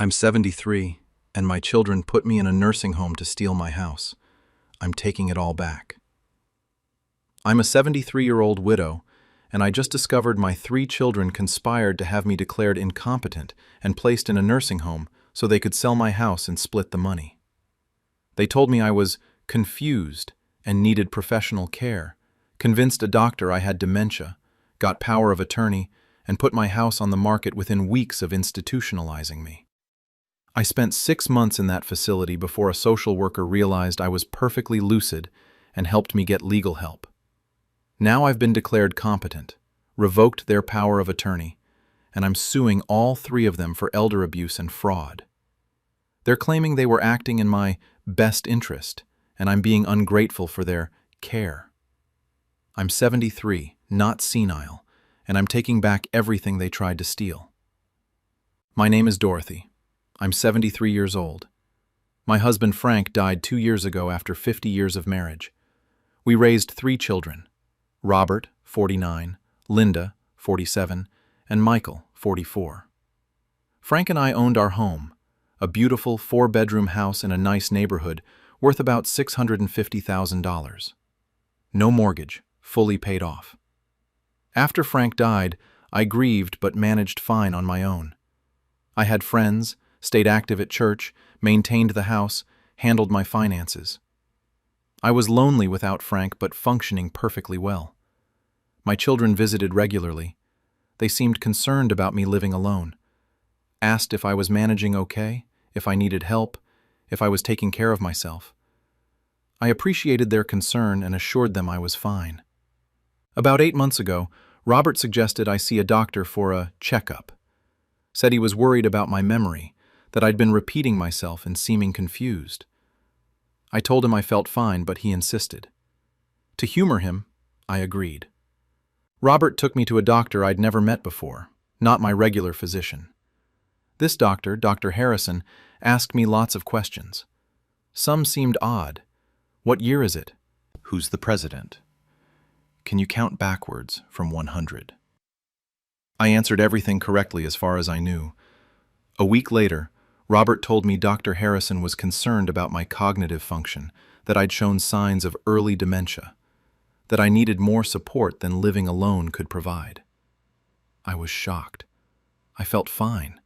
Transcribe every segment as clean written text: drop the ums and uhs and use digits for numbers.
I'm 73, and my children put me in a nursing home to steal my house. I'm taking it all back. I'm a 73-year-old widow, and I just discovered my 3 children conspired to have me declared incompetent and placed in a nursing home so they could sell my house and split the money. They told me I was confused and needed professional care, convinced a doctor I had dementia, got power of attorney, and put my house on the market within weeks of institutionalizing me. I spent 6 months in that facility before a social worker realized I was perfectly lucid and helped me get legal help. Now I've been declared competent, revoked their power of attorney, and I'm suing all 3 of them for elder abuse and fraud. They're claiming they were acting in my best interest, and I'm being ungrateful for their care. I'm 73, not senile, and I'm taking back everything they tried to steal. My name is Dorothy. I'm 73 years old. My husband Frank died 2 years ago after 50 years of marriage. We raised 3 children: Robert, 49, Linda, 47, and Michael, 44. Frank and I owned our home, a beautiful 4-bedroom house in a nice neighborhood worth about $650,000. No mortgage, fully paid off. After Frank died, I grieved but managed fine on my own. I had friends, stayed active at church, maintained the house, handled my finances. I was lonely without Frank but functioning perfectly well. My children visited regularly. They seemed concerned about me living alone. Asked if I was managing okay, if I needed help, if I was taking care of myself. I appreciated their concern and assured them I was fine. About 8 months ago, Robert suggested I see a doctor for a checkup. Said he was worried about my memory, that I'd been repeating myself and seeming confused. I told him I felt fine, but he insisted. To humor him, I agreed. Robert took me to a doctor I'd never met before, not my regular physician. This doctor, Dr. Harrison, asked me lots of questions. Some seemed odd. What year is it? Who's the president? Can you count backwards from 100? I answered everything correctly as far as I knew. A week later, Robert told me Dr. Harrison was concerned about my cognitive function, that I'd shown signs of early dementia, that I needed more support than living alone could provide. I was shocked. I felt fine.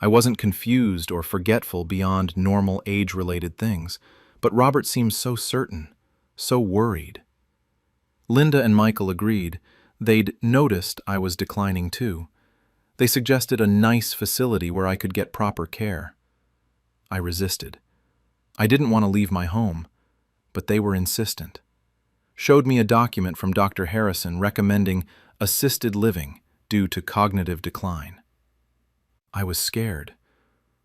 I wasn't confused or forgetful beyond normal age-related things, but Robert seemed so certain, so worried. Linda and Michael agreed. They'd noticed I was declining too. They suggested a nice facility where I could get proper care. I resisted. I didn't want to leave my home, but they were insistent. Showed me a document from Dr. Harrison recommending assisted living due to cognitive decline. I was scared.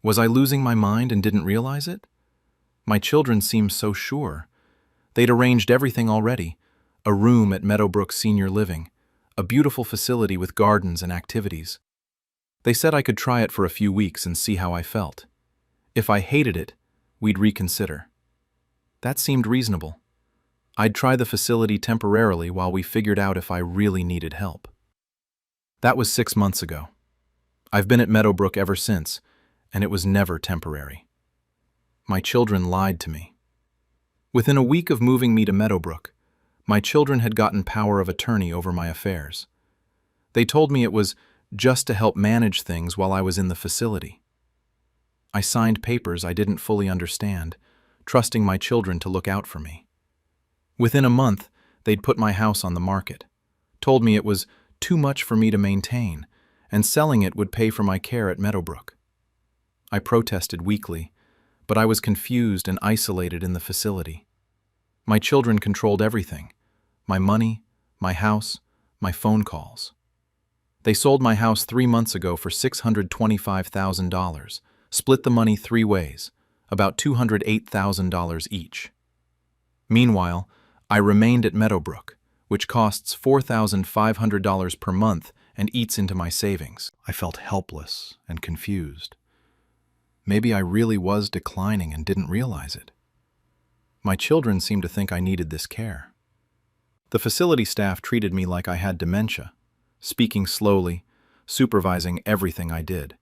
Was I losing my mind and didn't realize it? My children seemed so sure. They'd arranged everything already: a room at Meadowbrook Senior Living, a beautiful facility with gardens and activities. They said I could try it for a few weeks and see how I felt. If I hated it, we'd reconsider. That seemed reasonable. I'd try the facility temporarily while we figured out if I really needed help. That was 6 months ago. I've been at Meadowbrook ever since, and it was never temporary. My children lied to me. Within a week of moving me to Meadowbrook, my children had gotten power of attorney over my affairs. They told me it was just to help manage things while I was in the facility. I signed papers I didn't fully understand, trusting my children to look out for me. Within a month, they'd put my house on the market, told me it was too much for me to maintain, and selling it would pay for my care at Meadowbrook. I protested weakly, but I was confused and isolated in the facility. My children controlled everything: my money, my house, my phone calls. They sold my house 3 months ago for $625,000, split the money 3 ways, about $208,000 each. Meanwhile, I remained at Meadowbrook, which costs $4,500 per month and eats into my savings. I felt helpless and confused. Maybe I really was declining and didn't realize it. My children seemed to think I needed this care. The facility staff treated me like I had dementia, speaking slowly, supervising everything I did.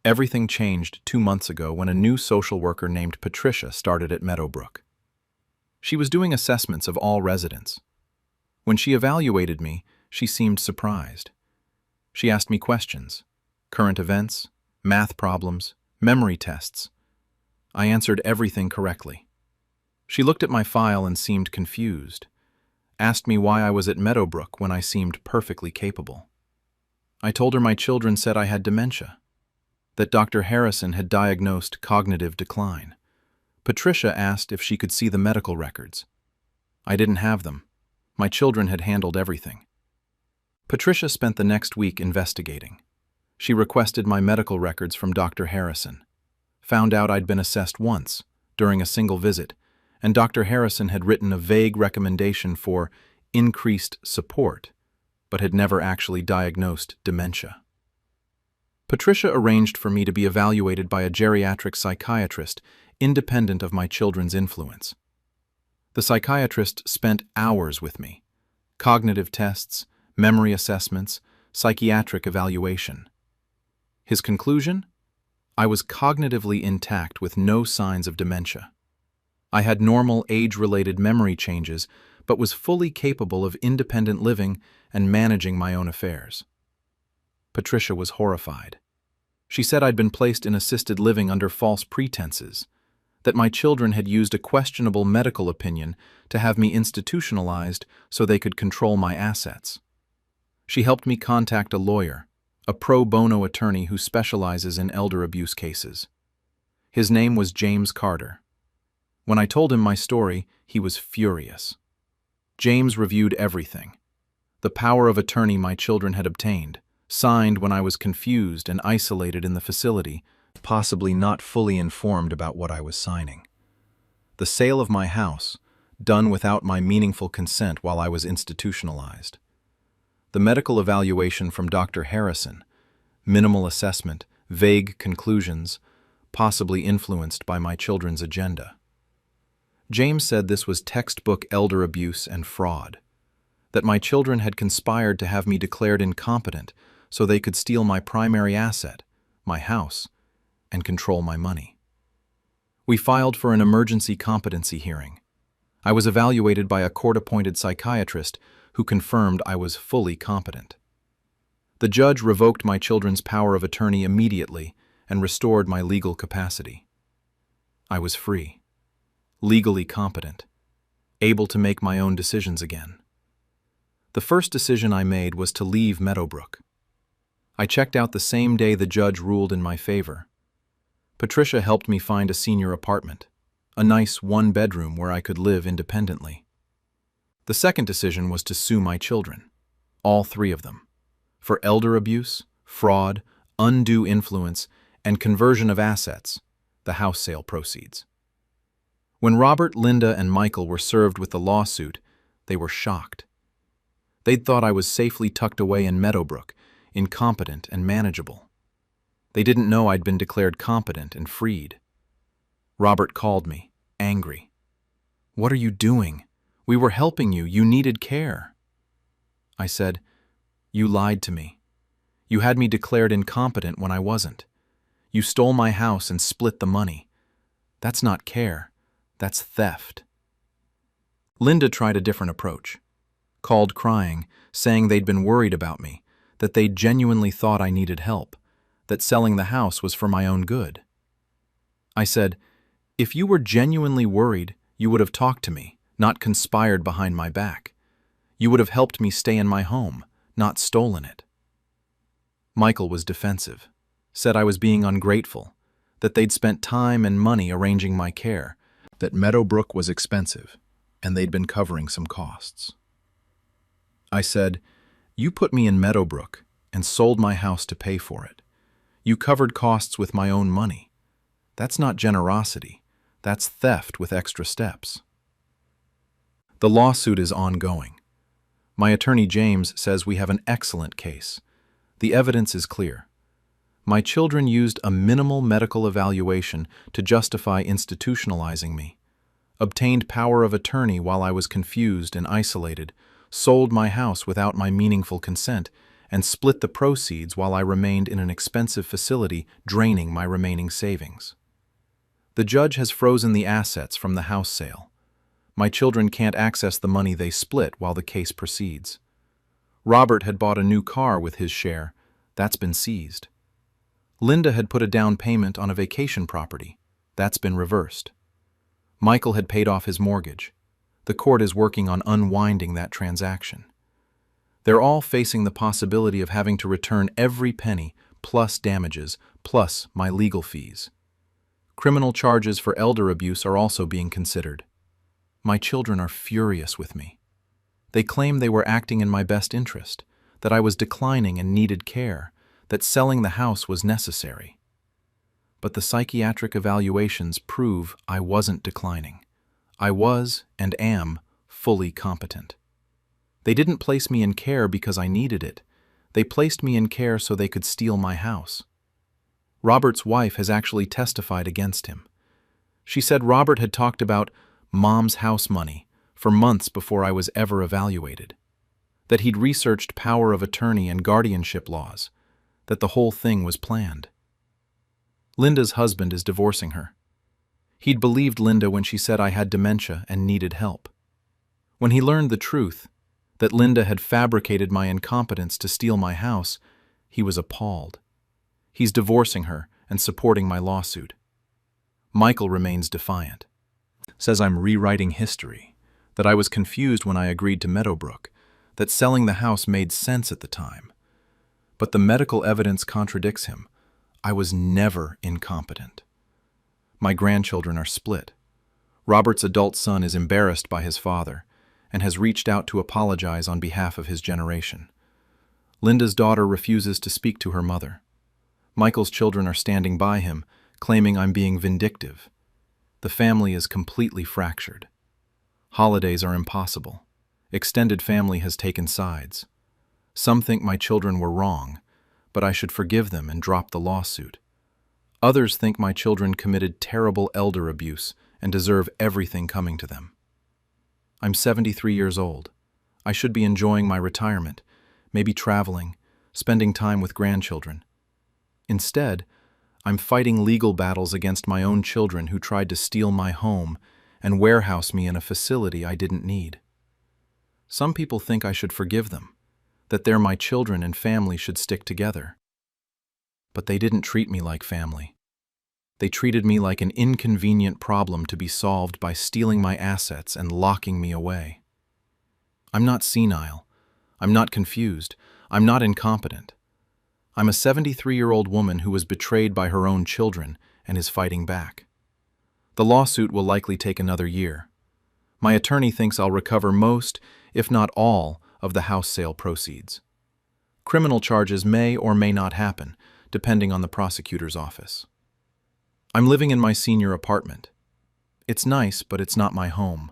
Everything changed 2 months ago when a new social worker named Patricia started at Meadowbrook. She was doing assessments of all residents. When she evaluated me, she seemed surprised. She asked me questions, current events, math problems, memory tests. I answered everything correctly. She looked at my file and seemed confused, asked me why I was at Meadowbrook when I seemed perfectly capable. I told her my children said I had dementia, that Dr. Harrison had diagnosed cognitive decline. Patricia asked if she could see the medical records. I didn't have them. My children had handled everything. Patricia spent the next week investigating. She requested my medical records from Dr. Harrison, found out I'd been assessed once, during a single visit, and Dr. Harrison had written a vague recommendation for increased support, but had never actually diagnosed dementia. Patricia arranged for me to be evaluated by a geriatric psychiatrist independent of my children's influence. The psychiatrist spent hours with me. Cognitive tests, memory assessments, psychiatric evaluation. His conclusion? I was cognitively intact with no signs of dementia. I had normal age-related memory changes, but was fully capable of independent living and managing my own affairs. Patricia was horrified. She said I'd been placed in assisted living under false pretenses, that my children had used a questionable medical opinion to have me institutionalized so they could control my assets. She helped me contact a lawyer, a pro bono attorney who specializes in elder abuse cases. His name was James Carter. When I told him my story, he was furious. James reviewed everything. The power of attorney my children had obtained, signed when I was confused and isolated in the facility, possibly not fully informed about what I was signing. The sale of my house, done without my meaningful consent while I was institutionalized. The medical evaluation from Dr. Harrison, minimal assessment, vague conclusions, possibly influenced by my children's agenda. James said this was textbook elder abuse and fraud, that my children had conspired to have me declared incompetent so they could steal my primary asset, my house, and control my money. We filed for an emergency competency hearing. I was evaluated by a court-appointed psychiatrist who confirmed I was fully competent. The judge revoked my children's power of attorney immediately and restored my legal capacity. I was free, legally competent, able to make my own decisions again. The first decision I made was to leave Meadowbrook. I checked out the same day the judge ruled in my favor. Patricia helped me find a senior apartment, a nice one-bedroom where I could live independently. The second decision was to sue my children, all three of them, for elder abuse, fraud, undue influence, and conversion of assets, the house sale proceeds. When Robert, Linda, and Michael were served with the lawsuit, they were shocked. They'd thought I was safely tucked away in Meadowbrook, incompetent and manageable. They didn't know I'd been declared competent and freed. Robert called me, angry. "What are you doing? We were helping you. You needed care." I said, "You lied to me. You had me declared incompetent when I wasn't. You stole my house and split the money. That's not care. That's theft." Linda tried a different approach. Called crying, saying they'd been worried about me, that they genuinely thought I needed help, that selling the house was for my own good. I said, "If you were genuinely worried, you would have talked to me, not conspired behind my back. You would have helped me stay in my home, not stolen it." Michael was defensive, said I was being ungrateful, that they'd spent time and money arranging my care, that Meadowbrook was expensive, and they'd been covering some costs. I said, "You put me in Meadowbrook and sold my house to pay for it. You covered costs with my own money. That's not generosity. That's theft with extra steps." The lawsuit is ongoing. My attorney James says we have an excellent case. The evidence is clear. My children used a minimal medical evaluation to justify institutionalizing me, obtained power of attorney while I was confused and isolated, sold my house without my meaningful consent, and split the proceeds while I remained in an expensive facility, draining my remaining savings. The judge has frozen the assets from the house sale. My children can't access the money they split while the case proceeds. Robert had bought a new car with his share. That's been seized. Linda had put a down payment on a vacation property. That's been reversed. Michael had paid off his mortgage. The court is working on unwinding that transaction. They're all facing the possibility of having to return every penny, plus damages, plus my legal fees. Criminal charges for elder abuse are also being considered. My children are furious with me. They claim they were acting in my best interest, that I was declining and needed care, that selling the house was necessary. But the psychiatric evaluations prove I wasn't declining. I was, and am, fully competent. They didn't place me in care because I needed it. They placed me in care so they could steal my house. Robert's wife has actually testified against him. She said Robert had talked about Mom's house money for months before I was ever evaluated, that he'd researched power of attorney and guardianship laws, that the whole thing was planned. Linda's husband is divorcing her. He'd believed Linda when she said I had dementia and needed help. When he learned the truth, that Linda had fabricated my incompetence to steal my house, he was appalled. He's divorcing her and supporting my lawsuit. Michael remains defiant. Says I'm rewriting history, that I was confused when I agreed to Meadowbrook, that selling the house made sense at the time. But the medical evidence contradicts him. I was never incompetent. My grandchildren are split. Robert's adult son is embarrassed by his father and has reached out to apologize on behalf of his generation. Linda's daughter refuses to speak to her mother. Michael's children are standing by him, claiming I'm being vindictive. The family is completely fractured. Holidays are impossible. Extended family has taken sides. Some think my children were wrong, but I should forgive them and drop the lawsuit. Others think my children committed terrible elder abuse and deserve everything coming to them. I'm 73 years old. I should be enjoying my retirement, maybe traveling, spending time with grandchildren. Instead, I'm fighting legal battles against my own children who tried to steal my home and warehouse me in a facility I didn't need. Some people think I should forgive them, that they're my children and family should stick together. But they didn't treat me like family. They treated me like an inconvenient problem to be solved by stealing my assets and locking me away. I'm not senile. I'm not confused. I'm not incompetent. I'm a 73-year-old woman who was betrayed by her own children and is fighting back. The lawsuit will likely take another year. My attorney thinks I'll recover most, if not all, of the house sale proceeds. Criminal charges may or may not happen, depending on the prosecutor's office. I'm living in my senior apartment. It's nice, but it's not my home.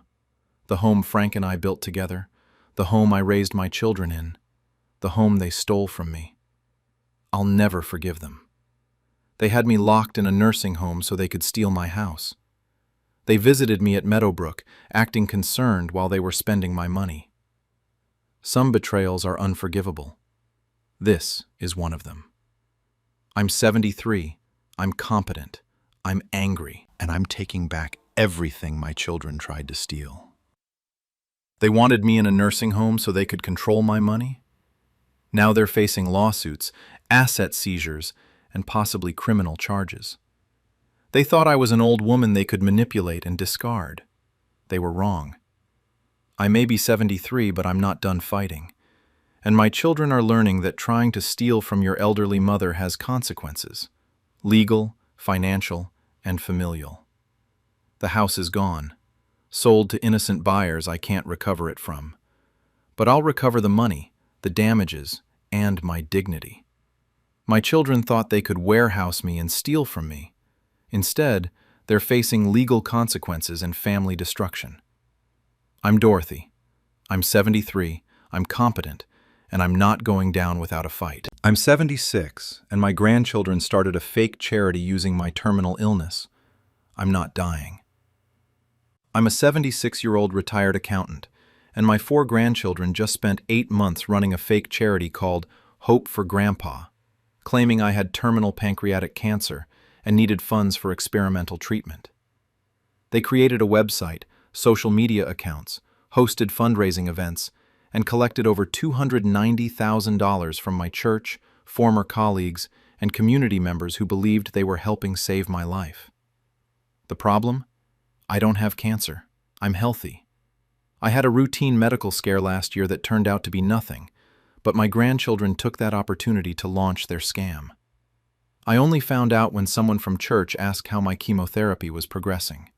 The home Frank and I built together, the home I raised my children in, the home they stole from me. I'll never forgive them. They had me locked in a nursing home so they could steal my house. They visited me at Meadowbrook, acting concerned while they were spending my money. Some betrayals are unforgivable. This is one of them. I'm 73, I'm competent, I'm angry, and I'm taking back everything my children tried to steal. They wanted me in a nursing home so they could control my money. Now they're facing lawsuits, asset seizures, and possibly criminal charges. They thought I was an old woman they could manipulate and discard. They were wrong. I may be 73, but I'm not done fighting. And my children are learning that trying to steal from your elderly mother has consequences: legal, financial, and familial. The house is gone, sold to innocent buyers I can't recover it from. But I'll recover the money, the damages, and my dignity. My children thought they could warehouse me and steal from me. Instead, they're facing legal consequences and family destruction. I'm Dorothy. I'm 73, I'm competent, and I'm not going down without a fight. I'm 76, and my grandchildren started a fake charity using my terminal illness. I'm not dying. I'm a 76-year-old retired accountant, and my 4 grandchildren just spent 8 months running a fake charity called Hope for Grandpa, claiming I had terminal pancreatic cancer and needed funds for experimental treatment. They created a website, social media accounts, hosted fundraising events, and collected over $290,000 from my church, former colleagues, and community members who believed they were helping save my life. The problem? I don't have cancer. I'm healthy. I had a routine medical scare last year that turned out to be nothing, but my grandchildren took that opportunity to launch their scam. I only found out when someone from church asked how my chemotherapy was progressing.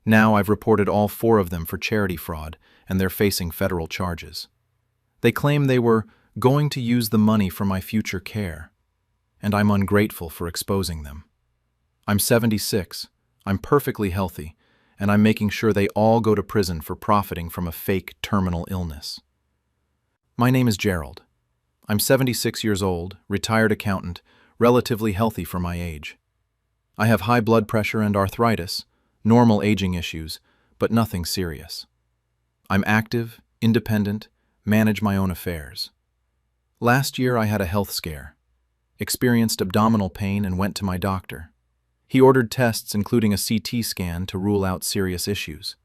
Now I've reported all 4 of them for charity fraud, and they're facing federal charges. They claim they were going to use the money for my future care, and I'm ungrateful for exposing them. I'm 76, I'm perfectly healthy, and I'm making sure they all go to prison for profiting from a fake terminal illness. My name is Gerald. I'm 76 years old, retired accountant, relatively healthy for my age. I have high blood pressure and arthritis, normal aging issues, but nothing serious. I'm active, independent, manage my own affairs. Last year I had a health scare, experienced abdominal pain and went to my doctor. He ordered tests including a CT scan to rule out serious issues.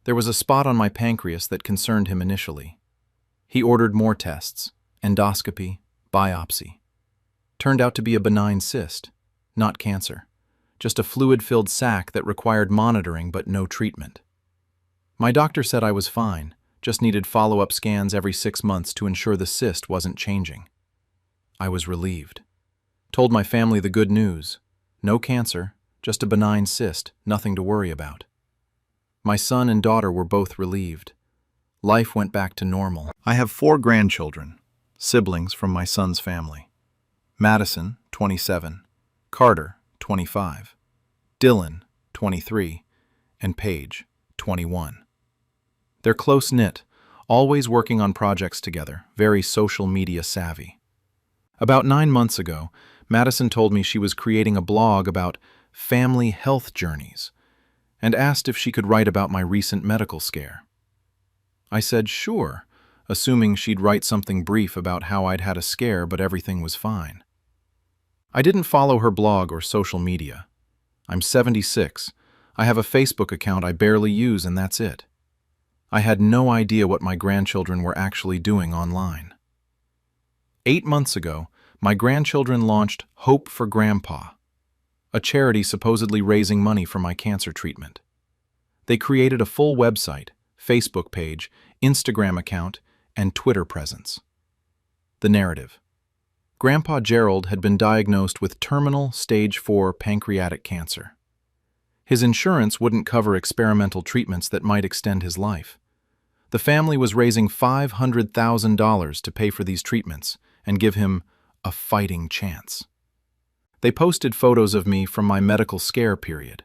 There was a spot on my pancreas that concerned him initially. He ordered more tests, endoscopy, biopsy. Turned out to be a benign cyst, not cancer, just a fluid-filled sac that required monitoring but no treatment. My doctor said I was fine, just needed follow-up scans every 6 months to ensure the cyst wasn't changing. I was relieved. Told my family the good news. No cancer, just a benign cyst, nothing to worry about. My son and daughter were both relieved. Life went back to normal. I have 4 grandchildren, siblings from my son's family. Madison, 27, Carter, 25, Dylan, 23, and Paige, 21. They're close-knit, always working on projects together, very social media savvy. About 9 months ago, Madison told me she was creating a blog about family health journeys and asked if she could write about my recent medical scare. I said sure, assuming she'd write something brief about how I'd had a scare but everything was fine. I didn't follow her blog or social media. I'm 76. I have a Facebook account I barely use and that's it. I had no idea what my grandchildren were actually doing online. 8 months ago, my grandchildren launched Hope for Grandpa, a charity supposedly raising money for my cancer treatment. They created a full website, Facebook page, Instagram account, and Twitter presence. The narrative. Grandpa Gerald had been diagnosed with terminal stage 4 pancreatic cancer. His insurance wouldn't cover experimental treatments that might extend his life. The family was raising $500,000 to pay for these treatments and give him a fighting chance. They posted photos of me from my medical scare period.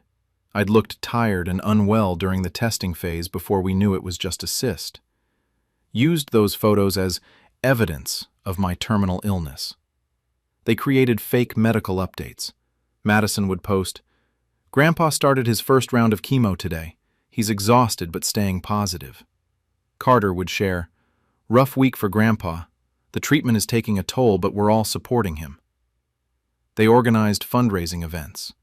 I'd looked tired and unwell during the testing phase before we knew it was just a cyst. Used those photos as evidence of my terminal illness. They created fake medical updates. Madison would post, "Grandpa started his first round of chemo today. He's exhausted but staying positive." Carter would share, "Rough week for Grandpa. The treatment is taking a toll, but we're all supporting him." They organized fundraising events,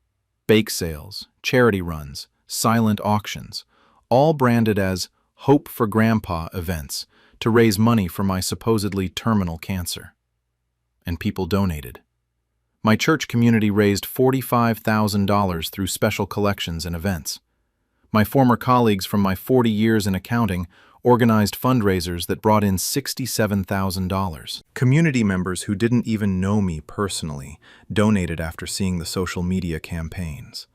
bake sales, charity runs, silent auctions, all branded as Hope for Grandpa events to raise money for my supposedly terminal cancer. And people donated. My church community raised $45,000 through special collections and events. My former colleagues from my 40 years in accounting organized fundraisers that brought in $67,000. Community members who didn't even know me personally donated after seeing the social media campaigns.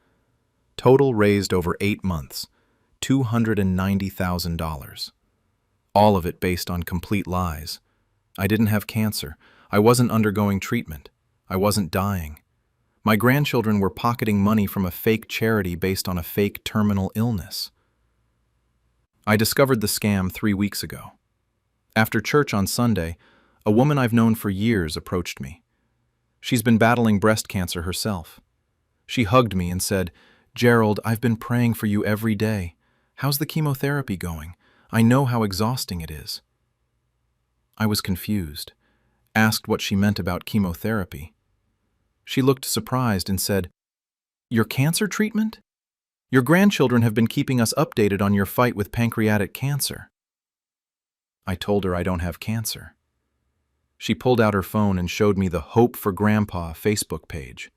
Total raised over 8 months, $290,000. All of it based on complete lies. I didn't have cancer. I wasn't undergoing treatment. I wasn't dying. My grandchildren were pocketing money from a fake charity based on a fake terminal illness. I discovered the scam 3 weeks ago. After church on Sunday, a woman I've known for years approached me. She's been battling breast cancer herself. She hugged me and said, "Gerald, I've been praying for you every day. How's the chemotherapy going? I know how exhausting it is." I was confused. Asked what she meant about chemotherapy. She looked surprised and said, "Your cancer treatment? Your grandchildren have been keeping us updated on your fight with pancreatic cancer." I told her I don't have cancer. She pulled out her phone and showed me the Hope for Grandpa Facebook page.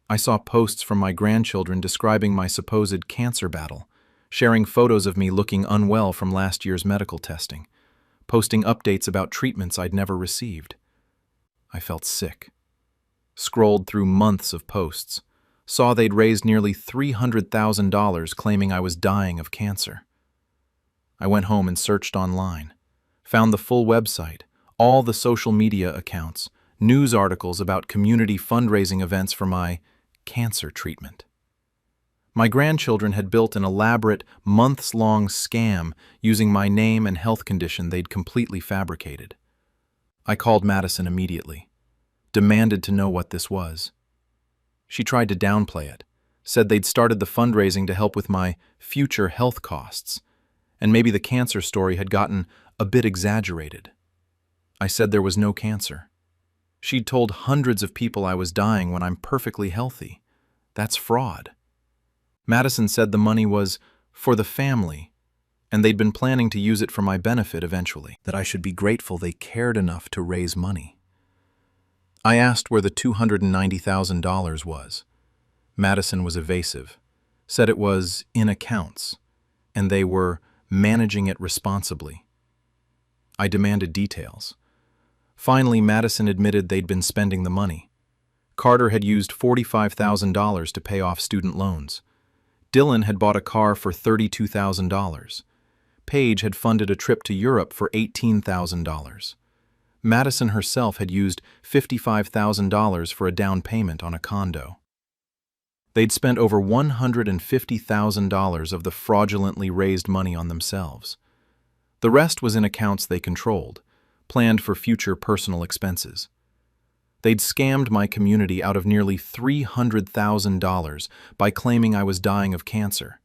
I saw posts from my grandchildren describing my supposed cancer battle, sharing photos of me looking unwell from last year's medical testing, posting updates about treatments I'd never received. I felt sick. Scrolled through months of posts, saw they'd raised nearly $300,000 claiming I was dying of cancer. I went home and searched online, found the full website, all the social media accounts, news articles about community fundraising events for my cancer treatment. My grandchildren had built an elaborate, months-long scam using my name and health condition they'd completely fabricated. I called Madison immediately, demanded to know what this was. She tried to downplay it, said they'd started the fundraising to help with my future health costs, and maybe the cancer story had gotten a bit exaggerated. I said there was no cancer. She'd told hundreds of people I was dying when I'm perfectly healthy. That's fraud. Madison said the money was for the family, and they'd been planning to use it for my benefit eventually, that I should be grateful they cared enough to raise money. I asked where the $290,000 was. Madison was evasive, said it was in accounts, and they were managing it responsibly. I demanded details. Finally, Madison admitted they'd been spending the money. Carter had used $45,000 to pay off student loans. Dylan had bought a car for $32,000. Paige had funded a trip to Europe for $18,000. Madison herself had used $55,000 for a down payment on a condo. They'd spent over $150,000 of the fraudulently raised money on themselves. The rest was in accounts they controlled, planned for future personal expenses. They'd scammed my community out of nearly $300,000 by claiming I was dying of cancer.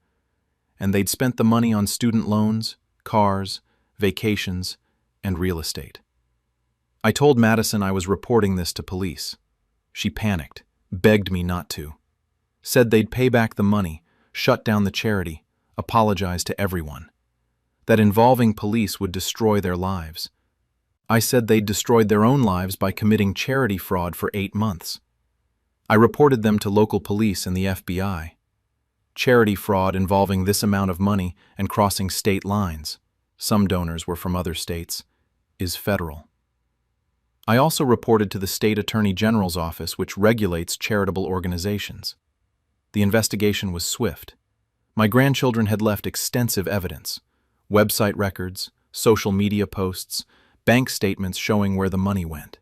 And they'd spent the money on student loans, cars, vacations, and real estate. I told Madison I was reporting this to police. She panicked, begged me not to. Said they'd pay back the money, shut down the charity, apologize to everyone. That involving police would destroy their lives. I said they'd destroyed their own lives by committing charity fraud for 8 months. I reported them to local police and the FBI. Charity fraud involving this amount of money and crossing state lines, some donors were from other states, is federal. I also reported to the State Attorney General's office, which regulates charitable organizations. The investigation was swift. My grandchildren had left extensive evidence: website records, social media posts, bank statements showing where the money went.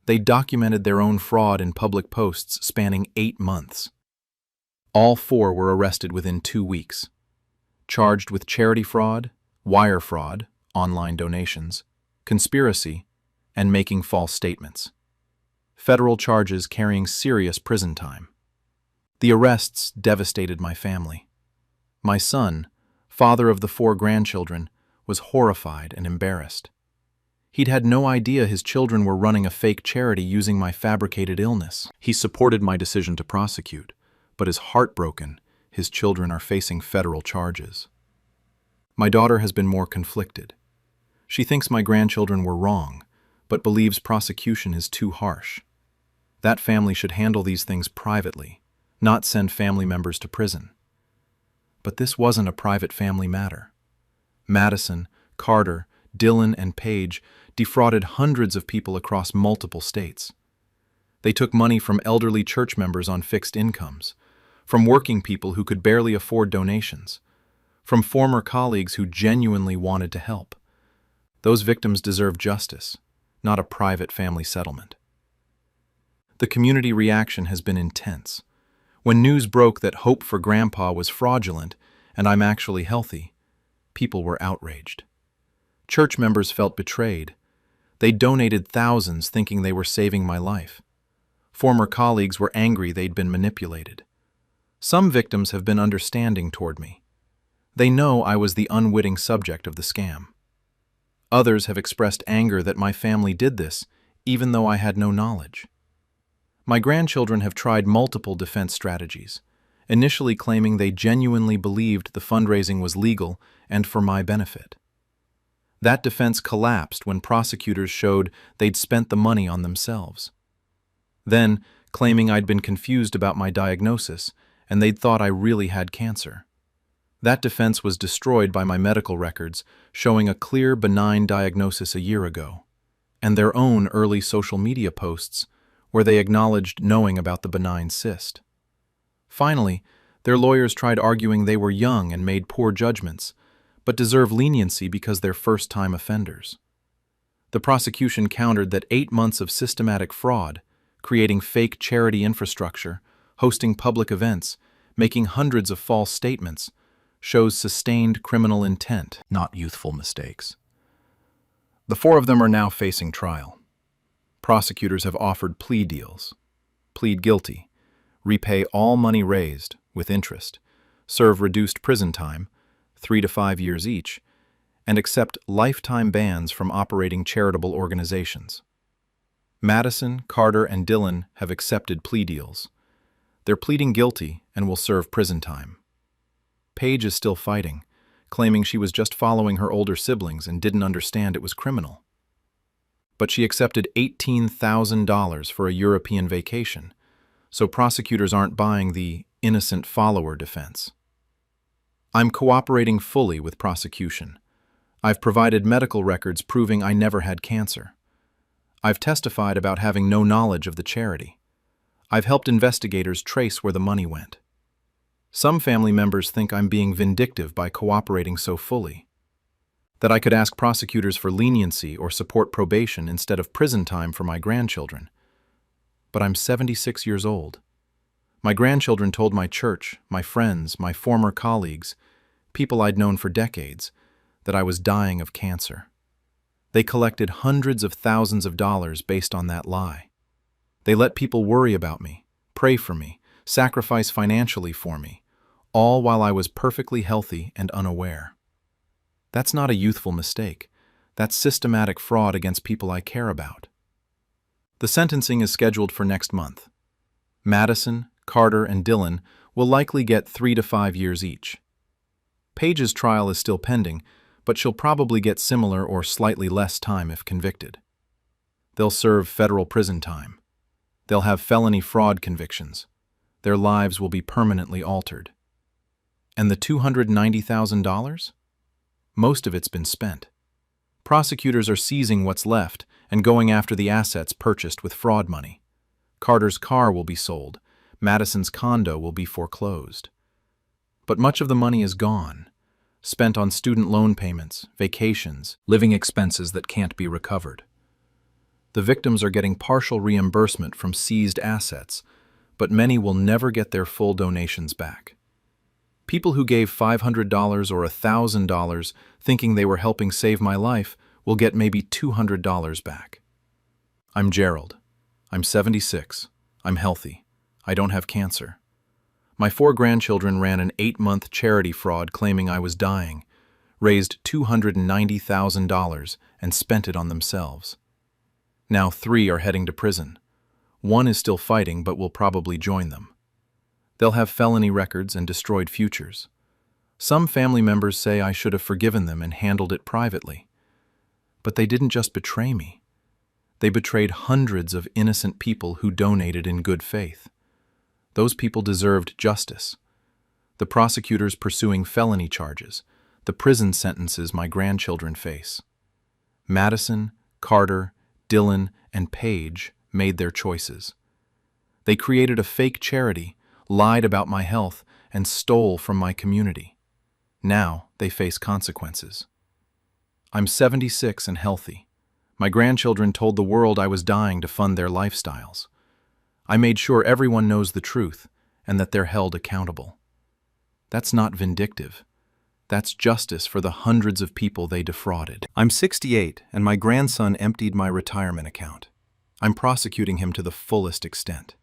They documented their own fraud in public posts spanning 8 months. All 4 were arrested within 2 weeks, charged with charity fraud, wire fraud, online donations, conspiracy, and making false statements. Federal charges carrying serious prison time. The arrests devastated my family. My son, father of the 4 grandchildren, was horrified and embarrassed. He'd had no idea his children were running a fake charity using my fabricated illness. He supported my decision to prosecute, but is heartbroken his children are facing federal charges. My daughter has been more conflicted. She thinks my grandchildren were wrong, but believes prosecution is too harsh. That family should handle these things privately, not send family members to prison. But this wasn't a private family matter. Madison, Carter, Dylan, and Paige defrauded hundreds of people across multiple states. They took money from elderly church members on fixed incomes, from working people who could barely afford donations, from former colleagues who genuinely wanted to help. Those victims deserve justice, not a private family settlement. The community reaction has been intense. When news broke that Hope for Grandpa was fraudulent and I'm actually healthy, people were outraged. Church members felt betrayed. They donated thousands thinking they were saving my life. Former colleagues were angry they'd been manipulated. Some victims have been understanding toward me. They know I was the unwitting subject of the scam. Others have expressed anger that my family did this, even though I had no knowledge. My grandchildren have tried multiple defense strategies, initially claiming they genuinely believed the fundraising was legal and for my benefit. That defense collapsed when prosecutors showed they'd spent the money on themselves. Then, claiming I'd been confused about my diagnosis and they'd thought I really had cancer. That defense was destroyed by my medical records, showing a clear, benign diagnosis a year ago, and their own early social media posts where they acknowledged knowing about the benign cyst. Finally, their lawyers tried arguing they were young and made poor judgments, but deserve leniency because they're first-time offenders. The prosecution countered that 8 months of systematic fraud, creating fake charity infrastructure, hosting public events, making hundreds of false statements, shows sustained criminal intent, not youthful mistakes. The 4 of them are now facing trial. Prosecutors have offered plea deals. Plead guilty, repay all money raised, with interest, serve reduced prison time, 3 to 5 years each, and accept lifetime bans from operating charitable organizations. Madison, Carter, and Dylan have accepted plea deals. They're pleading guilty and will serve prison time. Paige is still fighting, claiming she was just following her older siblings and didn't understand it was criminal. But she accepted $18,000 for a European vacation, so prosecutors aren't buying the innocent follower defense. I'm cooperating fully with prosecution. I've provided medical records proving I never had cancer. I've testified about having no knowledge of the charity. I've helped investigators trace where the money went. Some family members think I'm being vindictive by cooperating so fully, that I could ask prosecutors for leniency or support probation instead of prison time for my grandchildren. But I'm 76 years old. My grandchildren told my church, my friends, my former colleagues, people I'd known for decades, that I was dying of cancer. They collected hundreds of thousands of dollars based on that lie. They let people worry about me, pray for me, sacrifice financially for me, all while I was perfectly healthy and unaware. That's not a youthful mistake. That's systematic fraud against people I care about. The sentencing is scheduled for next month. Madison, Carter, and Dylan will likely get 3 to 5 years each. Paige's trial is still pending, but she'll probably get similar or slightly less time if convicted. They'll serve federal prison time. They'll have felony fraud convictions. Their lives will be permanently altered. And the $290,000? Most of it's been spent. Prosecutors are seizing what's left and going after the assets purchased with fraud money. Carter's car will be sold. Madison's condo will be foreclosed. But much of the money is gone, spent on student loan payments, vacations, living expenses that can't be recovered. The victims are getting partial reimbursement from seized assets, but many will never get their full donations back. People who gave $500 or $1,000 thinking they were helping save my life will get maybe $200 back. I'm Gerald. I'm 76. I'm healthy. I don't have cancer. My 4 grandchildren ran an 8-month charity fraud claiming I was dying, raised $290,000 and spent it on themselves. Now 3 are heading to prison. 1 is still fighting but will probably join them. They'll have felony records and destroyed futures. Some family members say I should have forgiven them and handled it privately. But they didn't just betray me. They betrayed hundreds of innocent people who donated in good faith. Those people deserved justice. The prosecutors pursuing felony charges, the prison sentences my grandchildren face. Madison, Carter, Dylan, and Paige made their choices. They created a fake charity, lied about my health, and stole from my community. Now they face consequences. I'm 76 and healthy. My grandchildren told the world I was dying to fund their lifestyles. I made sure everyone knows the truth and that they're held accountable. That's not vindictive. That's justice for the hundreds of people they defrauded. I'm 68 and my grandson emptied my retirement account. I'm prosecuting him to the fullest extent.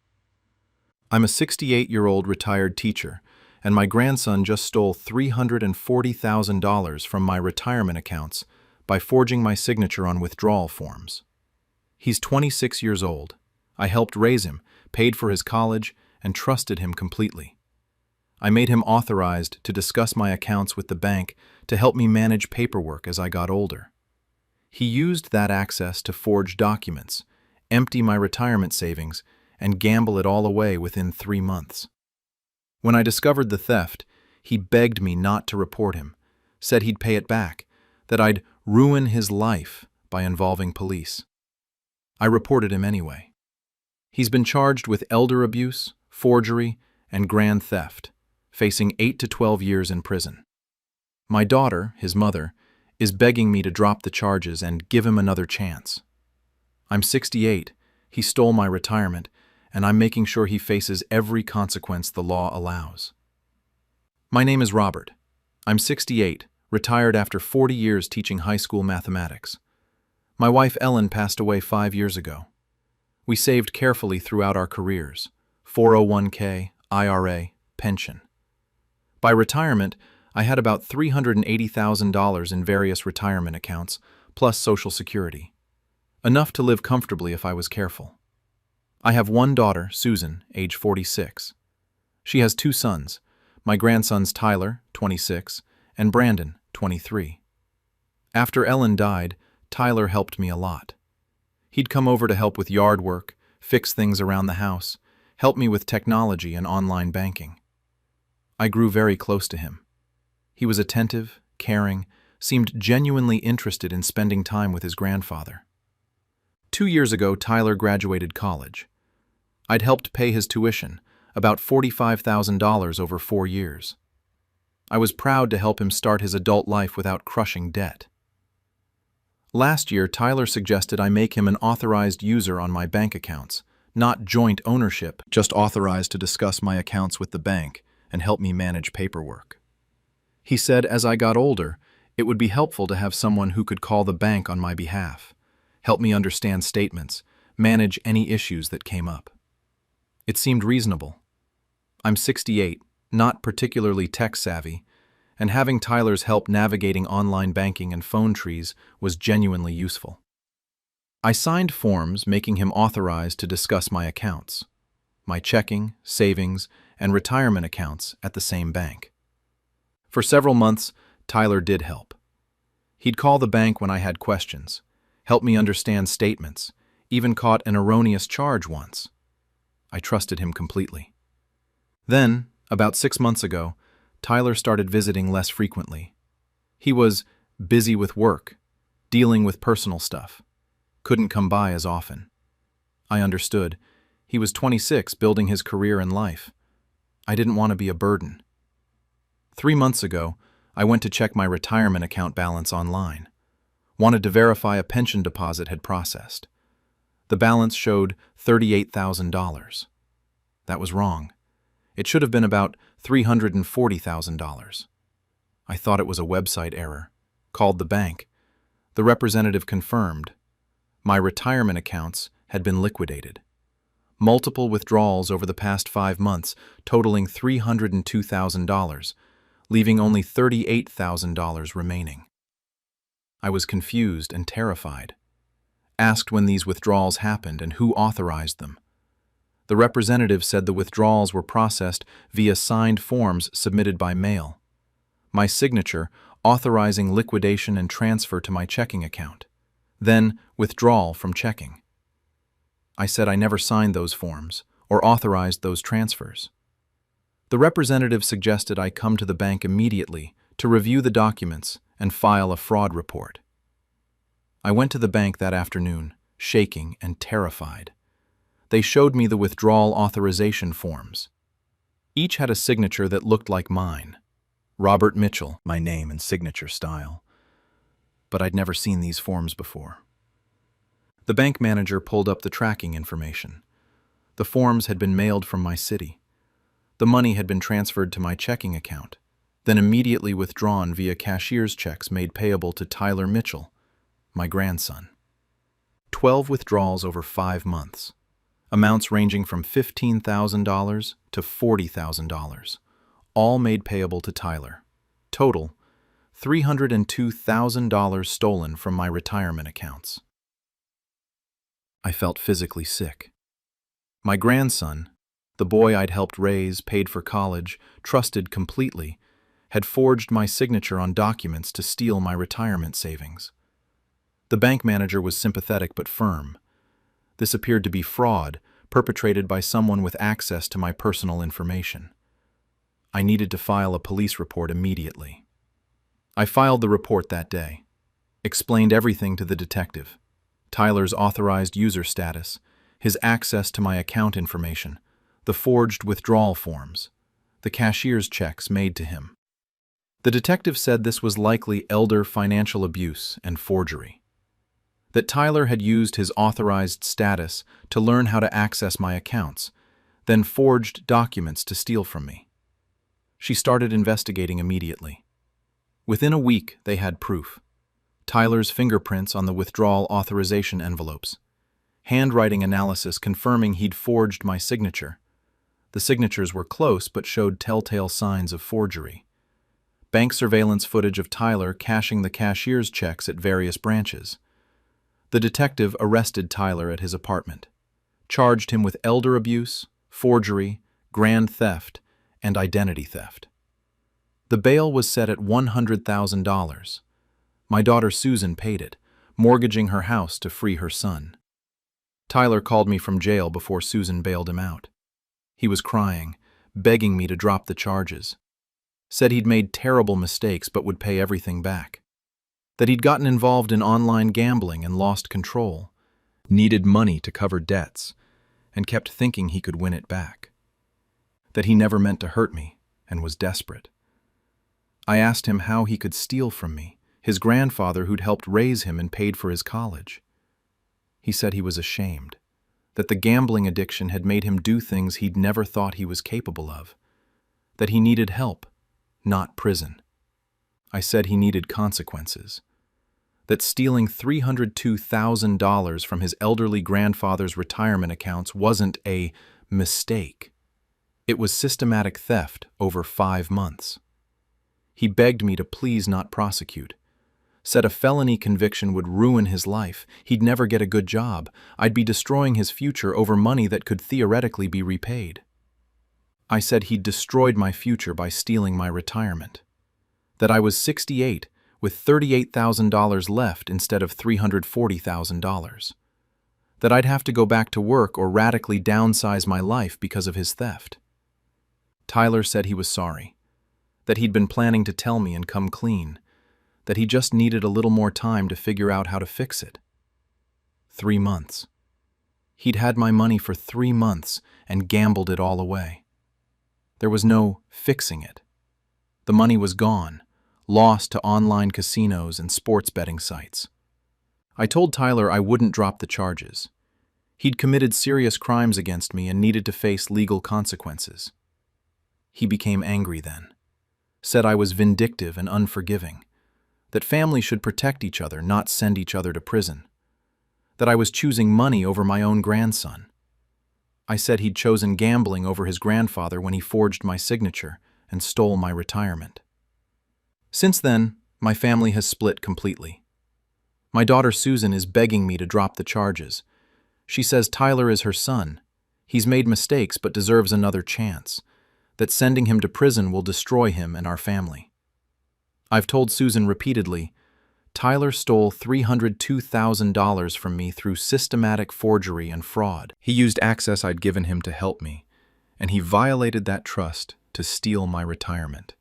I'm a 68-year-old retired teacher, and my grandson just stole $340,000 from my retirement accounts by forging my signature on withdrawal forms. He's 26 years old. I helped raise him, paid for his college, and trusted him completely. I made him authorized to discuss my accounts with the bank to help me manage paperwork as I got older. He used that access to forge documents, empty my retirement savings, and gamble it all away within 3 months. When I discovered the theft, he begged me not to report him, said he'd pay it back, that I'd ruin his life by involving police. I reported him anyway. He's been charged with elder abuse, forgery, and grand theft, facing 8 to 12 years in prison. My daughter, his mother, is begging me to drop the charges and give him another chance. I'm 68, he stole my retirement, and I'm making sure he faces every consequence the law allows. My name is Robert. I'm 68, retired after 40 years teaching high school mathematics. My wife Ellen passed away 5 years ago. We saved carefully throughout our careers: 401k, IRA, pension. By retirement, I had about $380,000 in various retirement accounts, plus Social Security. Enough to live comfortably if I was careful. I have one daughter, Susan, age 46. She has 2 sons, my grandsons Tyler, 26, and Brandon, 23. After Ellen died, Tyler helped me a lot. He'd come over to help with yard work, fix things around the house, help me with technology and online banking. I grew very close to him. He was attentive, caring, seemed genuinely interested in spending time with his grandfather. 2 years ago, Tyler graduated college. I'd helped pay his tuition, about $45,000 over 4 years. I was proud to help him start his adult life without crushing debt. Last year, Tyler suggested I make him an authorized user on my bank accounts, not joint ownership, just authorized to discuss my accounts with the bank and help me manage paperwork. He said as I got older, it would be helpful to have someone who could call the bank on my behalf, help me understand statements, manage any issues that came up. It seemed reasonable. I'm 68, not particularly tech-savvy, and having Tyler's help navigating online banking and phone trees was genuinely useful. I signed forms making him authorized to discuss my accounts, my checking, savings, and retirement accounts at the same bank. For several months, Tyler did help. He'd call the bank when I had questions, help me understand statements, even caught an erroneous charge once. I trusted him completely. Then, about 6 months ago, Tyler started visiting less frequently. He was busy with work, dealing with personal stuff, couldn't come by as often. I understood. He was 26, building his career and life. I didn't want to be a burden. 3 months ago, I went to check my retirement account balance online. Wanted to verify a pension deposit had processed. The balance showed $38,000. That was wrong. It should have been about $340,000. I thought it was a website error. Called the bank. The representative confirmed. My retirement accounts had been liquidated. Multiple withdrawals over the past 5 months, totaling $302,000, leaving only $38,000 remaining. I was confused and terrified. Asked when these withdrawals happened and who authorized them. The representative said the withdrawals were processed via signed forms submitted by mail. My signature authorizing liquidation and transfer to my checking account. Then withdrawal from checking. I said I never signed those forms or authorized those transfers. The representative suggested I come to the bank immediately to review the documents and file a fraud report. I went to the bank that afternoon, shaking and terrified. They showed me the withdrawal authorization forms. Each had a signature that looked like mine. Robert Mitchell, my name and signature style. But I'd never seen these forms before. The bank manager pulled up the tracking information. The forms had been mailed from my city. The money had been transferred to my checking account, then immediately withdrawn via cashier's checks made payable to Tyler Mitchell, my grandson. 12 withdrawals over 5 months. Amounts ranging from $15,000 to $40,000, all made payable to Tyler. Total, $302,000 stolen from my retirement accounts. I felt physically sick. My grandson, the boy I'd helped raise, paid for college, trusted completely, had forged my signature on documents to steal my retirement savings. The bank manager was sympathetic but firm. This appeared to be fraud, perpetrated by someone with access to my personal information. I needed to file a police report immediately. I filed the report that day, explained everything to the detective: Tyler's authorized user status, his access to my account information, the forged withdrawal forms, the cashier's checks made to him. The detective said this was likely elder financial abuse and forgery, that Tyler had used his authorized status to learn how to access my accounts, then forged documents to steal from me. She started investigating immediately. Within a week, they had proof: Tyler's fingerprints on the withdrawal authorization envelopes, handwriting analysis confirming he'd forged my signature. The signatures were close but showed telltale signs of forgery. Bank surveillance footage of Tyler cashing the cashier's checks at various branches. The detective arrested Tyler at his apartment, charged him with elder abuse, forgery, grand theft, and identity theft. The bail was set at $100,000. My daughter Susan paid it, mortgaging her house to free her son. Tyler called me from jail before Susan bailed him out. He was crying, begging me to drop the charges. Said he'd made terrible mistakes but would pay everything back. That he'd gotten involved in online gambling and lost control, needed money to cover debts, and kept thinking he could win it back. That he never meant to hurt me and was desperate. I asked him how he could steal from me, his grandfather who'd helped raise him and paid for his college. He said he was ashamed, that the gambling addiction had made him do things he'd never thought he was capable of, that he needed help, not prison. I said he needed consequences, that stealing $302,000 from his elderly grandfather's retirement accounts wasn't a mistake. It was systematic theft over 5 months. He begged me to please not prosecute, said a felony conviction would ruin his life, he'd never get a good job, I'd be destroying his future over money that could theoretically be repaid. I said he'd destroyed my future by stealing my retirement, that I was 68 with $38,000 left instead of $340,000, that I'd have to go back to work or radically downsize my life because of his theft. Tyler said he was sorry, that he'd been planning to tell me and come clean, that he just needed a little more time to figure out how to fix it. 3 months. He'd had my money for 3 months and gambled it all away. There was no fixing it. The money was gone, lost to online casinos and sports betting sites. I told Tyler I wouldn't drop the charges. He'd committed serious crimes against me and needed to face legal consequences. He became angry then, said I was vindictive and unforgiving, that families should protect each other, not send each other to prison, that I was choosing money over my own grandson. I said he'd chosen gambling over his grandfather when he forged my signature and stole my retirement. Since then, my family has split completely. My daughter Susan is begging me to drop the charges. She says Tyler is her son. He's made mistakes but deserves another chance, that sending him to prison will destroy him and our family. I've told Susan repeatedly, Tyler stole $302,000 from me through systematic forgery and fraud. He used access I'd given him to help me, and he violated that trust to steal my retirement.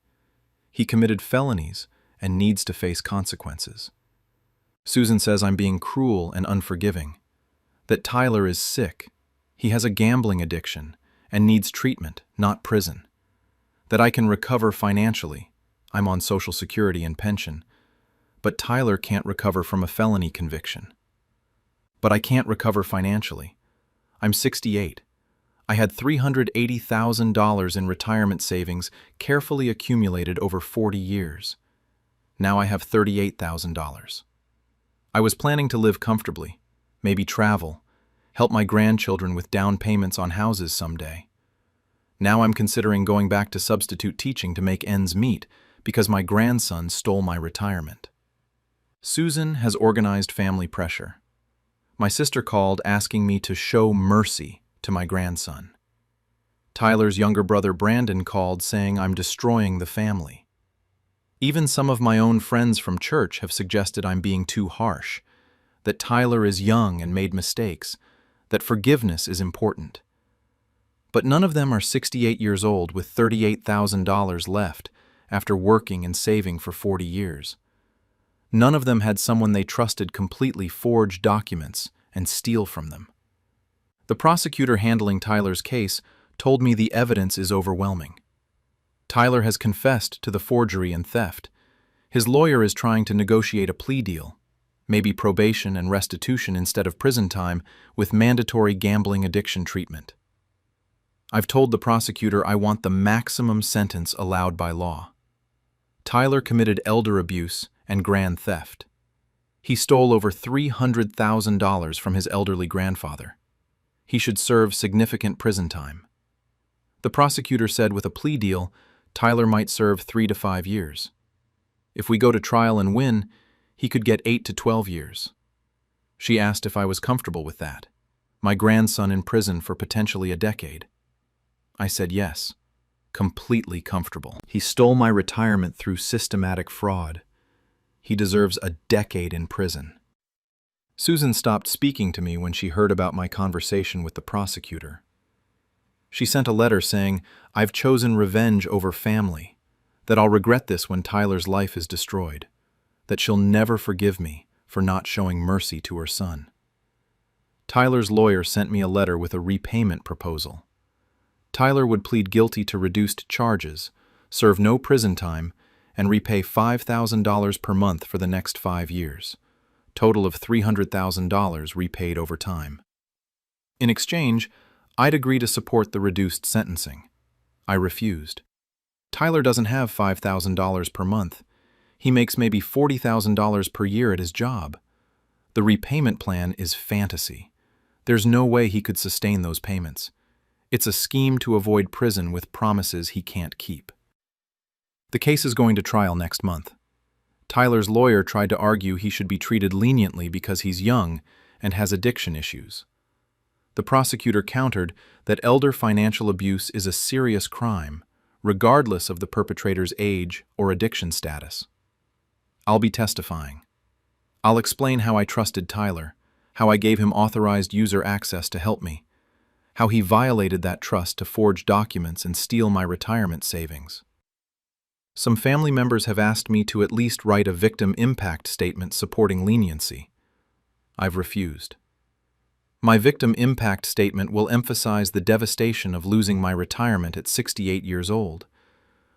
He committed felonies and needs to face consequences. Susan says I'm being cruel and unforgiving, that Tyler is sick, he has a gambling addiction, and needs treatment, not prison, that I can recover financially. I'm on Social Security and pension, but Tyler can't recover from a felony conviction. But I can't recover financially. I'm 68. I had $380,000 in retirement savings carefully accumulated over 40 years. Now I have $38,000. I was planning to live comfortably, maybe travel, help my grandchildren with down payments on houses someday. Now I'm considering going back to substitute teaching to make ends meet because my grandson stole my retirement. Susan has organized family pressure. My sister called asking me to show mercy to my grandson. Tyler's younger brother Brandon called saying I'm destroying the family. Even some of my own friends from church have suggested I'm being too harsh, that Tyler is young and made mistakes, that forgiveness is important. But none of them are 68 years old with $38,000 left after working and saving for 40 years. None of them had someone they trusted completely forge documents and steal from them. The prosecutor handling Tyler's case told me the evidence is overwhelming. Tyler has confessed to the forgery and theft. His lawyer is trying to negotiate a plea deal, maybe probation and restitution instead of prison time, with mandatory gambling addiction treatment. I've told the prosecutor I want the maximum sentence allowed by law. Tyler committed elder abuse and grand theft. He stole over $300,000 from his elderly grandfather. He should serve significant prison time. The prosecutor said with a plea deal, Tyler might serve 3 to 5 years. If we go to trial and win, he could get 8 to 12 years. She asked if I was comfortable with that. My grandson in prison for potentially a decade. I said yes, completely comfortable. He stole my retirement through systematic fraud. He deserves a decade in prison. Susan stopped speaking to me when she heard about my conversation with the prosecutor. She sent a letter saying, I've chosen revenge over family, that I'll regret this when Tyler's life is destroyed, that she'll never forgive me for not showing mercy to her son. Tyler's lawyer sent me a letter with a repayment proposal. Tyler would plead guilty to reduced charges, serve no prison time, and repay $5,000 per month for the next 5 years, total of $300,000 repaid over time. In exchange, I'd agree to support the reduced sentencing. I refused. Tyler doesn't have $5,000 per month. He makes maybe $40,000 per year at his job. The repayment plan is fantasy. There's no way he could sustain those payments. It's a scheme to avoid prison with promises he can't keep. The case is going to trial next month. Tyler's lawyer tried to argue he should be treated leniently because he's young and has addiction issues. The prosecutor countered that elder financial abuse is a serious crime, regardless of the perpetrator's age or addiction status. I'll be testifying. I'll explain how I trusted Tyler, how I gave him authorized user access to help me, how he violated that trust to forge documents and steal my retirement savings. Some family members have asked me to at least write a victim impact statement supporting leniency. I've refused. My victim impact statement will emphasize the devastation of losing my retirement at 68 years old,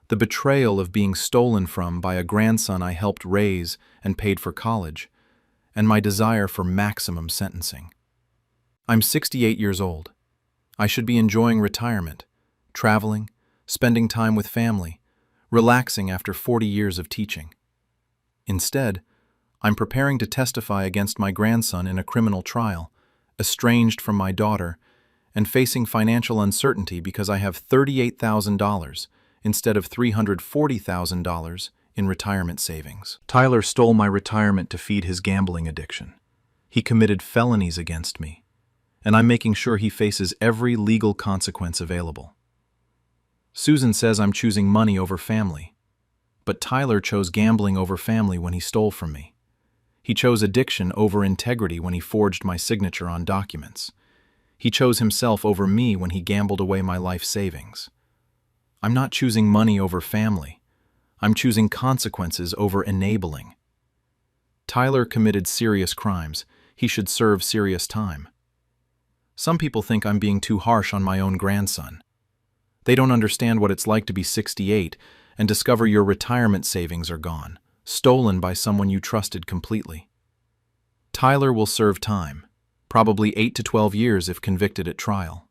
the betrayal of being stolen from by a grandson I helped raise and paid for college, and my desire for maximum sentencing. I'm 68 years old. I should be enjoying retirement, traveling, spending time with family, relaxing after 40 years of teaching. Instead, I'm preparing to testify against my grandson in a criminal trial, estranged from my daughter, and facing financial uncertainty because I have $38,000 instead of $340,000 in retirement savings. Tyler stole my retirement to feed his gambling addiction. He committed felonies against me, and I'm making sure he faces every legal consequence available. Susan says I'm choosing money over family, but Tyler chose gambling over family when he stole from me. He chose addiction over integrity when he forged my signature on documents. He chose himself over me when he gambled away my life savings. I'm not choosing money over family. I'm choosing consequences over enabling. Tyler committed serious crimes. He should serve serious time. Some people think I'm being too harsh on my own grandson. They don't understand what it's like to be 68 and discover your retirement savings are gone, stolen by someone you trusted completely. Tyler will serve time, probably 8 to 12 years if convicted at trial.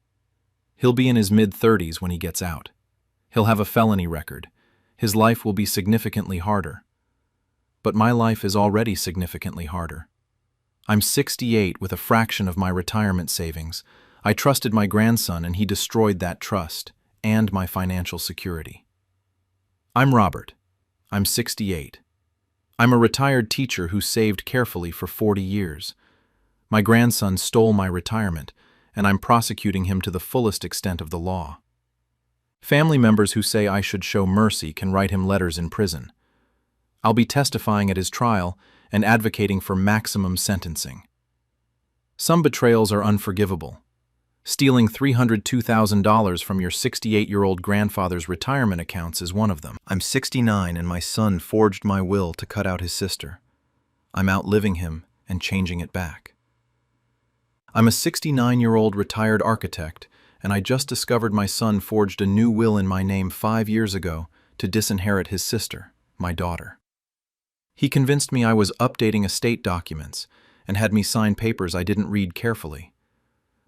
He'll be in his mid-30s when he gets out. He'll have a felony record. His life will be significantly harder. But my life is already significantly harder. I'm 68 with a fraction of my retirement savings. I trusted my grandson and he destroyed that trust and my financial security. I'm Robert. I'm 68. I'm a retired teacher who saved carefully for 40 years. My grandson stole my retirement, and I'm prosecuting him to the fullest extent of the law. Family members who say I should show mercy can write him letters in prison. I'll be testifying at his trial and advocating for maximum sentencing. Some betrayals are unforgivable. Stealing $302,000 from your 68-year-old grandfather's retirement accounts is one of them. I'm 69 and my son forged my will to cut out his sister. I'm outliving him and changing it back. I'm a 69-year-old retired architect, and I just discovered my son forged a new will in my name 5 years ago to disinherit his sister, my daughter. He convinced me I was updating estate documents and had me sign papers I didn't read carefully.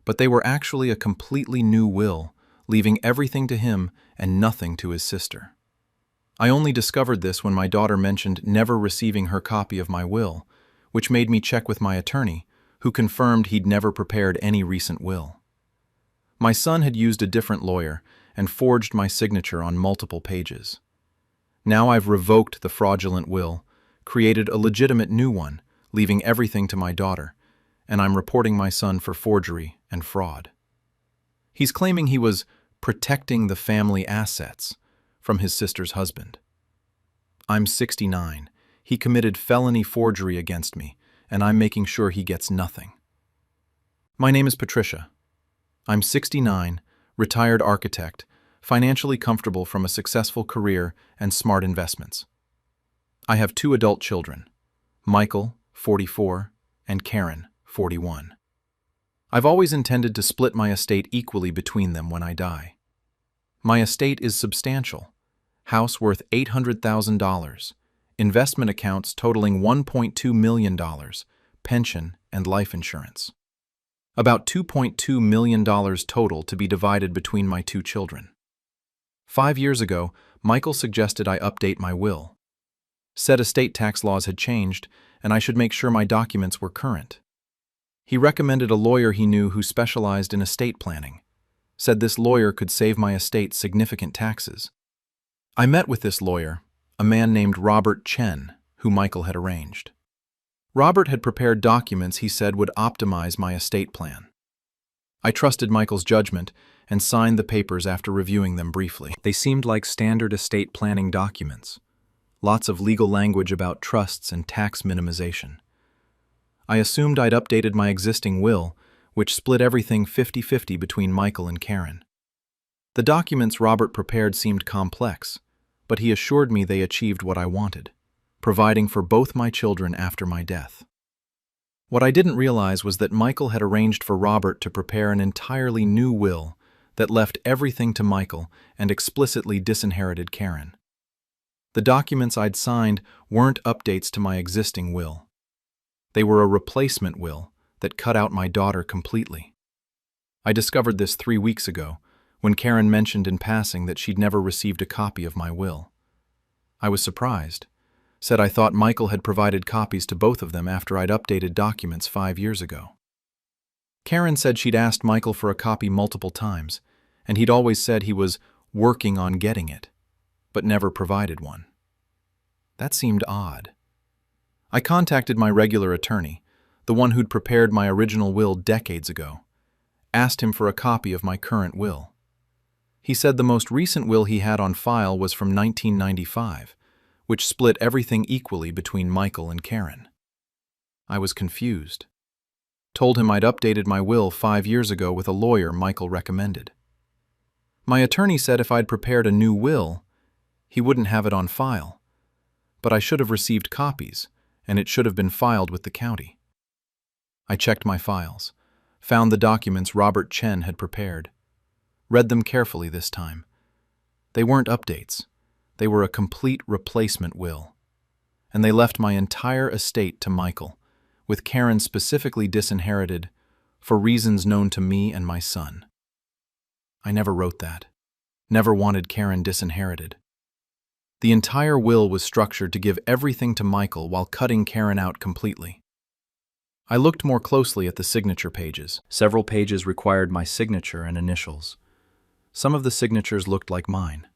But they were actually a completely new will, leaving everything to him and nothing to his sister. I only discovered this when my daughter mentioned never receiving her copy of my will, which made me check with my attorney, who confirmed he'd never prepared any recent will. My son had used a different lawyer and forged my signature on multiple pages. Now I've revoked the fraudulent will, created a legitimate new one, leaving everything to my daughter, and I'm reporting my son for forgery and fraud. He's claiming he was protecting the family assets from his sister's husband. I'm 69. He committed felony forgery against me, and I'm making sure he gets nothing. My name is Patricia. I'm 69, retired architect, financially comfortable from a successful career and smart investments. I have 2 adult children, Michael, 44, and Karen, 41. I've always intended to split my estate equally between them when I die. My estate is substantial. House worth $800,000, investment accounts totaling $1.2 million, pension and life insurance. About $2.2 million total to be divided between my 2 children. 5 years ago, Michael suggested I update my will. Said estate tax laws had changed, and I should make sure my documents were current. He recommended a lawyer he knew who specialized in estate planning. Said this lawyer could save my estate significant taxes. I met with this lawyer, a man named Robert Chen, who Michael had arranged. Robert had prepared documents he said would optimize my estate plan. I trusted Michael's judgment and signed the papers after reviewing them briefly. They seemed like standard estate planning documents. Lots of legal language about trusts and tax minimization. I assumed I'd updated my existing will, which split everything 50-50 between Michael and Karen. The documents Robert prepared seemed complex, but he assured me they achieved what I wanted, providing for both my children after my death. What I didn't realize was that Michael had arranged for Robert to prepare an entirely new will that left everything to Michael and explicitly disinherited Karen. The documents I'd signed weren't updates to my existing will. They were a replacement will that cut out my daughter completely. I discovered this 3 weeks ago, when Karen mentioned in passing that she'd never received a copy of my will. I was surprised, said I thought Michael had provided copies to both of them after I'd updated documents 5 years ago. Karen said she'd asked Michael for a copy multiple times, and he'd always said he was working on getting it, but never provided one. That seemed odd. I contacted my regular attorney, the one who'd prepared my original will decades ago, asked him for a copy of my current will. He said the most recent will he had on file was from 1995, which split everything equally between Michael and Karen. I was confused. Told him I'd updated my will 5 years ago with a lawyer Michael recommended. My attorney said if I'd prepared a new will, he wouldn't have it on file, but I should have received copies, and it should have been filed with the county. I checked my files, found the documents Robert Chen had prepared, read them carefully this time. They weren't updates. They were a complete replacement will, and they left my entire estate to Michael, with Karen specifically disinherited for reasons known to me and my son. I never wrote that. Never wanted Karen disinherited. The entire will was structured to give everything to Michael while cutting Karen out completely. I looked more closely at the signature pages. Several pages required my signature and initials. Some of the signatures looked like mine.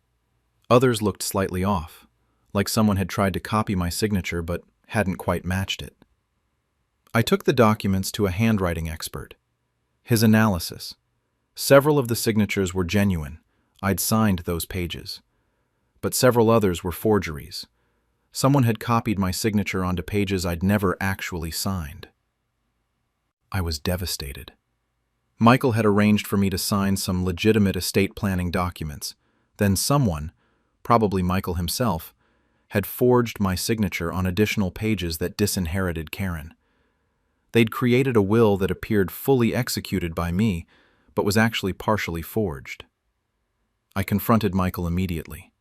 Others looked slightly off, like someone had tried to copy my signature but hadn't quite matched it. I took the documents to a handwriting expert. His analysis. Several of the signatures were genuine. I'd signed those pages. But several others were forgeries. Someone had copied my signature onto pages I'd never actually signed. I was devastated. Michael had arranged for me to sign some legitimate estate planning documents. Then someone, probably Michael himself, had forged my signature on additional pages that disinherited Karen. They'd created a will that appeared fully executed by me, but was actually partially forged. I confronted Michael immediately,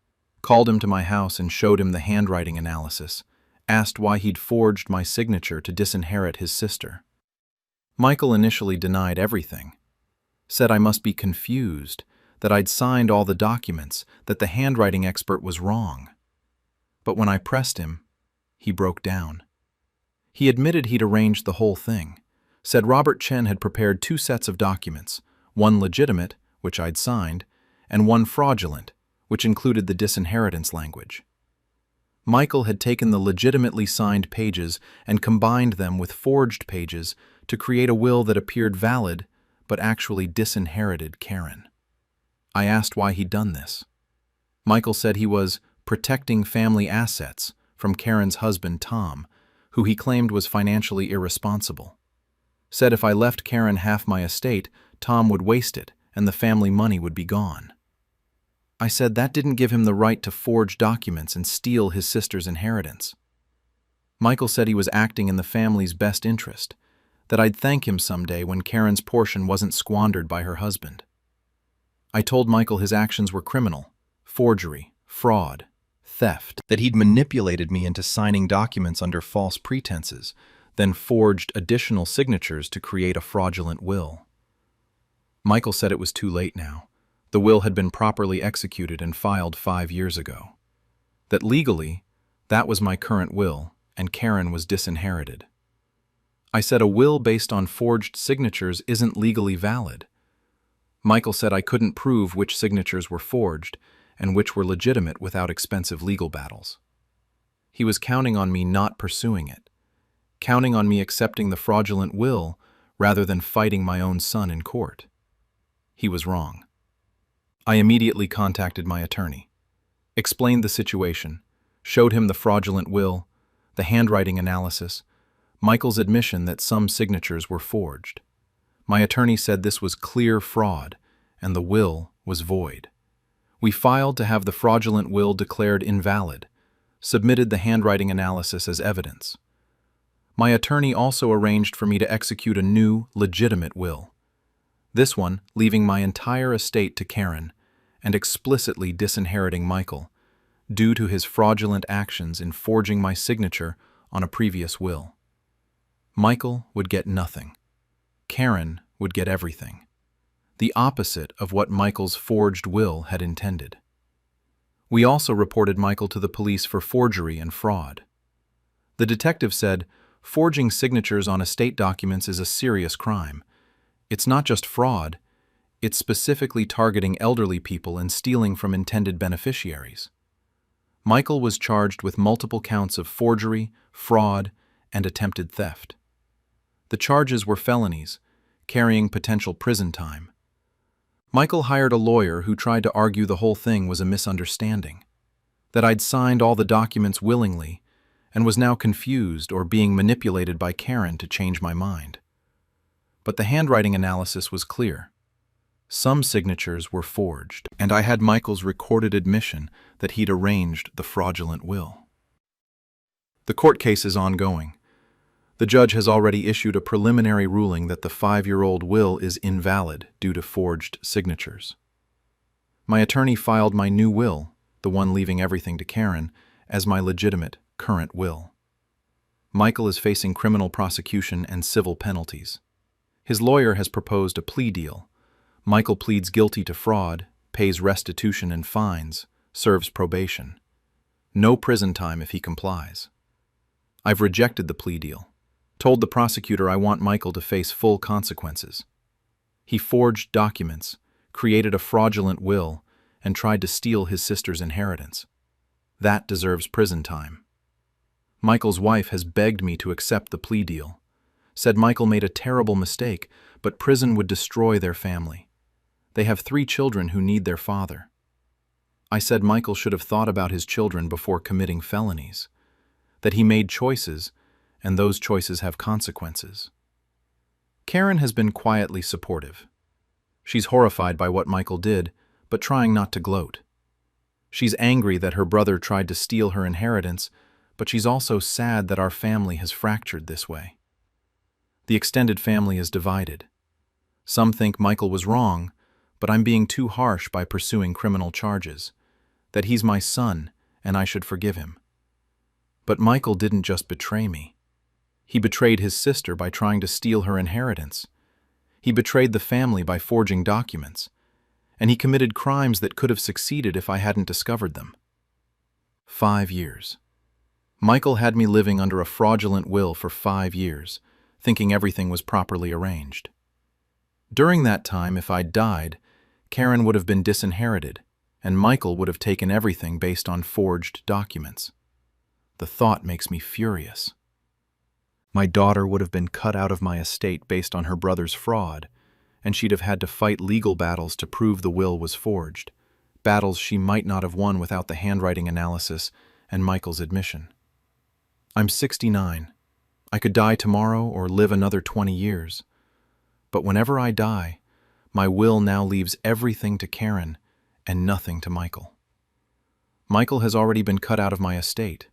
called him to my house and showed him the handwriting analysis, asked why he'd forged my signature to disinherit his sister. Michael initially denied everything, said I must be confused, that I'd signed all the documents, that the handwriting expert was wrong. But when I pressed him, he broke down. He admitted he'd arranged the whole thing, said Robert Chen had prepared 2 sets of documents, one legitimate, which I'd signed, and one fraudulent, which included the disinheritance language. Michael had taken the legitimately signed pages and combined them with forged pages to create a will that appeared valid but actually disinherited Karen. I asked why he'd done this. Michael said he was protecting family assets from Karen's husband, Tom, who he claimed was financially irresponsible. Said if I left Karen half my estate, Tom would waste it and the family money would be gone. I said that didn't give him the right to forge documents and steal his sister's inheritance. Michael said he was acting in the family's best interest, that I'd thank him someday when Karen's portion wasn't squandered by her husband. I told Michael his actions were criminal, forgery, fraud, theft, that he'd manipulated me into signing documents under false pretenses, then forged additional signatures to create a fraudulent will. Michael said it was too late now. The will had been properly executed and filed 5 years ago. That legally, that was my current will, and Karen was disinherited. I said a will based on forged signatures isn't legally valid. Michael said I couldn't prove which signatures were forged and which were legitimate without expensive legal battles. He was counting on me not pursuing it, counting on me accepting the fraudulent will rather than fighting my own son in court. He was wrong. I immediately contacted my attorney, explained the situation, showed him the fraudulent will, the handwriting analysis, Michael's admission that some signatures were forged. My attorney said this was clear fraud and the will was void. We filed to have the fraudulent will declared invalid, submitted the handwriting analysis as evidence. My attorney also arranged for me to execute a new, legitimate will. This one leaving my entire estate to Karen and explicitly disinheriting Michael due to his fraudulent actions in forging my signature on a previous will. Michael would get nothing. Karen would get everything. The opposite of what Michael's forged will had intended. We also reported Michael to the police for forgery and fraud. The detective said, forging signatures on estate documents is a serious crime. It's not just fraud, it's specifically targeting elderly people and stealing from intended beneficiaries. Michael was charged with multiple counts of forgery, fraud, and attempted theft. The charges were felonies, carrying potential prison time. Michael hired a lawyer who tried to argue the whole thing was a misunderstanding, that I'd signed all the documents willingly and was now confused or being manipulated by Karen to change my mind. But the handwriting analysis was clear. Some signatures were forged, and I had Michael's recorded admission that he'd arranged the fraudulent will. The court case is ongoing. The judge has already issued a preliminary ruling that the 5-year-old will is invalid due to forged signatures. My attorney filed my new will, the one leaving everything to Karen, as my legitimate current will. Michael is facing criminal prosecution and civil penalties. His lawyer has proposed a plea deal. Michael pleads guilty to fraud, pays restitution and fines, serves probation. No prison time if he complies. I've rejected the plea deal. Told the prosecutor I want Michael to face full consequences. He forged documents, created a fraudulent will, and tried to steal his sister's inheritance. That deserves prison time. Michael's wife has begged me to accept the plea deal, said Michael made a terrible mistake, but prison would destroy their family. They have 3 children who need their father. I said Michael should have thought about his children before committing felonies, that he made choices, and those choices have consequences. Karen has been quietly supportive. She's horrified by what Michael did, but trying not to gloat. She's angry that her brother tried to steal her inheritance, but she's also sad that our family has fractured this way. The extended family is divided. Some think Michael was wrong, but I'm being too harsh by pursuing criminal charges, that he's my son and I should forgive him. But Michael didn't just betray me. He betrayed his sister by trying to steal her inheritance. He betrayed the family by forging documents, and he committed crimes that could have succeeded if I hadn't discovered them. 5 years. Michael had me living under a fraudulent will for 5 years, thinking everything was properly arranged. During that time, if I'd died, Karen would have been disinherited, and Michael would have taken everything based on forged documents. The thought makes me furious. My daughter would have been cut out of my estate based on her brother's fraud, and she'd have had to fight legal battles to prove the will was forged, battles she might not have won without the handwriting analysis and Michael's admission. I'm 69. I could die tomorrow or live another 20 years. But whenever I die, my will now leaves everything to Karen and nothing to Michael. Michael has already been cut out of my estate.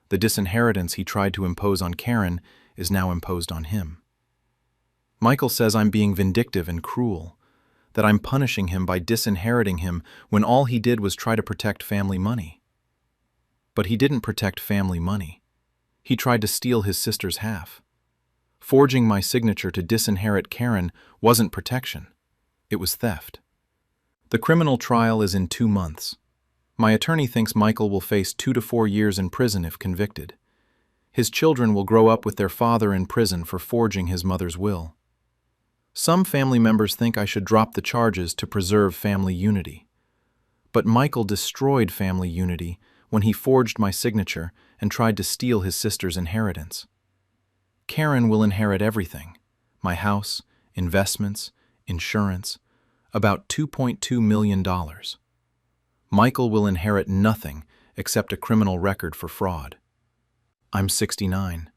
The disinheritance he tried to impose on Karen is now imposed on him. Michael says I'm being vindictive and cruel, that I'm punishing him by disinheriting him when all he did was try to protect family money. But he didn't protect family money. He tried to steal his sister's half. Forging my signature to disinherit Karen wasn't protection. It was theft. The criminal trial is in 2 months. My attorney thinks Michael will face 2 to 4 years in prison if convicted. His children will grow up with their father in prison for forging his mother's will. Some family members think I should drop the charges to preserve family unity. But Michael destroyed family unity when he forged my signature and tried to steal his sister's inheritance. Karen will inherit everything: my house, investments, insurance, about $2.2 million. Michael will inherit nothing except a criminal record for fraud. I'm 69.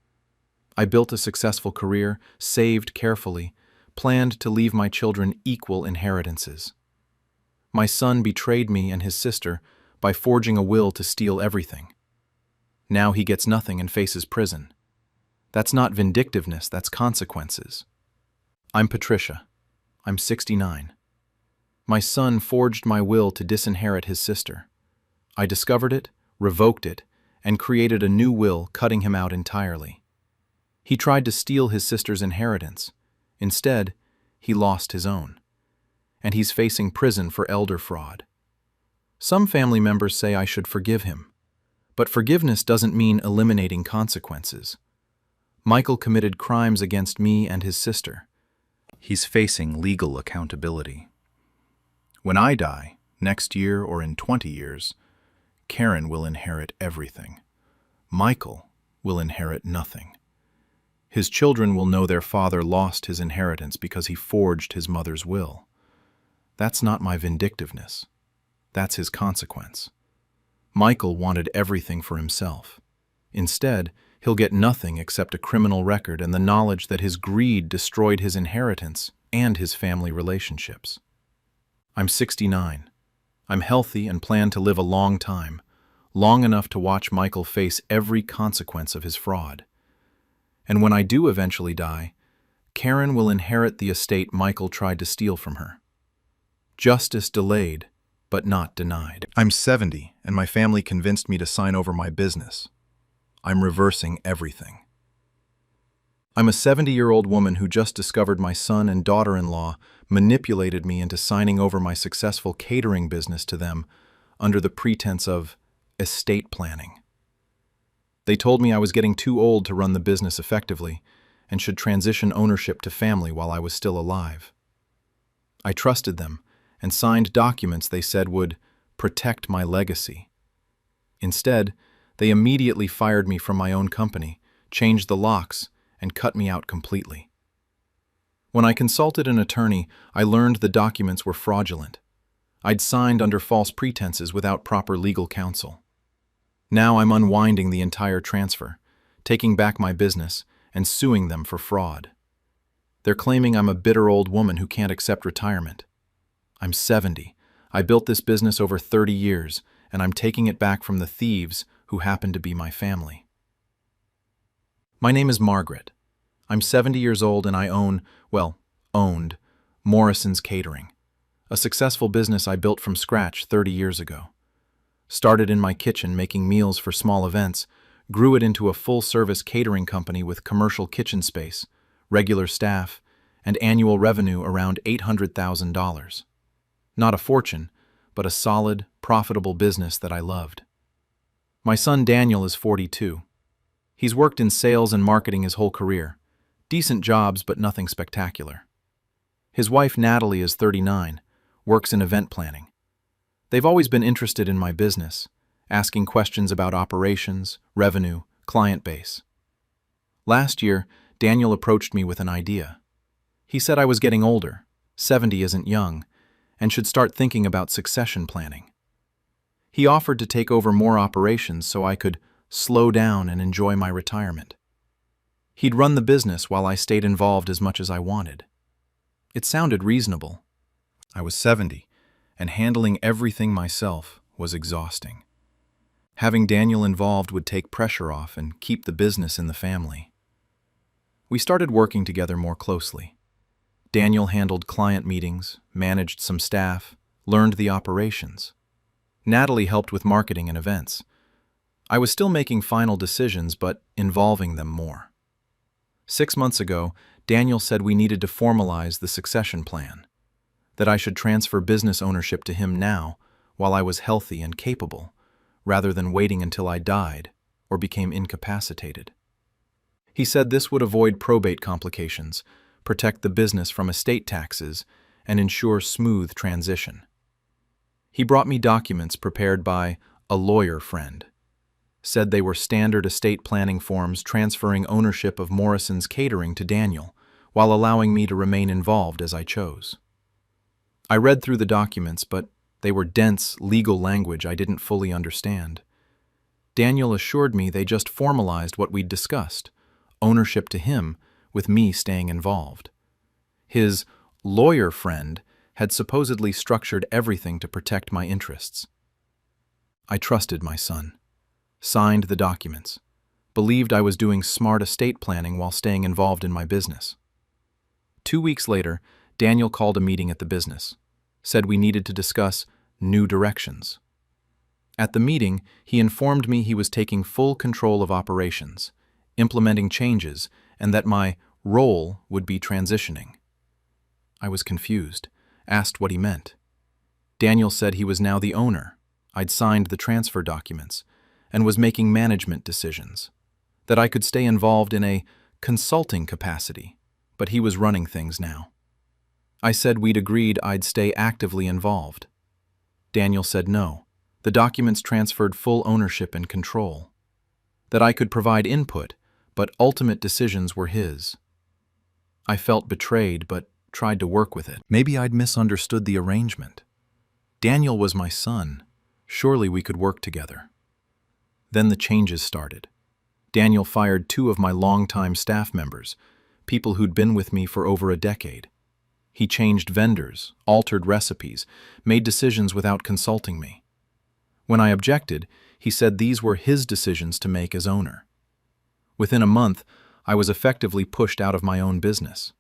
I built a successful career, saved carefully, planned to leave my children equal inheritances. My son betrayed me and his sister by forging a will to steal everything. Now he gets nothing and faces prison. That's not vindictiveness, that's consequences. I'm Patricia. I'm 69. My son forged my will to disinherit his sister. I discovered it, revoked it, and created a new will cutting him out entirely. He tried to steal his sister's inheritance. Instead, he lost his own. And he's facing prison for elder fraud. Some family members say I should forgive him. But forgiveness doesn't mean eliminating consequences. Michael committed crimes against me and his sister. He's facing legal accountability. When I die, next year or in 20 years, Karen will inherit everything. Michael will inherit nothing. His children will know their father lost his inheritance because he forged his mother's will. That's not my vindictiveness. That's his consequence. Michael wanted everything for himself. Instead, he'll get nothing except a criminal record and the knowledge that his greed destroyed his inheritance and his family relationships. I'm 69. I'm healthy and plan to live a long time, long enough to watch Michael face every consequence of his fraud. And when I do eventually die, Karen will inherit the estate Michael tried to steal from her. Justice delayed, but not denied. I'm 70, and my family convinced me to sign over my business. I'm reversing everything. I'm a 70-year-old woman who just discovered my son and daughter-in-law manipulated me into signing over my successful catering business to them under the pretense of estate planning. They told me I was getting too old to run the business effectively and should transition ownership to family while I was still alive. I trusted them and signed documents they said would protect my legacy. Instead, they immediately fired me from my own company, changed the locks, and cut me out completely. When I consulted an attorney, I learned the documents were fraudulent. I'd signed under false pretenses without proper legal counsel. Now I'm unwinding the entire transfer, taking back my business, and suing them for fraud. They're claiming I'm a bitter old woman who can't accept retirement. I'm 70. I built this business over 30 years, and I'm taking it back from the thieves who happen to be my family. My name is Margaret. I'm 70 years old and I owned Morrison's Catering, a successful business I built from scratch 30 years ago. Started in my kitchen making meals for small events, grew it into a full-service catering company with commercial kitchen space, regular staff, and annual revenue around $800,000. Not a fortune, but a solid, profitable business that I loved. My son Daniel is 42. He's worked in sales and marketing his whole career. Decent jobs, but nothing spectacular. His wife Natalie is 39, works in event planning. They've always been interested in my business, asking questions about operations, revenue, client base. Last year, Daniel approached me with an idea. He said I was getting older, 70 isn't young, and should start thinking about succession planning. He offered to take over more operations so I could slow down and enjoy my retirement. He'd run the business while I stayed involved as much as I wanted. It sounded reasonable. I was 70, and handling everything myself was exhausting. Having Daniel involved would take pressure off and keep the business in the family. We started working together more closely. Daniel handled client meetings, managed some staff, learned the operations. Natalie helped with marketing and events. I was still making final decisions, but involving them more. 6 months ago, Daniel said we needed to formalize the succession plan, that I should transfer business ownership to him now while I was healthy and capable, rather than waiting until I died or became incapacitated. He said this would avoid probate complications, protect the business from estate taxes, and ensure smooth transition. He brought me documents prepared by a lawyer friend. Said they were standard estate planning forms transferring ownership of Morrison's Catering to Daniel, while allowing me to remain involved as I chose. I read through the documents, but they were dense legal language I didn't fully understand. Daniel assured me they just formalized what we'd discussed, ownership to him, with me staying involved. His lawyer friend had supposedly structured everything to protect my interests. I trusted my son, signed the documents, believed I was doing smart estate planning while staying involved in my business. 2 weeks later, Daniel called a meeting at the business, said we needed to discuss new directions. At the meeting, he informed me he was taking full control of operations, implementing changes, and that my role would be transitioning. I was confused, asked what he meant. Daniel said he was now the owner. I'd signed the transfer documents and was making management decisions, that I could stay involved in a consulting capacity, but he was running things now. I said we'd agreed I'd stay actively involved. Daniel said no, the documents transferred full ownership and control, that I could provide input, but ultimate decisions were his. I felt betrayed, but tried to work with it. Maybe I'd misunderstood the arrangement. Daniel was my son. Surely we could work together. Then the changes started. Daniel fired 2 of my longtime staff members, people who'd been with me for over a decade. He changed vendors, altered recipes, made decisions without consulting me. When I objected, he said these were his decisions to make as owner. Within a month, I was effectively pushed out of my own business.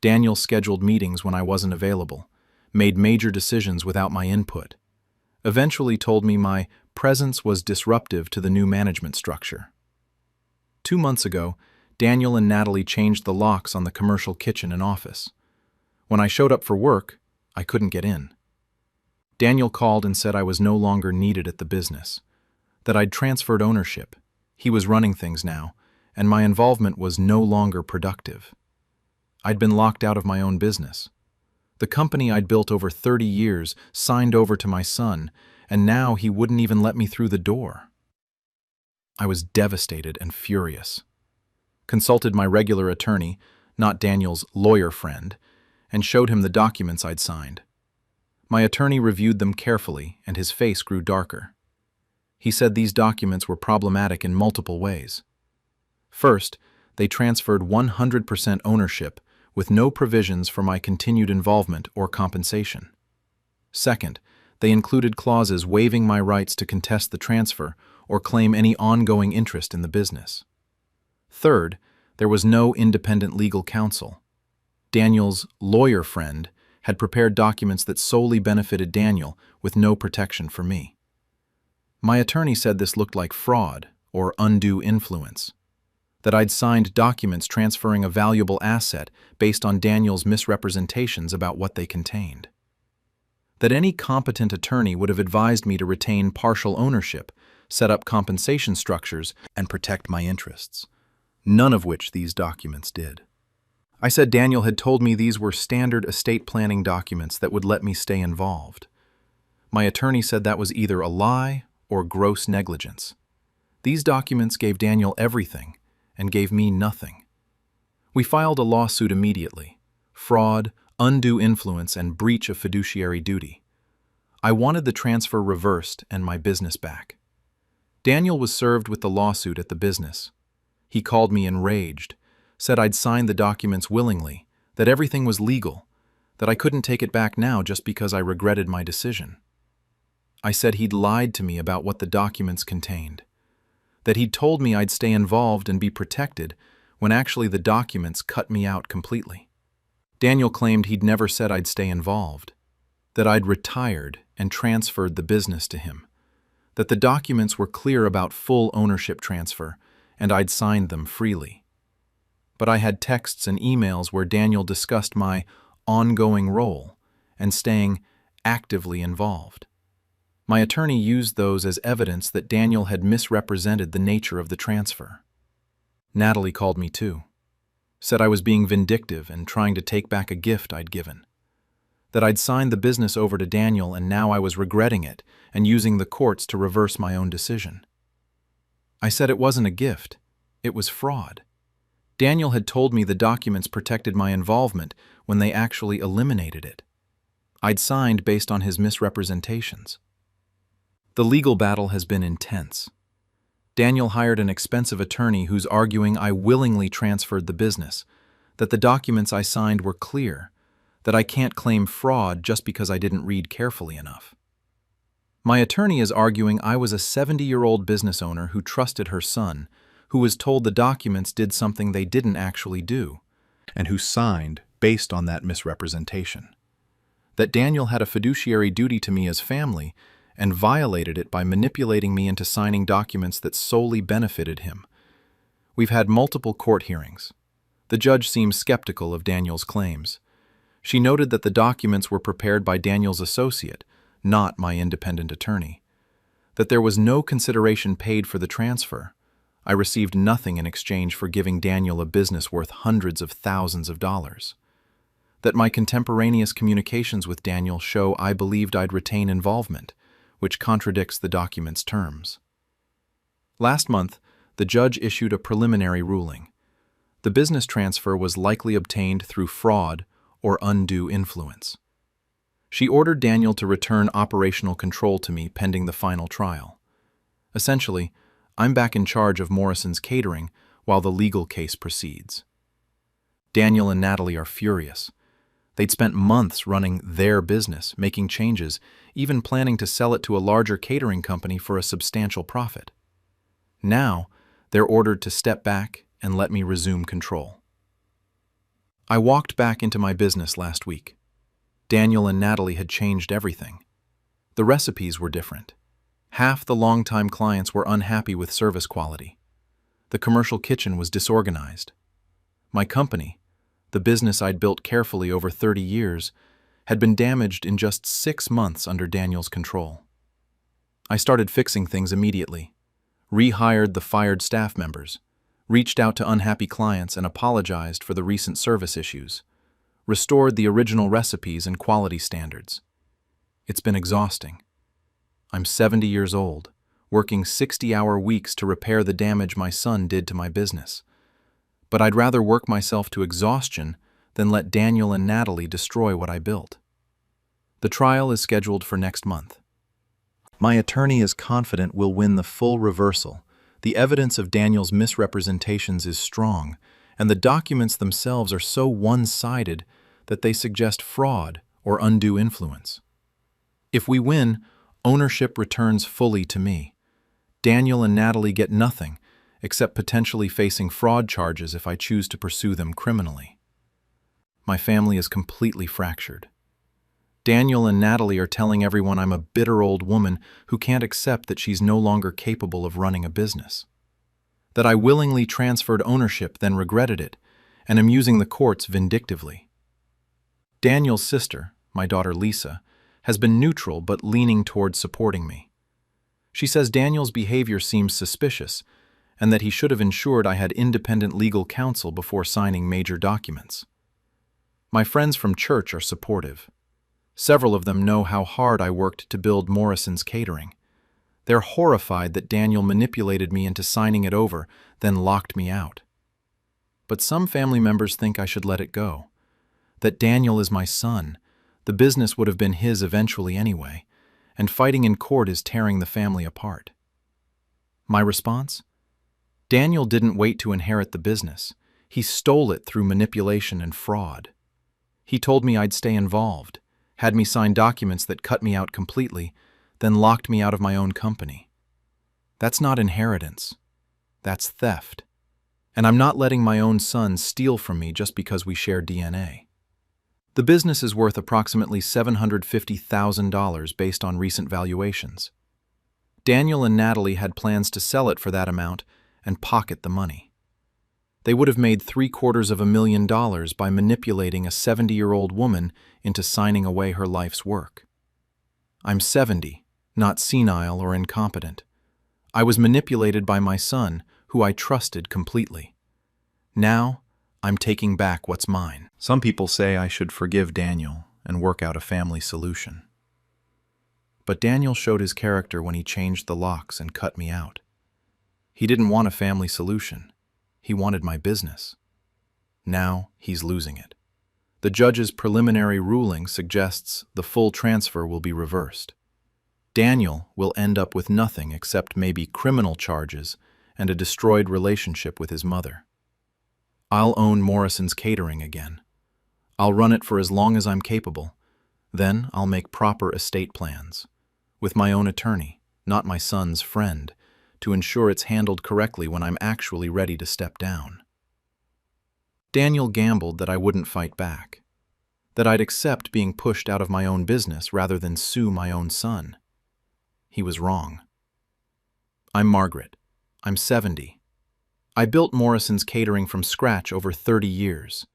Daniel scheduled meetings when I wasn't available, made major decisions without my input, eventually told me my presence was disruptive to the new management structure. 2 months ago, Daniel and Natalie changed the locks on the commercial kitchen and office. When I showed up for work, I couldn't get in. Daniel called and said I was no longer needed at the business, that I'd transferred ownership, he was running things now, and my involvement was no longer productive. I'd been locked out of my own business. The company I'd built over 30 years signed over to my son, and now he wouldn't even let me through the door. I was devastated and furious. Consulted my regular attorney, not Daniel's lawyer friend, and showed him the documents I'd signed. My attorney reviewed them carefully, and his face grew darker. He said these documents were problematic in multiple ways. First, they transferred 100% ownership with no provisions for my continued involvement or compensation. Second, they included clauses waiving my rights to contest the transfer or claim any ongoing interest in the business. Third, there was no independent legal counsel. Daniel's lawyer friend had prepared documents that solely benefited Daniel with no protection for me. My attorney said this looked like fraud or undue influence, that I'd signed documents transferring a valuable asset based on Daniel's misrepresentations about what they contained. That any competent attorney would have advised me to retain partial ownership, set up compensation structures, and protect my interests, none of which these documents did. I said Daniel had told me these were standard estate planning documents that would let me stay involved. My attorney said that was either a lie or gross negligence. These documents gave Daniel everything and gave me nothing. We filed a lawsuit immediately: fraud, undue influence, and breach of fiduciary duty. I wanted the transfer reversed and my business back. Daniel was served with the lawsuit at the business. He called me enraged, said I'd signed the documents willingly, that everything was legal, that I couldn't take it back now just because I regretted my decision. I said he'd lied to me about what the documents contained, that he'd told me I'd stay involved and be protected when actually the documents cut me out completely. Daniel claimed he'd never said I'd stay involved, that I'd retired and transferred the business to him, that the documents were clear about full ownership transfer and I'd signed them freely. But I had texts and emails where Daniel discussed my ongoing role and staying actively involved. My attorney used those as evidence that Daniel had misrepresented the nature of the transfer. Natalie called me too, said I was being vindictive and trying to take back a gift I'd given, that I'd signed the business over to Daniel and now I was regretting it and using the courts to reverse my own decision. I said it wasn't a gift, it was fraud. Daniel had told me the documents protected my involvement when they actually eliminated it. I'd signed based on his misrepresentations. The legal battle has been intense. Daniel hired an expensive attorney who's arguing I willingly transferred the business, that the documents I signed were clear, that I can't claim fraud just because I didn't read carefully enough. My attorney is arguing I was a 70-year-old business owner who trusted her son, who was told the documents did something they didn't actually do, and who signed based on that misrepresentation. That Daniel had a fiduciary duty to me as family and violated it by manipulating me into signing documents that solely benefited him. We've had multiple court hearings. The judge seems skeptical of Daniel's claims. She noted that the documents were prepared by Daniel's associate, not my independent attorney. That there was no consideration paid for the transfer. I received nothing in exchange for giving Daniel a business worth hundreds of thousands of dollars. That my contemporaneous communications with Daniel show I believed I'd retain involvement, which contradicts the document's terms. Last month, the judge issued a preliminary ruling. The business transfer was likely obtained through fraud or undue influence. She ordered Daniel to return operational control to me pending the final trial. Essentially, I'm back in charge of Morrison's catering while the legal case proceeds. Daniel and Natalie are furious. They'd spent months running their business, making changes, even planning to sell it to a larger catering company for a substantial profit. Now, they're ordered to step back and let me resume control. I walked back into my business last week. Daniel and Natalie had changed everything. The recipes were different. Half the longtime clients were unhappy with service quality. The commercial kitchen was disorganized. My company, the business I'd built carefully over 30 years, had been damaged in just 6 months under Daniel's control. I started fixing things immediately, rehired the fired staff members, reached out to unhappy clients and apologized for the recent service issues, restored the original recipes and quality standards. It's been exhausting. I'm 70 years old, working 60-hour weeks to repair the damage my son did to my business. But I'd rather work myself to exhaustion than let Daniel and Natalie destroy what I built. The trial is scheduled for next month. My attorney is confident we'll win the full reversal. The evidence of Daniel's misrepresentations is strong, and the documents themselves are so one-sided that they suggest fraud or undue influence. If we win, ownership returns fully to me. Daniel and Natalie get nothing, except potentially facing fraud charges if I choose to pursue them criminally. My family is completely fractured. Daniel and Natalie are telling everyone I'm a bitter old woman who can't accept that she's no longer capable of running a business. That I willingly transferred ownership, then regretted it, and am using the courts vindictively. Daniel's sister, my daughter Lisa, has been neutral but leaning towards supporting me. She says Daniel's behavior seems suspicious and that he should have ensured I had independent legal counsel before signing major documents. My friends from church are supportive. Several of them know how hard I worked to build Morrison's Catering. They're horrified that Daniel manipulated me into signing it over, then locked me out. But some family members think I should let it go. That Daniel is my son. The business would have been his eventually anyway, and fighting in court is tearing the family apart. My response? Daniel didn't wait to inherit the business. He stole it through manipulation and fraud. He told me I'd stay involved, had me sign documents that cut me out completely, then locked me out of my own company. That's not inheritance. That's theft. And I'm not letting my own son steal from me just because we share DNA. The business is worth approximately $750,000 based on recent valuations. Daniel and Natalie had plans to sell it for that amount and pocket the money. They would have made $750,000 by manipulating a 70-year-old woman into signing away her life's work. I'm 70, not senile or incompetent. I was manipulated by my son, who I trusted completely. Now, I'm taking back what's mine. Some people say I should forgive Daniel and work out a family solution. But Daniel showed his character when he changed the locks and cut me out. He didn't want a family solution. He wanted my business. Now he's losing it. The judge's preliminary ruling suggests the full transfer will be reversed. Daniel will end up with nothing except maybe criminal charges and a destroyed relationship with his mother. I'll own Morrison's Catering again. I'll run it for as long as I'm capable. Then I'll make proper estate plans, with my own attorney, not my son's friend, to ensure it's handled correctly when I'm actually ready to step down. Daniel gambled that I wouldn't fight back, that I'd accept being pushed out of my own business rather than sue my own son. He was wrong. I'm Margaret. I'm 70. I built Morrison's Catering from scratch over 30 years.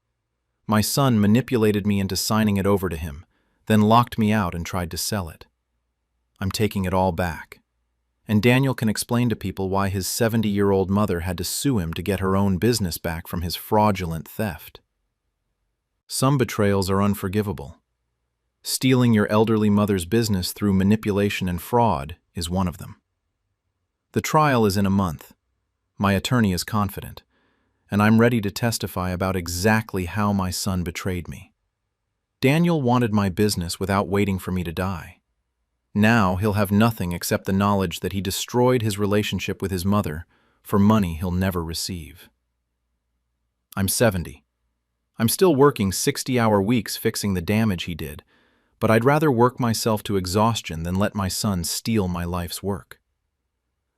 My son manipulated me into signing it over to him, then locked me out and tried to sell it. I'm taking it all back. And Daniel can explain to people why his 70-year-old mother had to sue him to get her own business back from his fraudulent theft. Some betrayals are unforgivable. Stealing your elderly mother's business through manipulation and fraud is one of them. The trial is in a month. My attorney is confident, and I'm ready to testify about exactly how my son betrayed me. Daniel wanted my business without waiting for me to die. Now he'll have nothing except the knowledge that he destroyed his relationship with his mother for money he'll never receive. I'm 70. I'm still working 60-hour weeks fixing the damage he did, but I'd rather work myself to exhaustion than let my son steal my life's work.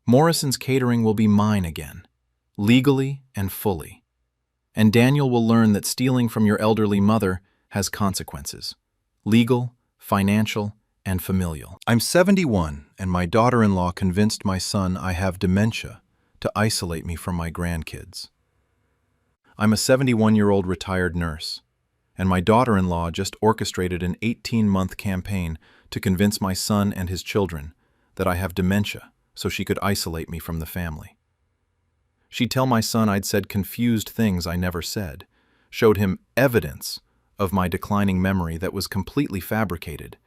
Morrison's Catering will be mine again, legally and fully. And Daniel will learn that stealing from your elderly mother has consequences, legal, financial, and familial. I'm 71, and my daughter-in-law convinced my son I have dementia to isolate me from my grandkids. I'm a 71-year-old retired nurse, and my daughter-in-law just orchestrated an 18-month campaign to convince my son and his children that I have dementia so she could isolate me from the family. She'd tell my son I'd said confused things I never said, showed him evidence of my declining memory that was completely fabricated,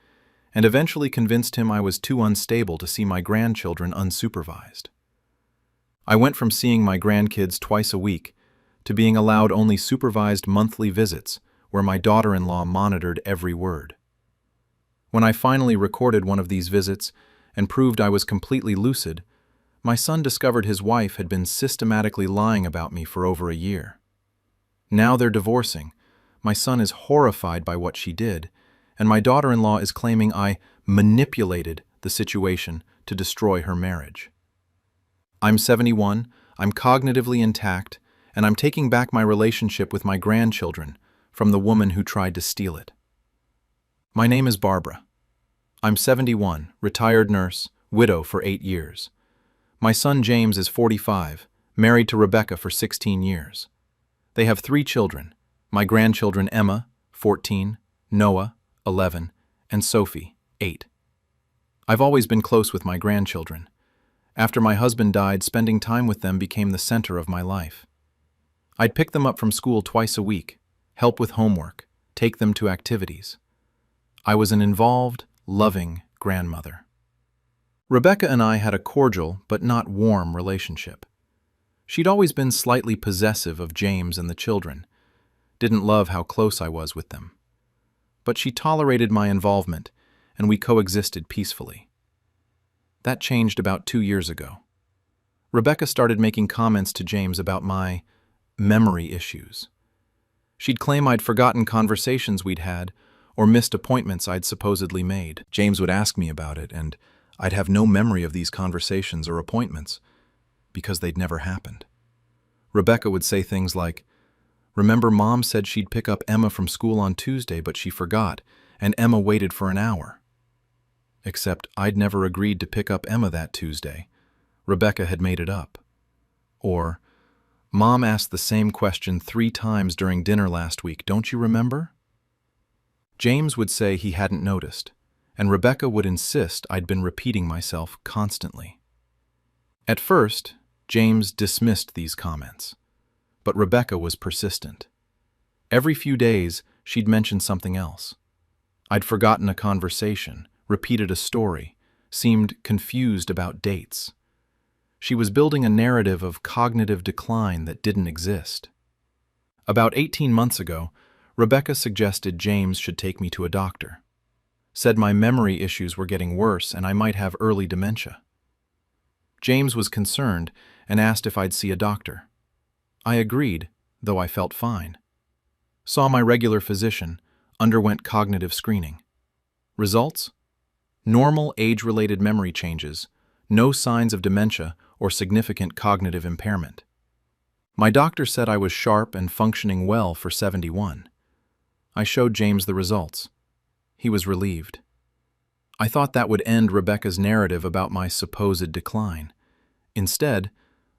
and eventually convinced him I was too unstable to see my grandchildren unsupervised. I went from seeing my grandkids twice a week to being allowed only supervised monthly visits where my daughter-in-law monitored every word. When I finally recorded one of these visits and proved I was completely lucid, my son discovered his wife had been systematically lying about me for over a year. Now they're divorcing. My son is horrified by what she did, and my daughter-in-law is claiming I manipulated the situation to destroy her marriage. I'm 71, I'm cognitively intact, and I'm taking back my relationship with my grandchildren from the woman who tried to steal it. My name is Barbara. I'm 71, retired nurse, widow for 8 years. My son James is 45, married to Rebecca for 16 years. They have 3 children, my grandchildren Emma, 14, Noah, 11, and Sophie, 8. I've always been close with my grandchildren. After my husband died, spending time with them became the center of my life. I'd pick them up from school twice a week, help with homework, take them to activities. I was an involved, loving grandmother. Rebecca and I had a cordial but not warm relationship. She'd always been slightly possessive of James and the children, didn't love how close I was with them. But she tolerated my involvement, and we coexisted peacefully. That changed about 2 years ago. Rebecca started making comments to James about my memory issues. She'd claim I'd forgotten conversations we'd had or missed appointments I'd supposedly made. James would ask me about it, and I'd have no memory of these conversations or appointments because they'd never happened. Rebecca would say things like, "Remember, Mom said she'd pick up Emma from school on Tuesday, but she forgot, and Emma waited for an hour." Except I'd never agreed to pick up Emma that Tuesday. Rebecca had made it up. Or, "Mom asked the same question 3 times during dinner last week, don't you remember?" James would say he hadn't noticed, and Rebecca would insist I'd been repeating myself constantly. At first, James dismissed these comments, but Rebecca was persistent. Every few days, she'd mention something else. I'd forgotten a conversation, repeated a story, seemed confused about dates. She was building a narrative of cognitive decline that didn't exist. About 18 months ago, Rebecca suggested James should take me to a doctor. Said my memory issues were getting worse and I might have early dementia. James was concerned and asked if I'd see a doctor. I agreed, though I felt fine. Saw my regular physician, underwent cognitive screening. Results? Normal age-related memory changes, no signs of dementia or significant cognitive impairment. My doctor said I was sharp and functioning well for 71. I showed James the results. He was relieved. I thought that would end Rebecca's narrative about my supposed decline. Instead,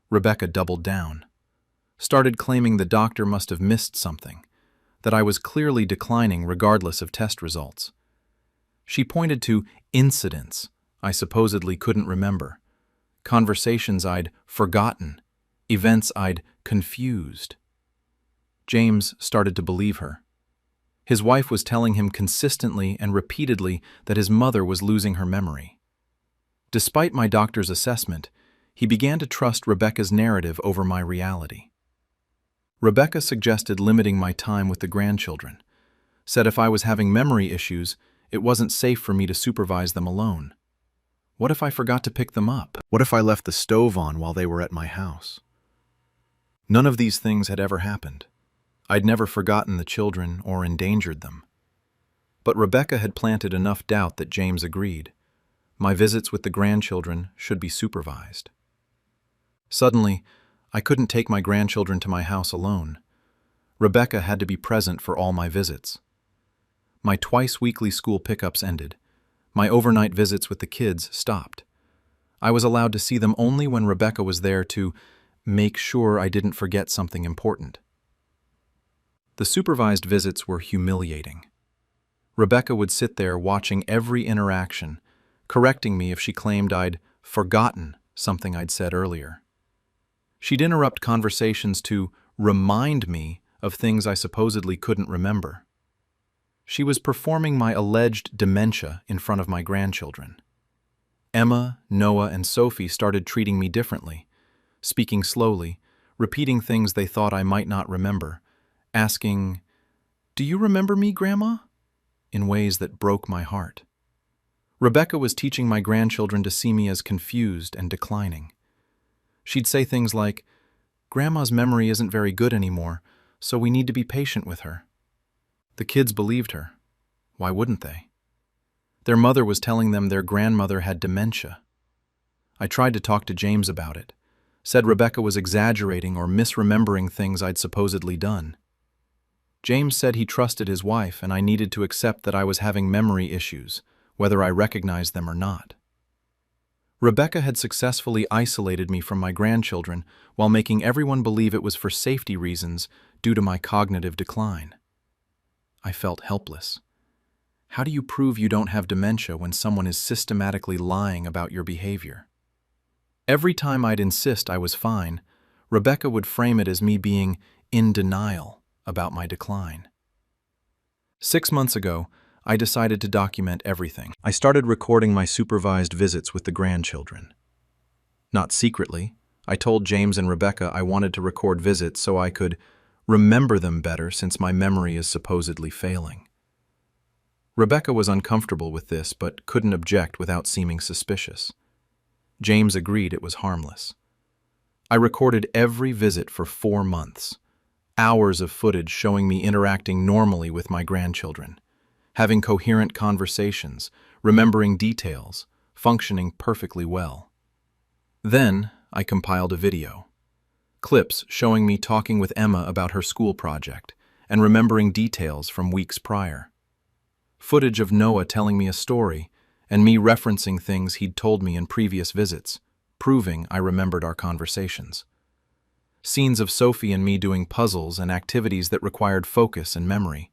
Rebecca doubled down. Started claiming the doctor must have missed something, that I was clearly declining regardless of test results. She pointed to incidents I supposedly couldn't remember, conversations I'd forgotten, events I'd confused. James started to believe her. His wife was telling him consistently and repeatedly that his mother was losing her memory. Despite my doctor's assessment, he began to trust Rebecca's narrative over my reality. Rebecca suggested limiting my time with the grandchildren, said if I was having memory issues, it wasn't safe for me to supervise them alone. What if I forgot to pick them up? What if I left the stove on while they were at my house? None of these things had ever happened. I'd never forgotten the children or endangered them. But Rebecca had planted enough doubt that James agreed. My visits with the grandchildren should be supervised. Suddenly, I couldn't take my grandchildren to my house alone. Rebecca had to be present for all my visits. My twice-weekly school pickups ended. My overnight visits with the kids stopped. I was allowed to see them only when Rebecca was there to make sure I didn't forget something important. The supervised visits were humiliating. Rebecca would sit there watching every interaction, correcting me if she claimed I'd forgotten something I'd said earlier. She'd interrupt conversations to remind me of things I supposedly couldn't remember. She was performing my alleged dementia in front of my grandchildren. Emma, Noah, and Sophie started treating me differently, speaking slowly, repeating things they thought I might not remember, asking, "Do you remember me, Grandma?" in ways that broke my heart. Rebecca was teaching my grandchildren to see me as confused and declining. She'd say things like, "Grandma's memory isn't very good anymore, so we need to be patient with her." The kids believed her. Why wouldn't they? Their mother was telling them their grandmother had dementia. I tried to talk to James about it, said Rebecca was exaggerating or misremembering things I'd supposedly done. James said he trusted his wife and I needed to accept that I was having memory issues, whether I recognized them or not. Rebecca had successfully isolated me from my grandchildren while making everyone believe it was for safety reasons due to my cognitive decline. I felt helpless. How do you prove you don't have dementia when someone is systematically lying about your behavior? Every time I'd insist I was fine, Rebecca would frame it as me being in denial about my decline. 6 months ago, I decided to document everything. I started recording my supervised visits with the grandchildren. Not secretly, I told James and Rebecca I wanted to record visits so I could remember them better since my memory is supposedly failing. Rebecca was uncomfortable with this but couldn't object without seeming suspicious. James agreed it was harmless. I recorded every visit for 4 months, hours of footage showing me interacting normally with my grandchildren, having coherent conversations, remembering details, functioning perfectly well. Then I compiled a video. Clips showing me talking with Emma about her school project and remembering details from weeks prior. Footage of Noah telling me a story and me referencing things he'd told me in previous visits, proving I remembered our conversations. Scenes of Sophie and me doing puzzles and activities that required focus and memory.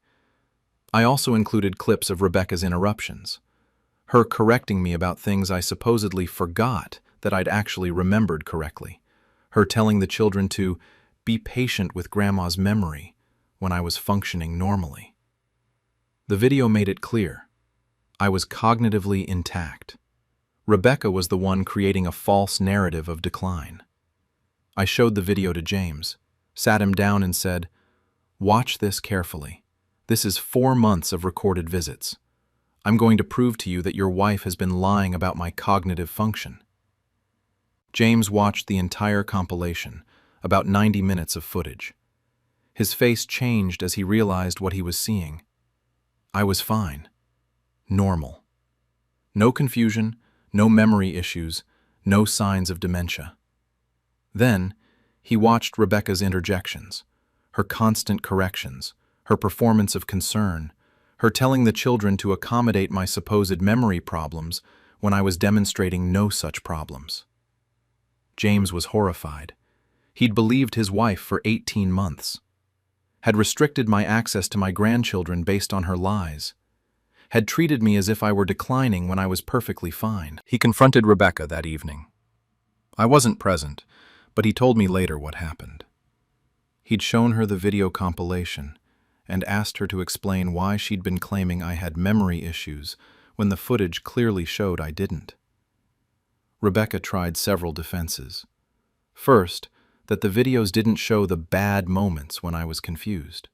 I also included clips of Rebecca's interruptions, her correcting me about things I supposedly forgot that I'd actually remembered correctly, her telling the children to be patient with Grandma's memory when I was functioning normally. The video made it clear. I was cognitively intact. Rebecca was the one creating a false narrative of decline. I showed the video to James, sat him down and said, "Watch this carefully. This is 4 months of recorded visits. I'm going to prove to you that your wife has been lying about my cognitive function." James watched the entire compilation, about 90 minutes of footage. His face changed as he realized what he was seeing. I was fine. Normal. No confusion, no memory issues, no signs of dementia. Then, he watched Rebecca's interjections, her constant corrections, her performance of concern, her telling the children to accommodate my supposed memory problems when I was demonstrating no such problems. James was horrified. He'd believed his wife for 18 months, had restricted my access to my grandchildren based on her lies, had treated me as if I were declining when I was perfectly fine. He confronted Rebecca that evening. I wasn't present, but he told me later what happened. He'd shown her the video compilation and asked her to explain why she'd been claiming I had memory issues when the footage clearly showed I didn't. Rebecca tried several defenses. First, that the videos didn't show the bad moments when I was confused.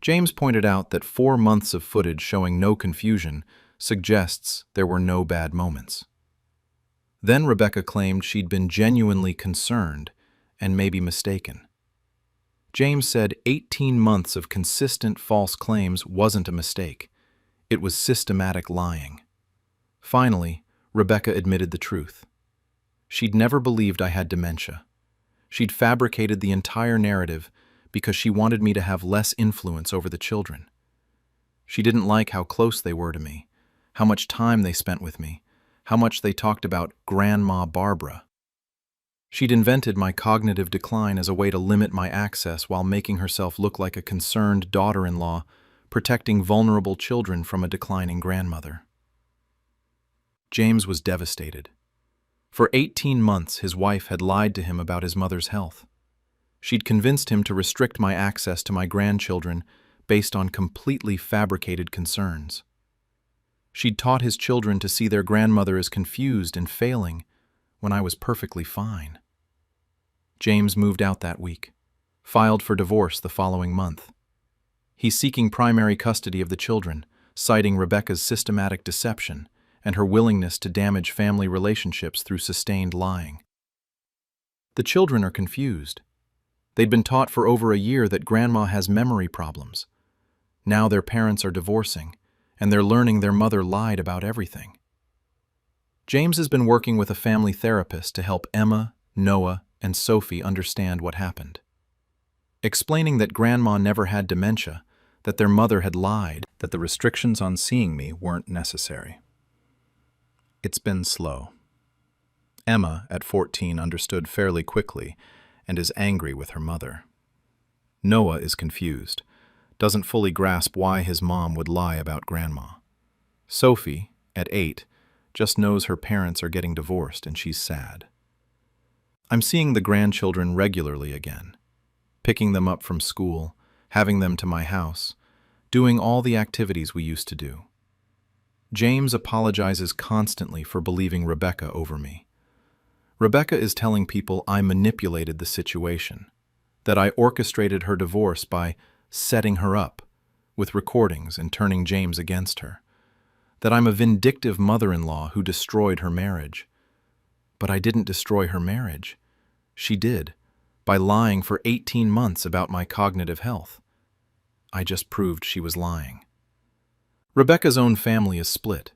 James pointed out that 4 months of footage showing no confusion suggests there were no bad moments. Then Rebecca claimed she'd been genuinely concerned and maybe mistaken. James said 18 months of consistent false claims wasn't a mistake. It was systematic lying. Finally, Rebecca admitted the truth. She'd never believed I had dementia. She'd fabricated the entire narrative because she wanted me to have less influence over the children. She didn't like how close they were to me, how much time they spent with me, how much they talked about Grandma Barbara. She'd invented my cognitive decline as a way to limit my access while making herself look like a concerned daughter-in-law, protecting vulnerable children from a declining grandmother. James was devastated. For 18 months, his wife had lied to him about his mother's health. She'd convinced him to restrict my access to my grandchildren based on completely fabricated concerns. She'd taught his children to see their grandmother as confused and failing when I was perfectly fine. James moved out that week, filed for divorce the following month. He's seeking primary custody of the children, citing Rebecca's systematic deception and her willingness to damage family relationships through sustained lying. The children are confused. They'd been taught for over a year that grandma has memory problems. Now their parents are divorcing, and they're learning their mother lied about everything. James has been working with a family therapist to help Emma, Noah, and Sophie understand what happened. Explaining that grandma never had dementia, that their mother had lied, that the restrictions on seeing me weren't necessary. It's been slow. Emma, at 14, understood fairly quickly and is angry with her mother. Noah is confused, doesn't fully grasp why his mom would lie about grandma. Sophie, at 8, just knows her parents are getting divorced and she's sad. I'm seeing the grandchildren regularly again, picking them up from school, having them to my house, doing all the activities we used to do. James apologizes constantly for believing Rebecca over me. Rebecca is telling people I manipulated the situation, that I orchestrated her divorce by setting her up with recordings and turning James against her, that I'm a vindictive mother-in-law who destroyed her marriage. But I didn't destroy her marriage. She did, by lying for 18 months about my cognitive health. I just proved she was lying. Rebecca's own family is split.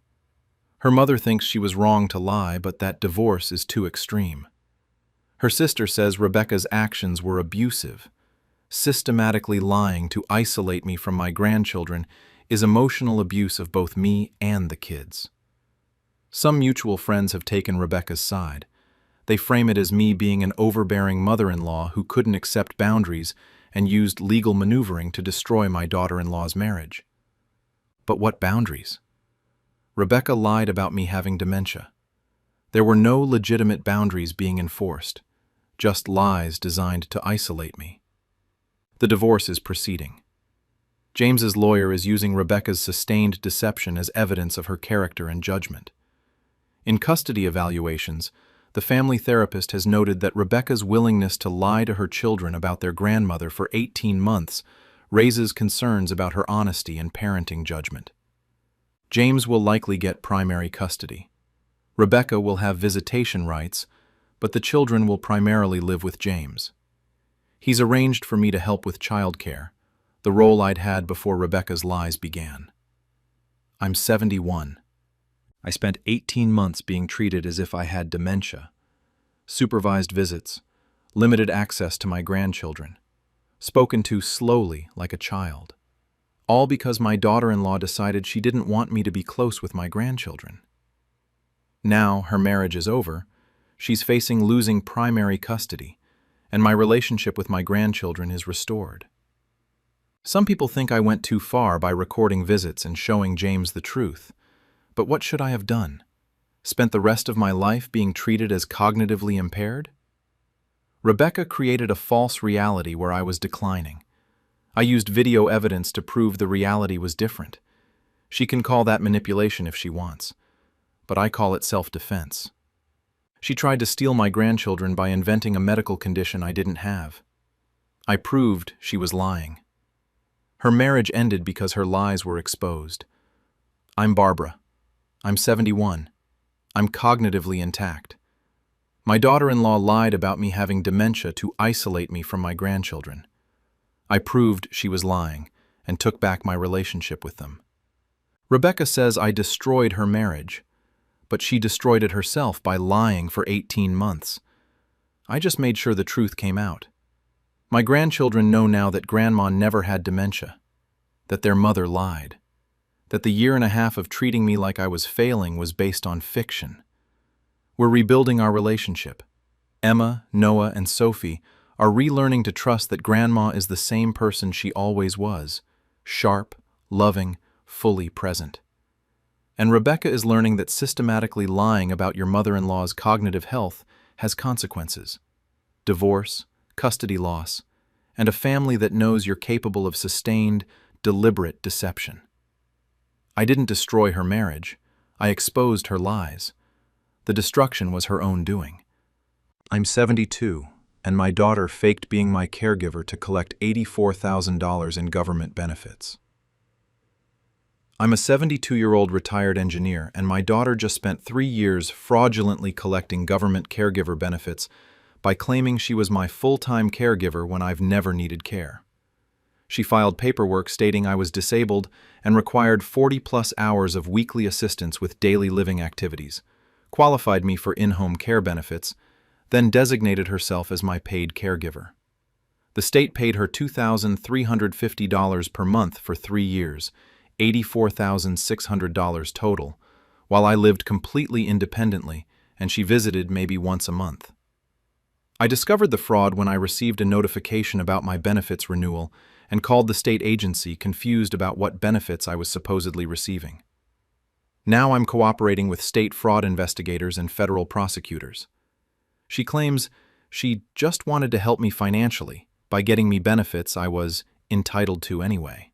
Her mother thinks she was wrong to lie, but that divorce is too extreme. Her sister says Rebecca's actions were abusive. Systematically lying to isolate me from my grandchildren is emotional abuse of both me and the kids. Some mutual friends have taken Rebecca's side. They frame it as me being an overbearing mother-in-law who couldn't accept boundaries and used legal maneuvering to destroy my daughter-in-law's marriage. But what boundaries? Rebecca lied about me having dementia. There were no legitimate boundaries being enforced, just lies designed to isolate me. The divorce is proceeding. James's lawyer is using Rebecca's sustained deception as evidence of her character and judgment. In custody evaluations, the family therapist has noted that Rebecca's willingness to lie to her children about their grandmother for 18 months raises concerns about her honesty and parenting judgment. James will likely get primary custody. Rebecca will have visitation rights, but the children will primarily live with James. He's arranged for me to help with childcare, the role I'd had before Rebecca's lies began. I'm 71. I spent 18 months being treated as if I had dementia, supervised visits, limited access to my grandchildren, spoken to slowly like a child, all because my daughter-in-law decided she didn't want me to be close with my grandchildren. Now her marriage is over, she's facing losing primary custody, and my relationship with my grandchildren is restored. Some people think I went too far by recording visits and showing James the truth. But what should I have done? Spent the rest of my life being treated as cognitively impaired? Rebecca created a false reality where I was declining. I used video evidence to prove the reality was different. She can call that manipulation if she wants, but I call it self-defense. She tried to steal my grandchildren by inventing a medical condition I didn't have. I proved she was lying. Her marriage ended because her lies were exposed. I'm Barbara. I'm 71. I'm cognitively intact. My daughter-in-law lied about me having dementia to isolate me from my grandchildren. I proved she was lying and took back my relationship with them. Rebecca says I destroyed her marriage, but she destroyed it herself by lying for 18 months. I just made sure the truth came out. My grandchildren know now that grandma never had dementia, that their mother lied, that the 1.5 years of treating me like I was failing was based on fiction. We're rebuilding our relationship. Emma, Noah, and Sophie are relearning to trust that grandma is the same person she always was, sharp, loving, fully present. And Rebecca is learning that systematically lying about your mother-in-law's cognitive health has consequences: divorce, custody loss, and a family that knows you're capable of sustained, deliberate deception. I didn't destroy her marriage. I exposed her lies. The destruction was her own doing. I'm 72, and my daughter faked being my caregiver to collect $84,000 in government benefits. I'm a 72-year-old retired engineer, and my daughter just spent 3 years fraudulently collecting government caregiver benefits by claiming she was my full-time caregiver when I've never needed care. She filed paperwork stating I was disabled and required 40-plus hours of weekly assistance with daily living activities, qualified me for in-home care benefits, then designated herself as my paid caregiver. The state paid her $2,350 per month for 3 years, $84,600 total, while I lived completely independently and she visited maybe once a month. I discovered the fraud when I received a notification about my benefits renewal and called the state agency confused about what benefits I was supposedly receiving. Now I'm cooperating with state fraud investigators and federal prosecutors. She claims she just wanted to help me financially by getting me benefits I was entitled to anyway.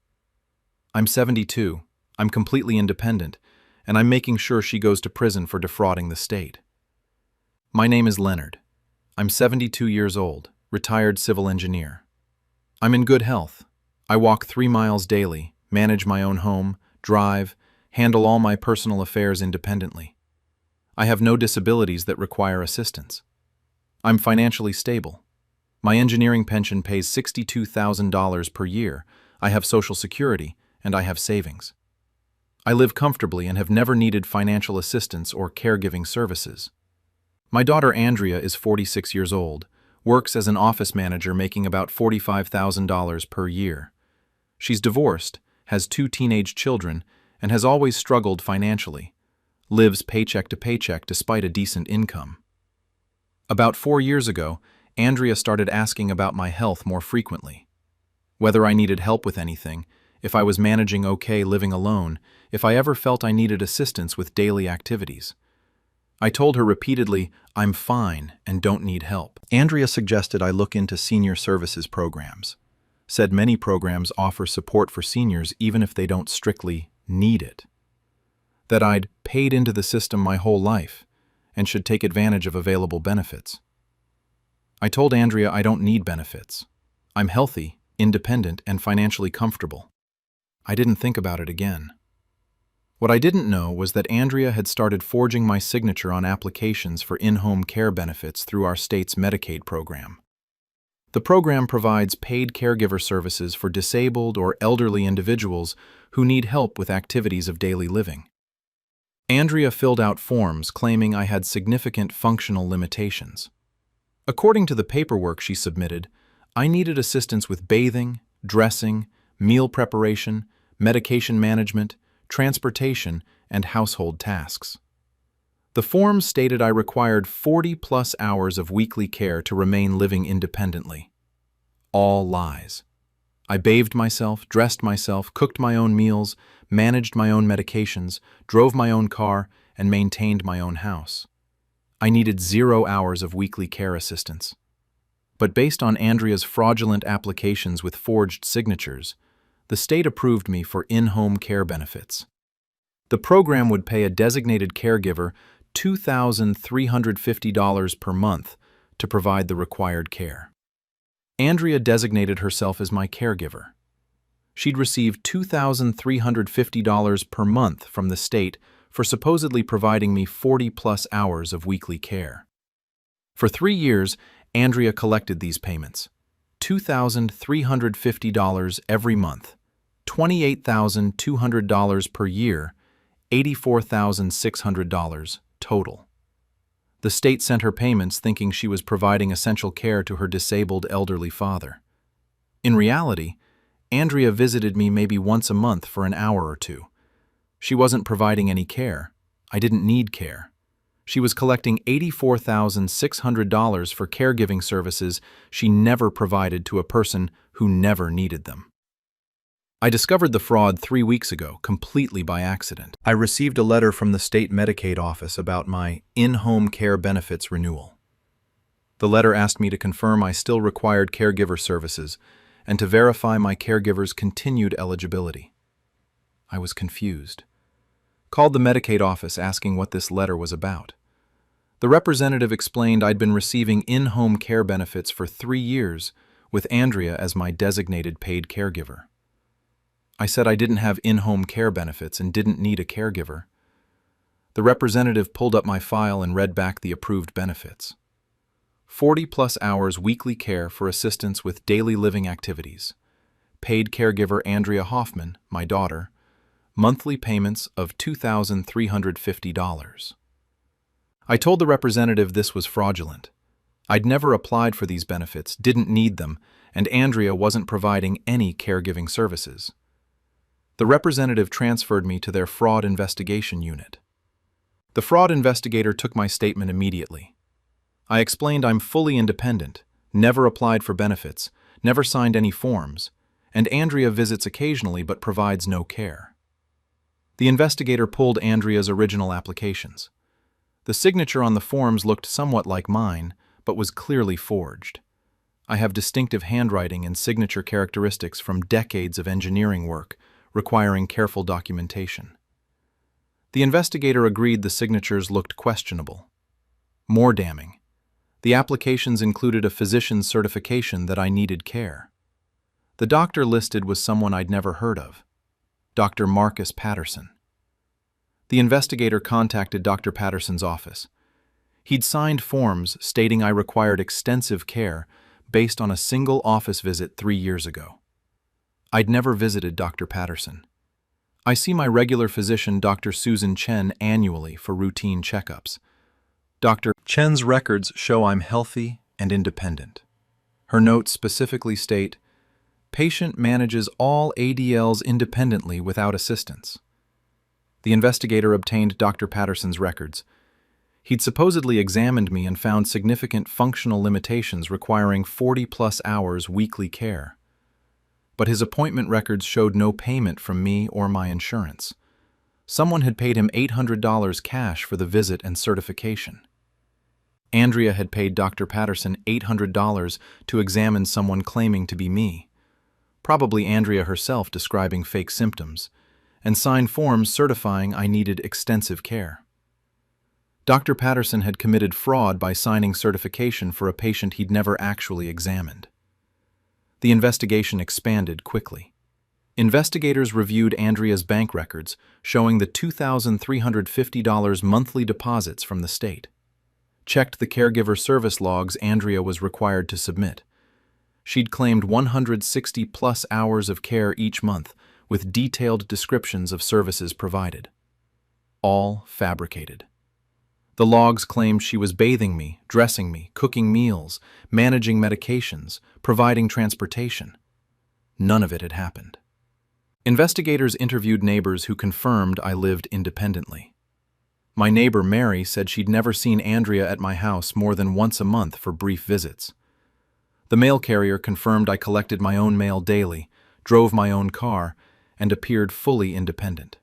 I'm 72, I'm completely independent, and I'm making sure she goes to prison for defrauding the state. My name is Leonard. I'm 72 years old, retired civil engineer. I'm in good health. I walk 3 miles daily, manage my own home, drive, handle all my personal affairs independently. I have no disabilities that require assistance. I'm financially stable. My engineering pension pays $62,000 per year. I have Social Security, and I have savings. I live comfortably and have never needed financial assistance or caregiving services. My daughter Andrea is 46 years old, works as an office manager making about $45,000 per year. She's divorced, has 2 teenage children, and has always struggled financially, lives paycheck to paycheck despite a decent income. About 4 years ago, Andrea started asking about my health more frequently. Whether I needed help with anything, if I was managing okay living alone, if I ever felt I needed assistance with daily activities. I told her repeatedly, I'm fine and don't need help. Andrea suggested I look into senior services programs, said many programs offer support for seniors even if they don't strictly need it, that I'd paid into the system my whole life and should take advantage of available benefits. I told Andrea I don't need benefits. I'm healthy, independent, and financially comfortable. I didn't think about it again. What I didn't know was that Andrea had started forging my signature on applications for in-home care benefits through our state's Medicaid program. The program provides paid caregiver services for disabled or elderly individuals who need help with activities of daily living. Andrea filled out forms claiming I had significant functional limitations. According to the paperwork she submitted, I needed assistance with bathing, dressing, meal preparation, medication management, transportation, and household tasks. The forms stated I required 40-plus hours of weekly care to remain living independently. All lies. I bathed myself, dressed myself, cooked my own meals, managed my own medications, drove my own car, and maintained my own house. I needed 0 hours of weekly care assistance. But based on Andrea's fraudulent applications with forged signatures, the state approved me for in-home care benefits. The program would pay a designated caregiver $2,350 per month to provide the required care. Andrea designated herself as my caregiver. She'd receive $2,350 per month from the state for supposedly providing me 40-plus hours of weekly care. For 3 years, Andrea collected these payments, $2,350 every month, $28,200 per year, $84,600 total. The state sent her payments thinking she was providing essential care to her disabled elderly father. In reality, Andrea visited me maybe once a month for an hour or 2. She wasn't providing any care. I didn't need care. She was collecting $84,600 for caregiving services she never provided to a person who never needed them. I discovered the fraud 3 weeks ago, completely by accident. I received a letter from the state Medicaid office about my in-home care benefits renewal. The letter asked me to confirm I still required caregiver services and to verify my caregiver's continued eligibility. I was confused. Called the Medicaid office asking what this letter was about. The representative explained I'd been receiving in-home care benefits for 3 years with Andrea as my designated paid caregiver. I said I didn't have in-home care benefits and didn't need a caregiver. The representative pulled up my file and read back the approved benefits. 40+ hours weekly care for assistance with daily living activities. Paid caregiver Andrea Hoffman, my daughter. Monthly payments of $2,350. I told the representative this was fraudulent. I'd never applied for these benefits, didn't need them, and Andrea wasn't providing any caregiving services. The representative transferred me to their fraud investigation unit. The fraud investigator took my statement immediately. I explained I'm fully independent, never applied for benefits, never signed any forms, and Andrea visits occasionally but provides no care. The investigator pulled Andrea's original applications. The signature on the forms looked somewhat like mine, but was clearly forged. I have distinctive handwriting and signature characteristics from decades of engineering work, requiring careful documentation. The investigator agreed the signatures looked questionable. More damning, the applications included a physician's certification that I needed care. The doctor listed was someone I'd never heard of, Dr. Marcus Patterson. The investigator contacted Dr. Patterson's office. He'd signed forms stating I required extensive care based on a single office visit 3 years ago. I'd never visited Dr. Patterson. I see my regular physician, Dr. Susan Chen, annually for routine checkups. Dr. Chen's records show I'm healthy and independent. Her notes specifically state, "Patient manages all ADLs independently without assistance." The investigator obtained Dr. Patterson's records. He'd supposedly examined me and found significant functional limitations requiring 40+ hours weekly care. But his appointment records showed no payment from me or my insurance. Someone had paid him $800 cash for the visit and certification. Andrea had paid Dr. Patterson $800 to examine someone claiming to be me, probably Andrea herself describing fake symptoms, and signed forms certifying I needed extensive care. Dr. Patterson had committed fraud by signing certification for a patient he'd never actually examined. The investigation expanded quickly. Investigators reviewed Andrea's bank records, showing the $2,350 monthly deposits from the state. Checked the caregiver service logs Andrea was required to submit. She'd claimed 160+ hours of care each month, with detailed descriptions of services provided. All fabricated. The logs claimed she was bathing me, dressing me, cooking meals, managing medications, providing transportation. None of it had happened. Investigators interviewed neighbors who confirmed I lived independently. My neighbor Mary said she'd never seen Andrea at my house more than once a month for brief visits. The mail carrier confirmed I collected my own mail daily, drove my own car, and appeared fully independent.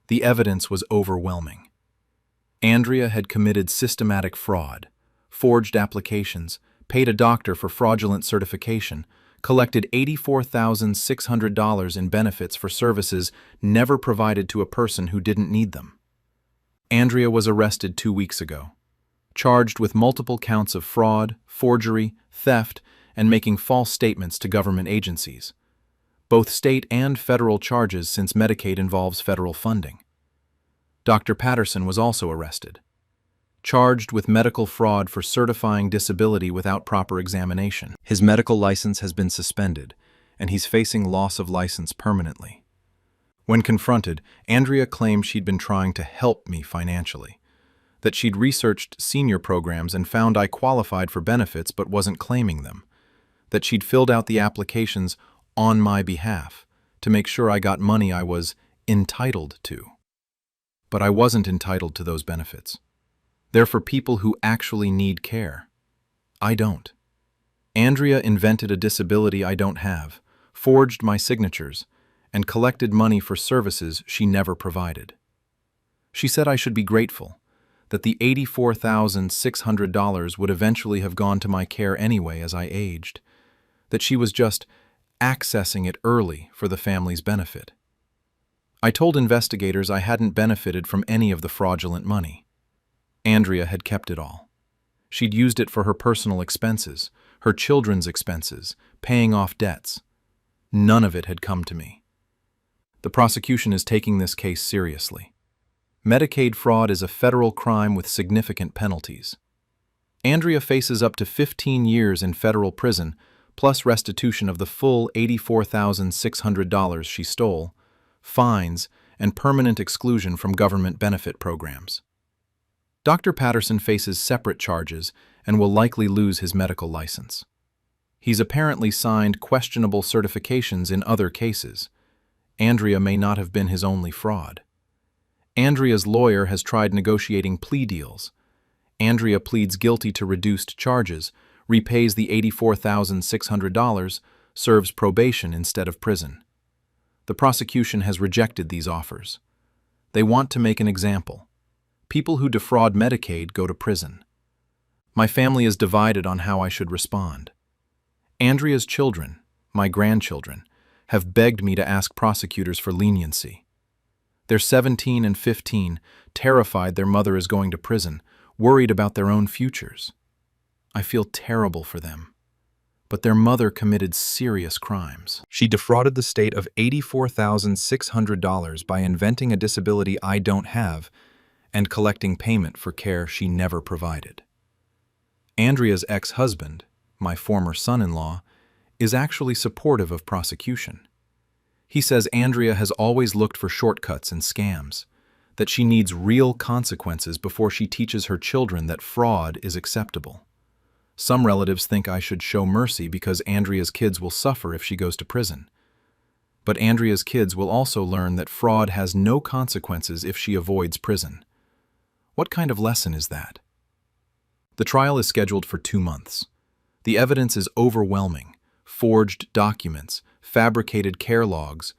The evidence was overwhelming. Andrea had committed systematic fraud, forged applications, paid a doctor for fraudulent certification, collected $84,600 in benefits for services never provided to a person who didn't need them. Andrea was arrested 2 weeks ago, charged with multiple counts of fraud, forgery, theft, and making false statements to government agencies. Both state and federal charges since Medicaid involves federal funding. Dr. Patterson was also arrested, charged with medical fraud for certifying disability without proper examination. His medical license has been suspended, and he's facing loss of license permanently. When confronted, Andrea claimed she'd been trying to help me financially, that she'd researched senior programs and found I qualified for benefits but wasn't claiming them, that she'd filled out the applications on my behalf to make sure I got money I was entitled to. But I wasn't entitled to those benefits. They're for people who actually need care. I don't. Andrea invented a disability I don't have, forged my signatures, and collected money for services she never provided. She said I should be grateful, that the $84,600 would eventually have gone to my care anyway as I aged, that she was just accessing it early for the family's benefit. I told investigators I hadn't benefited from any of the fraudulent money. Andrea had kept it all. She'd used it for her personal expenses, her children's expenses, paying off debts. None of it had come to me. The prosecution is taking this case seriously. Medicaid fraud is a federal crime with significant penalties. Andrea faces up to 15 years in federal prison, plus restitution of the full $84,600 she stole, fines, and permanent exclusion from government benefit programs. Dr. Patterson faces separate charges and will likely lose his medical license. He's apparently signed questionable certifications in other cases. Andrea may not have been his only fraud. Andrea's lawyer has tried negotiating plea deals. Andrea pleads guilty to reduced charges, repays the $84,600, serves probation instead of prison. The prosecution has rejected these offers. They want to make an example. People who defraud Medicaid go to prison. My family is divided on how I should respond. Andrea's children, my grandchildren, have begged me to ask prosecutors for leniency. They're 17 and 15, terrified their mother is going to prison, worried about their own futures. I feel terrible for them. But their mother committed serious crimes. She defrauded the state of $84,600 by inventing a disability I don't have and collecting payment for care she never provided. Andrea's ex-husband, my former son-in-law, is actually supportive of prosecution. He says Andrea has always looked for shortcuts and scams, that she needs real consequences before she teaches her children that fraud is acceptable. Some relatives think I should show mercy because Andrea's kids will suffer if she goes to prison. But Andrea's kids will also learn that fraud has no consequences if she avoids prison. What kind of lesson is that? The trial is scheduled for 2 months. The evidence is overwhelming. Forged documents, fabricated care logs,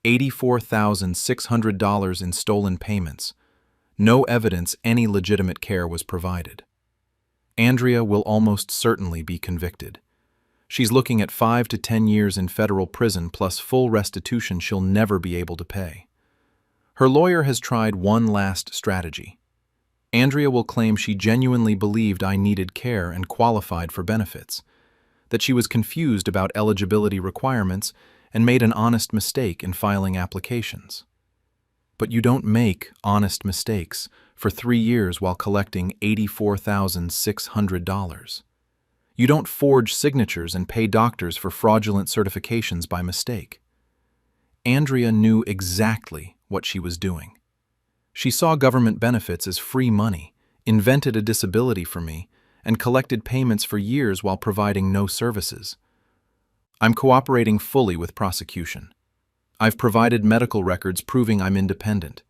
$84,600 in stolen payments. No evidence any legitimate care was provided. Andrea will almost certainly be convicted. She's looking at 5 to 10 years in federal prison plus full restitution she'll never be able to pay. Her lawyer has tried one last strategy. Andrea will claim she genuinely believed I needed care and qualified for benefits, that she was confused about eligibility requirements and made an honest mistake in filing applications. But you don't make honest mistakes for 3 years while collecting $84,600. You don't forge signatures and pay doctors for fraudulent certifications by mistake. Andrea knew exactly what she was doing. She saw government benefits as free money, invented a disability for me, and collected payments for years while providing no services. I'm cooperating fully with prosecution. I've provided medical records proving I'm independent.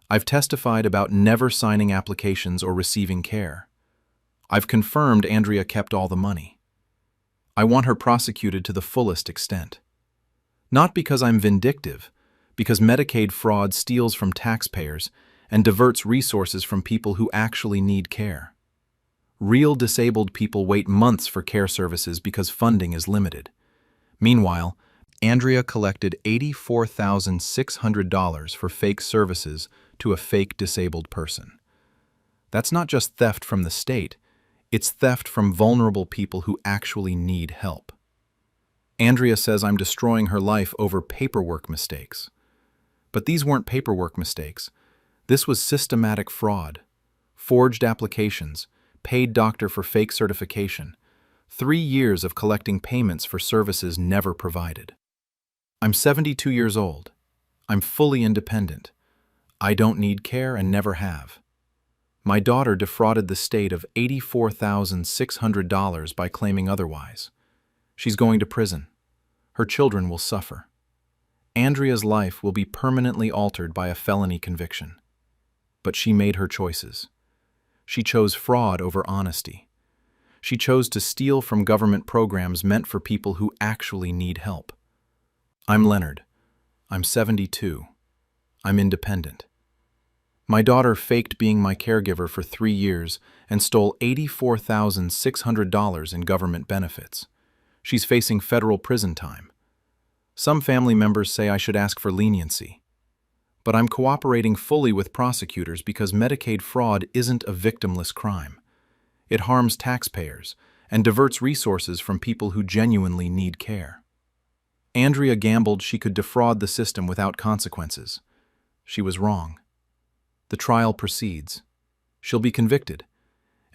I've testified about never signing applications or receiving care. I've confirmed Andrea kept all the money. I want her prosecuted to the fullest extent. Not because I'm vindictive, because Medicaid fraud steals from taxpayers and diverts resources from people who actually need care. Real disabled people wait months for care services because funding is limited. Meanwhile, Andrea collected $84,600 for fake services to a fake disabled person. That's not just theft from the state, it's theft from vulnerable people who actually need help. Andrea says I'm destroying her life over paperwork mistakes. But these weren't paperwork mistakes. This was systematic fraud. Forged applications, paid doctor for fake certification, 3 years of collecting payments for services never provided. I'm 72 years old. I'm fully independent. I don't need care and never have. My daughter defrauded the state of $84,600 by claiming otherwise. She's going to prison. Her children will suffer. Andrea's life will be permanently altered by a felony conviction. But she made her choices. She chose fraud over honesty. She chose to steal from government programs meant for people who actually need help. I'm Leonard. I'm 72. I'm independent. My daughter faked being my caregiver for 3 years and stole $84,600 in government benefits. She's facing federal prison time. Some family members say I should ask for leniency. But I'm cooperating fully with prosecutors because Medicaid fraud isn't a victimless crime. It harms taxpayers and diverts resources from people who genuinely need care. Andrea gambled she could defraud the system without consequences. She was wrong. The trial proceeds. She'll be convicted,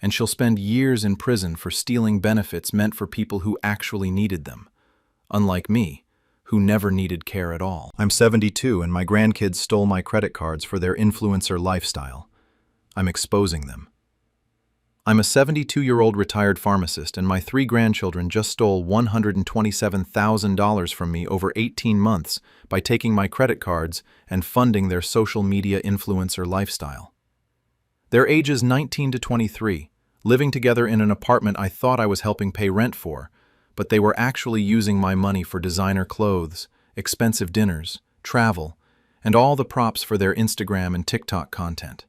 and she'll spend years in prison for stealing benefits meant for people who actually needed them, unlike me, who never needed care at all. I'm 72 and my grandkids stole my credit cards for their influencer lifestyle. I'm exposing them. I'm a 72-year-old retired pharmacist, and my 3 grandchildren just stole $127,000 from me over 18 months by taking my credit cards and funding their social media influencer lifestyle. They're ages 19 to 23, living together in an apartment I thought I was helping pay rent for, but they were actually using my money for designer clothes, expensive dinners, travel, and all the props for their Instagram and TikTok content.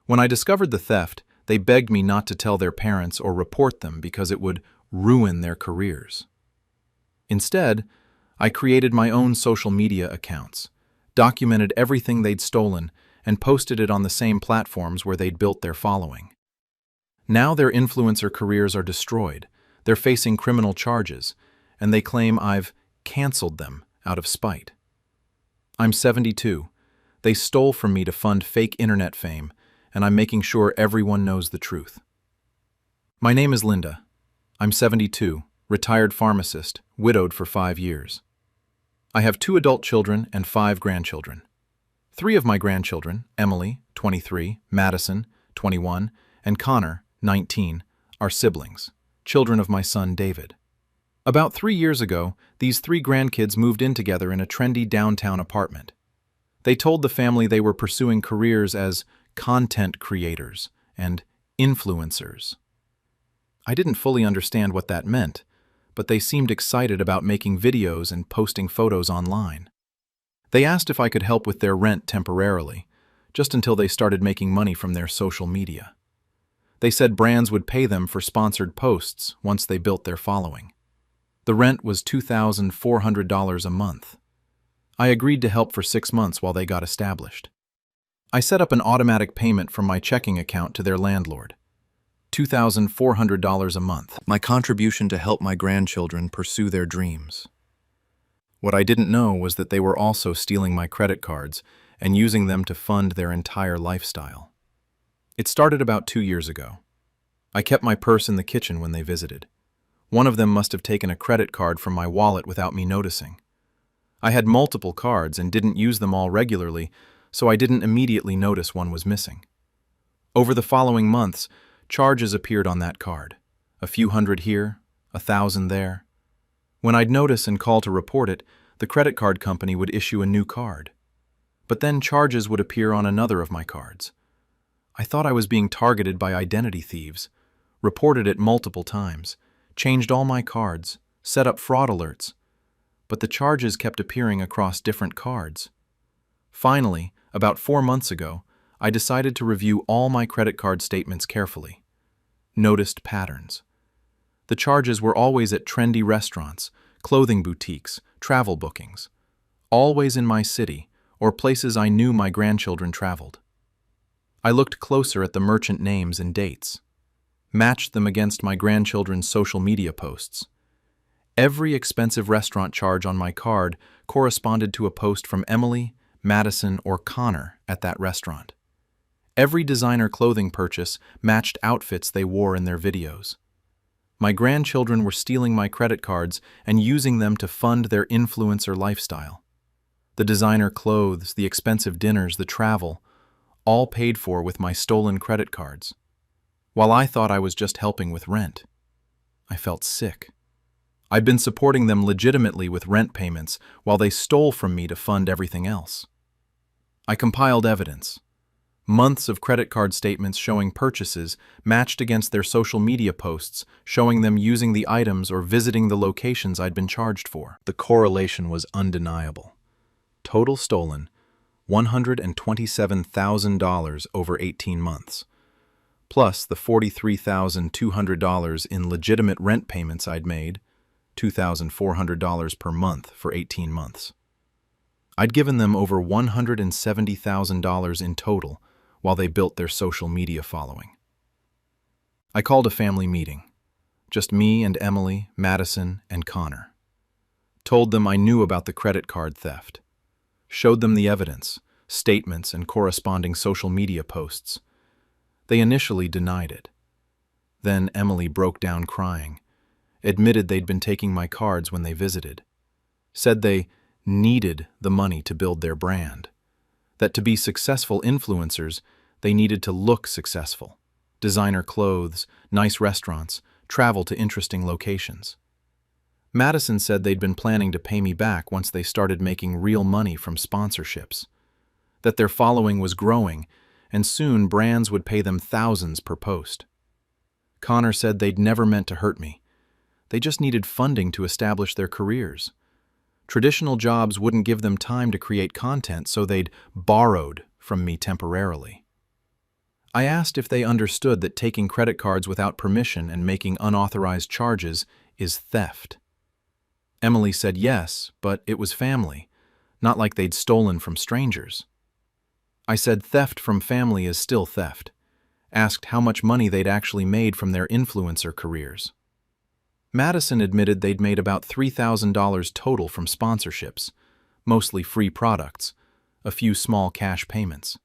When I discovered the theft, they begged me not to tell their parents or report them because it would ruin their careers. Instead, I created my own social media accounts, documented everything they'd stolen, and posted it on the same platforms where they'd built their following. Now their influencer careers are destroyed, they're facing criminal charges, and they claim I've canceled them out of spite. I'm 72. They stole from me to fund fake internet fame, and I'm making sure everyone knows the truth. My name is Linda. I'm 72, retired pharmacist, widowed for 5 years. I have 2 adult children and 5 grandchildren. 3 of my grandchildren, Emily, 23, Madison, 21, and Connor, 19, are siblings, children of my son David. About 3 years ago, these 3 grandkids moved in together in a trendy downtown apartment. They told the family they were pursuing careers as content creators and influencers. I didn't fully understand what that meant, but they seemed excited about making videos and posting photos online. They asked if I could help with their rent temporarily, just until they started making money from their social media. They said brands would pay them for sponsored posts once they built their following. The rent was $2,400 a month. I agreed to help for 6 months while they got established. I set up an automatic payment from my checking account to their landlord, $2,400 a month, my contribution to help my grandchildren pursue their dreams. What I didn't know was that they were also stealing my credit cards and using them to fund their entire lifestyle. It started about 2 years ago. I kept my purse in the kitchen when they visited. One of them must have taken a credit card from my wallet without me noticing. I had multiple cards and didn't use them all regularly, so I didn't immediately notice one was missing. Over the following months, charges appeared on that card. A few hundred here, 1,000 there. When I'd notice and call to report it, the credit card company would issue a new card. But then charges would appear on another of my cards. I thought I was being targeted by identity thieves, reported it multiple times, changed all my cards, set up fraud alerts, but the charges kept appearing across different cards. Finally, about 4 months ago, I decided to review all my credit card statements carefully. Noticed patterns. The charges were always at trendy restaurants, clothing boutiques, travel bookings, always in my city or places I knew my grandchildren traveled. I looked closer at the merchant names and dates, matched them against my grandchildren's social media posts. Every expensive restaurant charge on my card corresponded to a post from Emily, Madison, or Connor at that restaurant. Every designer clothing purchase matched outfits they wore in their videos. My grandchildren were stealing my credit cards and using them to fund their influencer lifestyle. The designer clothes, the expensive dinners, the travel, all paid for with my stolen credit cards. While I thought I was just helping with rent, I felt sick. I'd been supporting them legitimately with rent payments while they stole from me to fund everything else. I compiled evidence. Months of credit card statements showing purchases matched against their social media posts showing them using the items or visiting the locations I'd been charged for. The correlation was undeniable. Total stolen, $127,000 over 18 months, plus the $43,200 in legitimate rent payments I'd made, $2,400 per month for 18 months. I'd given them over $170,000 in total while they built their social media following. I called a family meeting. Just me and Emily, Madison, and Connor. Told them I knew about the credit card theft. Showed them the evidence, statements, and corresponding social media posts. They initially denied it. Then Emily broke down crying, admitted they'd been taking my cards when they visited, said they needed the money to build their brand, that to be successful influencers, they needed to look successful, designer clothes, nice restaurants, travel to interesting locations. Madison said they'd been planning to pay me back once they started making real money from sponsorships, that their following was growing, and soon brands would pay them thousands per post. Connor said they'd never meant to hurt me. They just needed funding to establish their careers. Traditional jobs wouldn't give them time to create content, so they'd borrowed from me temporarily. I asked if they understood that taking credit cards without permission and making unauthorized charges is theft. Emily said yes, but it was family, not like they'd stolen from strangers. I said theft from family is still theft. Asked how much money they'd actually made from their influencer careers. Madison admitted they'd made about $3,000 total from sponsorships, mostly free products, a few small cash payments.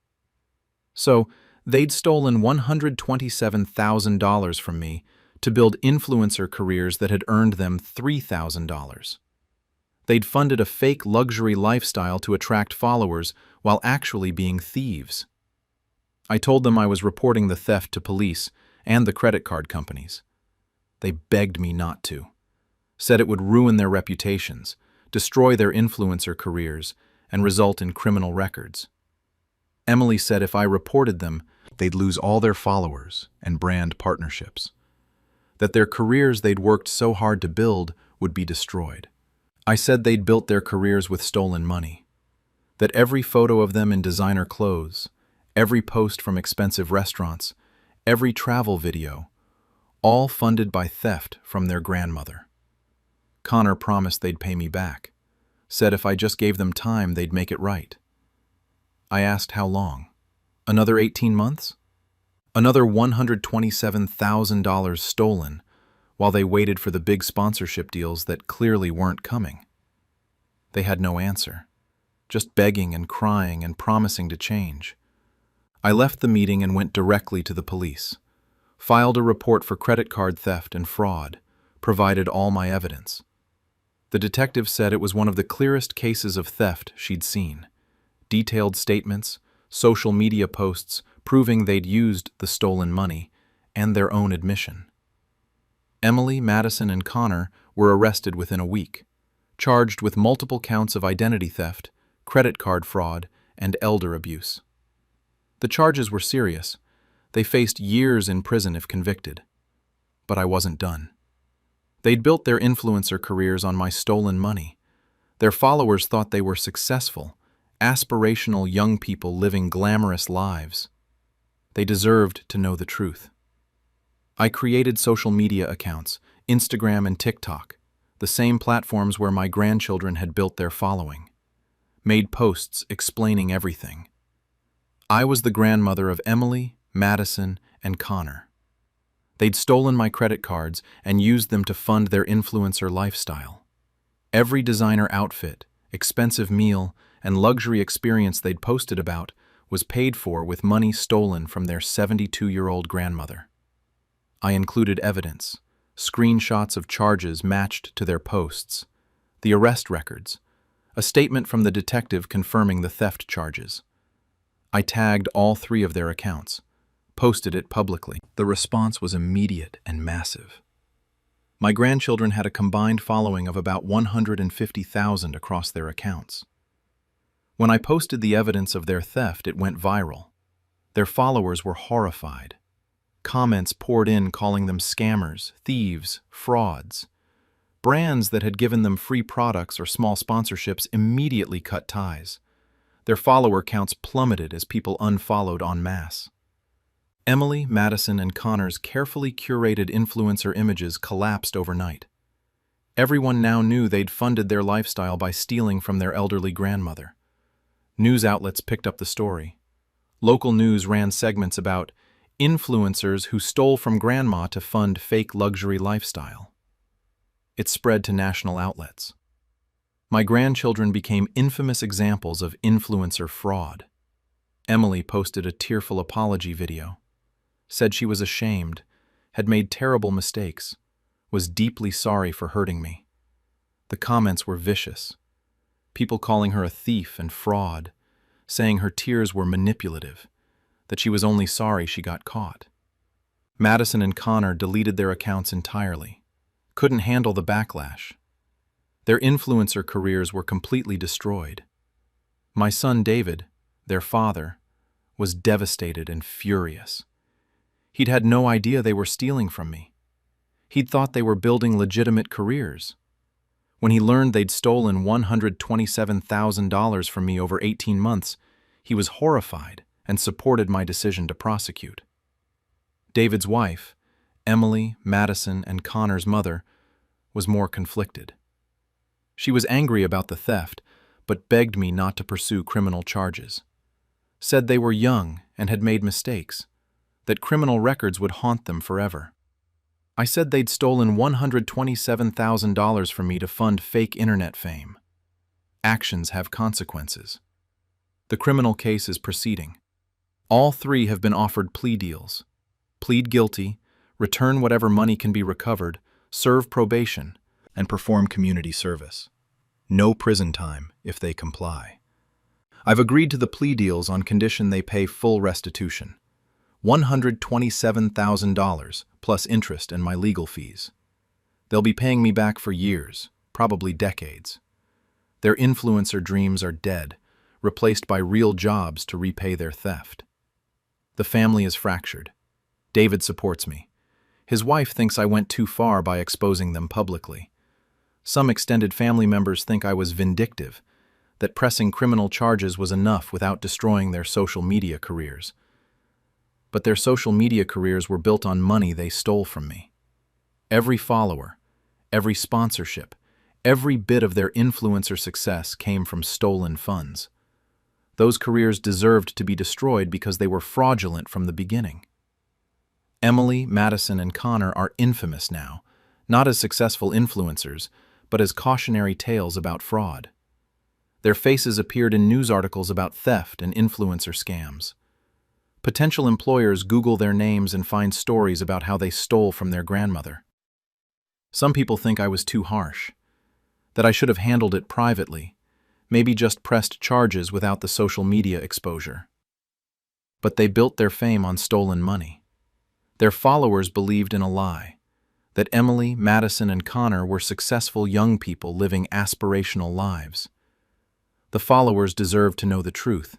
So, they'd stolen $127,000 from me to build influencer careers that had earned them $3,000. They'd funded a fake luxury lifestyle to attract followers while actually being thieves. I told them I was reporting the theft to police and the credit card companies. They begged me not to, said it would ruin their reputations, destroy their influencer careers, and result in criminal records. Emily said if I reported them, they'd lose all their followers and brand partnerships, that their careers they'd worked so hard to build would be destroyed. I said they'd built their careers with stolen money, that every photo of them in designer clothes, every post from expensive restaurants, every travel video, all funded by theft from their grandmother. Connor promised they'd pay me back, said if I just gave them time, they'd make it right. I asked how long. Another 18 months? Another $127,000 stolen while they waited for the big sponsorship deals that clearly weren't coming. They had no answer, just begging and crying and promising to change. I left the meeting and went directly to the police, filed a report for credit card theft and fraud, provided all my evidence. The detective said it was one of the clearest cases of theft she'd seen. Detailed statements, social media posts proving they'd used the stolen money, and their own admission. Emily, Madison, and Connor were arrested within a week, charged with multiple counts of identity theft, credit card fraud, and elder abuse. The charges were serious. They faced years in prison if convicted. But I wasn't done. They'd built their influencer careers on my stolen money. Their followers thought they were successful, aspirational young people living glamorous lives. They deserved to know the truth. I created social media accounts, Instagram and TikTok, the same platforms where my grandchildren had built their following. Made posts explaining everything. I was the grandmother of Emily, Madison, and Connor. They'd stolen my credit cards and used them to fund their influencer lifestyle. Every designer outfit, expensive meal, and luxury experience they'd posted about was paid for with money stolen from their 72-year-old grandmother. I included evidence, screenshots of charges matched to their posts, the arrest records, a statement from the detective confirming the theft charges. I tagged all 3 of their accounts, posted it publicly. The response was immediate and massive. My grandchildren had a combined following of about 150,000 across their accounts. When I posted the evidence of their theft, it went viral. Their followers were horrified. Comments poured in calling them scammers, thieves, frauds. Brands that had given them free products or small sponsorships immediately cut ties. Their follower counts plummeted as people unfollowed en masse. Emily, Madison, and Connor's carefully curated influencer images collapsed overnight. Everyone now knew they'd funded their lifestyle by stealing from their elderly grandmother. News outlets picked up the story. Local news ran segments about influencers who stole from grandma to fund fake luxury lifestyle. It spread to national outlets. My grandchildren became infamous examples of influencer fraud. Emily posted a tearful apology video, said she was ashamed, had made terrible mistakes, was deeply sorry for hurting me. The comments were vicious. People calling her a thief and fraud, saying her tears were manipulative, that she was only sorry she got caught. Madison and Connor deleted their accounts entirely, couldn't handle the backlash. Their influencer careers were completely destroyed. My son David, their father, was devastated and furious. He'd had no idea they were stealing from me. He'd thought they were building legitimate careers. When he learned they'd stolen $127,000 from me over 18 months, he was horrified and supported my decision to prosecute. David's wife, Emily, Madison, and Connor's mother, was more conflicted. She was angry about the theft, but begged me not to pursue criminal charges. Said they were young and had made mistakes, that criminal records would haunt them forever. I said they'd stolen $127,000 from me to fund fake internet fame. Actions have consequences. The criminal case is proceeding. All three have been offered plea deals. Plead guilty, return whatever money can be recovered, serve probation, and perform community service. No prison time if they comply. I've agreed to the plea deals on condition they pay full restitution. $127,000 plus interest and my legal fees. They'll be paying me back for years, probably decades. Their influencer dreams are dead, replaced by real jobs to repay their theft. The family is fractured. David supports me. His wife thinks I went too far by exposing them publicly. Some extended family members think I was vindictive, that pressing criminal charges was enough without destroying their social media careers. But their social media careers were built on money they stole from me. Every follower, every sponsorship, every bit of their influencer success came from stolen funds. Those careers deserved to be destroyed because they were fraudulent from the beginning. Emily, Madison, and Connor are infamous now, not as successful influencers, but as cautionary tales about fraud. Their faces appeared in news articles about theft and influencer scams. Potential employers Google their names and find stories about how they stole from their grandmother. Some people think I was too harsh, that I should have handled it privately, maybe just pressed charges without the social media exposure. But they built their fame on stolen money. Their followers believed in a lie, that Emily, Madison, and Connor were successful young people living aspirational lives. The followers deserved to know the truth,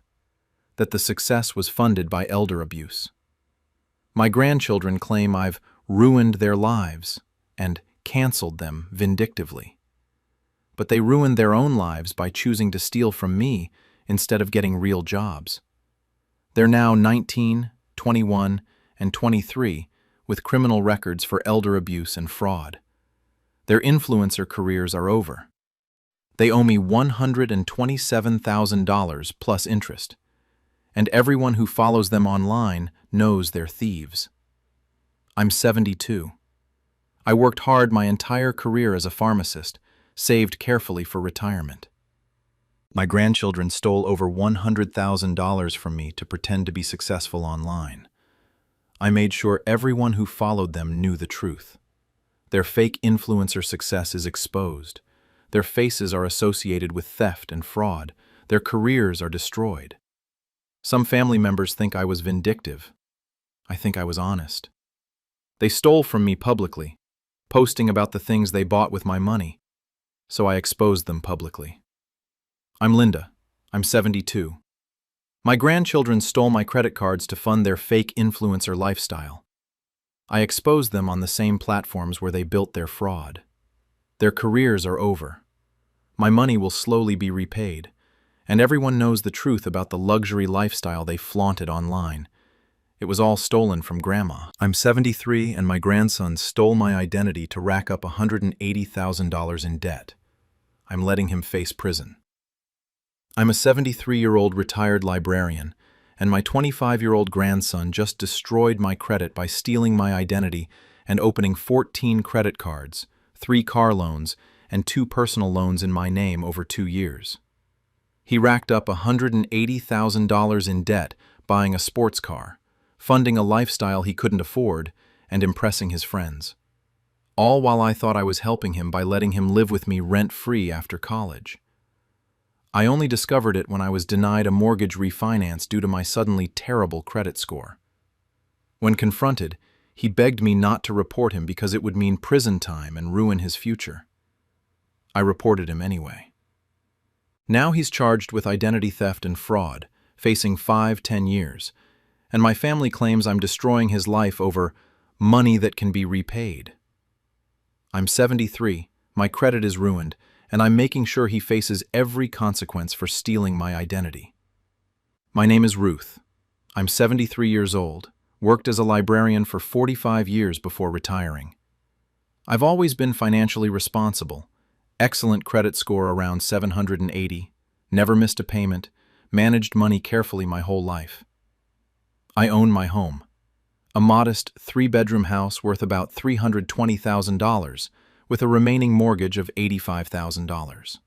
that the success was funded by elder abuse. My grandchildren claim I've ruined their lives and canceled them vindictively. But they ruined their own lives by choosing to steal from me instead of getting real jobs. They're now 19, 21, and 23 with criminal records for elder abuse and fraud. Their influencer careers are over. They owe me $127,000 plus interest, and everyone who follows them online knows they're thieves. I'm 72. I worked hard my entire career as a pharmacist, saved carefully for retirement. My grandchildren stole over $100,000 from me to pretend to be successful online. I made sure everyone who followed them knew the truth. Their fake influencer success is exposed. Their faces are associated with theft and fraud. Their careers are destroyed. Some family members think I was vindictive. I think I was honest. They stole from me publicly, posting about the things they bought with my money, so I exposed them publicly. I'm Linda. I'm 72. My grandchildren stole my credit cards to fund their fake influencer lifestyle. I exposed them on the same platforms where they built their fraud. Their careers are over. My money will slowly be repaid, and everyone knows the truth about the luxury lifestyle they flaunted online. It was all stolen from Grandma. I'm 73 and my grandson stole my identity to rack up $180,000 in debt. I'm letting him face prison. I'm a 73-year-old retired librarian, and my 25-year-old grandson just destroyed my credit by stealing my identity and opening 14 credit cards, 3 car loans, and 2 personal loans in my name over 2 years. He racked up $180,000 in debt buying a sports car, funding a lifestyle he couldn't afford, and impressing his friends. All while I thought I was helping him by letting him live with me rent-free after college. I only discovered it when I was denied a mortgage refinance due to my suddenly terrible credit score. When confronted, he begged me not to report him because it would mean prison time and ruin his future. I reported him anyway. Now he's charged with identity theft and fraud, facing 5-10 years, and my family claims I'm destroying his life over money that can be repaid. I'm 73, my credit is ruined, and I'm making sure he faces every consequence for stealing my identity. My name is Ruth. I'm 73 years old, worked as a librarian for 45 years before retiring. I've always been financially responsible, excellent credit score around 780, never missed a payment, managed money carefully my whole life. I own my home, a modest 3-bedroom house worth about $320,000, with a remaining mortgage of $85,000.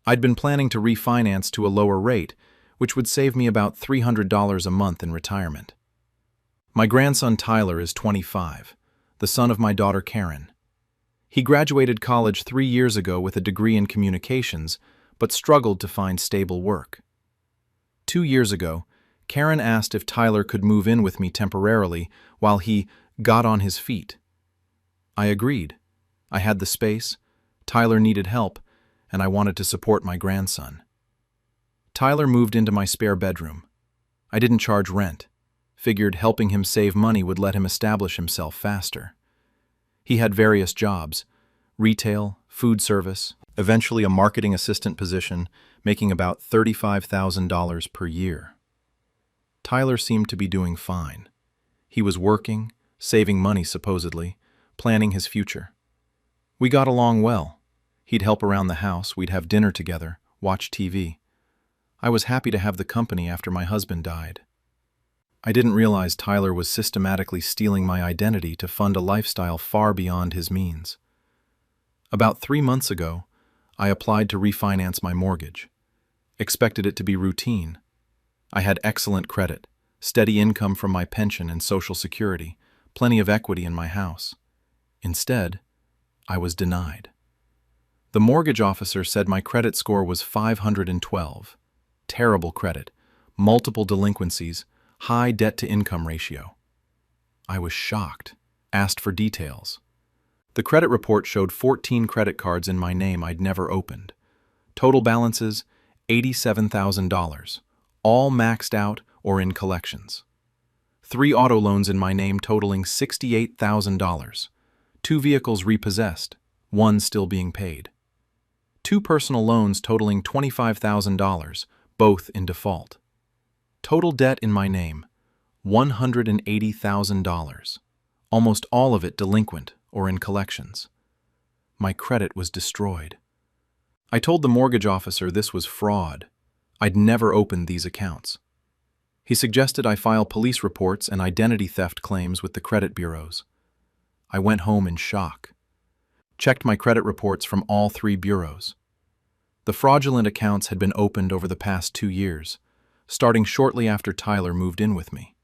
I'd been planning to refinance to a lower rate, which would save me about $300 a month in retirement. My grandson Tyler is 25, the son of my daughter Karen. He graduated college 3 years ago with a degree in communications, but struggled to find stable work. 2 years ago, Karen asked if Tyler could move in with me temporarily while he got on his feet. I agreed. I had the space, Tyler needed help, and I wanted to support my grandson. Tyler moved into my spare bedroom. I didn't charge rent. Figured helping him save money would let him establish himself faster. He had various jobs, retail, food service, eventually a marketing assistant position, making about $35,000 per year. Tyler seemed to be doing fine. He was working, saving money supposedly, planning his future. We got along well. He'd help around the house, we'd have dinner together, watch TV. I was happy to have the company after my husband died. I didn't realize Tyler was systematically stealing my identity to fund a lifestyle far beyond his means. About 3 months ago, I applied to refinance my mortgage. Expected it to be routine. I had excellent credit, steady income from my pension and Social Security, plenty of equity in my house. Instead, I was denied. The mortgage officer said my credit score was 512. Terrible credit, multiple delinquencies, high debt-to-income ratio. I was shocked, asked for details. The credit report showed 14 credit cards in my name I'd never opened. Total balances, $87,000, all maxed out or in collections. 3 auto loans in my name totaling $68,000. 2 vehicles repossessed, 1 still being paid. 2 personal loans totaling $25,000, both in default. Total debt in my name, $180,000, almost all of it delinquent or in collections. My credit was destroyed. I told the mortgage officer this was fraud. I'd never opened these accounts. He suggested I file police reports and identity theft claims with the credit bureaus. I went home in shock. Checked my credit reports from all 3 bureaus. The fraudulent accounts had been opened over the past 2 years, starting shortly after Tyler moved in with me.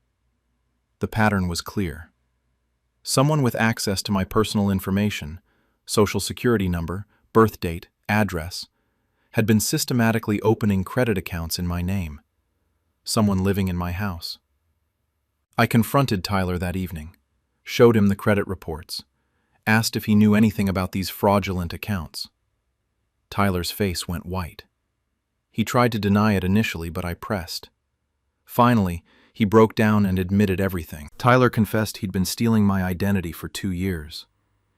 The pattern was clear. Someone with access to my personal information, Social Security number, birth date, address, had been systematically opening credit accounts in my name. Someone living in my house. I confronted Tyler that evening, showed him the credit reports, asked if he knew anything about these fraudulent accounts. Tyler's face went white. He tried to deny it initially, but I pressed. Finally, he broke down and admitted everything. Tyler confessed he'd been stealing my identity for 2 years.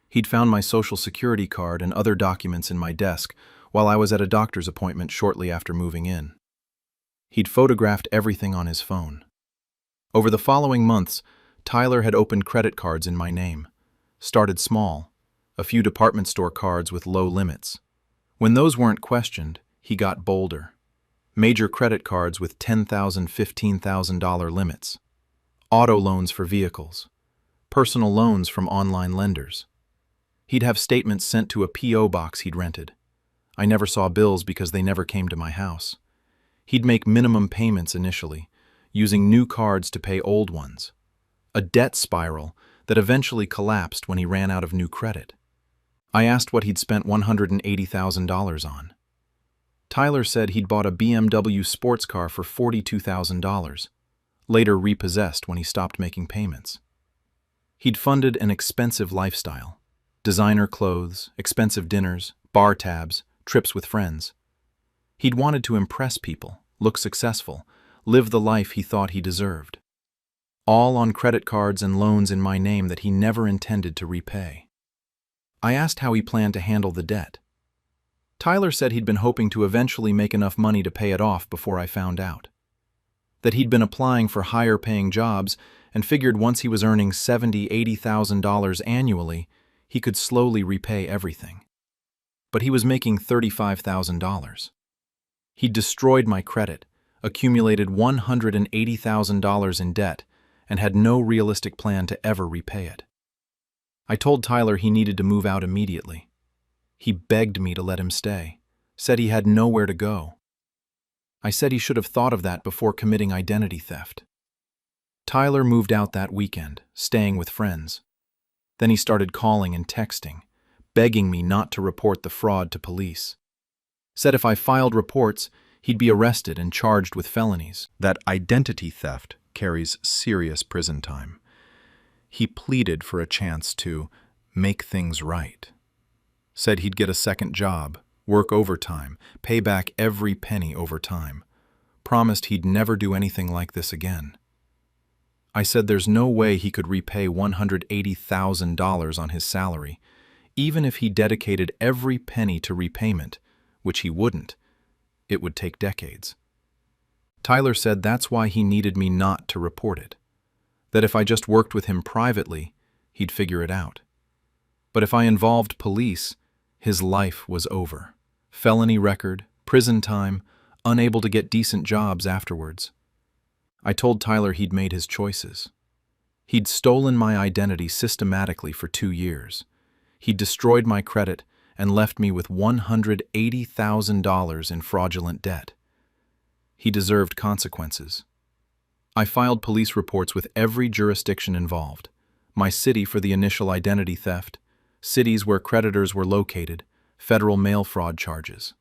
He'd found my Social Security card and other documents in my desk while I was at a doctor's appointment shortly after moving in. He'd photographed everything on his phone. Over the following months, Tyler had opened credit cards in my name. Started small, a few department store cards with low limits. When those weren't questioned, he got bolder. Major credit cards with $10,000, $15,000 limits. Auto loans for vehicles. Personal loans from online lenders. He'd have statements sent to a P.O. box he'd rented. I never saw bills because they never came to my house. He'd make minimum payments initially, using new cards to pay old ones. A debt spiral that eventually collapsed when he ran out of new credit. I asked what he'd spent $180,000 on. Tyler said he'd bought a BMW sports car for $42,000, later repossessed when he stopped making payments. He'd funded an expensive lifestyle. Designer clothes, expensive dinners, bar tabs, trips with friends. He'd wanted to impress people, look successful, live the life he thought he deserved. All on credit cards and loans in my name that he never intended to repay. I asked how he planned to handle the debt. Tyler said he'd been hoping to eventually make enough money to pay it off before I found out. That he'd been applying for higher-paying jobs and figured once he was earning $70,000, $80,000 annually, he could slowly repay everything. But he was making $35,000. He'd destroyed my credit, accumulated $180,000 in debt, and had no realistic plan to ever repay it. I told Tyler he needed to move out immediately. He begged me to let him stay, said he had nowhere to go. I said he should have thought of that before committing identity theft. Tyler moved out that weekend, staying with friends. Then he started calling and texting, begging me not to report the fraud to police. Said if I filed reports, he'd be arrested and charged with felonies. That identity theft carries serious prison time. He pleaded for a chance to make things right. Said he'd get a second job, work overtime, pay back every penny over time. Promised he'd never do anything like this again. I said there's no way he could repay $180,000 on his salary, even if he dedicated every penny to repayment, which he wouldn't. It would take decades. Tyler said that's why he needed me not to report it. That if I just worked with him privately, he'd figure it out. But if I involved police, his life was over. Felony record, prison time, unable to get decent jobs afterwards. I told Tyler he'd made his choices. He'd stolen my identity systematically for 2 years. He'd destroyed my credit and left me with $180,000 in fraudulent debt. He deserved consequences. I filed police reports with every jurisdiction involved, my city for the initial identity theft, cities where creditors were located, federal mail fraud charges.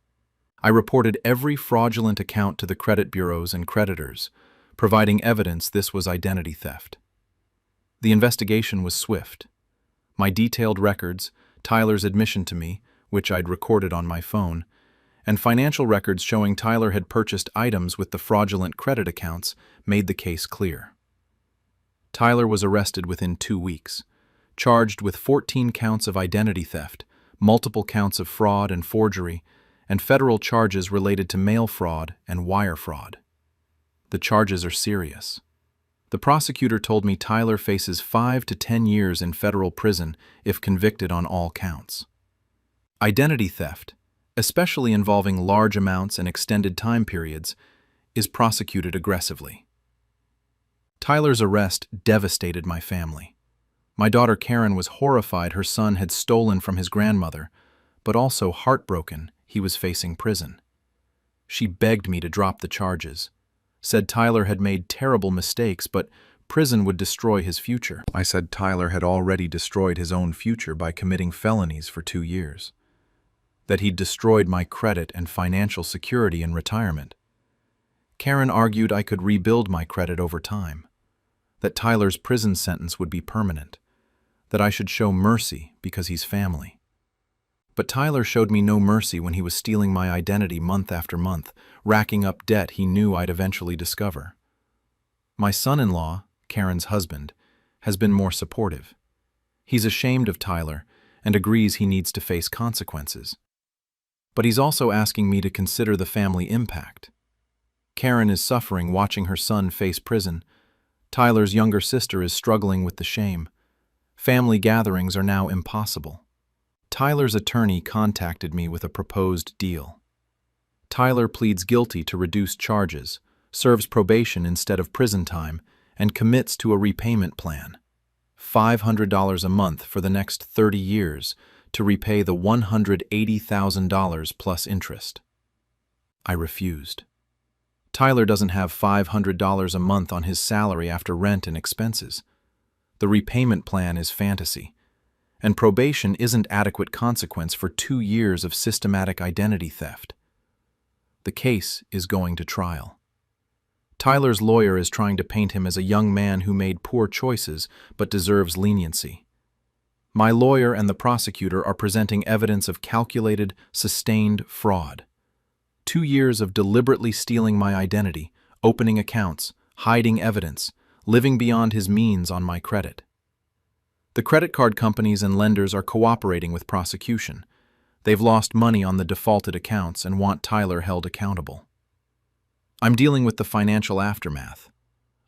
I reported every fraudulent account to the credit bureaus and creditors, providing evidence this was identity theft. The investigation was swift. My detailed records, Tyler's admission to me, which I'd recorded on my phone, and financial records showing Tyler had purchased items with the fraudulent credit accounts made the case clear. Tyler was arrested within 2 weeks, charged with 14 counts of identity theft, multiple counts of fraud and forgery, and federal charges related to mail fraud and wire fraud. The charges are serious. The prosecutor told me Tyler faces 5 to 10 years in federal prison if convicted on all counts. Identity theft, especially involving large amounts and extended time periods, is prosecuted aggressively. Tyler's arrest devastated my family. My daughter Karen was horrified her son had stolen from his grandmother, but also heartbroken he was facing prison. She begged me to drop the charges, said Tyler had made terrible mistakes, but prison would destroy his future. I said Tyler had already destroyed his own future by committing felonies for 2 years. That he'd destroyed my credit and financial security in retirement. Karen argued I could rebuild my credit over time. That Tyler's prison sentence would be permanent. That I should show mercy because he's family. But Tyler showed me no mercy when he was stealing my identity month after month, racking up debt he knew I'd eventually discover. My son-in-law, Karen's husband, has been more supportive. He's ashamed of Tyler and agrees he needs to face consequences. But he's also asking me to consider the family impact. Karen is suffering watching her son face prison. Tyler's younger sister is struggling with the shame. Family gatherings are now impossible. Tyler's attorney contacted me with a proposed deal. Tyler pleads guilty to reduced charges, serves probation instead of prison time, and commits to a repayment plan. $500 a month for the next 30 years to repay the $180,000 plus interest. I refused. Tyler doesn't have $500 a month on his salary after rent and expenses. The repayment plan is fantasy, and probation isn't adequate consequence for 2 years of systematic identity theft. The case is going to trial. Tyler's lawyer is trying to paint him as a young man who made poor choices but deserves leniency. My lawyer and the prosecutor are presenting evidence of calculated, sustained fraud. 2 years of deliberately stealing my identity, opening accounts, hiding evidence, living beyond his means on my credit. The credit card companies and lenders are cooperating with prosecution. They've lost money on the defaulted accounts and want Tyler held accountable. I'm dealing with the financial aftermath.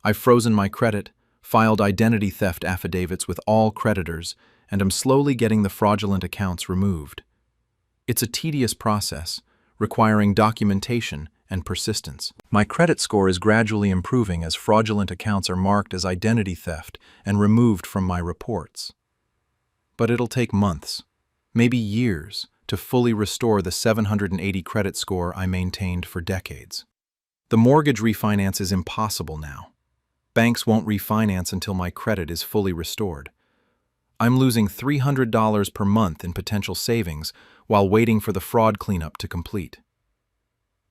I've frozen my credit, filed identity theft affidavits with all creditors, and am slowly getting the fraudulent accounts removed. It's a tedious process, requiring documentation and persistence. My credit score is gradually improving as fraudulent accounts are marked as identity theft and removed from my reports. But it'll take months, maybe years, to fully restore the 780 credit score I maintained for decades. The mortgage refinance is impossible now. Banks won't refinance until my credit is fully restored. I'm losing $300 per month in potential savings while waiting for the fraud cleanup to complete.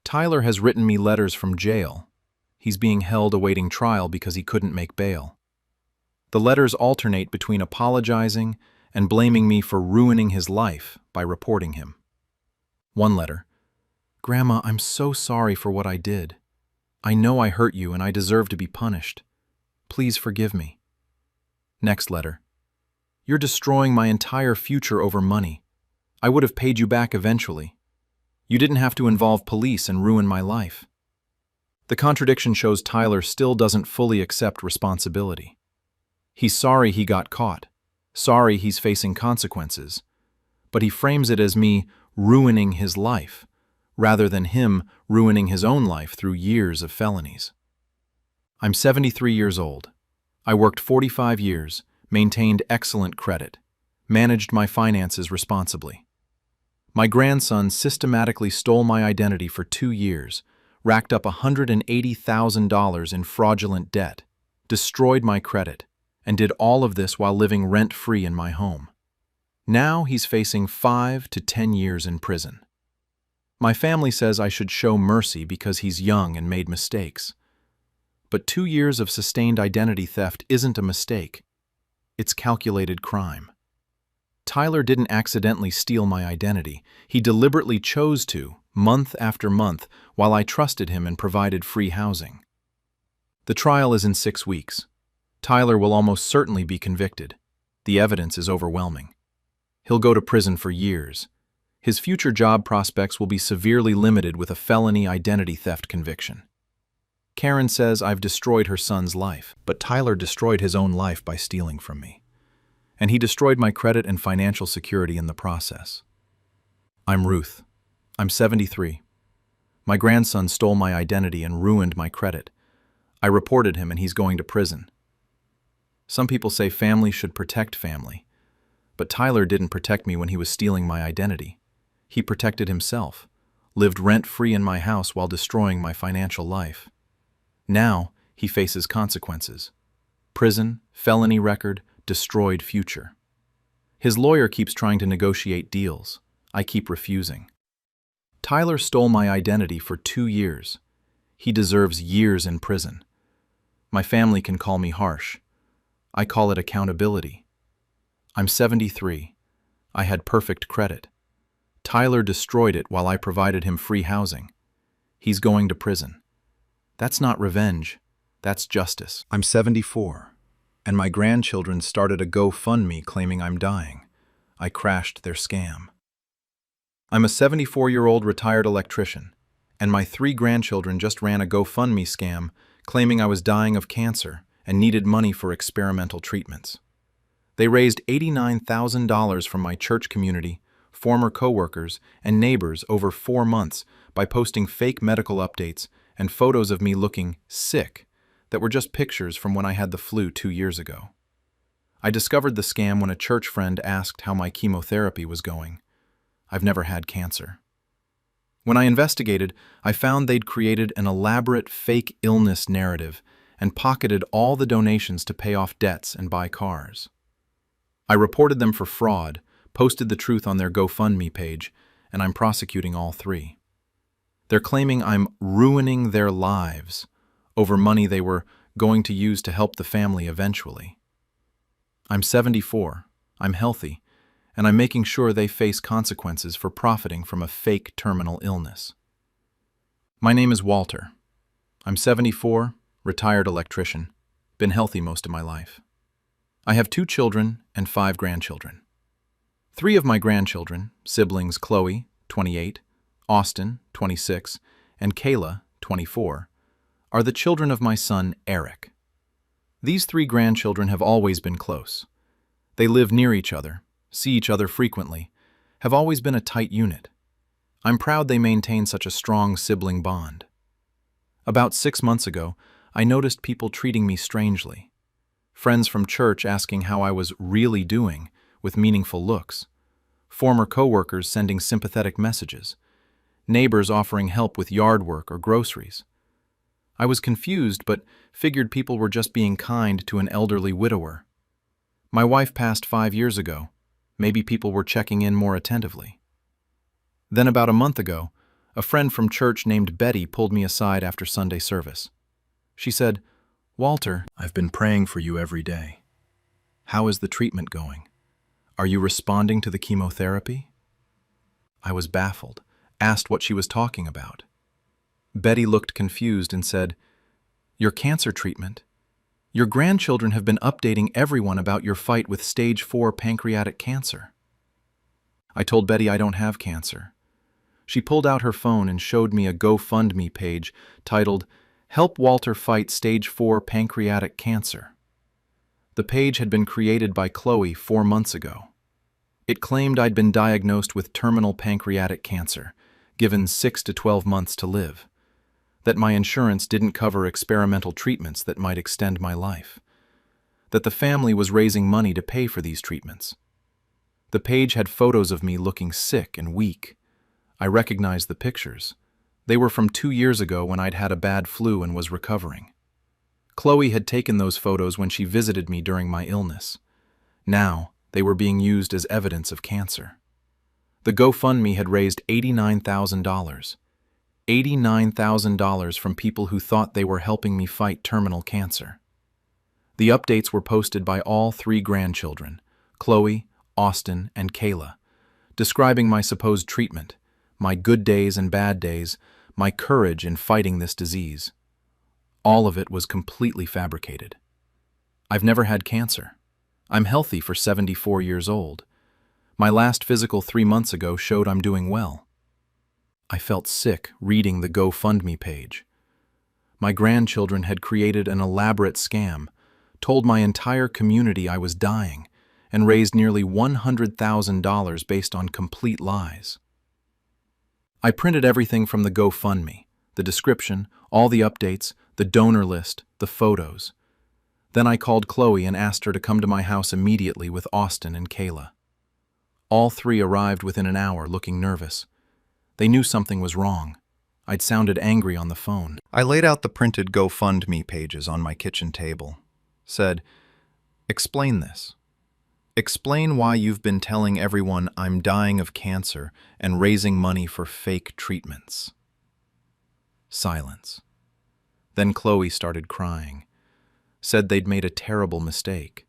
Tyler has written me letters from jail. He's being held awaiting trial because he couldn't make bail. The letters alternate between apologizing and blaming me for ruining his life by reporting him. One letter: "Grandma, I'm so sorry for what I did. I know I hurt you and I deserve to be punished. Please forgive me." Next letter: "You're destroying my entire future over money. I would have paid you back eventually. You didn't have to involve police and ruin my life." The contradiction shows Tyler still doesn't fully accept responsibility. He's sorry he got caught, sorry he's facing consequences, but he frames it as me ruining his life, rather than him ruining his own life through years of felonies. I'm 73 years old. I worked 45 years, maintained excellent credit, managed my finances responsibly. My grandson systematically stole my identity for 2 years, racked up $180,000 in fraudulent debt, destroyed my credit, and did all of this while living rent-free in my home. Now he's facing 5 to 10 years in prison. My family says I should show mercy because he's young and made mistakes. But 2 years of sustained identity theft isn't a mistake. It's calculated crime. Tyler didn't accidentally steal my identity. He deliberately chose to, month after month, while I trusted him and provided free housing. The trial is in 6 weeks. Tyler will almost certainly be convicted. The evidence is overwhelming. He'll go to prison for years. His future job prospects will be severely limited with a felony identity theft conviction. Karen says I've destroyed her son's life, but Tyler destroyed his own life by stealing from me. And he destroyed my credit and financial security in the process. I'm Ruth. I'm 73. My grandson stole my identity and ruined my credit. I reported him and he's going to prison. Some people say family should protect family, but Tyler didn't protect me when he was stealing my identity. He protected himself, lived rent-free in my house while destroying my financial life. Now he faces consequences: prison, felony record, destroyed future. His lawyer keeps trying to negotiate deals. I keep refusing. Tyler stole my identity for 2 years. He deserves years in prison. My family can call me harsh. I call it accountability. I'm 73. I had perfect credit. Tyler destroyed it while I provided him free housing. He's going to prison. That's not revenge. That's justice. I'm 74, and my grandchildren started a GoFundMe claiming I'm dying. I crashed their scam. I'm a 74-year-old retired electrician, and my 3 grandchildren just ran a GoFundMe scam claiming I was dying of cancer and needed money for experimental treatments. They raised $89,000 from my church community, former coworkers, and neighbors over 4 months by posting fake medical updates and photos of me looking sick that were just pictures from when I had the flu 2 years ago. I discovered the scam when a church friend asked how my chemotherapy was going. I've never had cancer. When I investigated, I found they'd created an elaborate fake illness narrative and pocketed all the donations to pay off debts and buy cars. I reported them for fraud, posted the truth on their GoFundMe page, and I'm prosecuting all 3. They're claiming I'm ruining their lives over money they were going to use to help the family eventually. I'm 74, I'm healthy, and I'm making sure they face consequences for profiting from a fake terminal illness. My name is Walter. I'm 74, retired electrician, been healthy most of my life. I have 2 children and 5 grandchildren. 3 of my grandchildren, siblings Chloe, 28, Austin, 26, and Kayla, 24, are the children of my son Eric. These 3 grandchildren have always been close. They live near each other, see each other frequently, have always been a tight unit. I'm proud they maintain such a strong sibling bond. About 6 months ago, I noticed people treating me strangely. Friends from church asking how I was really doing with meaningful looks. Former coworkers sending sympathetic messages. Neighbors offering help with yard work or groceries. I was confused but figured people were just being kind to an elderly widower. My wife passed 5 years ago. Maybe people were checking in more attentively. Then about a month ago, a friend from church named Betty pulled me aside after Sunday service. She said, "Walter, I've been praying for you every day. How is the treatment going? Are you responding to the chemotherapy?" I was baffled, asked what she was talking about. Betty looked confused and said, "Your cancer treatment. Your grandchildren have been updating everyone about your fight with stage 4 pancreatic cancer." I told Betty I don't have cancer. She pulled out her phone and showed me a GoFundMe page titled, "Help Walter Fight Stage 4 Pancreatic Cancer." The page had been created by Chloe 4 months ago. It claimed I'd been diagnosed with terminal pancreatic cancer, given 6 to 12 months to live, that my insurance didn't cover experimental treatments that might extend my life, that the family was raising money to pay for these treatments. The page had photos of me looking sick and weak. I recognized the pictures. They were from 2 years ago when I'd had a bad flu and was recovering. Chloe had taken those photos when she visited me during my illness. Now, they were being used as evidence of cancer. The GoFundMe had raised $89,000. $89,000 from people who thought they were helping me fight terminal cancer. The updates were posted by all 3 grandchildren, Chloe, Austin, and Kayla, describing my supposed treatment, my good days and bad days, my courage in fighting this disease. All of it was completely fabricated. I've never had cancer. I'm healthy for 74 years old. My last physical 3 months ago showed I'm doing well. I felt sick reading the GoFundMe page. My grandchildren had created an elaborate scam, told my entire community I was dying, and raised nearly $100,000 based on complete lies. I printed everything from the GoFundMe, the description, all the updates, the donor list, the photos. Then I called Chloe and asked her to come to my house immediately with Austin and Kayla. All 3 arrived within an hour looking nervous. They knew something was wrong. I'd sounded angry on the phone. I laid out the printed GoFundMe pages on my kitchen table. Said, "Explain this. Explain why you've been telling everyone I'm dying of cancer and raising money for fake treatments." Silence. Then Chloe started crying. Said they'd made a terrible mistake,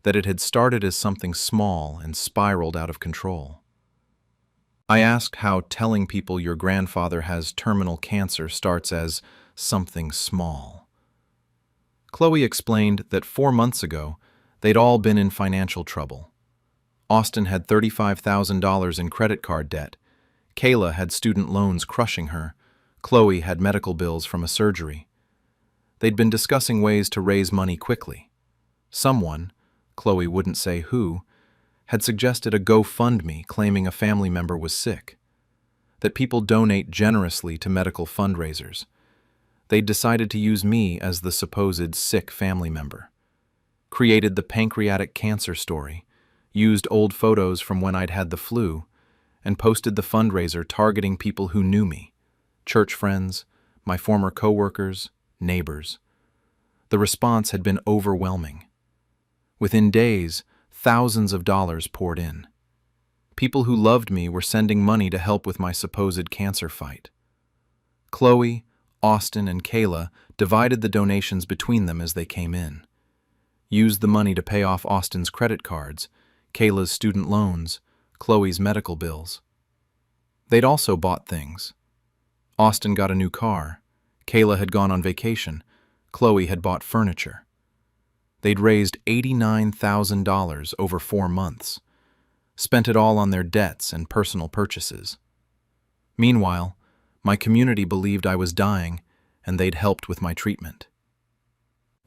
that it had started as something small and spiraled out of control. I asked how telling people your grandfather has terminal cancer starts as something small. Chloe explained that 4 months ago, they'd all been in financial trouble. Austin had $35,000 in credit card debt. Kayla had student loans crushing her. Chloe had medical bills from a surgery. They'd been discussing ways to raise money quickly. Someone, Chloe wouldn't say who, had suggested a GoFundMe claiming a family member was sick, that people donate generously to medical fundraisers. They'd decided to use me as the supposed sick family member. Created the pancreatic cancer story, used old photos from when I'd had the flu, and posted the fundraiser targeting people who knew me, church friends, my former coworkers, neighbors. The response had been overwhelming. Within days, thousands of dollars poured in. People who loved me were sending money to help with my supposed cancer fight. Chloe, Austin, and Kayla divided the donations between them as they came in. Used the money to pay off Austin's credit cards, Kayla's student loans, Chloe's medical bills. They'd also bought things. Austin got a new car. Kayla had gone on vacation. Chloe had bought furniture. They'd raised $89,000 over 4 months, spent it all on their debts and personal purchases. Meanwhile, my community believed I was dying, and they'd helped with my treatment.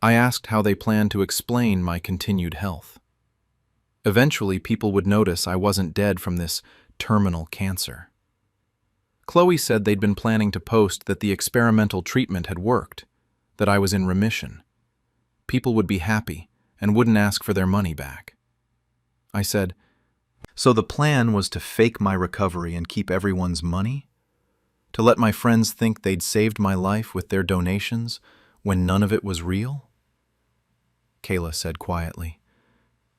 I asked how they planned to explain my continued health. Eventually, people would notice I wasn't dead from this terminal cancer. Chloe said they'd been planning to post that the experimental treatment had worked, that I was in remission. People would be happy and wouldn't ask for their money back. I said, "So the plan was to fake my recovery and keep everyone's money? To let my friends think they'd saved my life with their donations when none of it was real?" Kayla said quietly,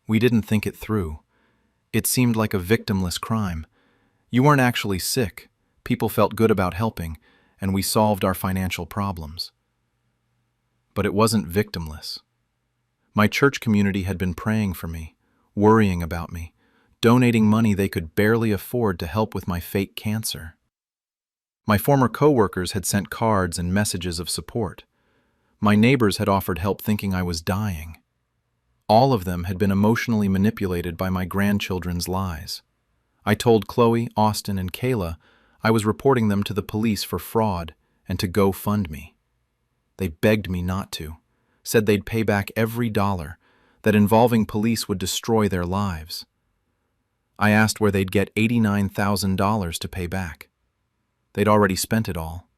"We didn't think it through. It seemed like a victimless crime. You weren't actually sick. People felt good about helping, and we solved our financial problems." But it wasn't victimless. My church community had been praying for me, worrying about me, donating money they could barely afford to help with my fake cancer. My former coworkers had sent cards and messages of support. My neighbors had offered help thinking I was dying. All of them had been emotionally manipulated by my grandchildren's lies. I told Chloe, Austin, and Kayla I was reporting them to the police for fraud and to GoFundMe. They begged me not to, said they'd pay back every dollar, that involving police would destroy their lives. I asked where they'd get $89,000 to pay back. They'd already spent it all.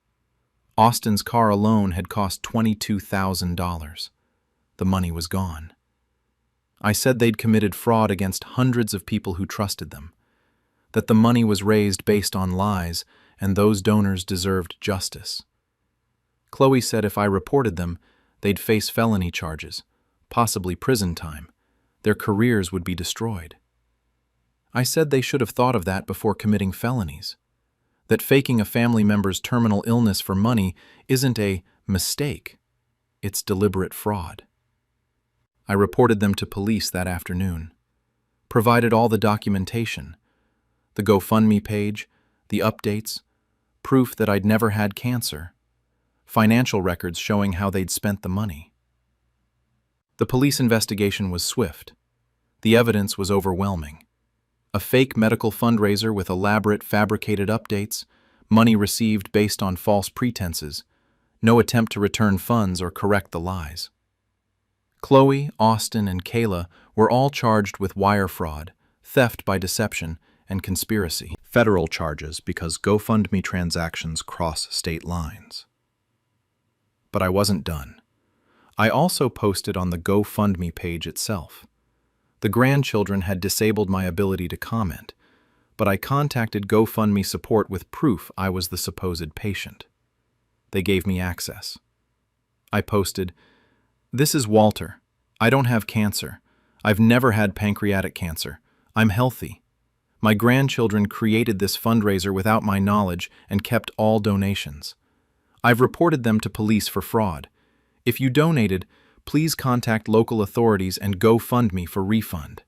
Austin's car alone had cost $22,000. The money was gone. I said they'd committed fraud against hundreds of people who trusted them, that the money was raised based on lies and those donors deserved justice. Chloe said if I reported them, they'd face felony charges, possibly prison time. Their careers would be destroyed. I said they should have thought of that before committing felonies, that faking a family member's terminal illness for money isn't a mistake, it's deliberate fraud. I reported them to police that afternoon, provided all the documentation, the GoFundMe page, the updates, proof that I'd never had cancer, financial records showing how they'd spent the money. The police investigation was swift. The evidence was overwhelming. A fake medical fundraiser with elaborate fabricated updates, money received based on false pretenses, no attempt to return funds or correct the lies. Chloe, Austin, and Kayla were all charged with wire fraud, theft by deception, and conspiracy. Federal charges because GoFundMe transactions cross state lines. But I wasn't done. I also posted on the GoFundMe page itself. The grandchildren had disabled my ability to comment, but I contacted GoFundMe support with proof I was the supposed patient. They gave me access. I posted, "This is Walter. I don't have cancer. I've never had pancreatic cancer. I'm healthy. My grandchildren created this fundraiser without my knowledge and kept all donations. I've reported them to police for fraud. If you donated, please contact local authorities and GoFundMe for refund."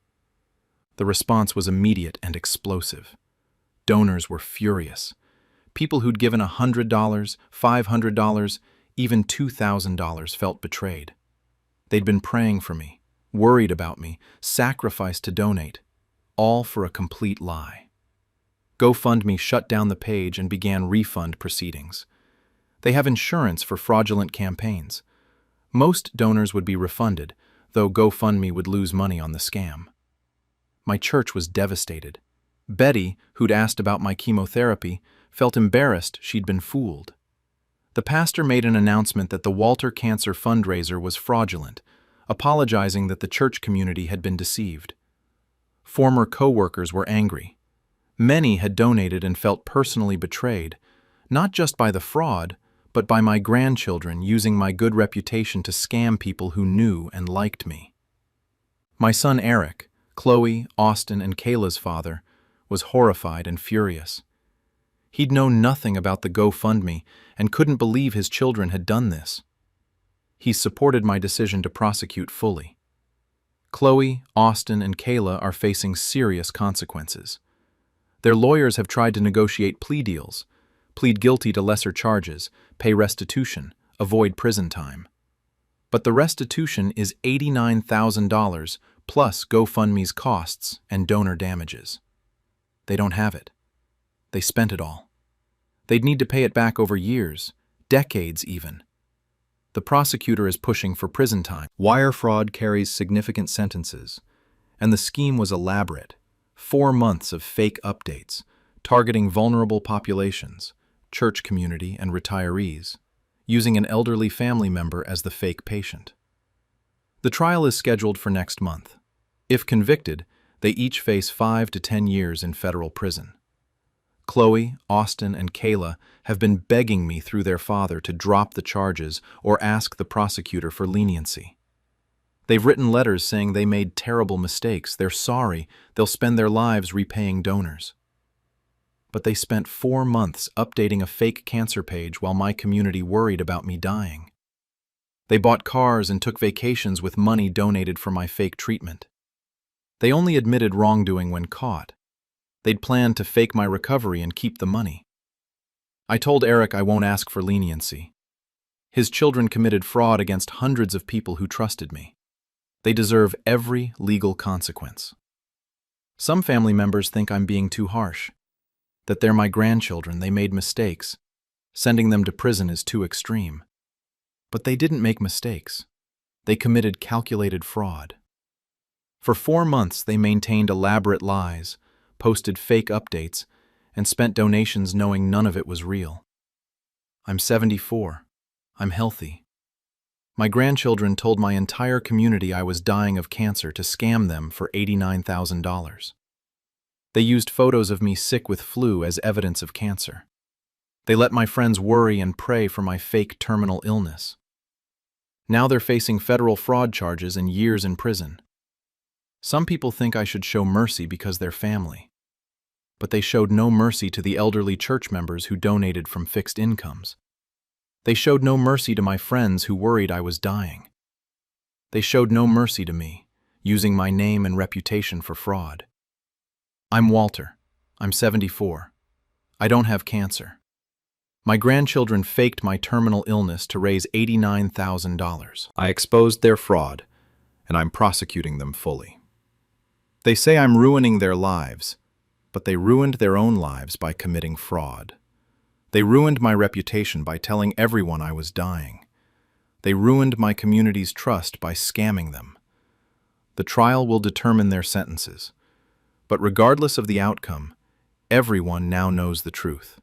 The response was immediate and explosive. Donors were furious. People who'd given $100, $500, even $2,000 felt betrayed. They'd been praying for me, worried about me, sacrificed to donate, all for a complete lie. GoFundMe shut down the page and began refund proceedings. They have insurance for fraudulent campaigns. Most donors would be refunded, though GoFundMe would lose money on the scam. My church was devastated. Betty, who'd asked about my chemotherapy, felt embarrassed she'd been fooled. The pastor made an announcement that the Walter Cancer fundraiser was fraudulent, apologizing that the church community had been deceived. Former co-workers were angry. Many had donated and felt personally betrayed, not just by the fraud, but by my grandchildren using my good reputation to scam people who knew and liked me. My son Eric, Chloe, Austin, and Kayla's father, was horrified and furious. He'd known nothing about the GoFundMe and couldn't believe his children had done this. He supported my decision to prosecute fully. Chloe, Austin, and Kayla are facing serious consequences. Their lawyers have tried to negotiate plea deals, plead guilty to lesser charges, pay restitution, avoid prison time. But the restitution is $89,000 plus GoFundMe's costs and donor damages. They don't have it. They spent it all. They'd need to pay it back over years, decades even. The prosecutor is pushing for prison time. Wire fraud carries significant sentences, and the scheme was elaborate. 4 months of fake updates, targeting vulnerable populations, church community, and retirees, using an elderly family member as the fake patient. The trial is scheduled for next month. If convicted, they each face 5 to 10 years in federal prison. Chloe, Austin, and Kayla have been begging me through their father to drop the charges or ask the prosecutor for leniency. They've written letters saying they made terrible mistakes, they're sorry, they'll spend their lives repaying donors. But they spent 4 months updating a fake cancer page while my community worried about me dying. They bought cars and took vacations with money donated for my fake treatment. They only admitted wrongdoing when caught. They'd planned to fake my recovery and keep the money. I told Eric I won't ask for leniency. His children committed fraud against hundreds of people who trusted me. They deserve every legal consequence. Some family members think I'm being too harsh, that they're my grandchildren, they made mistakes. Sending them to prison is too extreme. But they didn't make mistakes. They committed calculated fraud. For 4 months, they maintained elaborate lies, posted fake updates, and spent donations knowing none of it was real. I'm 74. I'm healthy. My grandchildren told my entire community I was dying of cancer to scam them for $89,000. They used photos of me sick with flu as evidence of cancer. They let my friends worry and pray for my fake terminal illness. Now they're facing federal fraud charges and years in prison. Some people think I should show mercy because they're family. But they showed no mercy to the elderly church members who donated from fixed incomes. They showed no mercy to my friends who worried I was dying. They showed no mercy to me, using my name and reputation for fraud. I'm Walter. I'm 74. I don't have cancer. My grandchildren faked my terminal illness to raise $89,000. I exposed their fraud, and I'm prosecuting them fully. They say I'm ruining their lives, but they ruined their own lives by committing fraud. They ruined my reputation by telling everyone I was dying. They ruined my community's trust by scamming them. The trial will determine their sentences, but regardless of the outcome, everyone now knows the truth.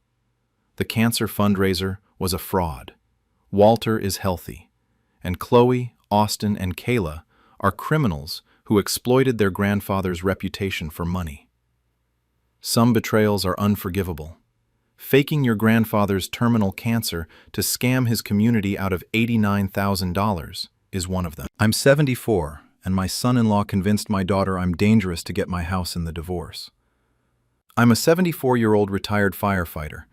The cancer fundraiser was a fraud. Walter is healthy, and Chloe, Austin, and Kayla are criminals who exploited their grandfather's reputation for money. Some betrayals are unforgivable. Faking your grandfather's terminal cancer to scam his community out of $89,000 is one of them. I'm 74, and my son-in-law convinced my daughter I'm dangerous to get my house in the divorce. I'm a 74-year-old retired firefighter,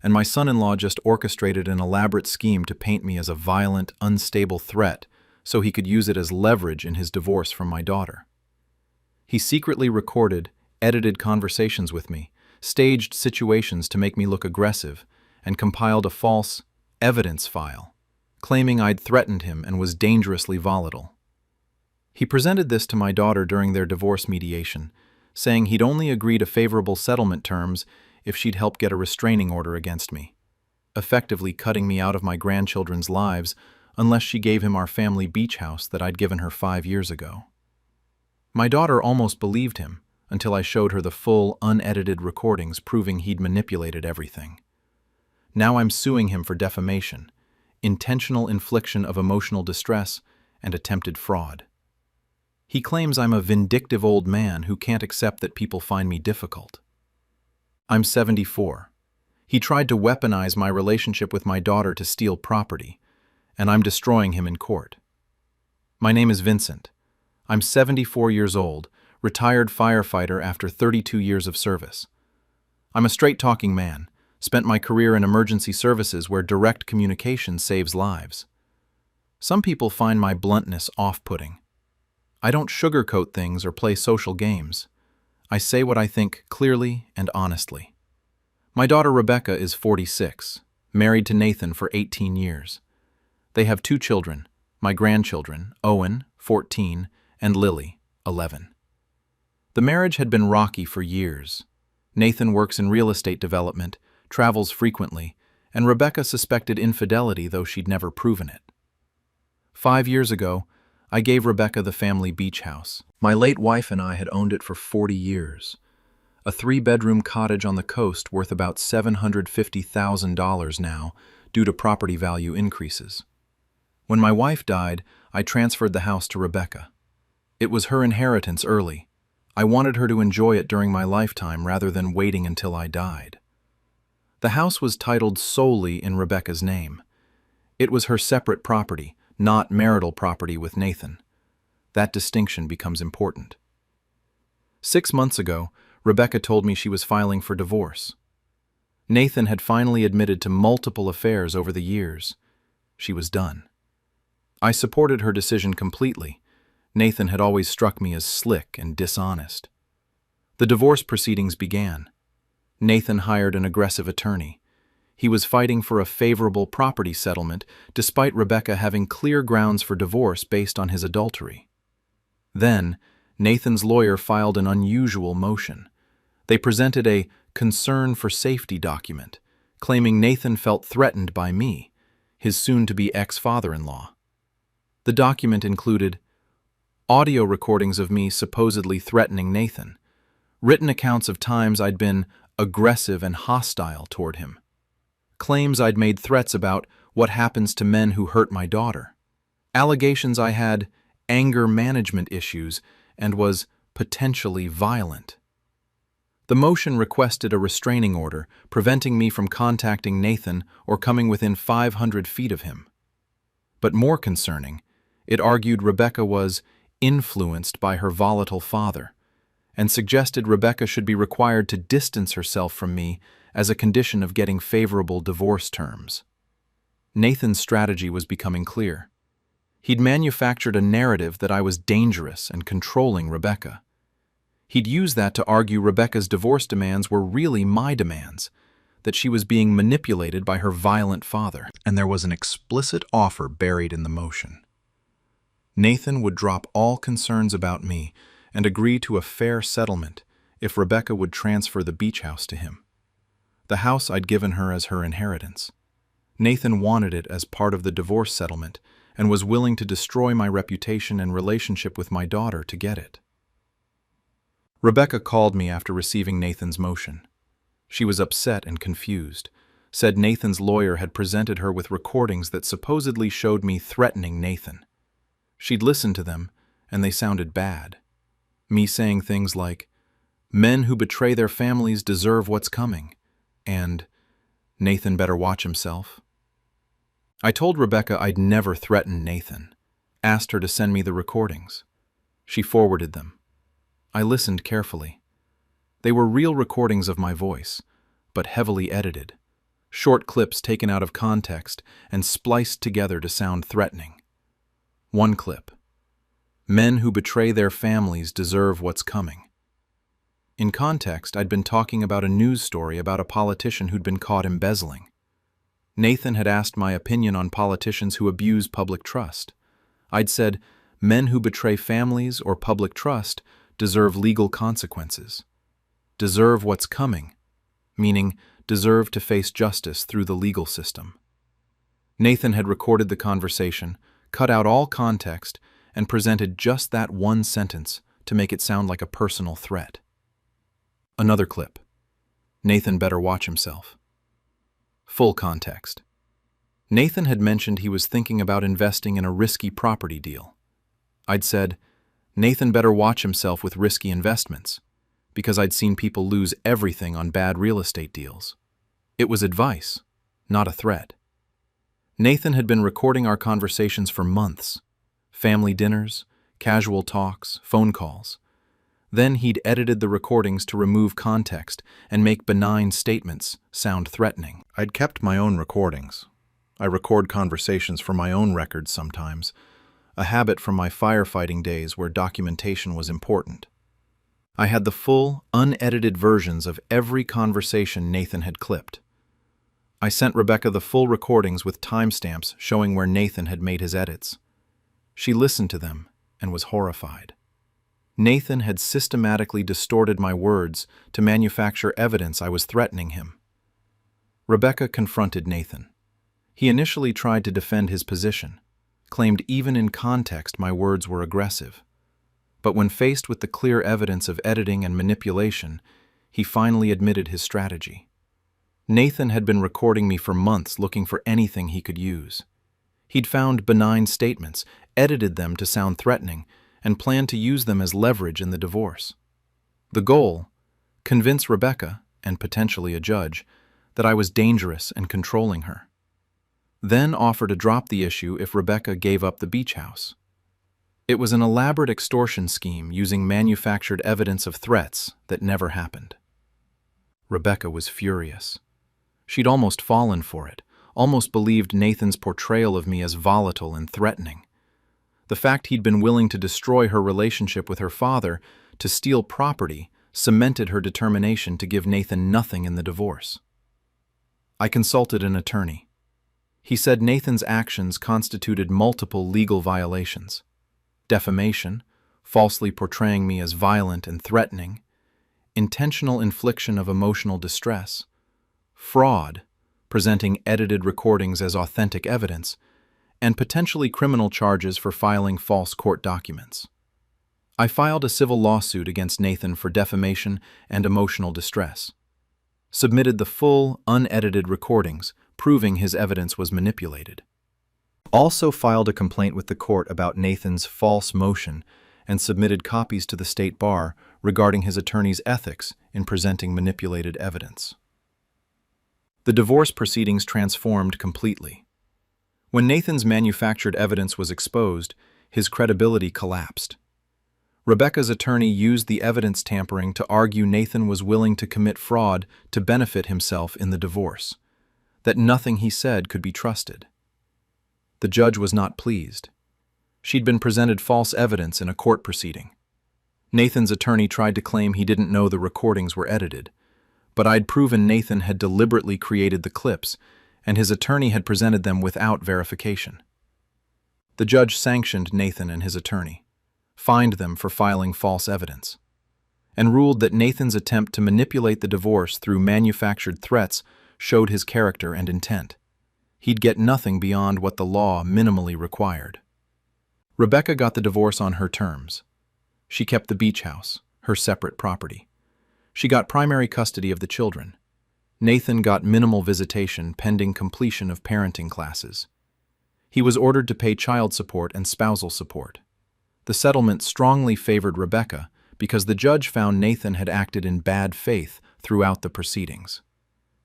and my son-in-law just orchestrated an elaborate scheme to paint me as a violent, unstable threat so he could use it as leverage in his divorce from my daughter. He secretly recorded, edited conversations with me, staged situations to make me look aggressive, and compiled a false evidence file, claiming I'd threatened him and was dangerously volatile. He presented this to my daughter during their divorce mediation, saying he'd only agree to favorable settlement terms if she'd help get a restraining order against me, effectively cutting me out of my grandchildren's lives unless she gave him our family beach house that I'd given her 5 years ago. My daughter almost believed him until I showed her the full, unedited recordings proving he'd manipulated everything. Now I'm suing him for defamation, intentional infliction of emotional distress, and attempted fraud. He claims I'm a vindictive old man who can't accept that people find me difficult. I'm 74. He tried to weaponize my relationship with my daughter to steal property, and I'm destroying him in court. My name is Vincent. I'm 74 years old, retired firefighter after 32 years of service. I'm a straight-talking man, spent my career in emergency services where direct communication saves lives. Some people find my bluntness off-putting. I don't sugarcoat things or play social games. I say what I think clearly and honestly. My daughter Rebecca is 46, married to Nathan for 18 years. They have 2 children, my grandchildren, Owen, 14, and Lily, 11. The marriage had been rocky for years. Nathan works in real estate development, travels frequently, and Rebecca suspected infidelity, though she'd never proven it. 5 years ago, I gave Rebecca the family beach house. My late wife and I had owned it for 40 years. A 3-bedroom cottage on the coast worth about $750,000 now due to property value increases. When my wife died, I transferred the house to Rebecca. It was her inheritance early. I wanted her to enjoy it during my lifetime rather than waiting until I died. The house was titled solely in Rebecca's name. It was her separate property, not marital property with Nathan. That distinction becomes important. 6 months ago, Rebecca told me she was filing for divorce. Nathan had finally admitted to multiple affairs over the years. She was done. I supported her decision completely. Nathan had always struck me as slick and dishonest. The divorce proceedings began. Nathan hired an aggressive attorney. He was fighting for a favorable property settlement despite Rebecca having clear grounds for divorce based on his adultery. Then, Nathan's lawyer filed an unusual motion. They presented a concern for safety document, claiming Nathan felt threatened by me, his soon-to-be ex-father-in-law. The document included audio recordings of me supposedly threatening Nathan, written accounts of times I'd been aggressive and hostile toward him, claims I'd made threats about what happens to men who hurt my daughter, allegations I had anger management issues and was potentially violent. The motion requested a restraining order, preventing me from contacting Nathan or coming within 500 feet of him. But more concerning, it argued Rebecca was influenced by her volatile father, and suggested Rebecca should be required to distance herself from me as a condition of getting favorable divorce terms. Nathan's strategy was becoming clear. He'd manufactured a narrative that I was dangerous and controlling Rebecca. He'd use that to argue Rebecca's divorce demands were really my demands, that she was being manipulated by her violent father. And there was an explicit offer buried in the motion. Nathan would drop all concerns about me and agree to a fair settlement if Rebecca would transfer the beach house to him. The house I'd given her as her inheritance. Nathan wanted it as part of the divorce settlement and was willing to destroy my reputation and relationship with my daughter to get it. Rebecca called me after receiving Nathan's motion. She was upset and confused, said Nathan's lawyer had presented her with recordings that supposedly showed me threatening Nathan. She'd listened to them, and they sounded bad. Me saying things like, "Men who betray their families deserve what's coming," and "Nathan better watch himself." I told Rebecca I'd never threatened Nathan, asked her to send me the recordings. She forwarded them. I listened carefully. They were real recordings of my voice, but heavily edited, short clips taken out of context and spliced together to sound threatening. One clip. "Men who betray their families deserve what's coming." In context, I'd been talking about a news story about a politician who'd been caught embezzling. Nathan had asked my opinion on politicians who abuse public trust. I'd said, men who betray families or public trust deserve legal consequences. Deserve what's coming, meaning deserve to face justice through the legal system. Nathan had recorded the conversation, cut out all context, and presented just that one sentence to make it sound like a personal threat. Another clip. Nathan better watch himself. Full context. Nathan had mentioned he was thinking about investing in a risky property deal. I'd said, Nathan better watch himself with risky investments, because I'd seen people lose everything on bad real estate deals. It was advice, not a threat. Nathan had been recording our conversations for months. Family dinners, casual talks, phone calls. Then he'd edited the recordings to remove context and make benign statements sound threatening. I'd kept my own recordings. I record conversations for my own records sometimes, a habit from my firefighting days where documentation was important. I had the full, unedited versions of every conversation Nathan had clipped. I sent Rebecca the full recordings with timestamps showing where Nathan had made his edits. She listened to them and was horrified. Nathan had systematically distorted my words to manufacture evidence I was threatening him. Rebecca confronted Nathan. He initially tried to defend his position, claimed even in context my words were aggressive. But when faced with the clear evidence of editing and manipulation, he finally admitted his strategy. Nathan had been recording me for months looking for anything he could use. He'd found benign statements, edited them to sound threatening, and planned to use them as leverage in the divorce. The goal? Convince Rebecca, and potentially a judge, that I was dangerous and controlling her. Then offer to drop the issue if Rebecca gave up the beach house. It was an elaborate extortion scheme using manufactured evidence of threats that never happened. Rebecca was furious. She'd almost fallen for it, almost believed Nathan's portrayal of me as volatile and threatening. The fact he'd been willing to destroy her relationship with her father to steal property cemented her determination to give Nathan nothing in the divorce. I consulted an attorney. He said Nathan's actions constituted multiple legal violations: defamation, falsely portraying me as violent and threatening, intentional infliction of emotional distress, fraud, presenting edited recordings as authentic evidence, and potentially criminal charges for filing false court documents. I filed a civil lawsuit against Nathan for defamation and emotional distress, submitted the full, unedited recordings, proving his evidence was manipulated. Also filed a complaint with the court about Nathan's false motion and submitted copies to the state bar regarding his attorney's ethics in presenting manipulated evidence. The divorce proceedings transformed completely. When Nathan's manufactured evidence was exposed, his credibility collapsed. Rebecca's attorney used the evidence tampering to argue Nathan was willing to commit fraud to benefit himself in the divorce, that nothing he said could be trusted. The judge was not pleased. She'd been presented false evidence in a court proceeding. Nathan's attorney tried to claim he didn't know the recordings were edited, but I'd proven Nathan had deliberately created the clips, and his attorney had presented them without verification. The judge sanctioned Nathan and his attorney, fined them for filing false evidence, and ruled that Nathan's attempt to manipulate the divorce through manufactured threats showed his character and intent. He'd get nothing beyond what the law minimally required. Rebecca got the divorce on her terms. She kept the beach house, her separate property. She got primary custody of the children. Nathan got minimal visitation pending completion of parenting classes. He was ordered to pay child support and spousal support. The settlement strongly favored Rebecca because the judge found Nathan had acted in bad faith throughout the proceedings.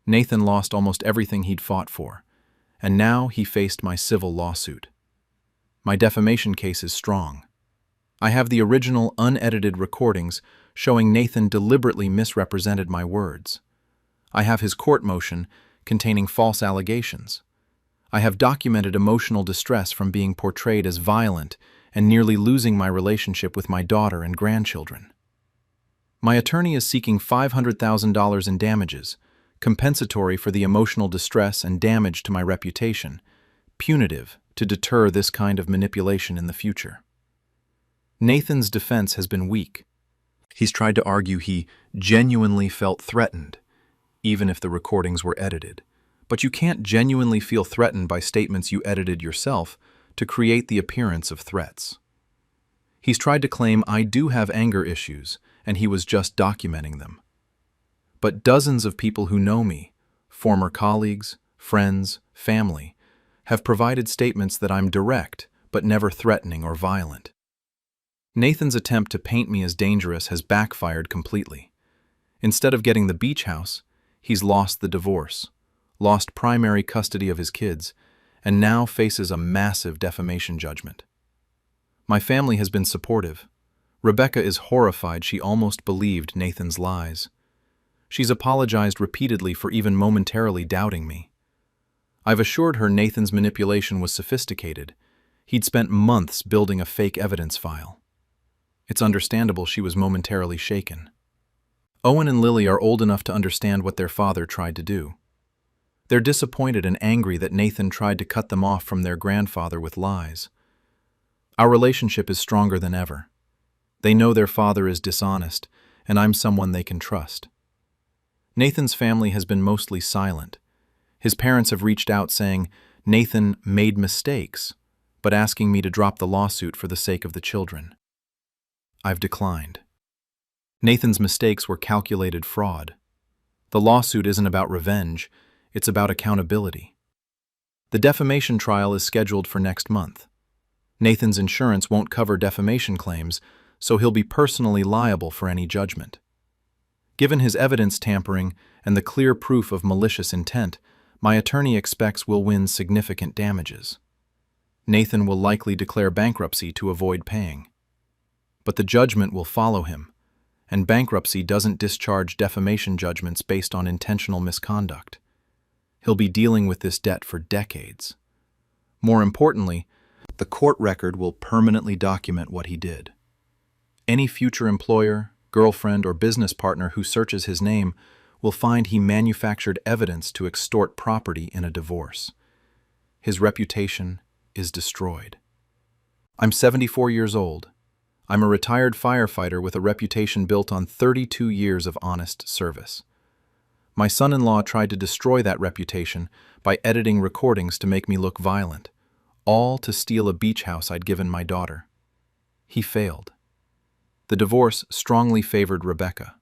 Nathan lost almost everything he'd fought for, and now he faced my civil lawsuit. My defamation case is strong. I have the original unedited recordings showing Nathan deliberately misrepresented my words. I have his court motion containing false allegations. I have documented emotional distress from being portrayed as violent and nearly losing my relationship with my daughter and grandchildren. My attorney is seeking $500,000 in damages, compensatory for the emotional distress and damage to my reputation, punitive to deter this kind of manipulation in the future. Nathan's defense has been weak. He's tried to argue he genuinely felt threatened, even if the recordings were edited, but you can't genuinely feel threatened by statements you edited yourself to create the appearance of threats. He's tried to claim I do have anger issues, and he was just documenting them. But dozens of people who know me, former colleagues, friends, family, have provided statements that I'm direct, but never threatening or violent. Nathan's attempt to paint me as dangerous has backfired completely. Instead of getting the beach house, he's lost the divorce, lost primary custody of his kids, and now faces a massive defamation judgment. My family has been supportive. Rebecca is horrified she almost believed Nathan's lies. She's apologized repeatedly for even momentarily doubting me. I've assured her Nathan's manipulation was sophisticated. He'd spent months building a fake evidence file. It's understandable she was momentarily shaken. Owen and Lily are old enough to understand what their father tried to do. They're disappointed and angry that Nathan tried to cut them off from their grandfather with lies. Our relationship is stronger than ever. They know their father is dishonest, and I'm someone they can trust. Nathan's family has been mostly silent. His parents have reached out saying Nathan made mistakes, but asking me to drop the lawsuit for the sake of the children. I've declined. Nathan's mistakes were calculated fraud. The lawsuit isn't about revenge, it's about accountability. The defamation trial is scheduled for next month. Nathan's insurance won't cover defamation claims, so he'll be personally liable for any judgment. Given his evidence tampering and the clear proof of malicious intent, my attorney expects we'll win significant damages. Nathan will likely declare bankruptcy to avoid paying. But the judgment will follow him, and bankruptcy doesn't discharge defamation judgments based on intentional misconduct. He'll be dealing with this debt for decades. More importantly, the court record will permanently document what he did. Any future employer, girlfriend, or business partner who searches his name will find he manufactured evidence to extort property in a divorce. His reputation is destroyed. I'm 74 years old. I'm a retired firefighter with a reputation built on 32 years of honest service. My son-in-law tried to destroy that reputation by editing recordings to make me look violent, all to steal a beach house I'd given my daughter. He failed. The divorce strongly favored Rebecca.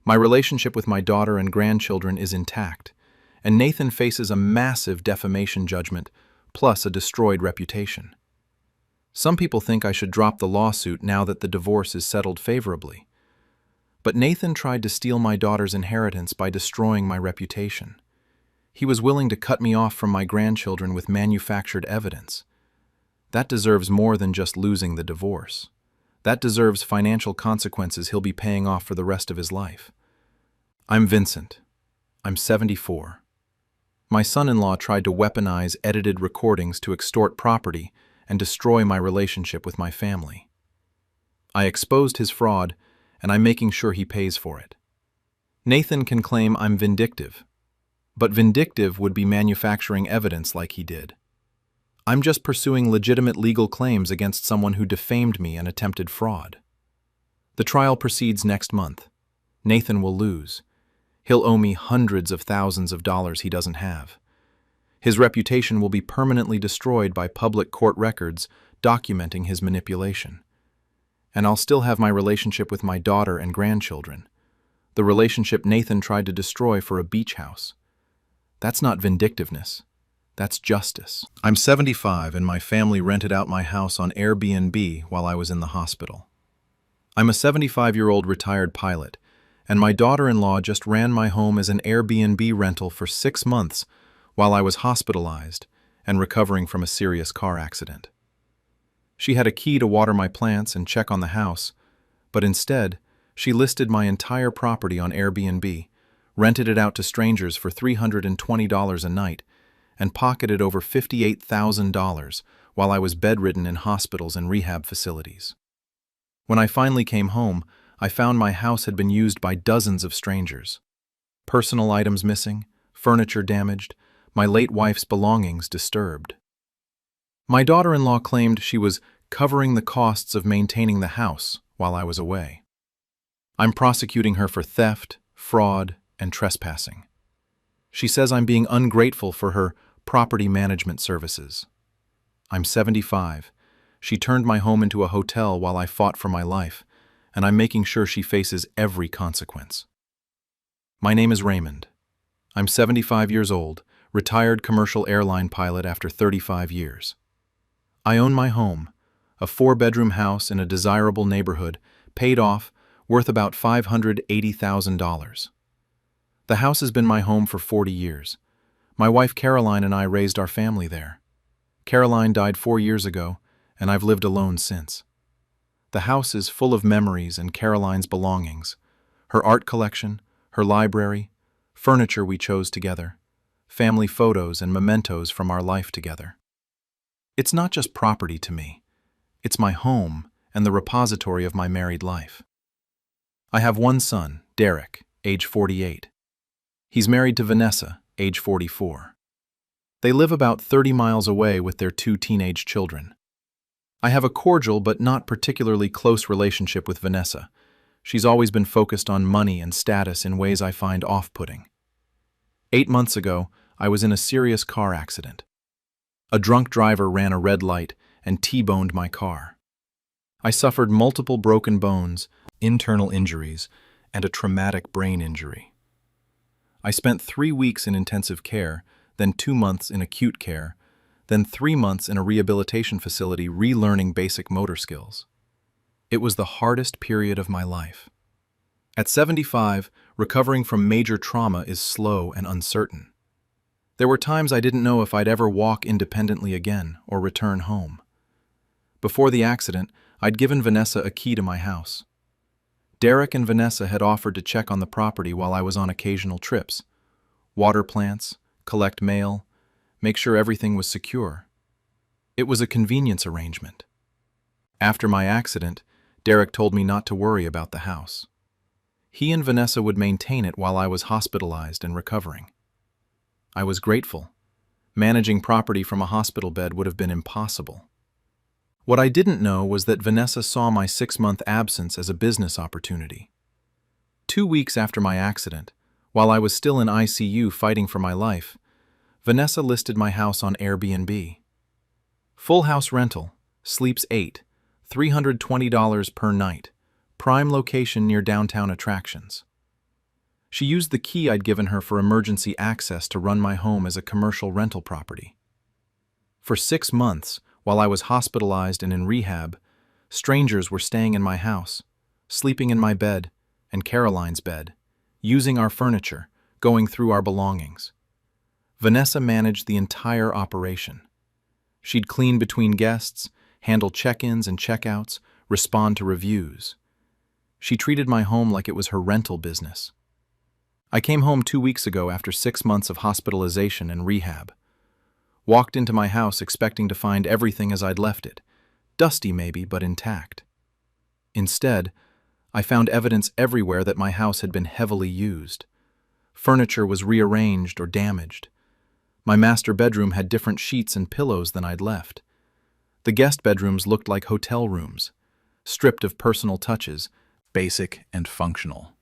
My relationship with my daughter and grandchildren is intact, and Nathan faces a massive defamation judgment plus a destroyed reputation. Some people think I should drop the lawsuit now that the divorce is settled favorably. But Nathan tried to steal my daughter's inheritance by destroying my reputation. He was willing to cut me off from my grandchildren with manufactured evidence. That deserves more than just losing the divorce. That deserves financial consequences he'll be paying off for the rest of his life. I'm Vincent. I'm 74. My son-in-law tried to weaponize edited recordings to extort property and destroy my relationship with my family. I exposed his fraud, and I'm making sure he pays for it. Nathan can claim I'm vindictive, but vindictive would be manufacturing evidence like he did. I'm just pursuing legitimate legal claims against someone who defamed me and attempted fraud. The trial proceeds next month. Nathan will lose. He'll owe me hundreds of thousands of dollars he doesn't have. His reputation will be permanently destroyed by public court records documenting his manipulation. And I'll still have my relationship with my daughter and grandchildren, the relationship Nathan tried to destroy for a beach house. That's not vindictiveness. That's justice. I'm 75 and my family rented out my house on Airbnb while I was in the hospital. I'm a 75-year-old retired pilot, and my daughter-in-law just ran my home as an Airbnb rental for 6 months while I was hospitalized and recovering from a serious car accident. She had a key to water my plants and check on the house, but instead, she listed my entire property on Airbnb, rented it out to strangers for $320 a night, and pocketed over $58,000 while I was bedridden in hospitals and rehab facilities. When I finally came home, I found my house had been used by dozens of strangers. Personal items missing, furniture damaged, my late wife's belongings disturbed. My daughter-in-law claimed she was covering the costs of maintaining the house while I was away. I'm prosecuting her for theft, fraud, and trespassing. She says I'm being ungrateful for her property management services. I'm 75. She turned my home into a hotel while I fought for my life, and I'm making sure she faces every consequence. My name is Raymond. I'm 75 years old, retired commercial airline pilot after 35 years. I own my home, a 4-bedroom house in a desirable neighborhood, paid off, worth about $580,000. The house has been my home for 40 years. My wife Caroline and I raised our family there. Caroline died 4 years ago, and I've lived alone since. The house is full of memories and Caroline's belongings, her art collection, her library, furniture we chose together, family photos and mementos from our life together. It's not just property to me. It's my home and the repository of my married life. I have one son, Derek, age 48. He's married to Vanessa, age 44. They live about 30 miles away with their 2 teenage children. I have a cordial but not particularly close relationship with Vanessa. She's always been focused on money and status in ways I find off-putting. 8 months ago, I was in a serious car accident. A drunk driver ran a red light and T-boned my car. I suffered multiple broken bones, internal injuries, and a traumatic brain injury. I spent 3 weeks in intensive care, then 2 months in acute care, then 3 months in a rehabilitation facility relearning basic motor skills. It was the hardest period of my life. At 75, recovering from major trauma is slow and uncertain. There were times I didn't know if I'd ever walk independently again or return home. Before the accident, I'd given Vanessa a key to my house. Derek and Vanessa had offered to check on the property while I was on occasional trips, water plants, collect mail, make sure everything was secure. It was a convenience arrangement. After my accident, Derek told me not to worry about the house. He and Vanessa would maintain it while I was hospitalized and recovering. I was grateful. Managing property from a hospital bed would have been impossible. What I didn't know was that Vanessa saw my 6-month absence as a business opportunity. 2 weeks after my accident, while I was still in ICU fighting for my life, Vanessa listed my house on Airbnb. Full house rental, sleeps 8, $320 per night, prime location near downtown attractions. She used the key I'd given her for emergency access to run my home as a commercial rental property. For 6 months, while I was hospitalized and in rehab, strangers were staying in my house, sleeping in my bed and Caroline's bed, using our furniture, going through our belongings. Vanessa managed the entire operation. She'd clean between guests, handle check-ins and check-outs, respond to reviews. She treated my home like it was her rental business. I came home 2 weeks ago after 6 months of hospitalization and rehab. Walked into my house expecting to find everything as I'd left it, dusty maybe, but intact. Instead, I found evidence everywhere that my house had been heavily used. Furniture was rearranged or damaged. My master bedroom had different sheets and pillows than I'd left. The guest bedrooms looked like hotel rooms, stripped of personal touches, basic and functional.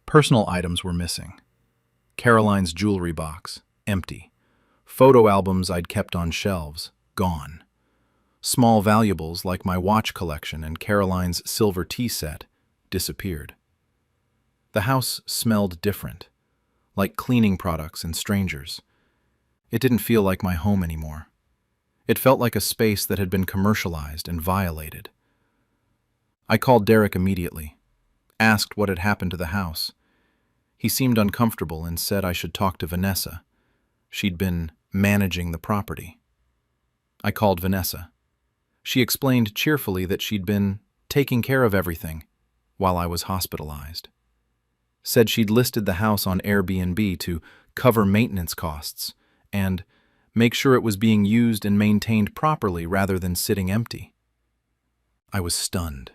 Personal items were missing. Caroline's jewelry box, empty. Photo albums I'd kept on shelves, gone. Small valuables like my watch collection and Caroline's silver tea set disappeared. The house smelled different, like cleaning products and strangers. It didn't feel like my home anymore. It felt like a space that had been commercialized and violated. I called Derek immediately, asked what had happened to the house. He seemed uncomfortable and said I should talk to Vanessa. She'd been managing the property. I called Vanessa. She explained cheerfully that she'd been taking care of everything while I was hospitalized. Said she'd listed the house on Airbnb to cover maintenance costs and make sure it was being used and maintained properly rather than sitting empty. I was stunned.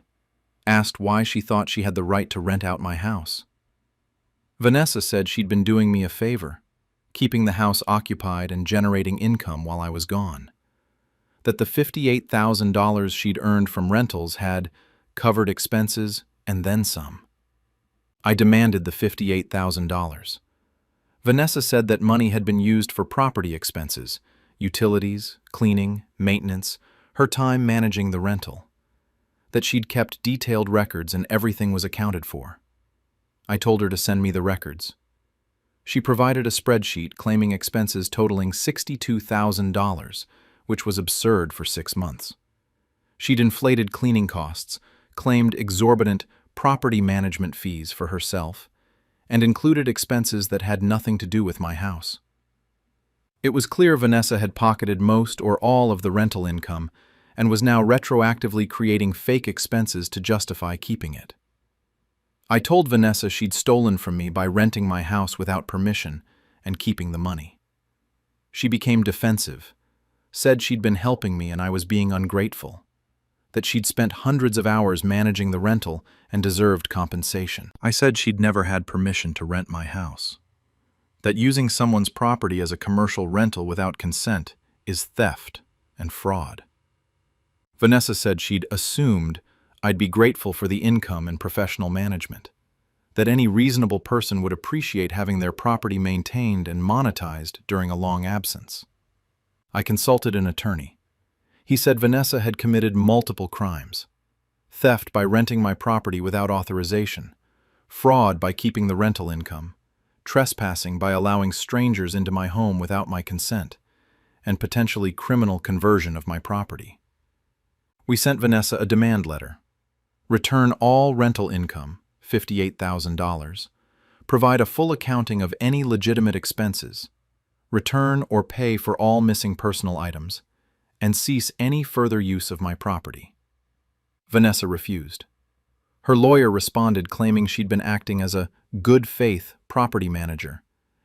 Asked why she thought she had the right to rent out my house. Vanessa said she'd been doing me a favor, keeping the house occupied and generating income while I was gone. That the $58,000 she'd earned from rentals had covered expenses and then some. I demanded the $58,000. Vanessa said that money had been used for property expenses, utilities, cleaning, maintenance, her time managing the rental. That she'd kept detailed records and everything was accounted for. I told her to send me the records. She provided a spreadsheet claiming expenses totaling $62,000, which was absurd for 6 months. She'd inflated cleaning costs, claimed exorbitant property management fees for herself, and included expenses that had nothing to do with my house. It was clear Vanessa had pocketed most or all of the rental income and was now retroactively creating fake expenses to justify keeping it. I told Vanessa she'd stolen from me by renting my house without permission and keeping the money. She became defensive, said she'd been helping me and I was being ungrateful, that she'd spent hundreds of hours managing the rental and deserved compensation. I said she'd never had permission to rent my house, that using someone's property as a commercial rental without consent is theft and fraud. Vanessa said she'd assumed I'd be grateful for the income and professional management, that any reasonable person would appreciate having their property maintained and monetized during a long absence. I consulted an attorney. He said Vanessa had committed multiple crimes: theft by renting my property without authorization, fraud by keeping the rental income, trespassing by allowing strangers into my home without my consent, and potentially criminal conversion of my property. We sent Vanessa a demand letter. Return all rental income, $58,000, provide a full accounting of any legitimate expenses, return or pay for all missing personal items, and cease any further use of my property. Vanessa refused. Her lawyer responded claiming she'd been acting as a good faith property manager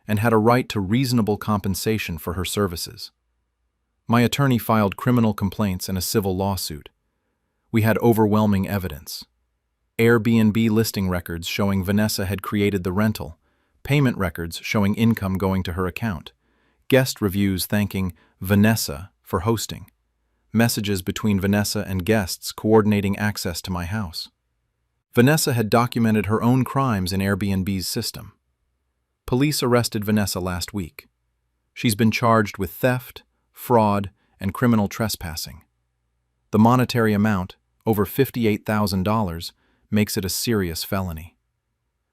and had a right to reasonable compensation for her services. My attorney filed criminal complaints and a civil lawsuit. We had overwhelming evidence: Airbnb listing records showing Vanessa had created the rental, payment records showing income going to her account, guest reviews thanking Vanessa for hosting, messages between Vanessa and guests coordinating access to my house. Vanessa had documented her own crimes in Airbnb's system. Police arrested Vanessa last week. She's been charged with theft, fraud, and criminal trespassing. The monetary amount, over $58,000, makes it a serious felony.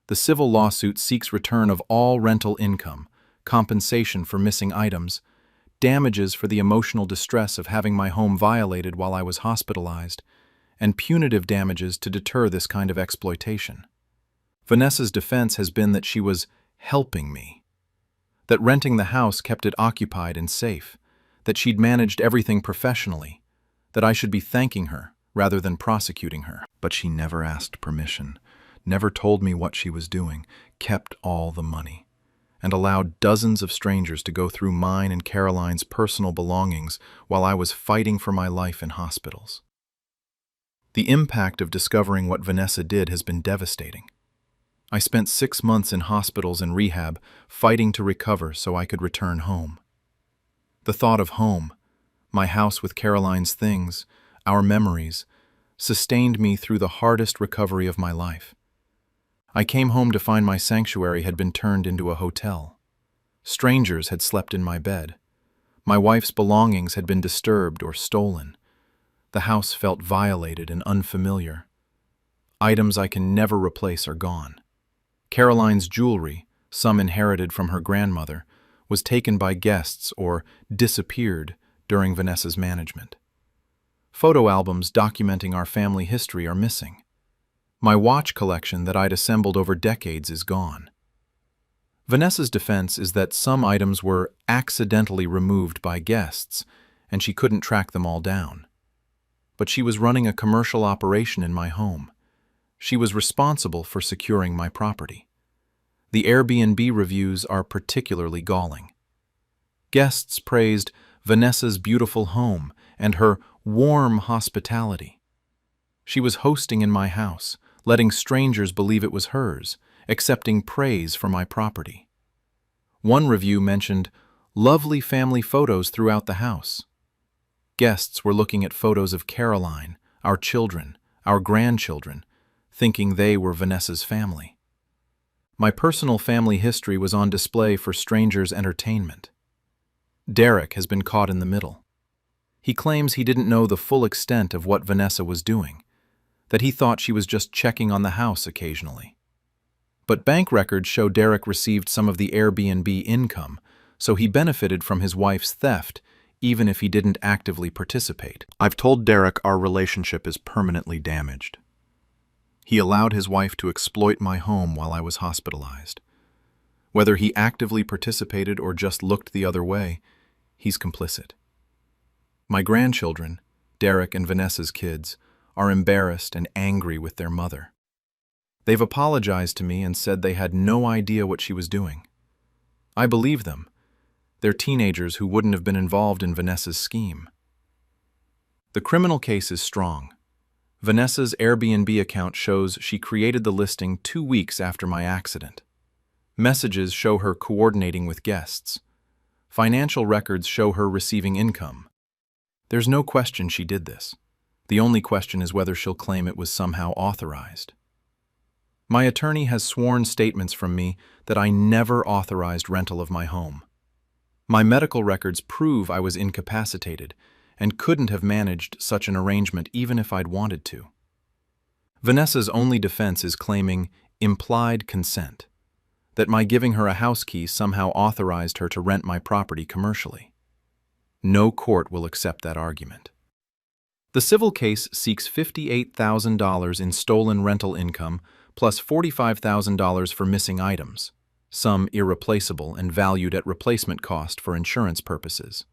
The civil lawsuit seeks return of all rental income, compensation for missing items, damages for the emotional distress of having my home violated while I was hospitalized, and punitive damages to deter this kind of exploitation. Vanessa's defense has been that she was helping me, that renting the house kept it occupied and safe, that she'd managed everything professionally, that I should be thanking her rather than prosecuting her. But she never asked permission, never told me what she was doing, kept all the money, and allowed dozens of strangers to go through mine and Caroline's personal belongings while I was fighting for my life in hospitals. The impact of discovering what Vanessa did has been devastating. I spent 6 months in hospitals and rehab fighting to recover so I could return home. The thought of home, my house with Caroline's things, our memories, sustained me through the hardest recovery of my life. I came home to find my sanctuary had been turned into a hotel. Strangers had slept in my bed. My wife's belongings had been disturbed or stolen. The house felt violated and unfamiliar. Items I can never replace are gone. Caroline's jewelry, some inherited from her grandmother, was taken by guests or disappeared during Vanessa's management. Photo albums documenting our family history are missing. My watch collection that I'd assembled over decades is gone. Vanessa's defense is that some items were accidentally removed by guests, and she couldn't track them all down. But she was running a commercial operation in my home. She was responsible for securing my property. The Airbnb reviews are particularly galling. Guests praised Vanessa's beautiful home and her warm hospitality. She was hosting in my house, letting strangers believe it was hers, accepting praise for my property. One review mentioned lovely family photos throughout the house. Guests were looking at photos of Caroline, our children, our grandchildren, thinking they were Vanessa's family. My personal family history was on display for strangers' entertainment. Derek has been caught in the middle. He claims he didn't know the full extent of what Vanessa was doing, that he thought she was just checking on the house occasionally. But bank records show Derek received some of the Airbnb income, so he benefited from his wife's theft, even if he didn't actively participate. I've told Derek our relationship is permanently damaged. He allowed his wife to exploit my home while I was hospitalized. Whether he actively participated or just looked the other way, he's complicit. My grandchildren, Derek and Vanessa's kids, are embarrassed and angry with their mother. They've apologized to me and said they had no idea what she was doing. I believe them. They're teenagers who wouldn't have been involved in Vanessa's scheme. The criminal case is strong. Vanessa's Airbnb account shows she created the listing 2 weeks after my accident. Messages show her coordinating with guests. Financial records show her receiving income. There's no question she did this. The only question is whether she'll claim it was somehow authorized. My attorney has sworn statements from me that I never authorized rental of my home. My medical records prove I was incapacitated and couldn't have managed such an arrangement even if I'd wanted to. Vanessa's only defense is claiming implied consent, that my giving her a house key somehow authorized her to rent my property commercially. No court will accept that argument. The civil case seeks $58,000 in stolen rental income plus $45,000 for missing items, some irreplaceable and valued at replacement cost for insurance purposes,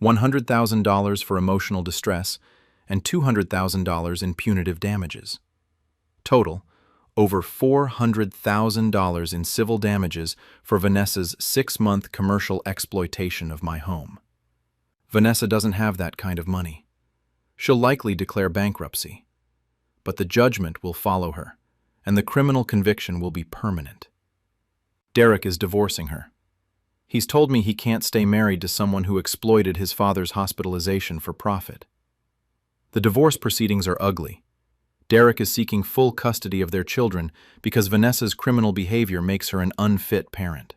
$100,000 for emotional distress, and $200,000 in punitive damages. Total, over $400,000 in civil damages for Vanessa's 6-month commercial exploitation of my home. Vanessa doesn't have that kind of money. She'll likely declare bankruptcy. But the judgment will follow her, and the criminal conviction will be permanent. Derek is divorcing her. He's told me he can't stay married to someone who exploited his father's hospitalization for profit. The divorce proceedings are ugly. Derek is seeking full custody of their children because Vanessa's criminal behavior makes her an unfit parent.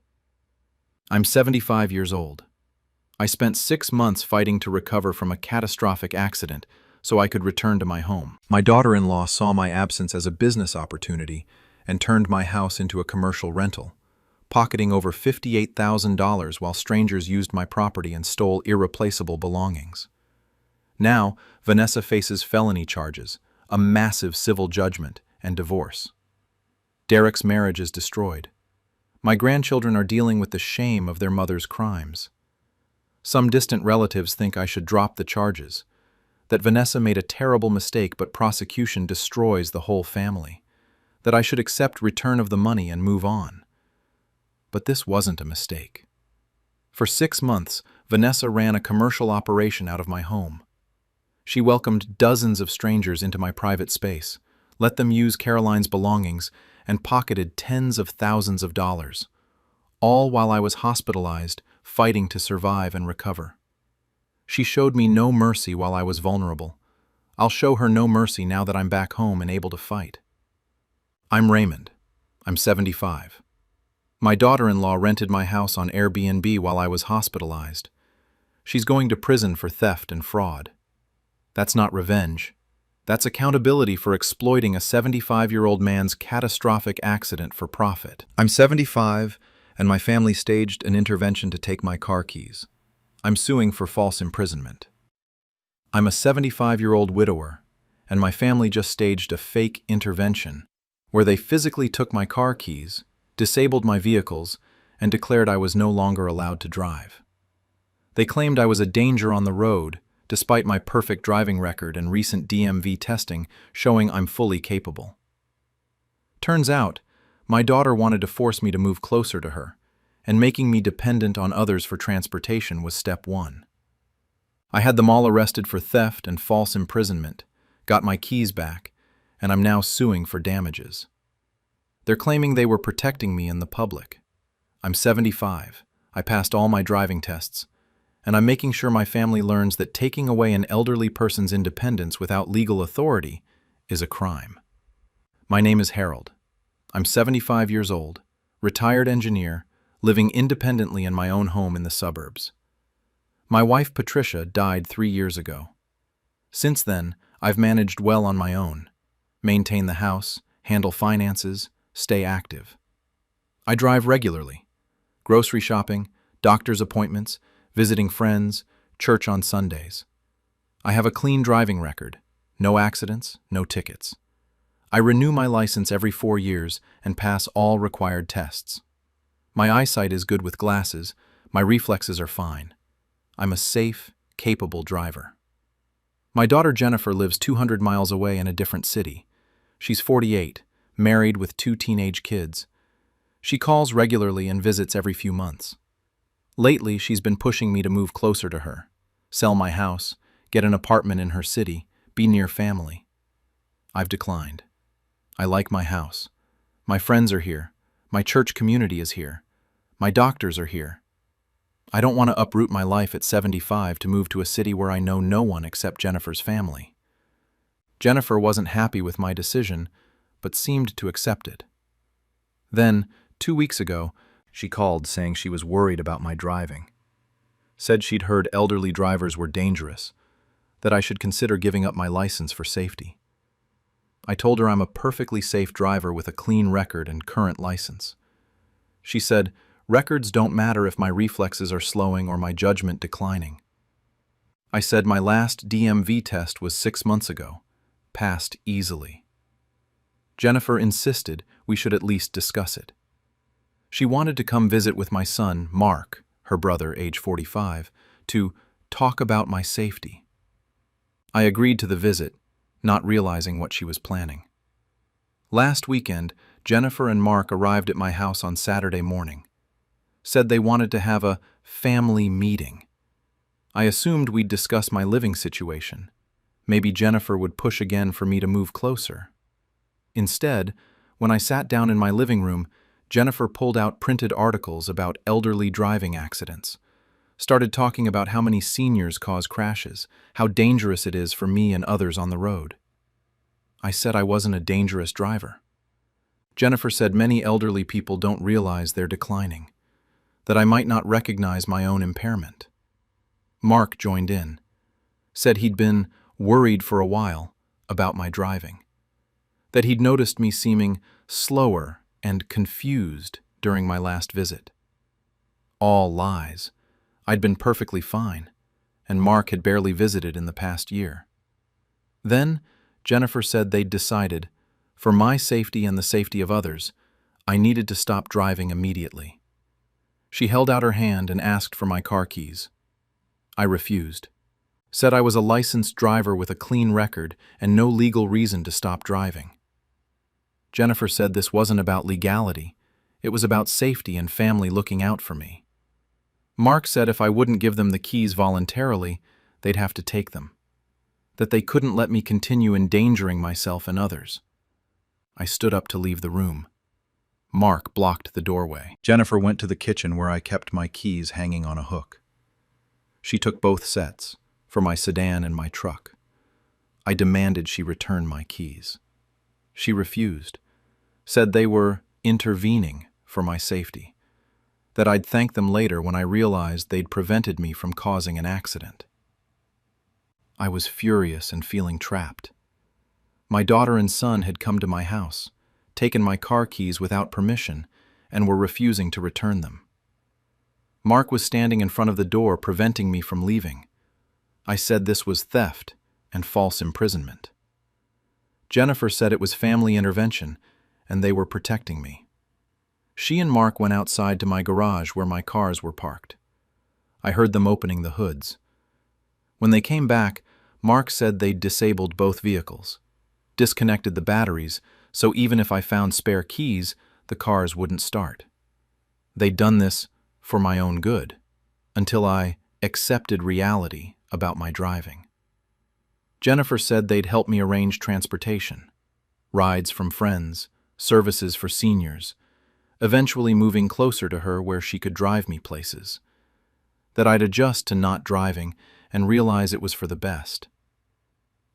I'm 75 years old. I spent 6 months fighting to recover from a catastrophic accident so I could return to my home. My daughter-in-law saw my absence as a business opportunity and turned my house into a commercial rental, pocketing over $58,000 while strangers used my property and stole irreplaceable belongings. Now, Vanessa faces felony charges, a massive civil judgment, and divorce. Derek's marriage is destroyed. My grandchildren are dealing with the shame of their mother's crimes. Some distant relatives think I should drop the charges, that Vanessa made a terrible mistake but prosecution destroys the whole family, that I should accept return of the money and move on. But this wasn't a mistake. For 6 months, Vanessa ran a commercial operation out of my home. She welcomed dozens of strangers into my private space, let them use Caroline's belongings, and pocketed tens of thousands of dollars, all while I was hospitalized, fighting to survive and recover. She showed me no mercy while I was vulnerable. I'll show her no mercy now that I'm back home and able to fight. I'm Raymond. I'm 75. My daughter-in-law rented my house on Airbnb while I was hospitalized. She's going to prison for theft and fraud. That's not revenge. That's accountability for exploiting a 75-year-old man's catastrophic accident for profit. I'm 75, and my family staged an intervention to take my car keys. I'm suing for false imprisonment. I'm a 75-year-old widower, and my family just staged a fake intervention where they physically took my car keys, disabled my vehicles, and declared I was no longer allowed to drive. They claimed I was a danger on the road, despite my perfect driving record and recent DMV testing showing I'm fully capable. Turns out, my daughter wanted to force me to move closer to her, and making me dependent on others for transportation was step 1. I had them all arrested for theft and false imprisonment, got my keys back, and I'm now suing for damages. They're claiming they were protecting me in the public. I'm 75, I passed all my driving tests, and I'm making sure my family learns that taking away an elderly person's independence without legal authority is a crime. My name is Harold. I'm 75 years old, retired engineer, living independently in my own home in the suburbs. My wife Patricia died 3 years ago. Since then, I've managed well on my own, maintain the house, handle finances, stay active. I drive regularly, grocery shopping, doctor's appointments, visiting friends, church on Sundays. I have a clean driving record, no accidents, no tickets. I renew my license every 4 years and pass all required tests. My eyesight is good with glasses, my reflexes are fine. I'm a safe, capable driver. My daughter Jennifer lives 200 miles away in a different city. She's 48, married with 2 teenage kids. She calls regularly and visits every few months. Lately, she's been pushing me to move closer to her, sell my house, get an apartment in her city, be near family. I've declined. I like my house. My friends are here. My church community is here. My doctors are here. I don't want to uproot my life at 75 to move to a city where I know no one except Jennifer's family. Jennifer wasn't happy with my decision, but seemed to accept it. Then, 2 weeks ago, she called saying she was worried about my driving. Said she'd heard elderly drivers were dangerous, that I should consider giving up my license for safety. I told her I'm a perfectly safe driver with a clean record and current license. She said, records don't matter if my reflexes are slowing or my judgment declining. I said my last DMV test was 6 months ago, passed easily. Jennifer insisted we should at least discuss it. She wanted to come visit with my son, Mark, her brother, age 45, to talk about my safety. I agreed to the visit, not realizing what she was planning. Last weekend, Jennifer and Mark arrived at my house on Saturday morning. Said they wanted to have a family meeting. I assumed we'd discuss my living situation. Maybe Jennifer would push again for me to move closer. Instead, when I sat down in my living room, Jennifer pulled out printed articles about elderly driving accidents, started talking about how many seniors cause crashes, how dangerous it is for me and others on the road. I said I wasn't a dangerous driver. Jennifer said many elderly people don't realize they're declining, that I might not recognize my own impairment. Mark joined in, said he'd been worried for a while about my driving, that he'd noticed me seeming slower and confused during my last visit. All lies. I'd been perfectly fine, and Mark had barely visited in the past year. Then, Jennifer said they'd decided, for my safety and the safety of others, I needed to stop driving immediately. She held out her hand and asked for my car keys. I refused, said I was a licensed driver with a clean record and no legal reason to stop driving. Jennifer said this wasn't about legality, it was about safety and family looking out for me. Mark said if I wouldn't give them the keys voluntarily, they'd have to take them, that they couldn't let me continue endangering myself and others. I stood up to leave the room. Mark blocked the doorway. Jennifer went to the kitchen where I kept my keys hanging on a hook. She took both sets, for my sedan and my truck. I demanded she return my keys. She refused, said they were intervening for my safety, that I'd thank them later when I realized they'd prevented me from causing an accident. I was furious and feeling trapped. My daughter and son had come to my house, taken my car keys without permission, and were refusing to return them. Mark was standing in front of the door preventing me from leaving. I said this was theft and false imprisonment. Jennifer said it was family intervention, and they were protecting me. She and Mark went outside to my garage where my cars were parked. I heard them opening the hoods. When they came back, Mark said they'd disabled both vehicles, disconnected the batteries, so even if I found spare keys, the cars wouldn't start. They'd done this for my own good, until I accepted reality about my driving. Jennifer said they'd help me arrange transportation, rides from friends, services for seniors, eventually moving closer to her where she could drive me places, that I'd adjust to not driving and realize it was for the best.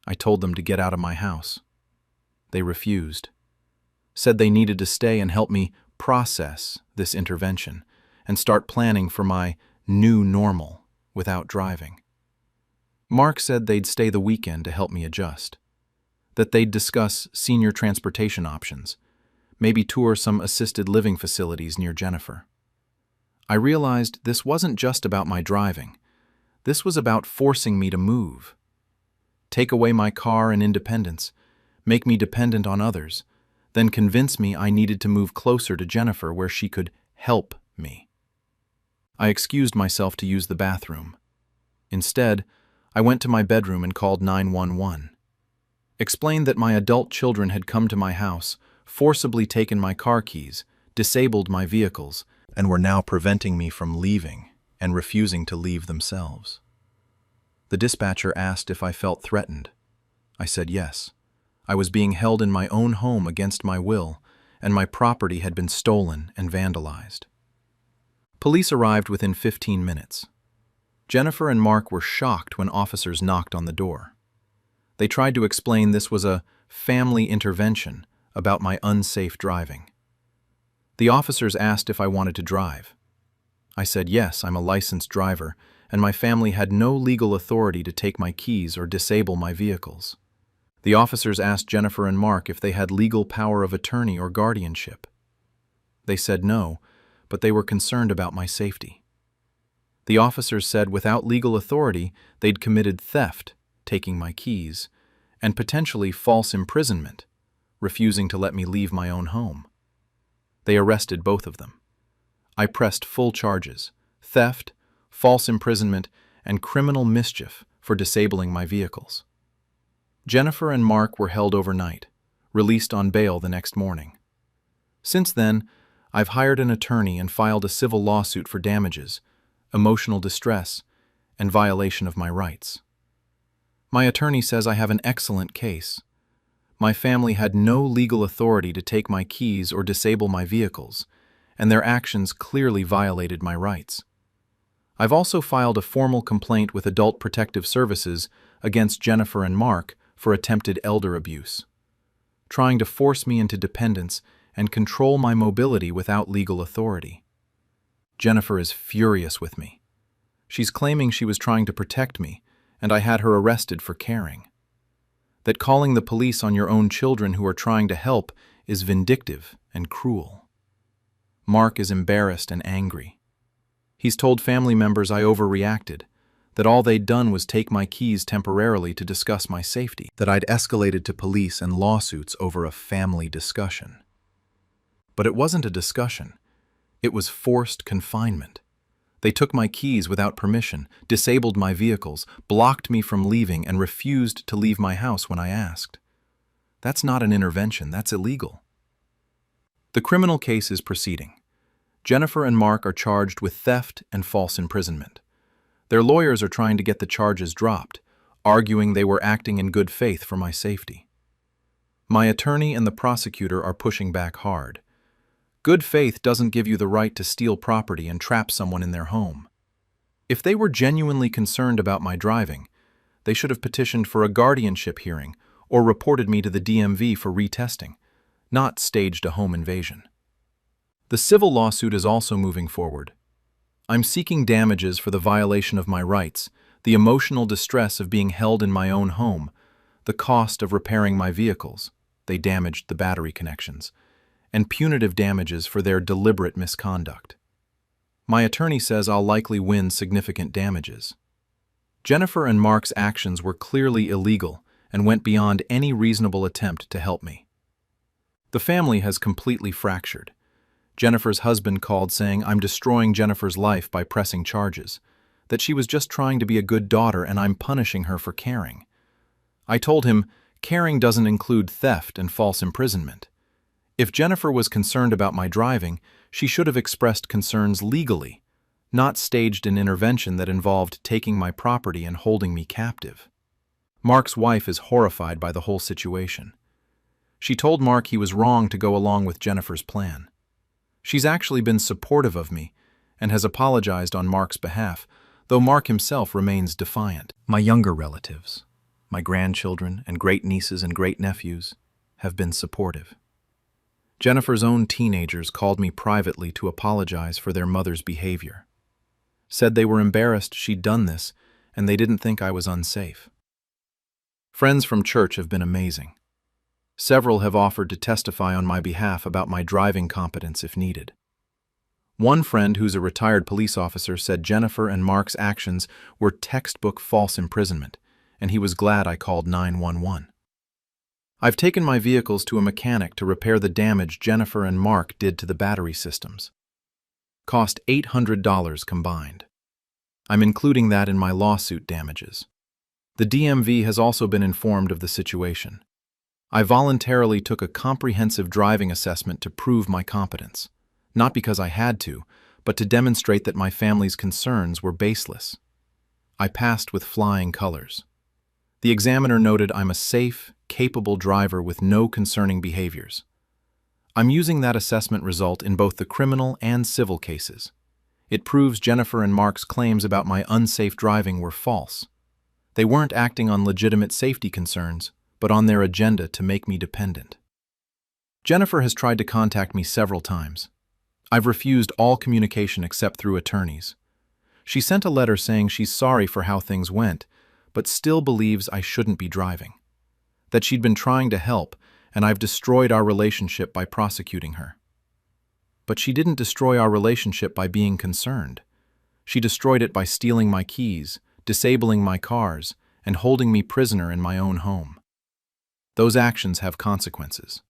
I told them to get out of my house. They refused, said they needed to stay and help me process this intervention and start planning for my new normal without driving. Mark said they'd stay the weekend to help me adjust, that they'd discuss senior transportation options, maybe tour some assisted living facilities near Jennifer. I realized this wasn't just about my driving. This was about forcing me to move. Take away my car and independence, make me dependent on others, then convince me I needed to move closer to Jennifer where she could help me. I excused myself to use the bathroom. Instead, I went to my bedroom and called 911. Explained that my adult children had come to my house, forcibly taken my car keys, disabled my vehicles, and were now preventing me from leaving and refusing to leave themselves. The dispatcher asked if I felt threatened. I said yes. I was being held in my own home against my will, and my property had been stolen and vandalized. Police arrived within 15 minutes. Jennifer and Mark were shocked when officers knocked on the door. They tried to explain this was a family intervention about my unsafe driving. The officers asked if I wanted to drive. I said yes, I'm a licensed driver, and my family had no legal authority to take my keys or disable my vehicles. The officers asked Jennifer and Mark if they had legal power of attorney or guardianship. They said no, but they were concerned about my safety. The officers said without legal authority, they'd committed theft, taking my keys, and potentially false imprisonment, refusing to let me leave my own home. They arrested both of them. I pressed full charges: theft, false imprisonment, and criminal mischief for disabling my vehicles. Jennifer and Mark were held overnight, released on bail the next morning. Since then, I've hired an attorney and filed a civil lawsuit for damages, emotional distress, and violation of my rights. My attorney says I have an excellent case. My family had no legal authority to take my keys or disable my vehicles, and their actions clearly violated my rights. I've also filed a formal complaint with Adult Protective Services against Jennifer and Mark for attempted elder abuse, trying to force me into dependence and control my mobility without legal authority. Jennifer is furious with me. She's claiming she was trying to protect me, and I had her arrested for caring. That calling the police on your own children who are trying to help is vindictive and cruel. Mark is embarrassed and angry. He's told family members I overreacted, that all they'd done was take my keys temporarily to discuss my safety, that I'd escalated to police and lawsuits over a family discussion. But it wasn't a discussion. It was forced confinement. They took my keys without permission, disabled my vehicles, blocked me from leaving, and refused to leave my house when I asked. That's not an intervention, that's illegal. The criminal case is proceeding. Jennifer and Mark are charged with theft and false imprisonment. Their lawyers are trying to get the charges dropped, arguing they were acting in good faith for my safety. My attorney and the prosecutor are pushing back hard. Good faith doesn't give you the right to steal property and trap someone in their home. If they were genuinely concerned about my driving, they should have petitioned for a guardianship hearing or reported me to the DMV for retesting, not staged a home invasion. The civil lawsuit is also moving forward. I'm seeking damages for the violation of my rights, the emotional distress of being held in my own home, the cost of repairing my vehicles, they damaged the battery connections, and punitive damages for their deliberate misconduct. My attorney says I'll likely win significant damages. Jennifer and Mark's actions were clearly illegal and went beyond any reasonable attempt to help me. The family has completely fractured. Jennifer's husband called saying I'm destroying Jennifer's life by pressing charges, that she was just trying to be a good daughter and I'm punishing her for caring. I told him caring doesn't include theft and false imprisonment. If Jennifer was concerned about my driving, she should have expressed concerns legally, not staged an intervention that involved taking my property and holding me captive. Mark's wife is horrified by the whole situation. She told Mark he was wrong to go along with Jennifer's plan. She's actually been supportive of me and has apologized on Mark's behalf, though Mark himself remains defiant. My younger relatives, my grandchildren and great-nieces and great-nephews, have been supportive. Jennifer's own teenagers called me privately to apologize for their mother's behavior. Said they were embarrassed she'd done this and they didn't think I was unsafe. Friends from church have been amazing. Several have offered to testify on my behalf about my driving competence if needed. One friend who's a retired police officer said Jennifer and Mark's actions were textbook false imprisonment, and he was glad I called 911. I've taken my vehicles to a mechanic to repair the damage Jennifer and Mark did to the battery systems. Cost $800 combined. I'm including that in my lawsuit damages. The DMV has also been informed of the situation. I voluntarily took a comprehensive driving assessment to prove my competence, not because I had to, but to demonstrate that my family's concerns were baseless. I passed with flying colors. The examiner noted I'm a safe, capable driver with no concerning behaviors. I'm using that assessment result in both the criminal and civil cases. It proves Jennifer and Mark's claims about my unsafe driving were false. They weren't acting on legitimate safety concerns, but on their agenda to make me dependent. Jennifer has tried to contact me several times. I've refused all communication except through attorneys. She sent a letter saying she's sorry for how things went, but still believes I shouldn't be driving. That she'd been trying to help, and I've destroyed our relationship by prosecuting her. But she didn't destroy our relationship by being concerned. She destroyed it by stealing my keys, disabling my cars, and holding me prisoner in my own home. Those actions have consequences.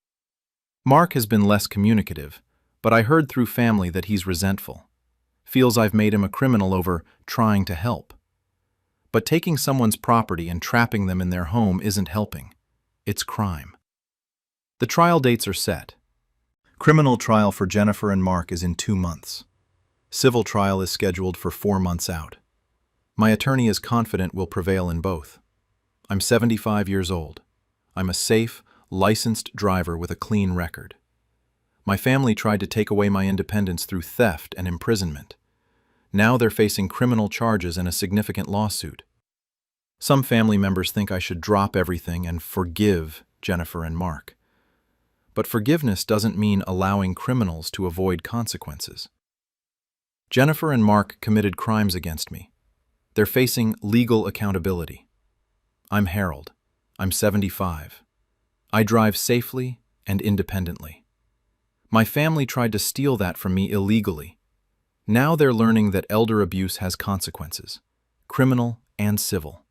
Mark has been less communicative, but I heard through family that he's resentful. Feels I've made him a criminal over trying to help. But taking someone's property and trapping them in their home isn't helping. It's crime. The trial dates are set. Criminal trial for Jennifer and Mark is in 2 months. Civil trial is scheduled for 4 months out. My attorney is confident we'll prevail in both. I'm 75 years old. I'm a safe, licensed driver with a clean record. My family tried to take away my independence through theft and imprisonment. Now they're facing criminal charges and a significant lawsuit. Some family members think I should drop everything and forgive Jennifer and Mark. But forgiveness doesn't mean allowing criminals to avoid consequences. Jennifer and Mark committed crimes against me. They're facing legal accountability. I'm Harold. I'm 75. I drive safely and independently. My family tried to steal that from me illegally. Now they're learning that elder abuse has consequences, criminal and civil.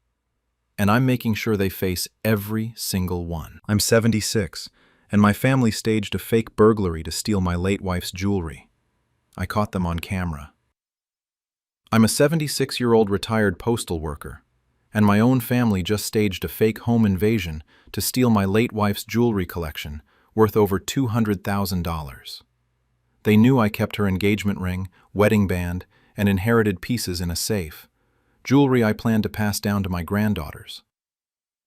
And I'm making sure they face every single one. I'm 76, and my family staged a fake burglary to steal my late wife's jewelry. I caught them on camera. I'm a 76-year-old retired postal worker, and my own family just staged a fake home invasion to steal my late wife's jewelry collection, worth over $200,000. They knew I kept her engagement ring, wedding band, and inherited pieces in a safe, jewelry I planned to pass down to my granddaughters.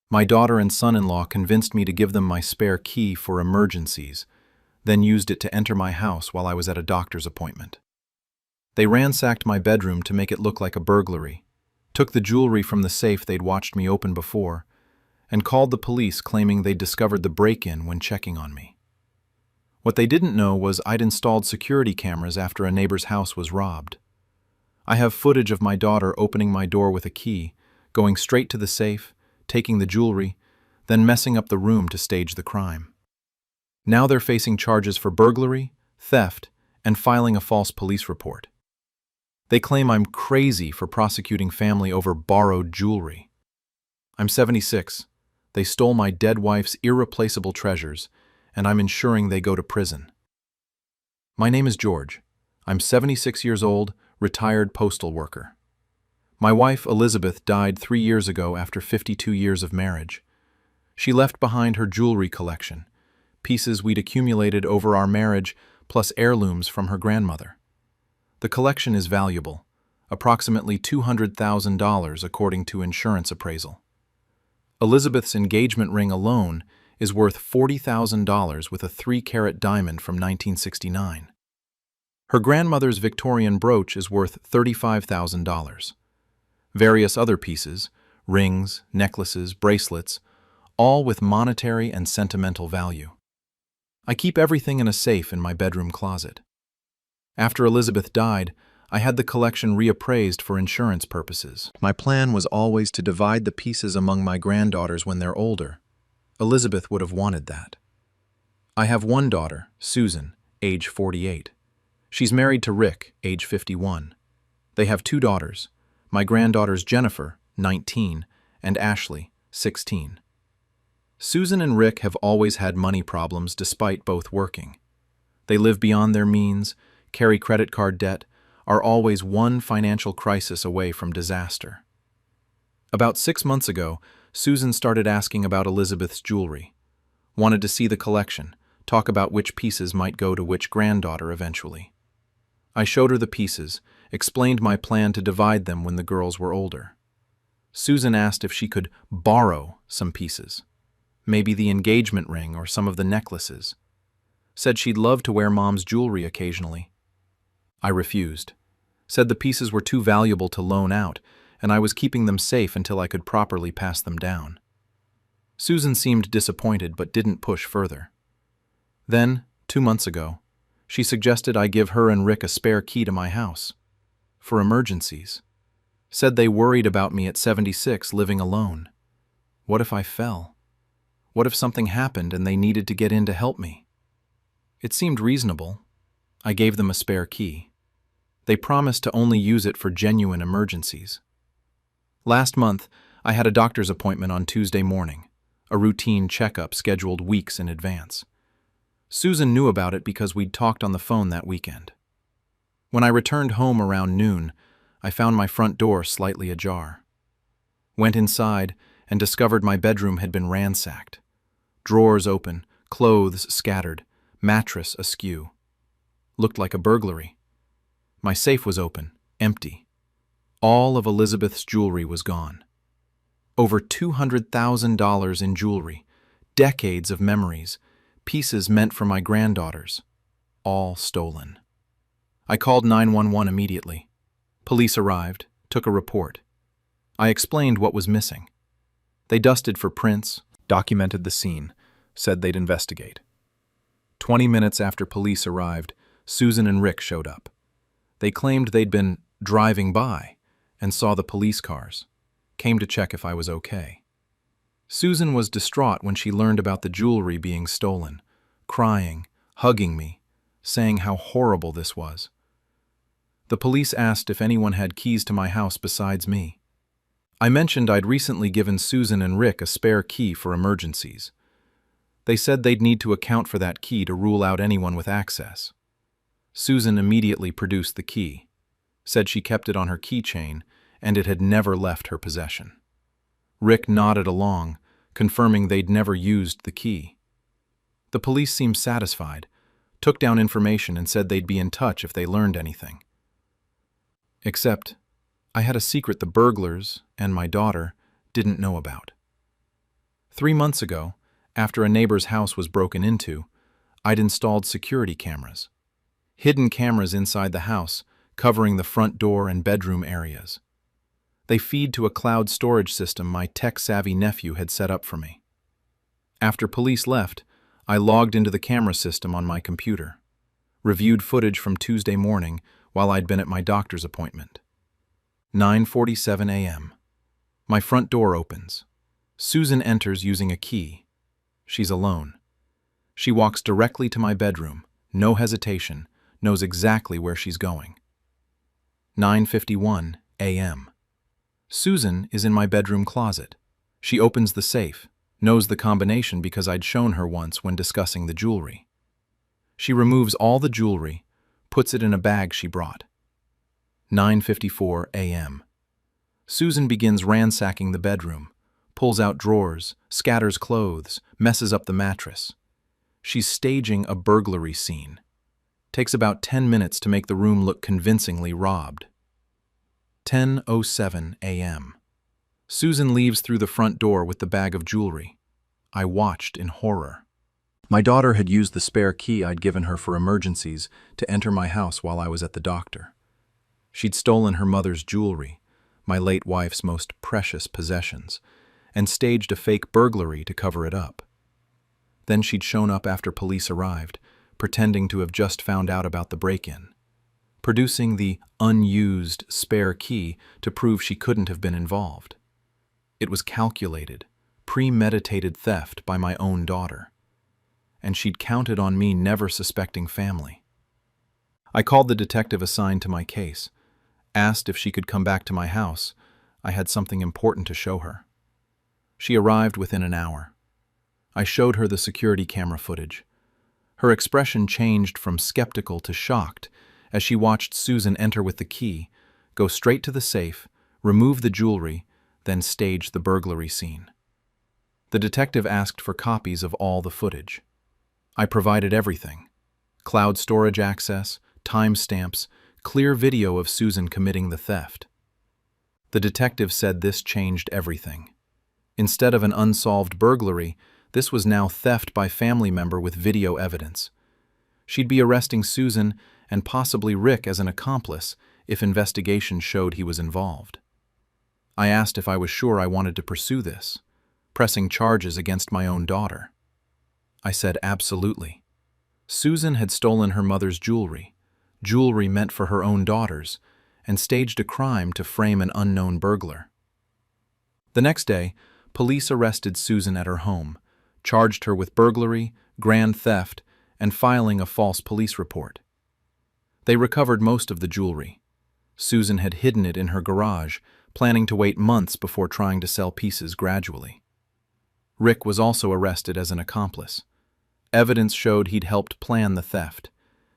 My daughter and son-in-law convinced me to give them my spare key for emergencies, then used it to enter my house while I was at a doctor's appointment. They ransacked my bedroom to make it look like a burglary, took the jewelry from the safe they'd watched me open before, and called the police claiming they'd discovered the break-in when checking on me. What they didn't know was I'd installed security cameras after a neighbor's house was robbed. I have footage of my daughter opening my door with a key, going straight to the safe, taking the jewelry, then messing up the room to stage the crime. Now they're facing charges for burglary, theft, and filing a false police report. They claim I'm crazy for prosecuting family over borrowed jewelry. I'm 76. They stole my dead wife's irreplaceable treasures, and I'm ensuring they go to prison. My name is George. I'm 76 years old, retired postal worker. My wife, Elizabeth, died 3 years ago after 52 years of marriage. She left behind her jewelry collection, pieces we'd accumulated over our marriage, plus heirlooms from her grandmother. The collection is valuable, approximately $200,000 according to insurance appraisal. Elizabeth's engagement ring alone is worth $40,000 with a 3-carat diamond from 1969. Her grandmother's Victorian brooch is worth $35,000. Various other pieces, rings, necklaces, bracelets, all with monetary and sentimental value. I keep everything in a safe in my bedroom closet. After Elizabeth died, I had the collection reappraised for insurance purposes. My plan was always to divide the pieces among my granddaughters when they're older. Elizabeth would have wanted that. I have one daughter, Susan, age 48. She's married to Rick, age 51. They have two daughters, my granddaughters Jennifer, 19, and Ashley, 16. Susan and Rick have always had money problems despite both working. They live beyond their means, carry credit card debt, are always one financial crisis away from disaster. About 6 months ago, Susan started asking about Elizabeth's jewelry. Wanted to see the collection, talk about which pieces might go to which granddaughter eventually. I showed her the pieces, explained my plan to divide them when the girls were older. Susan asked if she could borrow some pieces, maybe the engagement ring or some of the necklaces. Said she'd love to wear Mom's jewelry occasionally. I refused, said the pieces were too valuable to loan out, and I was keeping them safe until I could properly pass them down. Susan seemed disappointed but didn't push further. Then, 2 months ago, she suggested I give her and Rick a spare key to my house, for emergencies. Said they worried about me at 76 living alone. What if I fell? What if something happened and they needed to get in to help me? It seemed reasonable. I gave them a spare key. They promised to only use it for genuine emergencies. Last month, I had a doctor's appointment on Tuesday morning, a routine checkup scheduled weeks in advance. Susan knew about it because we'd talked on the phone that weekend. When I returned home around noon, I found my front door slightly ajar. Went inside and discovered my bedroom had been ransacked. Drawers open, clothes scattered, mattress askew. Looked like a burglary. My safe was open, empty. All of Elizabeth's jewelry was gone. Over $200,000 in jewelry, decades of memories, pieces meant for my granddaughters, all stolen. I called 911 immediately. Police arrived, took a report. I explained what was missing. They dusted for prints, documented the scene, said they'd investigate. 20 minutes after police arrived, Susan and Rick showed up. They claimed they'd been driving by and saw the police cars, came to check if I was okay. Susan was distraught when she learned about the jewelry being stolen, crying, hugging me, saying how horrible this was. The police asked if anyone had keys to my house besides me. I mentioned I'd recently given Susan and Rick a spare key for emergencies. They said they'd need to account for that key to rule out anyone with access. Susan immediately produced the key, said she kept it on her keychain and it had never left her possession. Rick nodded along, confirming they'd never used the key. The police seemed satisfied, took down information and said they'd be in touch if they learned anything. Except, I had a secret the burglars and my daughter didn't know about. 3 months ago, after a neighbor's house was broken into, I'd installed security cameras. Hidden cameras inside the house, covering the front door and bedroom areas. They feed to a cloud storage system my tech-savvy nephew had set up for me. After police left, I logged into the camera system on my computer, reviewed footage from Tuesday morning while I'd been at my doctor's appointment. 9:47 a.m. My front door opens. Susan enters using a key. She's alone. She walks directly to my bedroom, no hesitation, knows exactly where she's going. 9:51 a.m. Susan is in my bedroom closet. She opens the safe, knows the combination because I'd shown her once when discussing the jewelry. She removes all the jewelry, puts it in a bag she brought. 9:54 a.m. Susan begins ransacking the bedroom, pulls out drawers, scatters clothes, messes up the mattress. She's staging a burglary scene. Takes about 10 minutes to make the room look convincingly robbed. 10:07 a.m. Susan leaves through the front door with the bag of jewelry. I watched in horror. My daughter had used the spare key I'd given her for emergencies to enter my house while I was at the doctor. She'd stolen her mother's jewelry, my late wife's most precious possessions, and staged a fake burglary to cover it up. Then she'd shown up after police arrived, pretending to have just found out about the break-in, producing the unused spare key to prove she couldn't have been involved. It was calculated, premeditated theft by my own daughter, and she'd counted on me never suspecting family. I called the detective assigned to my case, asked if she could come back to my house. I had something important to show her. She arrived within an hour. I showed her the security camera footage. Her expression changed from skeptical to shocked as she watched Susan enter with the key, go straight to the safe, remove the jewelry, then stage the burglary scene. The detective asked for copies of all the footage. I provided everything: cloud storage access, timestamps, clear video of Susan committing the theft. The detective said this changed everything. Instead of an unsolved burglary, this was now theft by family member with video evidence. She'd be arresting Susan and possibly Rick as an accomplice if investigation showed he was involved. I asked if I was sure I wanted to pursue this, pressing charges against my own daughter. I said absolutely. Susan had stolen her mother's jewelry meant for her own daughters, and staged a crime to frame an unknown burglar. The next day, police arrested Susan at her home, charged her with burglary, grand theft, and filing a false police report. They recovered most of the jewelry. Susan had hidden it in her garage, planning to wait months before trying to sell pieces gradually. Rick was also arrested as an accomplice. Evidence showed he'd helped plan the theft.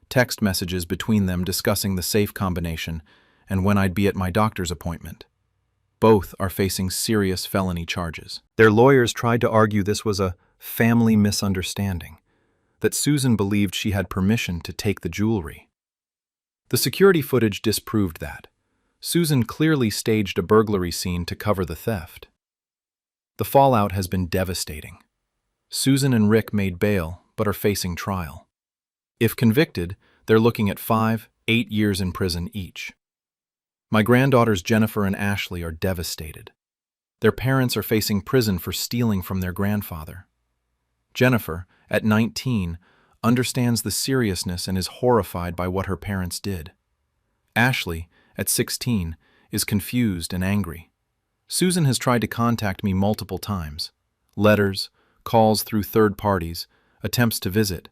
Text messages between them discussing the safe combination and when I'd be at my doctor's appointment. Both are facing serious felony charges. Their lawyers tried to argue this was a family misunderstanding, that Susan believed she had permission to take the jewelry. The security footage disproved that. Susan clearly staged a burglary scene to cover the theft. The fallout has been devastating. Susan and Rick made bail but are facing trial. If convicted, they're looking at 5-8 years in prison each. My granddaughters Jennifer and Ashley are devastated. Their parents are facing prison for stealing from their grandfather. Jennifer, at 19, understands the seriousness and is horrified by what her parents did. Ashley, at 16, is confused and angry. Susan has tried to contact me multiple times. Letters, calls through third parties, attempts to visit.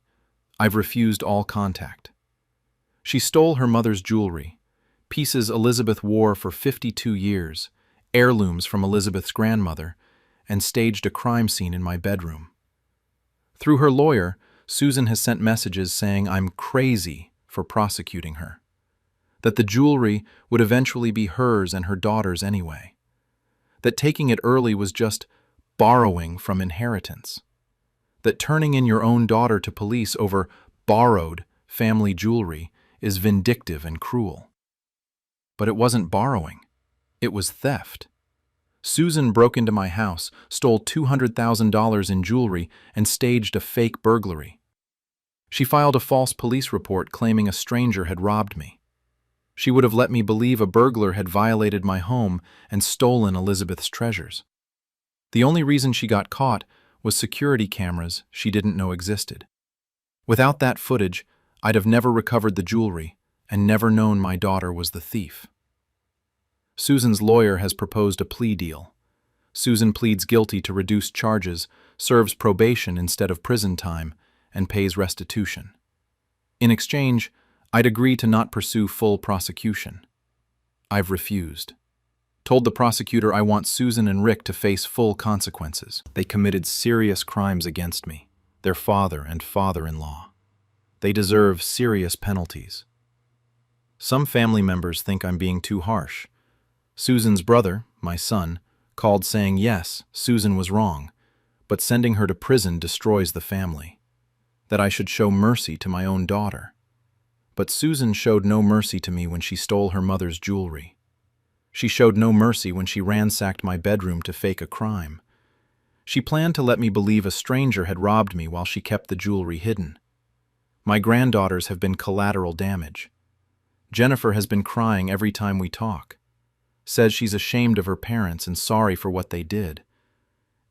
I've refused all contact. She stole her mother's jewelry, pieces Elizabeth wore for 52 years, heirlooms from Elizabeth's grandmother, and staged a crime scene in my bedroom. Through her lawyer, Susan has sent messages saying I'm crazy for prosecuting her, that the jewelry would eventually be hers and her daughter's anyway, that taking it early was just borrowing from inheritance, that turning in your own daughter to police over borrowed family jewelry is vindictive and cruel. But it wasn't borrowing. It was theft. Susan broke into my house, stole $200,000 in jewelry, and staged a fake burglary. She filed a false police report claiming a stranger had robbed me. She would have let me believe a burglar had violated my home and stolen Elizabeth's treasures. The only reason she got caught was security cameras she didn't know existed. Without that footage, I'd have never recovered the jewelry and never known my daughter was the thief. Susan's lawyer has proposed a plea deal. Susan pleads guilty to reduced charges, serves probation instead of prison time, and pays restitution. In exchange, I'd agree to not pursue full prosecution. I've refused. Told the prosecutor I want Susan and Rick to face full consequences. They committed serious crimes against me, their father and father-in-law. They deserve serious penalties. Some family members think I'm being too harsh. Susan's brother, my son, called saying yes, Susan was wrong, but sending her to prison destroys the family. That I should show mercy to my own daughter. But Susan showed no mercy to me when she stole her mother's jewelry. She showed no mercy when she ransacked my bedroom to fake a crime. She planned to let me believe a stranger had robbed me while she kept the jewelry hidden. My granddaughters have been collateral damage. Jennifer has been crying every time we talk. Says she's ashamed of her parents and sorry for what they did.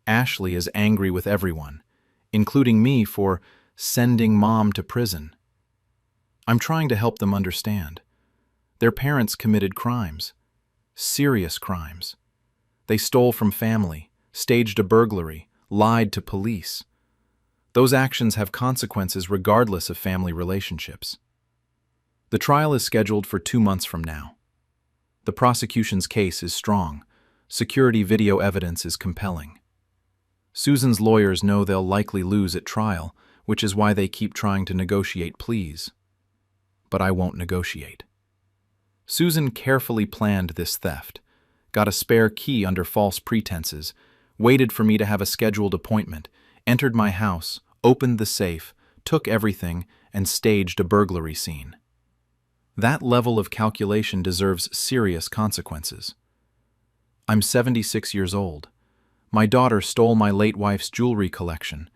Ashley is angry with everyone, including me for sending mom to prison. I'm trying to help them understand. Their parents committed crimes, serious crimes. They stole from family, staged a burglary, lied to police. Those actions have consequences regardless of family relationships. The trial is scheduled for 2 months from now. The prosecution's case is strong. Security video evidence is compelling. Susan's lawyers know they'll likely lose at trial, which is why they keep trying to negotiate pleas. But I won't negotiate. Susan carefully planned this theft, got a spare key under false pretenses, waited for me to have a scheduled appointment, entered my house, opened the safe, took everything, and staged a burglary scene. That level of calculation deserves serious consequences. I'm 76 years old. My daughter stole my late wife's jewelry collection,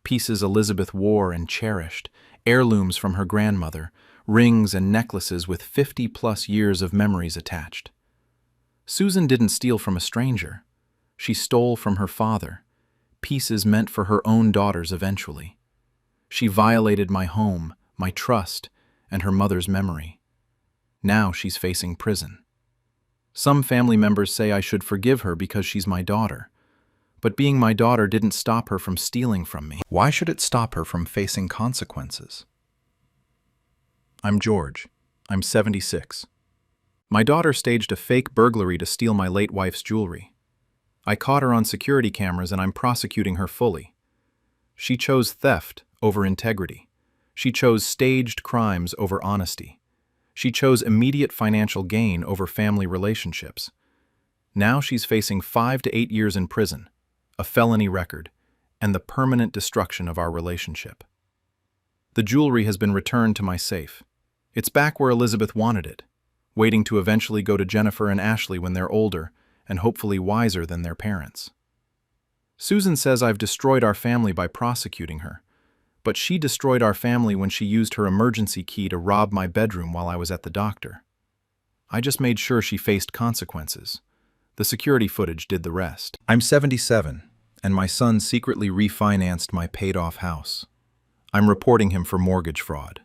pieces Elizabeth wore and cherished, heirlooms from her grandmother, rings and necklaces with 50-plus years of memories attached. Susan didn't steal from a stranger. She stole from her father, pieces meant for her own daughters eventually. She violated my home, my trust, and her mother's memory. Now she's facing prison. Some family members say I should forgive her because she's my daughter. But being my daughter didn't stop her from stealing from me. Why should it stop her from facing consequences? I'm George. I'm 76. My daughter staged a fake burglary to steal my late wife's jewelry. I caught her on security cameras and I'm prosecuting her fully. She chose theft over integrity. She chose staged crimes over honesty. She chose immediate financial gain over family relationships. Now she's facing 5 to 8 years in prison, a felony record, and the permanent destruction of our relationship. The jewelry has been returned to my safe. It's back where Elizabeth wanted it, waiting to eventually go to Jennifer and Ashley when they're older and hopefully wiser than their parents. Susan says I've destroyed our family by prosecuting her, but she destroyed our family when she used her emergency key to rob my bedroom while I was at the doctor. I just made sure she faced consequences. The security footage did the rest. I'm 77, and my son secretly refinanced my paid-off house. I'm reporting him for mortgage fraud.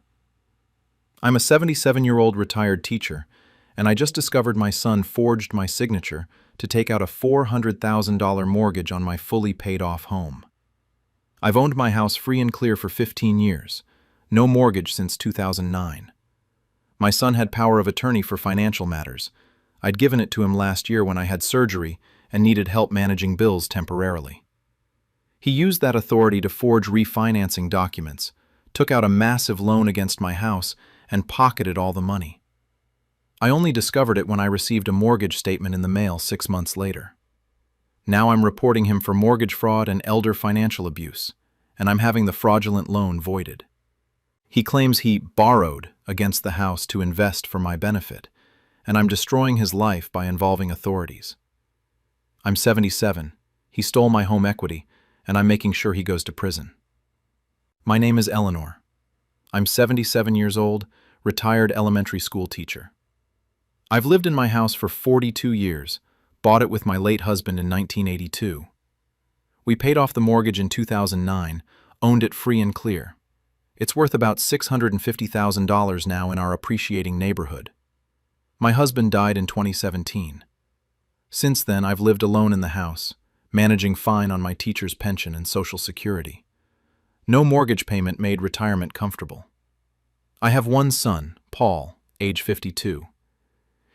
I'm a 77-year-old retired teacher, and I just discovered my son forged my signature to take out a $400,000 mortgage on my fully paid-off home. I've owned my house free and clear for 15 years, no mortgage since 2009. My son had power of attorney for financial matters. I'd given it to him last year when I had surgery and needed help managing bills temporarily. He used that authority to forge refinancing documents, took out a massive loan against my house, and pocketed all the money. I only discovered it when I received a mortgage statement in the mail 6 months later. Now I'm reporting him for mortgage fraud and elder financial abuse, and I'm having the fraudulent loan voided. He claims he borrowed against the house to invest for my benefit, and I'm destroying his life by involving authorities. I'm 77. He stole my home equity, and I'm making sure he goes to prison. My name is Eleanor. I'm 77 years old, retired elementary school teacher. I've lived in my house for 42 years, bought it with my late husband in 1982. We paid off the mortgage in 2009, owned it free and clear. It's worth about $650,000 now in our appreciating neighborhood. My husband died in 2017. Since then, I've lived alone in the house, managing fine on my teacher's pension and Social Security. No mortgage payment made retirement comfortable. I have one son, Paul, age 52.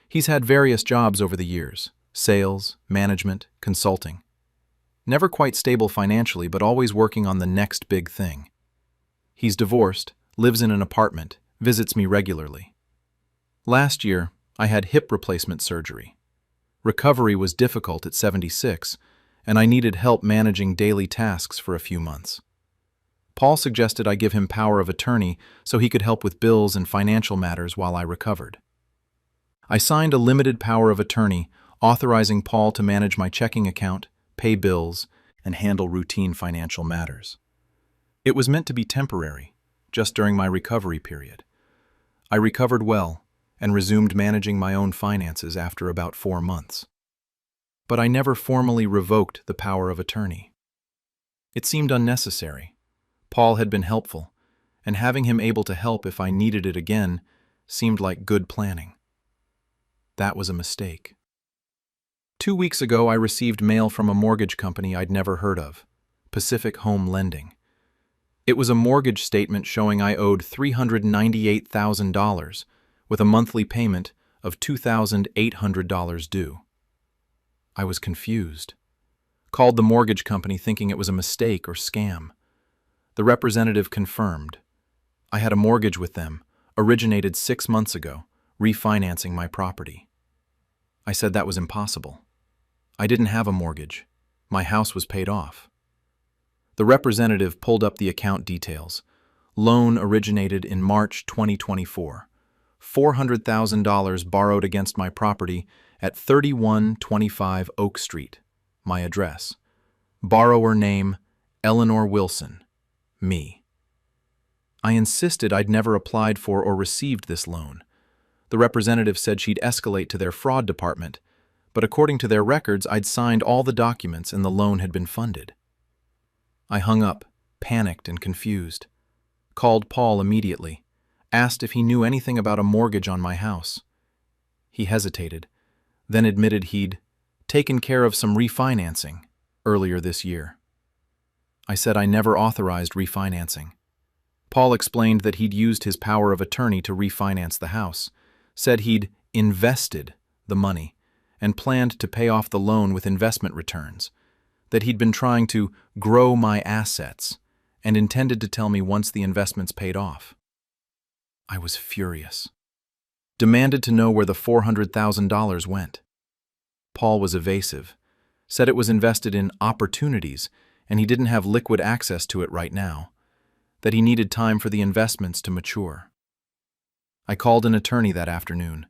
He's had various jobs over the years, sales, management, consulting. Never quite stable financially, but always working on the next big thing. He's divorced, lives in an apartment, visits me regularly. Last year, I had hip replacement surgery. Recovery was difficult at 76, and I needed help managing daily tasks for a few months. Paul suggested I give him power of attorney so he could help with bills and financial matters while I recovered. I signed a limited power of attorney authorizing Paul to manage my checking account, pay bills, and handle routine financial matters. It was meant to be temporary, just during my recovery period. I recovered well and resumed managing my own finances after about 4 months. But I never formally revoked the power of attorney. It seemed unnecessary. Paul had been helpful, and having him able to help if I needed it again seemed like good planning. That was a mistake. 2 weeks ago, I received mail from a mortgage company I'd never heard of, Pacific Home Lending. It was a mortgage statement showing I owed $398,000 with a monthly payment of $2,800 due. I was confused. Called the mortgage company thinking it was a mistake or scam. The representative confirmed. I had a mortgage with them, originated 6 months ago, refinancing my property. I said that was impossible. I didn't have a mortgage. My house was paid off. The representative pulled up the account details. Loan originated in March 2024. $400,000 borrowed against my property at 3125 Oak Street, my address. Borrower name, Eleanor Wilson. Me. I insisted I'd never applied for or received this loan. The representative said she'd escalate to their fraud department, but according to their records, I'd signed all the documents and the loan had been funded. I hung up, panicked and confused. Called Paul immediately, asked if he knew anything about a mortgage on my house. He hesitated, then admitted he'd taken care of some refinancing earlier this year. I said I never authorized refinancing. Paul explained that he'd used his power of attorney to refinance the house, said he'd invested the money and planned to pay off the loan with investment returns, that he'd been trying to grow my assets and intended to tell me once the investments paid off. I was furious. Demanded to know where the $400,000 went. Paul was evasive, said it was invested in opportunities and he didn't have liquid access to it right now, that he needed time for the investments to mature. I called an attorney that afternoon,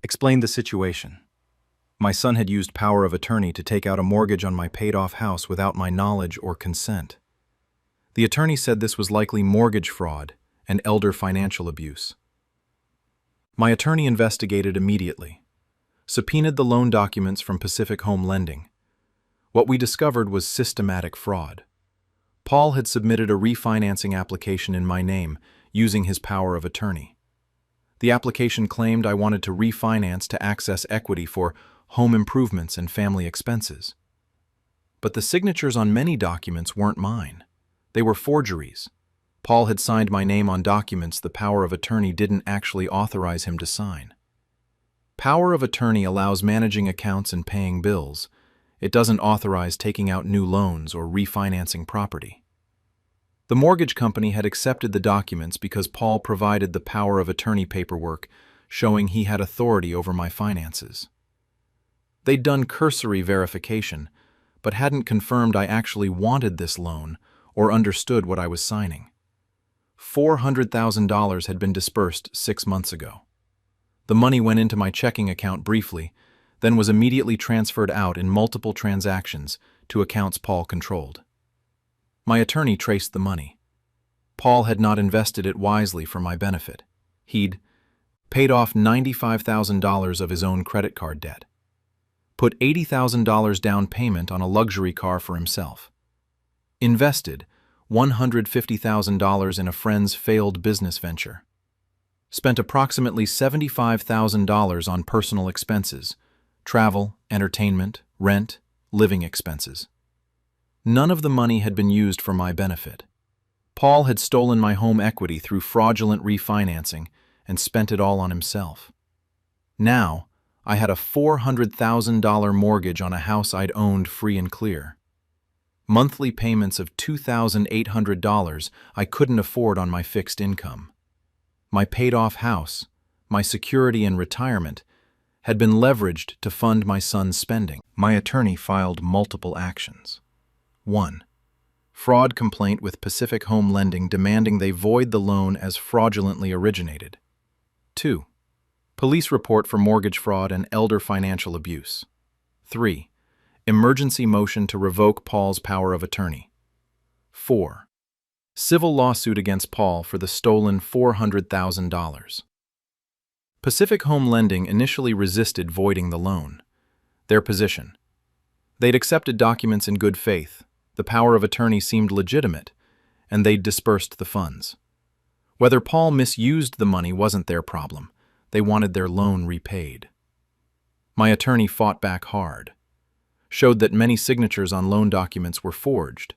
explained the situation. My son had used power of attorney to take out a mortgage on my paid-off house without my knowledge or consent. The attorney said this was likely mortgage fraud and elder financial abuse. My attorney investigated immediately, subpoenaed the loan documents from Pacific Home Lending. What we discovered was systematic fraud. Paul had submitted a refinancing application in my name using his power of attorney. The application claimed I wanted to refinance to access equity for home improvements and family expenses. But the signatures on many documents weren't mine. They were forgeries. Paul had signed my name on documents the power of attorney didn't actually authorize him to sign. Power of attorney allows managing accounts and paying bills. It doesn't authorize taking out new loans or refinancing property. The mortgage company had accepted the documents because Paul provided the power of attorney paperwork showing he had authority over my finances. They'd done cursory verification, but hadn't confirmed I actually wanted this loan or understood what I was signing. $400,000 had been disbursed 6 months ago. The money went into my checking account briefly, then was immediately transferred out in multiple transactions to accounts Paul controlled. My attorney traced the money. Paul had not invested it wisely for my benefit. He'd paid off $95,000 of his own credit card debt, put $80,000 down payment on a luxury car for himself, invested $150,000 in a friend's failed business venture, spent approximately $75,000 on personal expenses, travel, entertainment, rent, living expenses. None of the money had been used for my benefit. Paul had stolen my home equity through fraudulent refinancing and spent it all on himself. Now, I had a $400,000 mortgage on a house I'd owned free and clear. Monthly payments of $2,800 I couldn't afford on my fixed income. My paid-off house, my security and retirement, had been leveraged to fund my son's spending. My attorney filed multiple actions. 1. Fraud complaint with Pacific Home Lending demanding they void the loan as fraudulently originated. 2. Police report for mortgage fraud and elder financial abuse. 3. Emergency motion to revoke Paul's power of attorney. 4. Civil lawsuit against Paul for the stolen $400,000. Pacific Home Lending initially resisted voiding the loan. Their position: they'd accepted documents in good faith, the power of attorney seemed legitimate, and they'd dispersed the funds. Whether Paul misused the money wasn't their problem. They wanted their loan repaid. My attorney fought back hard, showed that many signatures on loan documents were forged,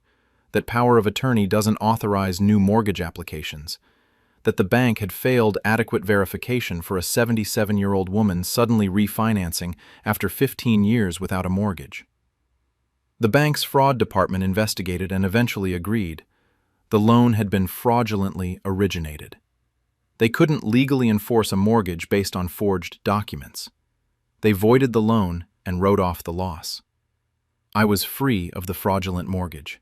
that power of attorney doesn't authorize new mortgage applications, that the bank had failed adequate verification for a 77-year-old woman suddenly refinancing after 15 years without a mortgage. The bank's fraud department investigated and eventually agreed. The loan had been fraudulently originated. They couldn't legally enforce a mortgage based on forged documents. They voided the loan and wrote off the loss. I was free of the fraudulent mortgage.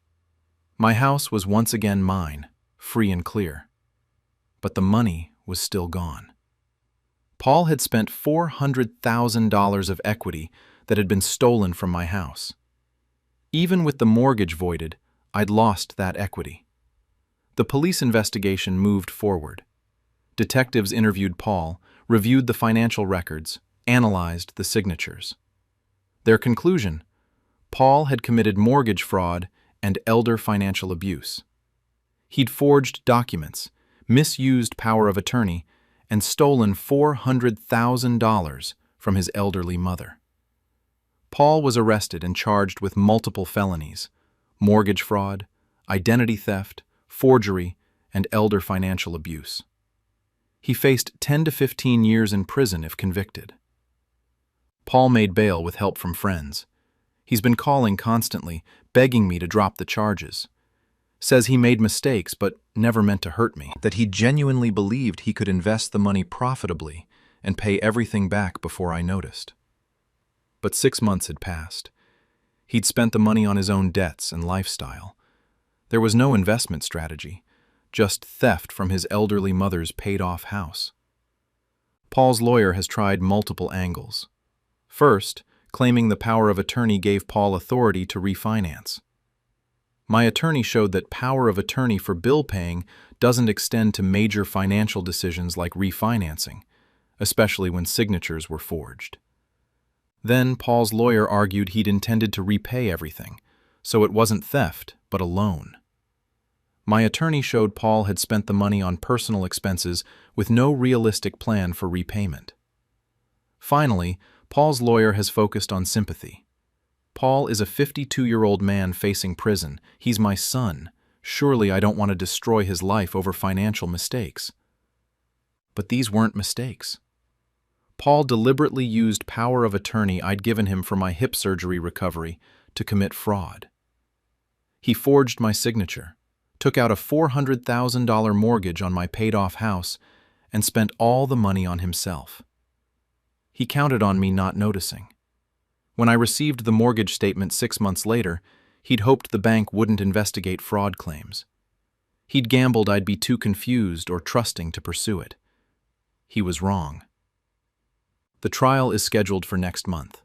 My house was once again mine, free and clear. But the money was still gone. Paul had spent $400,000 of equity that had been stolen from my house. Even with the mortgage voided, I'd lost that equity. The police investigation moved forward. Detectives interviewed Paul, reviewed the financial records, analyzed the signatures. Their conclusion: Paul had committed mortgage fraud and elder financial abuse. He'd forged documents, misused power of attorney, and stolen $400,000 from his elderly mother. Paul was arrested and charged with multiple felonies: mortgage fraud, identity theft, forgery, and elder financial abuse. He faced 10 to 15 years in prison if convicted. Paul made bail with help from friends. He's been calling constantly, begging me to drop the charges. Says he made mistakes but never meant to hurt me, that he genuinely believed he could invest the money profitably and pay everything back before I noticed. But 6 months had passed. He'd spent the money on his own debts and lifestyle. There was no investment strategy, just theft from his elderly mother's paid-off house. Paul's lawyer has tried multiple angles. First, claiming the power of attorney gave Paul authority to refinance. My attorney showed that power of attorney for bill paying doesn't extend to major financial decisions like refinancing, especially when signatures were forged. Then Paul's lawyer argued he'd intended to repay everything, so it wasn't theft, but a loan. My attorney showed Paul had spent the money on personal expenses with no realistic plan for repayment. Finally, Paul's lawyer has focused on sympathy. Paul is a 52-year-old man facing prison. He's my son. Surely I don't want to destroy his life over financial mistakes. But these weren't mistakes. Paul deliberately used power of attorney I'd given him for my hip surgery recovery to commit fraud. He forged my signature, took out a $400,000 mortgage on my paid-off house, and spent all the money on himself. He counted on me not noticing. When I received the mortgage statement 6 months later, he'd hoped the bank wouldn't investigate fraud claims. He'd gambled I'd be too confused or trusting to pursue it. He was wrong. The trial is scheduled for next month.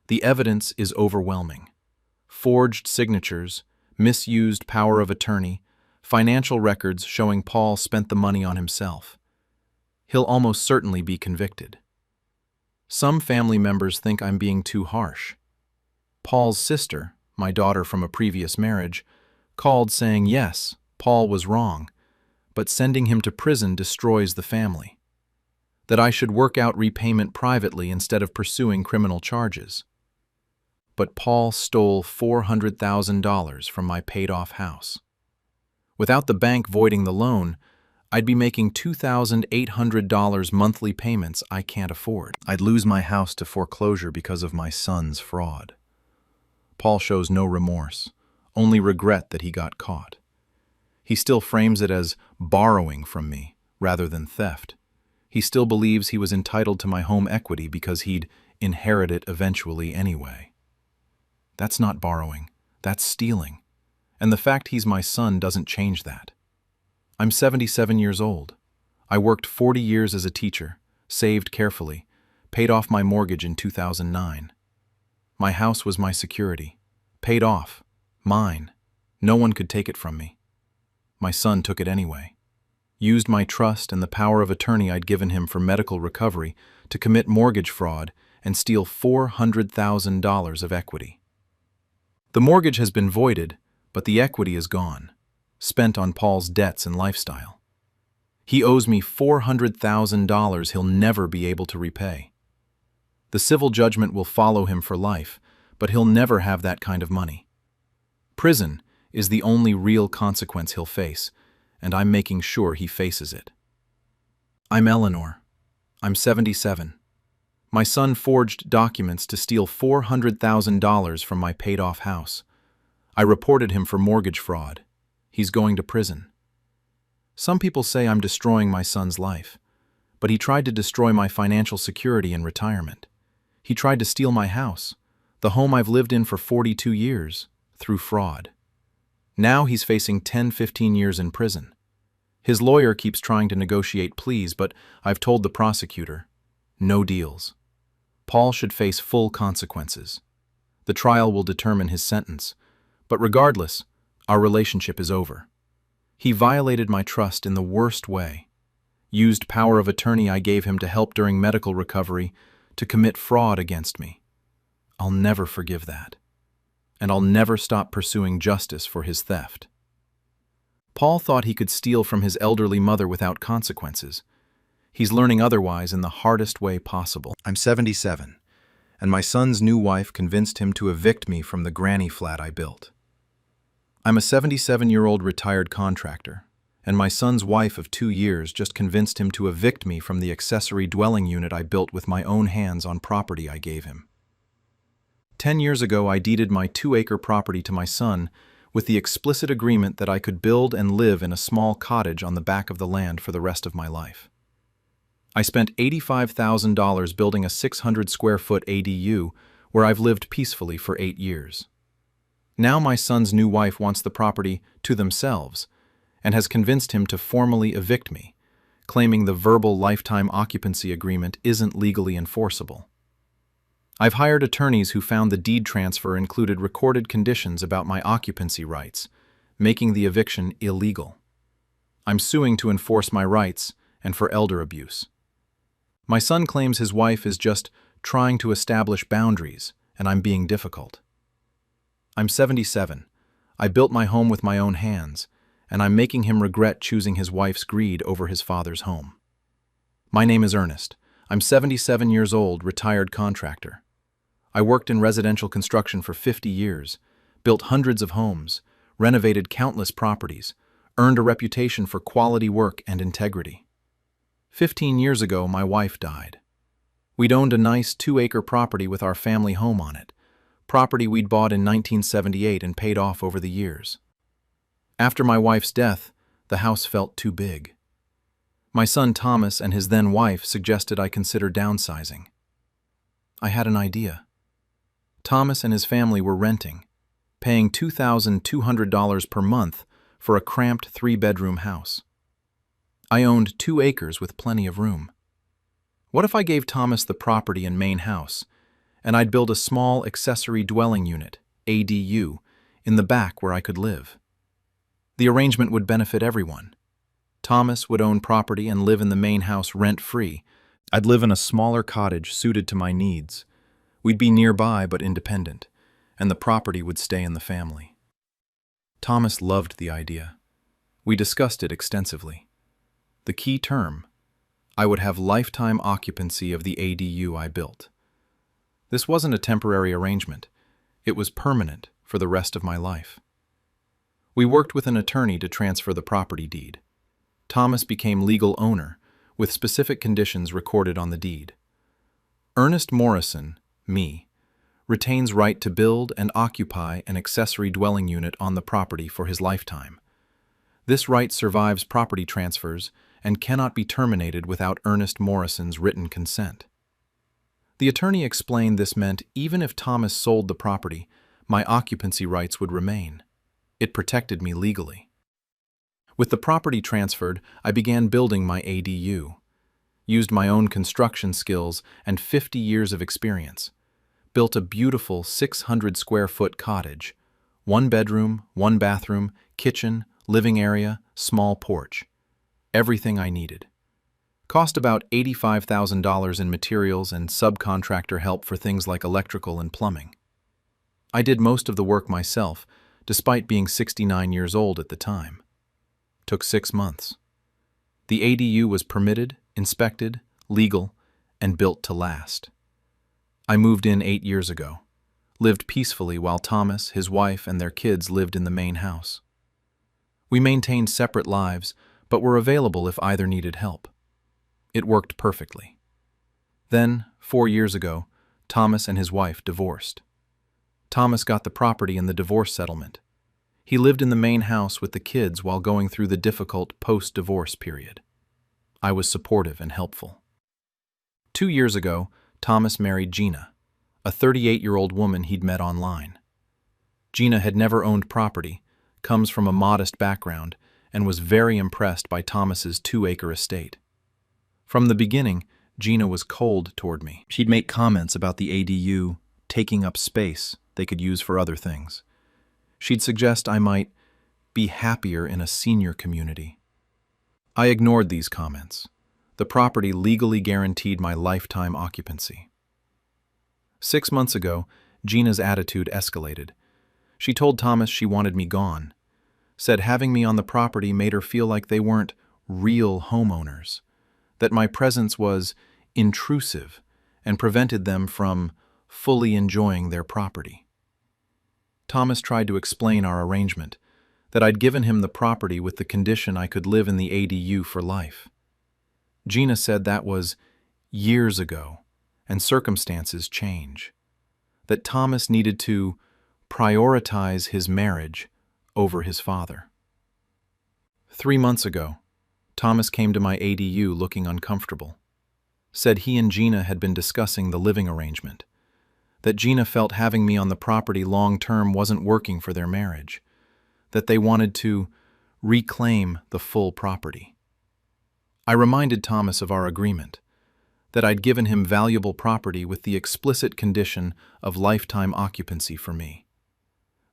The evidence is overwhelming. Forged signatures, misused power of attorney, financial records showing Paul spent the money on himself. He'll almost certainly be convicted. Some family members think I'm being too harsh. Paul's sister, my daughter from a previous marriage, called saying yes, Paul was wrong, but sending him to prison destroys the family. That I should work out repayment privately instead of pursuing criminal charges. But Paul stole $400,000 from my paid-off house. Without the bank voiding the loan, I'd be making $2,800 monthly payments I can't afford. I'd lose my house to foreclosure because of my son's fraud. Paul shows no remorse, only regret that he got caught. He still frames it as borrowing from me rather than theft. He still believes he was entitled to my home equity because he'd inherit it eventually anyway. That's not borrowing, that's stealing. And the fact he's my son doesn't change that. I'm 77 years old. I worked 40 years as a teacher, saved carefully, paid off my mortgage in 2009. My house was my security, paid off, mine. No one could take it from me. My son took it anyway. Used my trust and the power of attorney I'd given him for medical recovery to commit mortgage fraud and steal $400,000 of equity. The mortgage has been voided, but the equity is gone. spent on Paul's debts and lifestyle. He owes me $400,000 he'll never be able to repay. The civil judgment will follow him for life, but he'll never have that kind of money. Prison is the only real consequence he'll face, and I'm making sure he faces it. I'm Eleanor. I'm 77. My son forged documents to steal $400,000 from my paid-off house. I reported him for mortgage fraud. He's going to prison. Some people say I'm destroying my son's life, but he tried to destroy my financial security in retirement. He tried to steal my house, the home I've lived in for 42 years, through fraud. Now he's facing 10-15 years in prison. His lawyer keeps trying to negotiate pleas, but I've told the prosecutor, no deals. Paul should face full consequences. The trial will determine his sentence, but regardless, our relationship is over. He violated my trust in the worst way, used power of attorney I gave him to help during medical recovery to commit fraud against me. I'll never forgive that, and I'll never stop pursuing justice for his theft. Paul thought he could steal from his elderly mother without consequences. He's learning otherwise in the hardest way possible. I'm 77, and my son's new wife convinced him to evict me from the granny flat I built. I'm a 77-year-old retired contractor, and my son's wife of 2 years just convinced him to evict me from the accessory dwelling unit I built with my own hands on property I gave him. 10 years ago, I deeded my 2-acre property to my son with the explicit agreement that I could build and live in a small cottage on the back of the land for the rest of my life. I spent $85,000 building a 600-square-foot ADU where I've lived peacefully for 8 years. Now my son's new wife wants the property to themselves and has convinced him to formally evict me, claiming the verbal lifetime occupancy agreement isn't legally enforceable. I've hired attorneys who found the deed transfer included recorded conditions about my occupancy rights, making the eviction illegal. I'm suing to enforce my rights and for elder abuse. My son claims his wife is just trying to establish boundaries, and I'm being difficult. I'm 77. I built my home with my own hands, and I'm making him regret choosing his wife's greed over his father's home. My name is Ernest. I'm 77 years old, retired contractor. I worked in residential construction for 50 years, built hundreds of homes, renovated countless properties, earned a reputation for quality work and integrity. 15 years ago, my wife died. We'd owned a nice 2-acre property with our family home on it, property we'd bought in 1978 and paid off over the years. After my wife's death, the house felt too big. My son Thomas and his then wife suggested I consider downsizing. I had an idea. Thomas and his family were renting, paying $2,200 per month for a cramped 3-bedroom house. I owned 2 acres with plenty of room. What if I gave Thomas the property and main house, and I'd build a small accessory dwelling unit, ADU, in the back where I could live? The arrangement would benefit everyone. Thomas would own property and live in the main house rent-free. I'd live in a smaller cottage suited to my needs. We'd be nearby but independent, and the property would stay in the family. Thomas loved the idea. We discussed it extensively. The key term: I would have lifetime occupancy of the ADU I built. This wasn't a temporary arrangement. It was permanent for the rest of my life. We worked with an attorney to transfer the property deed. Thomas became legal owner, with specific conditions recorded on the deed. Ernest Morrison, me, retains right to build and occupy an accessory dwelling unit on the property for his lifetime. This right survives property transfers and cannot be terminated without Ernest Morrison's written consent. The attorney explained this meant even if Thomas sold the property, my occupancy rights would remain. It protected me legally. With the property transferred, I began building my ADU, used my own construction skills and 50 years of experience, built a beautiful 600-square-foot cottage, 1 bedroom, 1 bathroom, kitchen, living area, small porch. Everything I needed. Cost about $85,000 in materials and subcontractor help for things like electrical and plumbing. I did most of the work myself, despite being 69 years old at the time. took 6 months. The ADU was permitted, inspected, legal, and built to last. I moved in 8 years ago, lived peacefully while Thomas, his wife, and their kids lived in the main house. We maintained separate lives, but were available if either needed help. It worked perfectly. Then, 4 years ago, Thomas and his wife divorced. Thomas got the property in the divorce settlement. He lived in the main house with the kids while going through the difficult post-divorce period. I was supportive and helpful. 2 years ago, Thomas married Gina, a 38-year-old woman he'd met online. Gina had never owned property, comes from a modest background, and was very impressed by Thomas's 2-acre estate. From the beginning, Gina was cold toward me. She'd make comments about the ADU taking up space they could use for other things. She'd suggest I might be happier in a senior community. I ignored these comments. The property legally guaranteed my lifetime occupancy. 6 months ago, Gina's attitude escalated. She told Thomas she wanted me gone, said having me on the property made her feel like they weren't real homeowners, that my presence was intrusive and prevented them from fully enjoying their property. Thomas tried to explain our arrangement, that I'd given him the property with the condition I could live in the ADU for life. Gina said that was years ago, and circumstances change, that Thomas needed to prioritize his marriage over his father. 3 months ago, Thomas came to my ADU looking uncomfortable, said he and Gina had been discussing the living arrangement, that Gina felt having me on the property long-term wasn't working for their marriage, that they wanted to reclaim the full property. I reminded Thomas of our agreement, that I'd given him valuable property with the explicit condition of lifetime occupancy for me,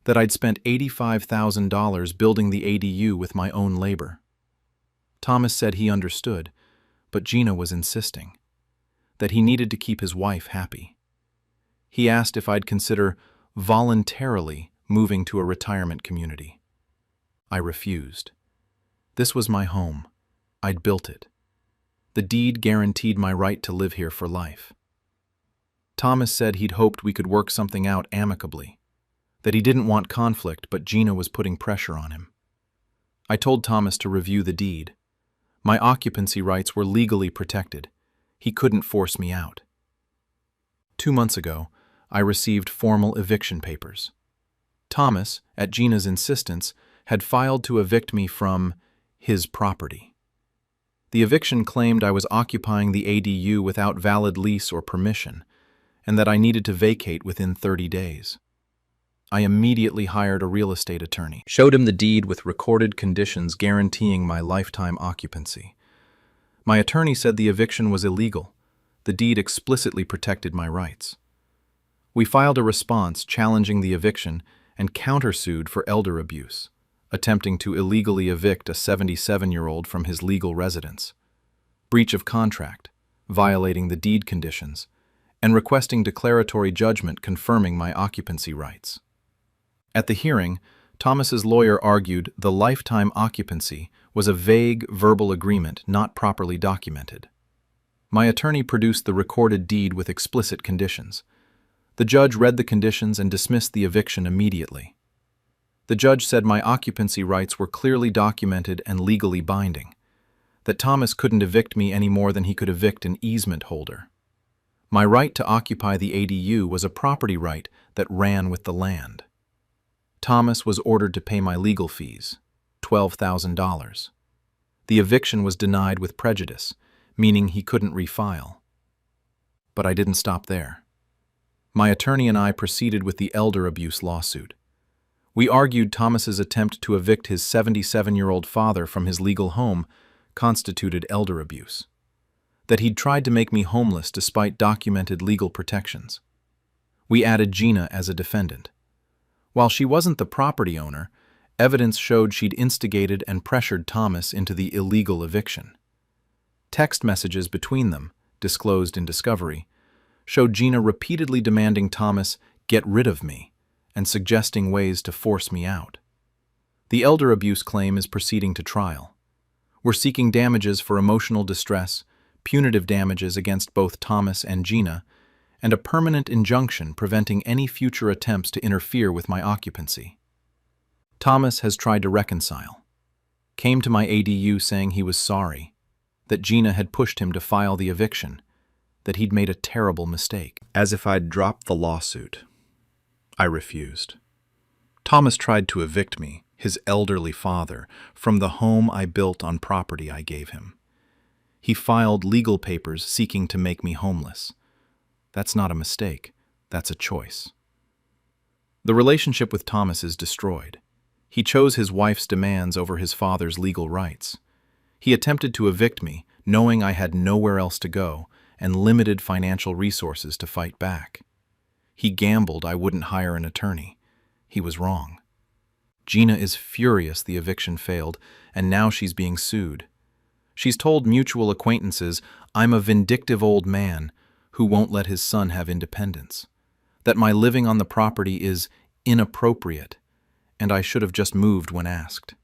that I'd spent $85,000 building the ADU with my own labor. Thomas said he understood, but Gina was insisting, that he needed to keep his wife happy. He asked if I'd consider voluntarily moving to a retirement community. I refused. This was my home. I'd built it. The deed guaranteed my right to live here for life. Thomas said he'd hoped we could work something out amicably, that he didn't want conflict, but Gina was putting pressure on him. I told Thomas to review the deed. My occupancy rights were legally protected. He couldn't force me out. 2 months ago, I received formal eviction papers. Thomas, at Gina's insistence, had filed to evict me from his property. The eviction claimed I was occupying the ADU without valid lease or permission, and that I needed to vacate within 30 days. I immediately hired a real estate attorney, showed him the deed with recorded conditions guaranteeing my lifetime occupancy. My attorney said the eviction was illegal. The deed explicitly protected my rights. We filed a response challenging the eviction and countersued for elder abuse, attempting to illegally evict a 77-year-old from his legal residence, breach of contract, violating the deed conditions, and requesting declaratory judgment confirming my occupancy rights. At the hearing, Thomas's lawyer argued the lifetime occupancy was a vague verbal agreement not properly documented. My attorney produced the recorded deed with explicit conditions. The judge read the conditions and dismissed the eviction immediately. The judge said my occupancy rights were clearly documented and legally binding, that Thomas couldn't evict me any more than he could evict an easement holder. My right to occupy the ADU was a property right that ran with the land. Thomas was ordered to pay my legal fees, $12,000. The eviction was denied with prejudice, meaning he couldn't refile. But I didn't stop there. My attorney and I proceeded with the elder abuse lawsuit. We argued Thomas's attempt to evict his 77-year-old father from his legal home constituted elder abuse, that he'd tried to make me homeless despite documented legal protections. We added Gina as a defendant. While she wasn't the property owner, evidence showed she'd instigated and pressured Thomas into the illegal eviction. Text messages between them, disclosed in discovery, showed Gina repeatedly demanding Thomas get rid of me and suggesting ways to force me out. The elder abuse claim is proceeding to trial. We're seeking damages for emotional distress, punitive damages against both Thomas and Gina, and a permanent injunction preventing any future attempts to interfere with my occupancy. Thomas has tried to reconcile. Came to my ADU saying he was sorry, that Gina had pushed him to file the eviction, that he'd made a terrible mistake. As if I'd dropped the lawsuit. I refused. Thomas tried to evict me, his elderly father, from the home I built on property I gave him. He filed legal papers seeking to make me homeless. That's not a mistake, that's a choice. The relationship with Thomas is destroyed. He chose his wife's demands over his father's legal rights. He attempted to evict me, knowing I had nowhere else to go and limited financial resources to fight back. He gambled I wouldn't hire an attorney. He was wrong. Gina is furious the eviction failed, and now she's being sued. She's told mutual acquaintances I'm a vindictive old man who won't let his son have independence, that my living on the property is inappropriate, and I should have just moved when asked.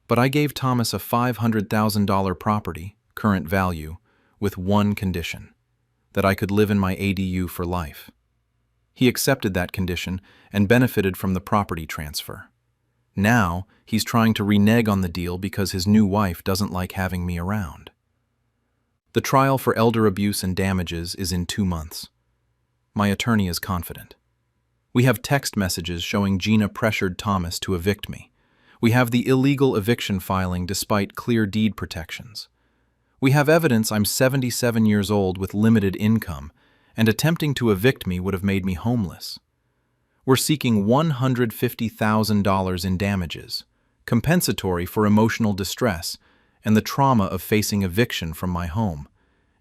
But I gave Thomas a $500,000 property, current value, with one condition, that I could live in my ADU for life. He accepted that condition and benefited from the property transfer. Now, he's trying to renege on the deal because his new wife doesn't like having me around. The trial for elder abuse and damages is in 2 months. My attorney is confident. We have text messages showing Gina pressured Thomas to evict me. We have the illegal eviction filing despite clear deed protections. We have evidence I'm 77 years old with limited income, and attempting to evict me would have made me homeless. We're seeking $150,000 in damages, compensatory for emotional distress and the trauma of facing eviction from my home,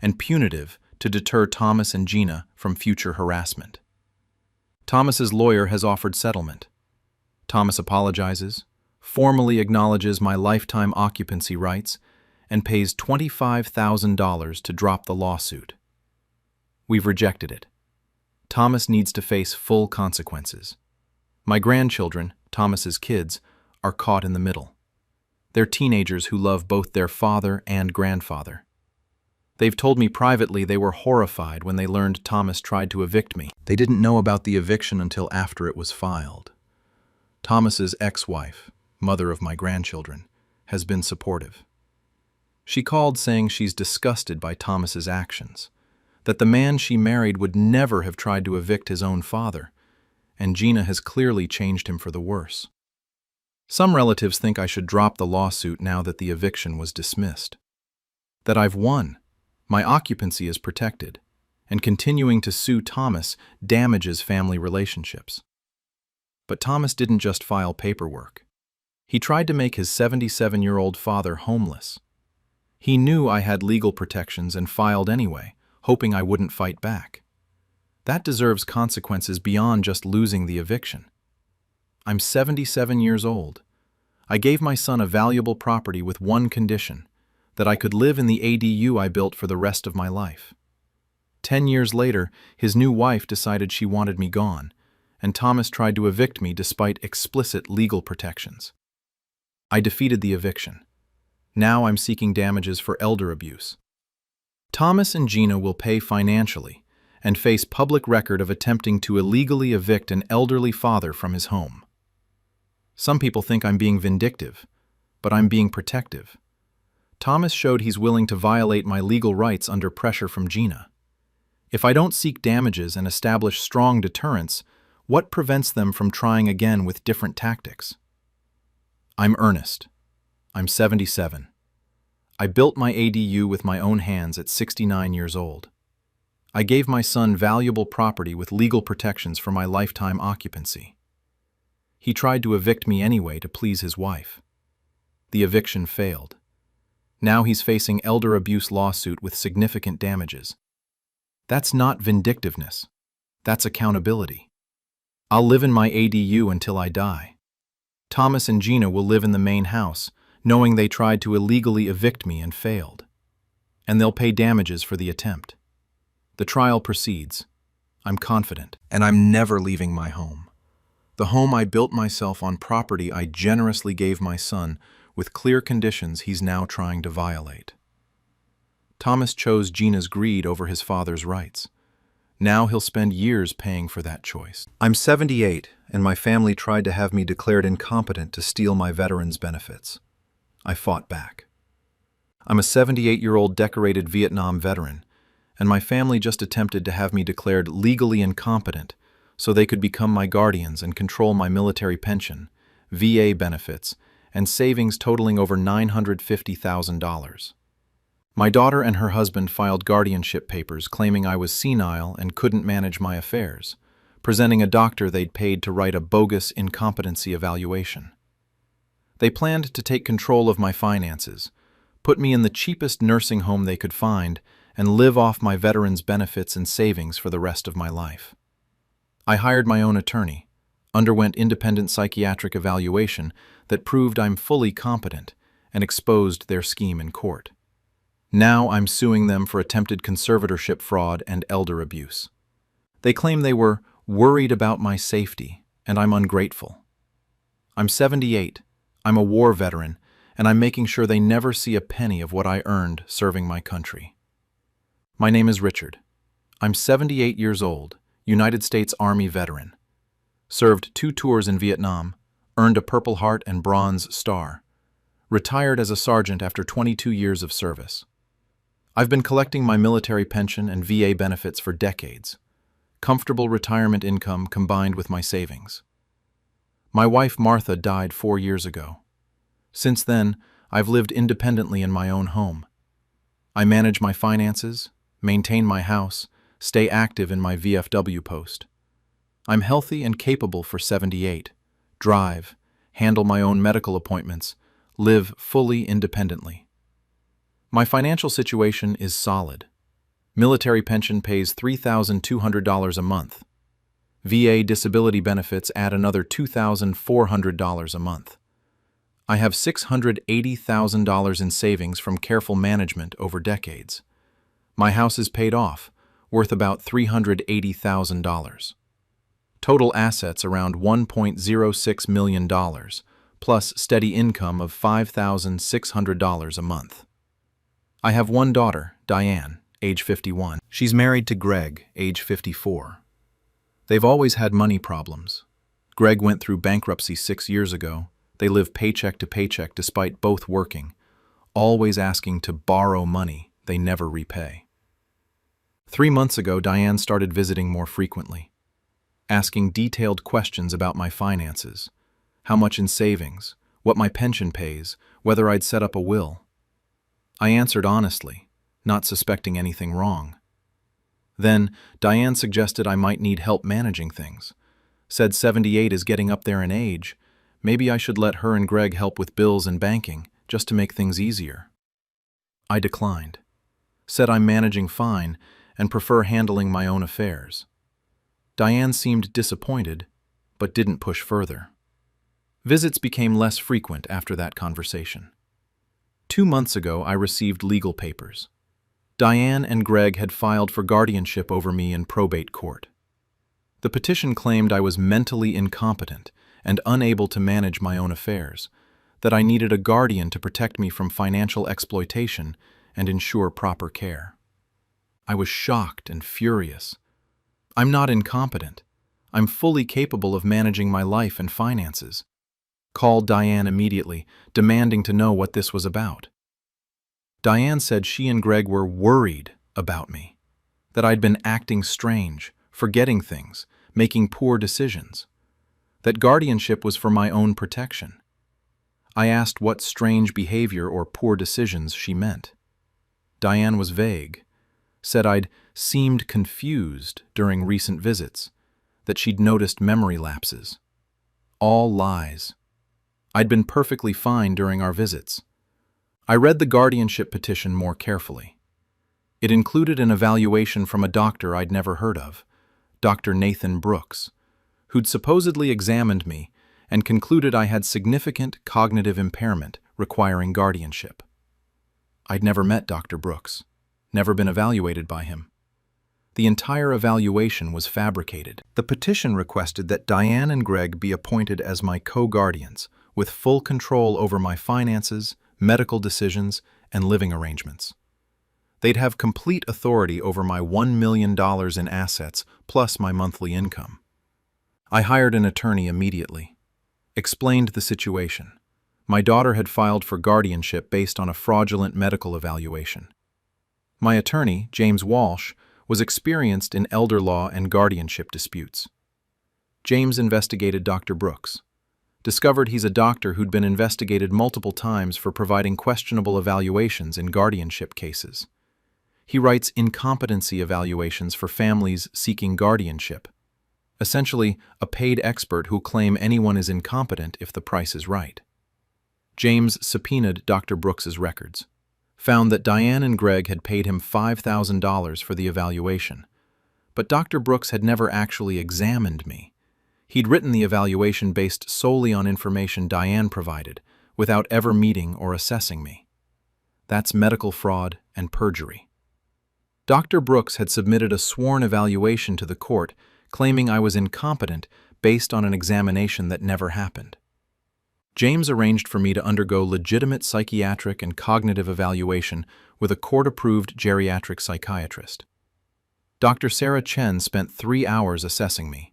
and punitive to deter Thomas and Gina from future harassment. Thomas's lawyer has offered settlement. Thomas apologizes, formally acknowledges my lifetime occupancy rights, and pays $25,000 to drop the lawsuit. We've rejected it. Thomas needs to face full consequences. My grandchildren, Thomas's kids, are caught in the middle. They're teenagers who love both their father and grandfather. They've told me privately they were horrified when they learned Thomas tried to evict me. They didn't know about the eviction until after it was filed. Thomas's ex-wife, mother of my grandchildren, has been supportive. She called saying she's disgusted by Thomas's actions, that the man she married would never have tried to evict his own father, and Gina has clearly changed him for the worse. Some relatives think I should drop the lawsuit now that the eviction was dismissed. That I've won. My occupancy is protected, and continuing to sue Thomas damages family relationships. But Thomas didn't just file paperwork. He tried to make his 77-year-old father homeless. He knew I had legal protections and filed anyway, hoping I wouldn't fight back. That deserves consequences beyond just losing the eviction. I'm 77 years old. I gave my son a valuable property with one condition, that I could live in the ADU I built for the rest of my life. 10 years later, his new wife decided she wanted me gone, and Thomas tried to evict me despite explicit legal protections. I defeated the eviction. Now I'm seeking damages for elder abuse. Thomas and Gina will pay financially and face public record of attempting to illegally evict an elderly father from his home. Some people think I'm being vindictive, but I'm being protective. Thomas showed he's willing to violate my legal rights under pressure from Gina. If I don't seek damages and establish strong deterrence, what prevents them from trying again with different tactics? I'm earnest. I'm 77. I built my ADU with my own hands at 69 years old. I gave my son valuable property with legal protections for my lifetime occupancy. He tried to evict me anyway to please his wife. The eviction failed. Now he's facing elder abuse lawsuit with significant damages. That's not vindictiveness. That's accountability. I'll live in my ADU until I die. Thomas and Gina will live in the main house, knowing they tried to illegally evict me and failed. And they'll pay damages for the attempt. The trial proceeds. I'm confident, and I'm never leaving my home. The home I built myself on property I generously gave my son, with clear conditions he's now trying to violate. Thomas chose Gina's greed over his father's rights. Now he'll spend years paying for that choice. I'm 78, and my family tried to have me declared incompetent to steal my veterans' benefits. I fought back. I'm a 78-year-old decorated Vietnam veteran, and my family just attempted to have me declared legally incompetent so they could become my guardians and control my military pension, VA benefits, and savings totaling over $950,000. My daughter and her husband filed guardianship papers claiming I was senile and couldn't manage my affairs, presenting a doctor they'd paid to write a bogus incompetency evaluation. They planned to take control of my finances, put me in the cheapest nursing home they could find, and live off my veterans' benefits and savings for the rest of my life. I hired my own attorney, underwent independent psychiatric evaluation that proved I'm fully competent, and exposed their scheme in court. Now I'm suing them for attempted conservatorship fraud and elder abuse. They claim they were worried about my safety, and I'm ungrateful. I'm 78, I'm a war veteran, and I'm making sure they never see a penny of what I earned serving my country. My name is Richard. I'm 78 years old, United States Army veteran. Served 2 tours in Vietnam, earned a Purple Heart and Bronze Star. Retired as a sergeant after 22 years of service. I've been collecting my military pension and VA benefits for decades. Comfortable retirement income combined with my savings. My wife Martha died 4 years ago. Since then, I've lived independently in my own home. I manage my finances, maintain my house, stay active in my VFW post. I'm healthy and capable for 78, drive, handle my own medical appointments, live fully independently. My financial situation is solid. Military pension pays $3,200 a month. VA disability benefits add another $2,400 a month. I have $680,000 in savings from careful management over decades. My house is paid off, worth about $380,000. Total assets around $1.06 million, plus steady income of $5,600 a month. I have one daughter, Diane, age 51. She's married to Greg, age 54. They've always had money problems. Greg went through bankruptcy 6 years ago. They live paycheck to paycheck despite both working, always asking to borrow money they never repay. 3 months ago, Diane started visiting more frequently, asking detailed questions about my finances, how much in savings, what my pension pays, whether I'd set up a will. I answered honestly, not suspecting anything wrong. Then, Diane suggested I might need help managing things, said 78 is getting up there in age, maybe I should let her and Greg help with bills and banking, just to make things easier. I declined, said I'm managing fine and prefer handling my own affairs. Diane seemed disappointed, but didn't push further. Visits became less frequent after that conversation. 2 months ago, I received legal papers. Diane and Greg had filed for guardianship over me in probate court. The petition claimed I was mentally incompetent and unable to manage my own affairs, that I needed a guardian to protect me from financial exploitation and ensure proper care. I was shocked and furious. I'm not incompetent. I'm fully capable of managing my life and finances. Called Diane immediately, demanding to know what this was about. Diane said she and Greg were worried about me, that I'd been acting strange, forgetting things, making poor decisions, that guardianship was for my own protection. I asked what strange behavior or poor decisions she meant. Diane was vague, said I'd seemed confused during recent visits, that she'd noticed memory lapses. All lies. I'd been perfectly fine during our visits. I read the guardianship petition more carefully. It included an evaluation from a doctor I'd never heard of, Dr. Nathan Brooks, who'd supposedly examined me and concluded I had significant cognitive impairment requiring guardianship. I'd never met Dr. Brooks, never been evaluated by him. The entire evaluation was fabricated. The petition requested that Diane and Greg be appointed as my co-guardians, with full control over my finances, medical decisions, and living arrangements. They'd have complete authority over my $1 million in assets plus my monthly income. I hired an attorney immediately. Explained the situation. My daughter had filed for guardianship based on a fraudulent medical evaluation. My attorney, James Walsh, was experienced in elder law and guardianship disputes. James investigated Dr. Brooks. Discovered he's a doctor who'd been investigated multiple times for providing questionable evaluations in guardianship cases. He writes incompetency evaluations for families seeking guardianship. Essentially, a paid expert who'll claim anyone is incompetent if the price is right. James subpoenaed Dr. Brooks's records. Found that Diane and Greg had paid him $5,000 for the evaluation. But Dr. Brooks had never actually examined me. He'd written the evaluation based solely on information Diane provided, without ever meeting or assessing me. That's medical fraud and perjury. Dr. Brooks had submitted a sworn evaluation to the court, claiming I was incompetent based on an examination that never happened. James arranged for me to undergo legitimate psychiatric and cognitive evaluation with a court-approved geriatric psychiatrist. Dr. Sarah Chen spent 3 hours assessing me.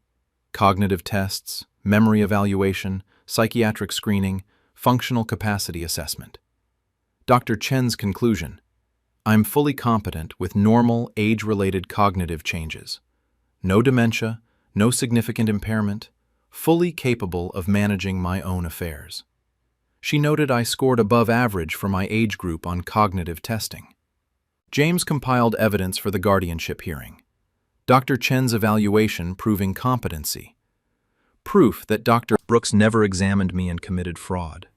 Cognitive tests, memory evaluation, psychiatric screening, functional capacity assessment. Dr. Chen's conclusion: I'm fully competent with normal age-related cognitive changes. No dementia, no significant impairment, fully capable of managing my own affairs. She noted I scored above average for my age group on cognitive testing. James compiled evidence for the guardianship hearing. Dr. Chen's evaluation proving competency. Proof that Dr. Brooks never examined me and committed fraud.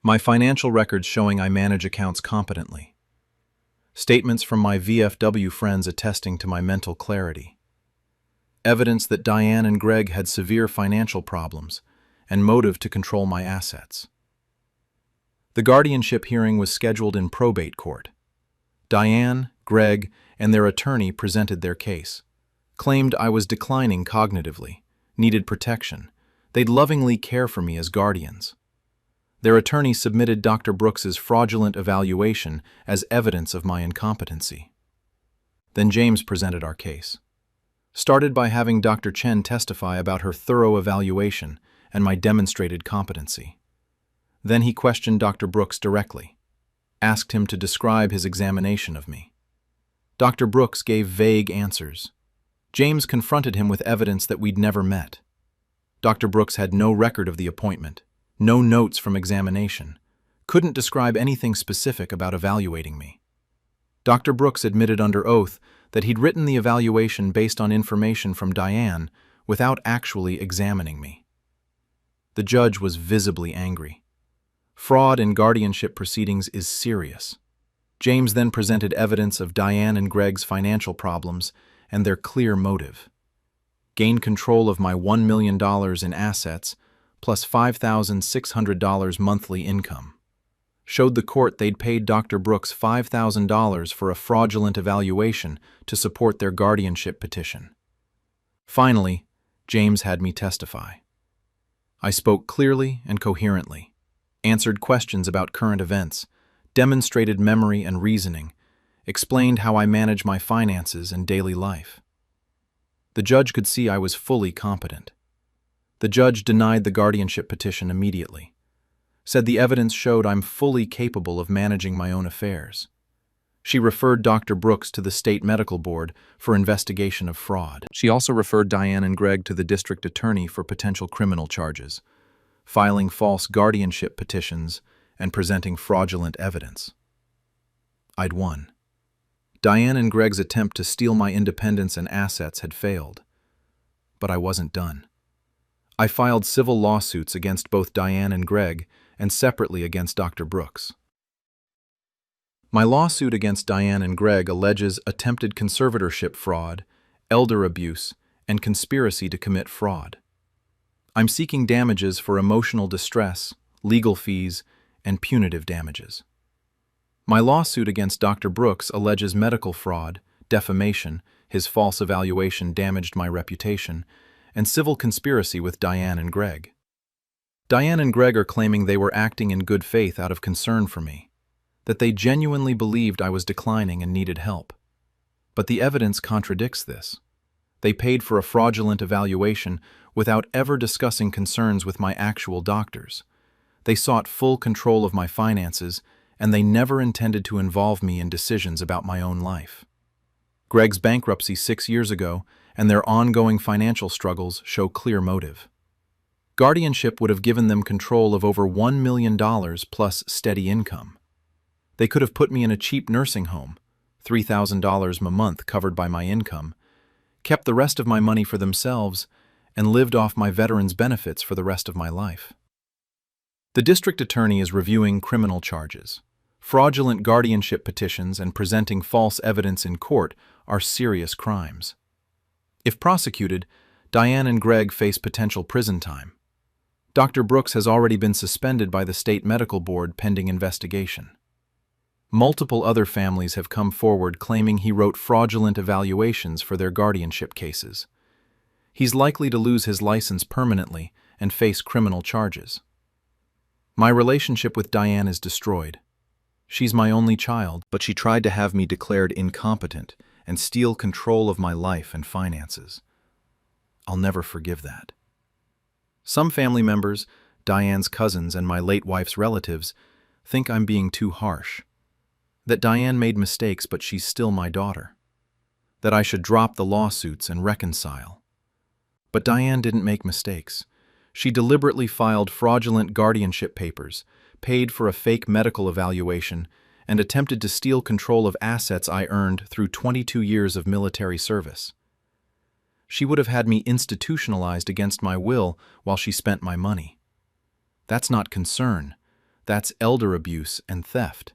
My financial records showing I manage accounts competently. Statements from my VFW friends attesting to my mental clarity. Evidence that Diane and Greg had severe financial problems and motive to control my assets. The guardianship hearing was scheduled in probate court. Diane, Greg, and their attorney presented their case. Claimed I was declining cognitively, needed protection. They'd lovingly care for me as guardians. Their attorney submitted Dr. Brooks's fraudulent evaluation as evidence of my incompetency. Then James presented our case. Started by having Dr. Chen testify about her thorough evaluation and my demonstrated competency. Then he questioned Dr. Brooks directly, asked him to describe his examination of me. Dr. Brooks gave vague answers. James confronted him with evidence that we'd never met. Dr. Brooks had no record of the appointment, no notes from examination, couldn't describe anything specific about evaluating me. Dr. Brooks admitted under oath that he'd written the evaluation based on information from Diane without actually examining me. The judge was visibly angry. Fraud in guardianship proceedings is serious. James then presented evidence of Diane and Greg's financial problems and their clear motive. Gained control of my $1 million in assets plus $5,600 monthly income. Showed the court they'd paid Dr. Brooks $5,000 for a fraudulent evaluation to support their guardianship petition. Finally, James had me testify. I spoke clearly and coherently, answered questions about current events, demonstrated memory and reasoning, explained how I manage my finances and daily life. The judge could see I was fully competent. The judge denied the guardianship petition immediately. Said the evidence showed I'm fully capable of managing my own affairs. She referred Dr. Brooks to the state medical board for investigation of fraud. She also referred Diane and Greg to the district attorney for potential criminal charges, filing false guardianship petitions and presenting fraudulent evidence. I'd won. Diane and Greg's attempt to steal my independence and assets had failed. But I wasn't done. I filed civil lawsuits against both Diane and Greg and separately against Dr. Brooks. My lawsuit against Diane and Greg alleges attempted conservatorship fraud, elder abuse, and conspiracy to commit fraud. I'm seeking damages for emotional distress, legal fees, and punitive damages. My lawsuit against Dr. Brooks alleges medical fraud, defamation, his false evaluation damaged my reputation, and civil conspiracy with Diane and Greg. Diane and Greg are claiming they were acting in good faith out of concern for me, that they genuinely believed I was declining and needed help. But the evidence contradicts this. They paid for a fraudulent evaluation without ever discussing concerns with my actual doctors. They sought full control of my finances, and they never intended to involve me in decisions about my own life. Greg's bankruptcy 6 years ago and their ongoing financial struggles show clear motive. Guardianship would have given them control of over $1 million plus steady income. They could have put me in a cheap nursing home, $3,000 a month covered by my income, kept the rest of my money for themselves, and lived off my veterans' benefits for the rest of my life. The district attorney is reviewing criminal charges. Fraudulent guardianship petitions and presenting false evidence in court are serious crimes. If prosecuted, Diane and Greg face potential prison time. Dr. Brooks has already been suspended by the state medical board pending investigation. Multiple other families have come forward claiming he wrote fraudulent evaluations for their guardianship cases. He's likely to lose his license permanently and face criminal charges. My relationship with Diane is destroyed. She's my only child, but she tried to have me declared incompetent and steal control of my life and finances. I'll never forgive that. Some family members, Diane's cousins and my late wife's relatives, think I'm being too harsh. That Diane made mistakes, but she's still my daughter. That I should drop the lawsuits and reconcile. But Diane didn't make mistakes. She deliberately filed fraudulent guardianship papers, paid for a fake medical evaluation, and attempted to steal control of assets I earned through 22 years of military service. She would have had me institutionalized against my will while she spent my money. That's not concern. That's elder abuse and theft.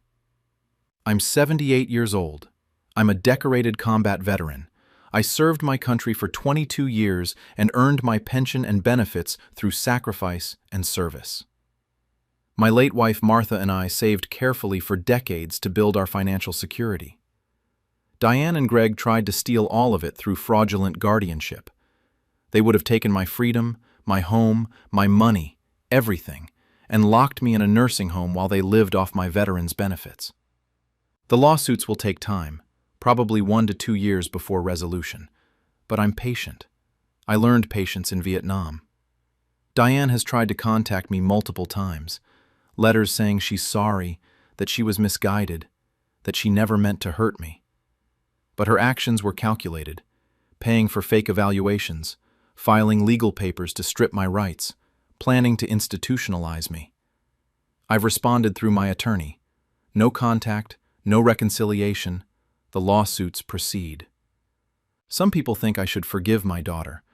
I'm 78 years old. I'm a decorated combat veteran. I served my country for 22 years and earned my pension and benefits through sacrifice and service. My late wife Martha and I saved carefully for decades to build our financial security. Diane and Greg tried to steal all of it through fraudulent guardianship. They would have taken my freedom, my home, my money, everything, and locked me in a nursing home while they lived off my veterans' benefits. The lawsuits will take time, probably 1 to 2 years before resolution. But I'm patient. I learned patience in Vietnam. Diane has tried to contact me multiple times. Letters saying she's sorry, that she was misguided, that she never meant to hurt me. But her actions were calculated, paying for fake evaluations, filing legal papers to strip my rights, planning to institutionalize me. I've responded through my attorney. No contact, no reconciliation. The lawsuits proceed. Some people think I should forgive my daughter,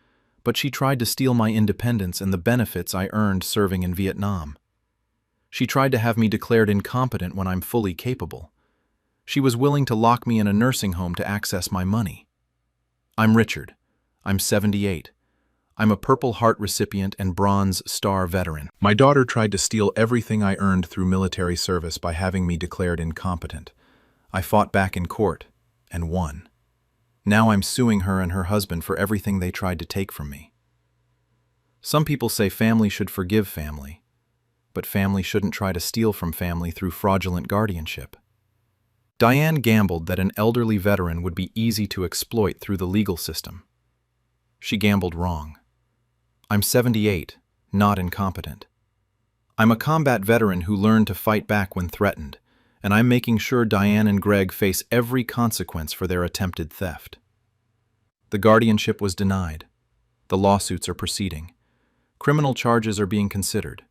but she tried to steal my independence and the benefits I earned serving in Vietnam. She tried to have me declared incompetent when I'm fully capable. She was willing to lock me in a nursing home to access my money. I'm Richard. I'm 78. I'm a Purple Heart recipient and Bronze Star veteran. My daughter tried to steal everything I earned through military service by having me declared incompetent. I fought back in court and won. Now I'm suing her and her husband for everything they tried to take from me. Some people say family should forgive family, but family shouldn't try to steal from family through fraudulent guardianship. Diane gambled that an elderly veteran would be easy to exploit through the legal system. She gambled wrong. I'm 78, not incompetent. I'm a combat veteran who learned to fight back when threatened, and I'm making sure Diane and Greg face every consequence for their attempted theft. The guardianship was denied. The lawsuits are proceeding. Criminal charges are being considered.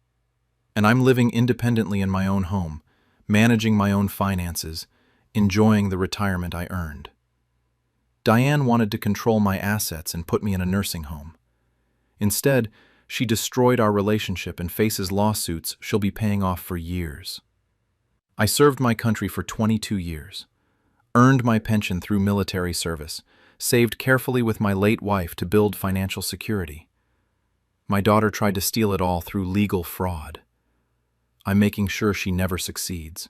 And I'm living independently in my own home, managing my own finances, enjoying the retirement I earned. Diane wanted to control my assets and put me in a nursing home. Instead, she destroyed our relationship and faces lawsuits she'll be paying off for years. I served my country for 22 years, earned my pension through military service, saved carefully with my late wife to build financial security. My daughter tried to steal it all through legal fraud. I'm making sure she never succeeds.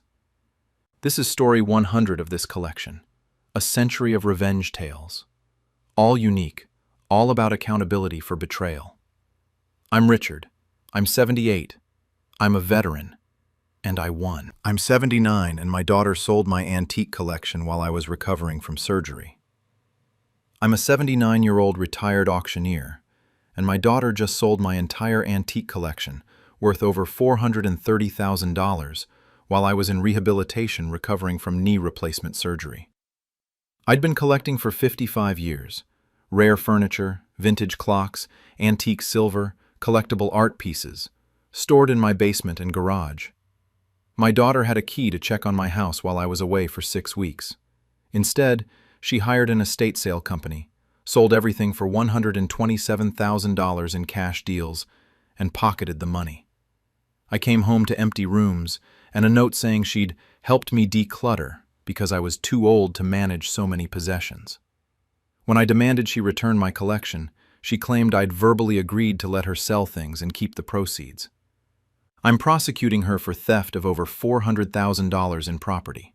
This is story 100 of this collection, a century of revenge tales. All unique, all about accountability for betrayal. I'm Richard. I'm 78. I'm a veteran. And I won. I'm 79, and my daughter sold my antique collection while I was recovering from surgery. I'm a 79-year-old retired auctioneer, and my daughter just sold my entire antique collection, worth over $430,000, while I was in rehabilitation recovering from knee replacement surgery. I'd been collecting for 55 years. Rare furniture, vintage clocks, antique silver, collectible art pieces, stored in my basement and garage. My daughter had a key to check on my house while I was away for 6 weeks. Instead, she hired an estate sale company, sold everything for $127,000 in cash deals, and pocketed the money. I came home to empty rooms and a note saying she'd helped me declutter because I was too old to manage so many possessions. When I demanded she return my collection, she claimed I'd verbally agreed to let her sell things and keep the proceeds. I'm prosecuting her for theft of over $400,000 in property.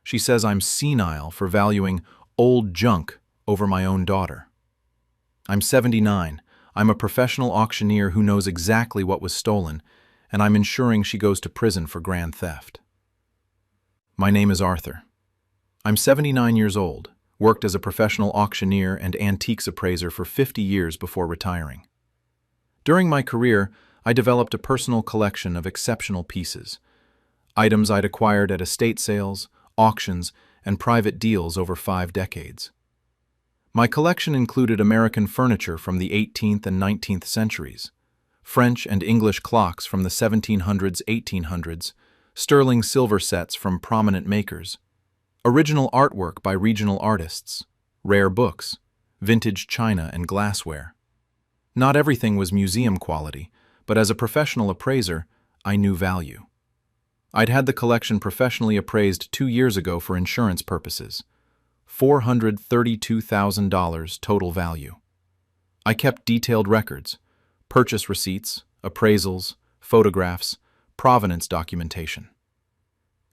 She says I'm senile for valuing old junk over my own daughter. I'm 79. I'm a professional auctioneer who knows exactly what was stolen, and I'm ensuring she goes to prison for grand theft. My name is Arthur. I'm 79 years old, worked as a professional auctioneer and antiques appraiser for 50 years before retiring. During my career, I developed a personal collection of exceptional pieces, items I'd acquired at estate sales, auctions, and private deals over 5 decades. My collection included American furniture from the 18th and 19th centuries, French and English clocks from the 1700s, 1800s, sterling silver sets from prominent makers, original artwork by regional artists, rare books, vintage china and glassware. Not everything was museum quality, but as a professional appraiser, I knew value. I'd had the collection professionally appraised 2 years ago for insurance purposes. $432,000 total value. I kept detailed records, purchase receipts, appraisals, photographs, provenance documentation.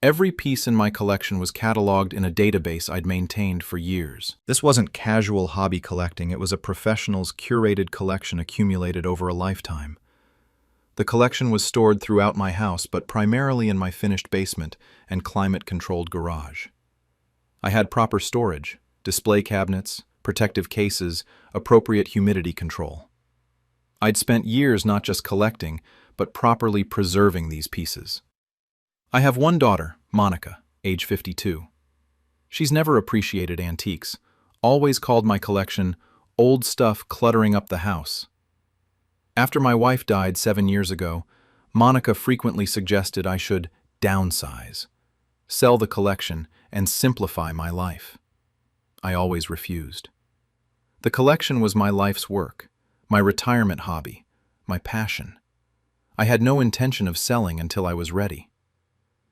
Every piece in my collection was cataloged in a database I'd maintained for years. This wasn't casual hobby collecting, it was a professional's curated collection accumulated over a lifetime. The collection was stored throughout my house, but primarily in my finished basement and climate-controlled garage. I had proper storage, display cabinets, protective cases, appropriate humidity control. I'd spent years not just collecting, but properly preserving these pieces. I have one daughter, Monica, age 52. She's never appreciated antiques, always called my collection old stuff cluttering up the house. After my wife died 7 years ago, Monica frequently suggested I should downsize, sell the collection, and simplify my life. I always refused. The collection was my life's work, my retirement hobby, my passion. I had no intention of selling until I was ready.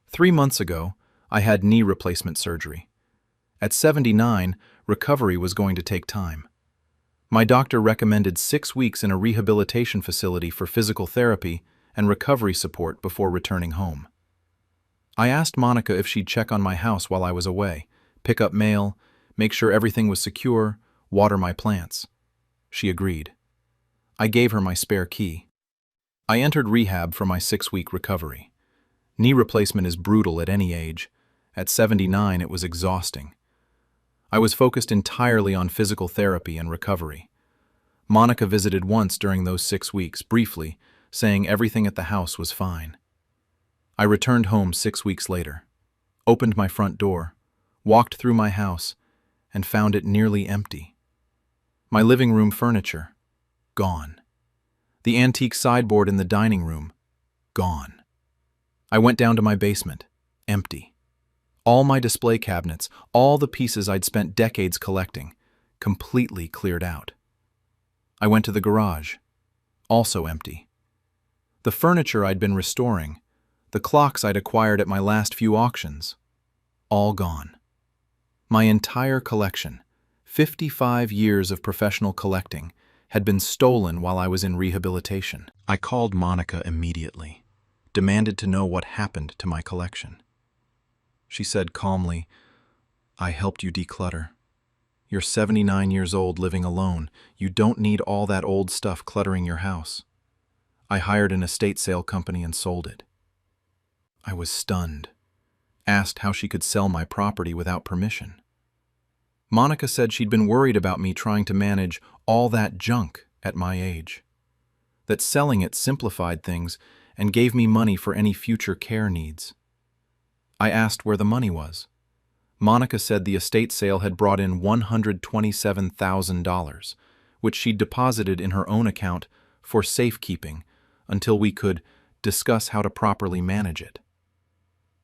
3 months ago, I had knee replacement surgery. At 79, recovery was going to take time. My doctor recommended 6 weeks in a rehabilitation facility for physical therapy and recovery support before returning home. I asked Monica if she'd check on my house while I was away, pick up mail, make sure everything was secure, water my plants. She agreed. I gave her my spare key. I entered rehab for my 6-week recovery. Knee replacement is brutal at any age. At 79, it was exhausting. I was focused entirely on physical therapy and recovery. Monica visited once during those 6 weeks, briefly, saying everything at the house was fine. I returned home 6 weeks later, opened my front door, walked through my house, and found it nearly empty. My living room furniture, gone. The antique sideboard in the dining room, gone. I went down to my basement, empty. All my display cabinets, all the pieces I'd spent decades collecting, completely cleared out. I went to the garage, also empty. The furniture I'd been restoring, the clocks I'd acquired at my last few auctions, all gone. My entire collection, 55 years of professional collecting, had been stolen while I was in rehabilitation. I called Monica immediately, demanded to know what happened to my collection. She said calmly, "I helped you declutter. You're 79 years old living alone. You don't need all that old stuff cluttering your house. I hired an estate sale company and sold it. I was stunned. Asked how she could sell my property without permission. Monica said she'd been worried about me trying to manage all that junk at my age. That selling it simplified things and gave me money for any future care needs. I asked where the money was. Monica said the estate sale had brought in $127,000, which she'd deposited in her own account for safekeeping until we could discuss how to properly manage it.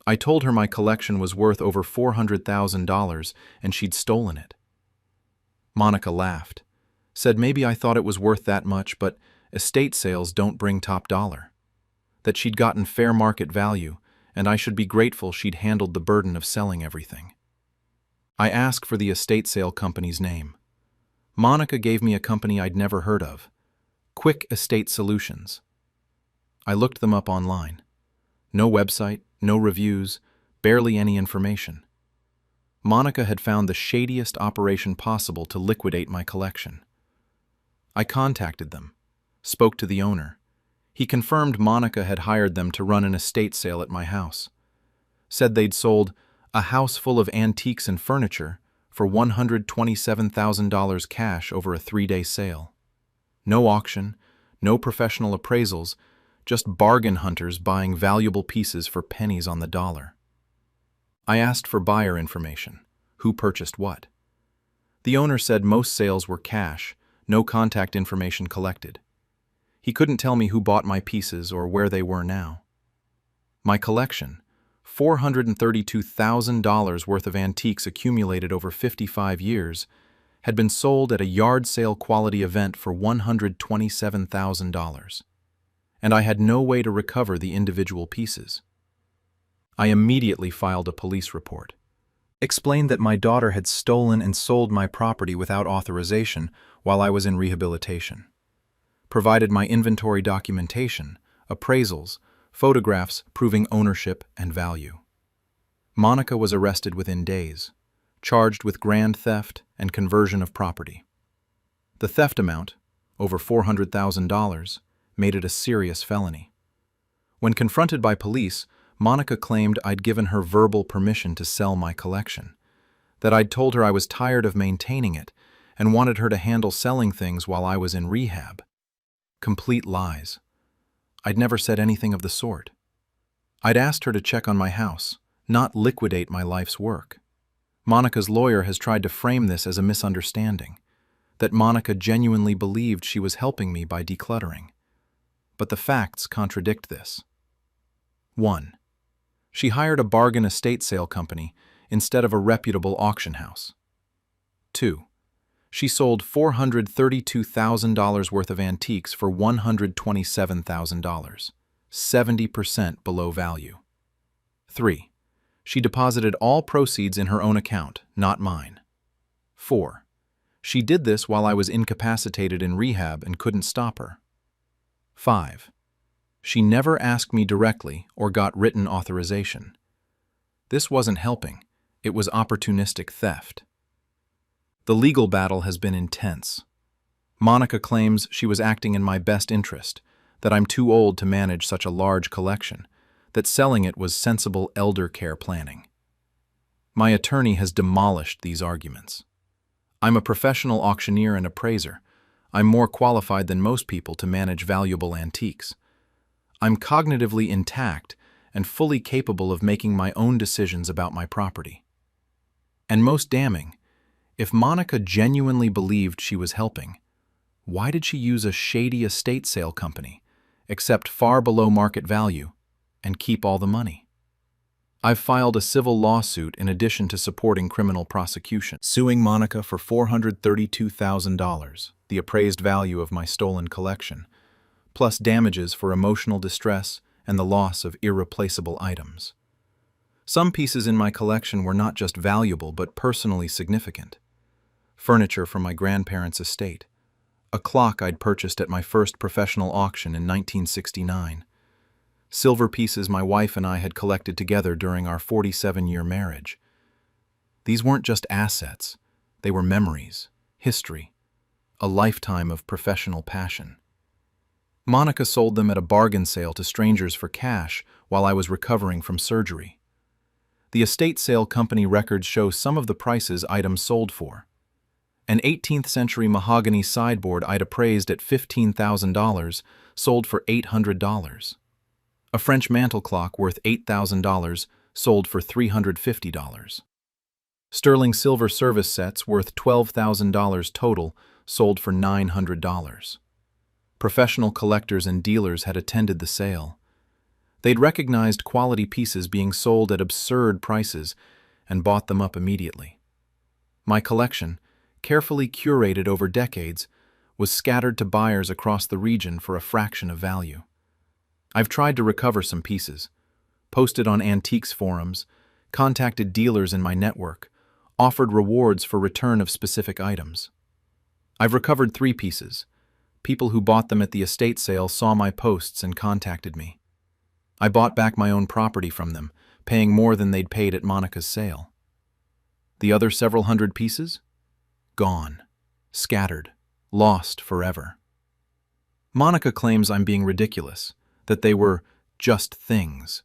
I told her my collection was worth over $400,000 and she'd stolen it. Monica laughed, said maybe I thought it was worth that much, but estate sales don't bring top dollar. That she'd gotten fair market value, and I should be grateful she'd handled the burden of selling everything. I asked for the estate sale company's name. Monica gave me a company I'd never heard of, Quick Estate Solutions. I looked them up online. No website, no reviews, barely any information. Monica had found the shadiest operation possible to liquidate my collection. I contacted them, spoke to the owner. He confirmed Monica had hired them to run an estate sale at my house. Said they'd sold a house full of antiques and furniture for $127,000 cash over a 3-day sale. No auction, no professional appraisals, just bargain hunters buying valuable pieces for pennies on the dollar. I asked for buyer information, who purchased what. The owner said most sales were cash, no contact information collected. He couldn't tell me who bought my pieces or where they were now. My collection, $432,000 worth of antiques accumulated over 55 years, had been sold at a yard sale quality event for $127,000. And I had no way to recover the individual pieces. I immediately filed a police report. Explained that my daughter had stolen and sold my property without authorization while I was in rehabilitation. Provided my inventory documentation, appraisals, photographs proving ownership and value. Monica was arrested within days, charged with grand theft and conversion of property. The theft amount, over $400,000, made it a serious felony. When confronted by police, Monica claimed I'd given her verbal permission to sell my collection, that I'd told her I was tired of maintaining it and wanted her to handle selling things while I was in rehab. Complete lies. I'd never said anything of the sort. I'd asked her to check on my house, not liquidate my life's work. Monica's lawyer has tried to frame this as a misunderstanding, that Monica genuinely believed she was helping me by decluttering. But the facts contradict this. 1. She hired a bargain estate sale company instead of a reputable auction house. 2. She sold $432,000 worth of antiques for $127,000, 70% below value. 3. She deposited all proceeds in her own account, not mine. 4. She did this while I was incapacitated in rehab and couldn't stop her. 5. She never asked me directly or got written authorization. This wasn't helping. It was opportunistic theft. The legal battle has been intense. Monica claims she was acting in my best interest, that I'm too old to manage such a large collection, that selling it was sensible elder care planning. My attorney has demolished these arguments. I'm a professional auctioneer and appraiser. I'm more qualified than most people to manage valuable antiques. I'm cognitively intact and fully capable of making my own decisions about my property. And most damning, if Monica genuinely believed she was helping, why did she use a shady estate sale company, accept far below market value, and keep all the money? I've filed a civil lawsuit in addition to supporting criminal prosecution, suing Monica for $432,000, the appraised value of my stolen collection, plus damages for emotional distress and the loss of irreplaceable items. Some pieces in my collection were not just valuable but personally significant. Furniture from my grandparents' estate, a clock I'd purchased at my first professional auction in 1969, silver pieces my wife and I had collected together during our 47-year marriage. These weren't just assets, They were memories, history, a lifetime of professional passion. Monica sold them at a bargain sale to strangers for cash while I was recovering from surgery. The estate sale company records show some of the prices items sold for. An 18th century mahogany sideboard I'd appraised at $15,000 sold for $800. A French mantel clock worth $8,000 sold for $350. Sterling silver service sets worth $12,000 total sold for $900. Professional collectors and dealers had attended the sale. They'd recognized quality pieces being sold at absurd prices and bought them up immediately. My collection, carefully curated over decades, was scattered to buyers across the region for a fraction of value. I've tried to recover some pieces, posted on antiques forums, contacted dealers in my network, offered rewards for return of specific items. I've recovered 3 pieces. People who bought them at the estate sale saw my posts and contacted me. I bought back my own property from them, paying more than they'd paid at Monica's sale. The other several hundred pieces? Gone, scattered, lost forever. Monica claims I'm being ridiculous, that they were just things,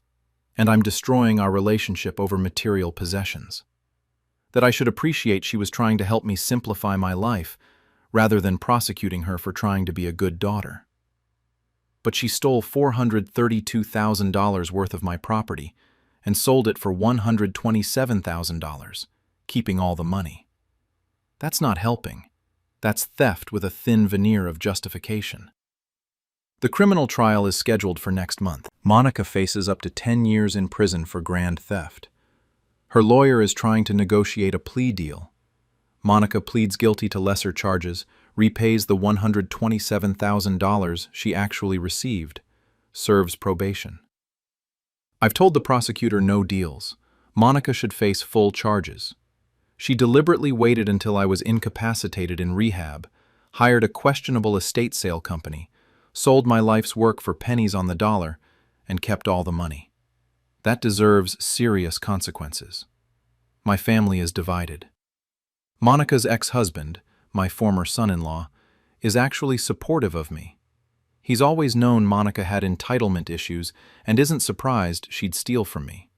and I'm destroying our relationship over material possessions. That I should appreciate she was trying to help me simplify my life, rather than prosecuting her for trying to be a good daughter. But she stole $432,000 worth of my property and sold it for $127,000, keeping all the money. That's not helping. That's theft with a thin veneer of justification. The criminal trial is scheduled for next month. Monica faces up to 10 years in prison for grand theft. Her lawyer is trying to negotiate a plea deal. Monica pleads guilty to lesser charges, repays the $127,000 she actually received, serves probation. I've told the prosecutor no deals. Monica should face full charges. She deliberately waited until I was incapacitated in rehab, hired a questionable estate sale company, sold my life's work for pennies on the dollar, and kept all the money. That deserves serious consequences. My family is divided. Monica's ex-husband, my former son-in-law, is actually supportive of me. He's always known Monica had entitlement issues and isn't surprised she'd steal from me.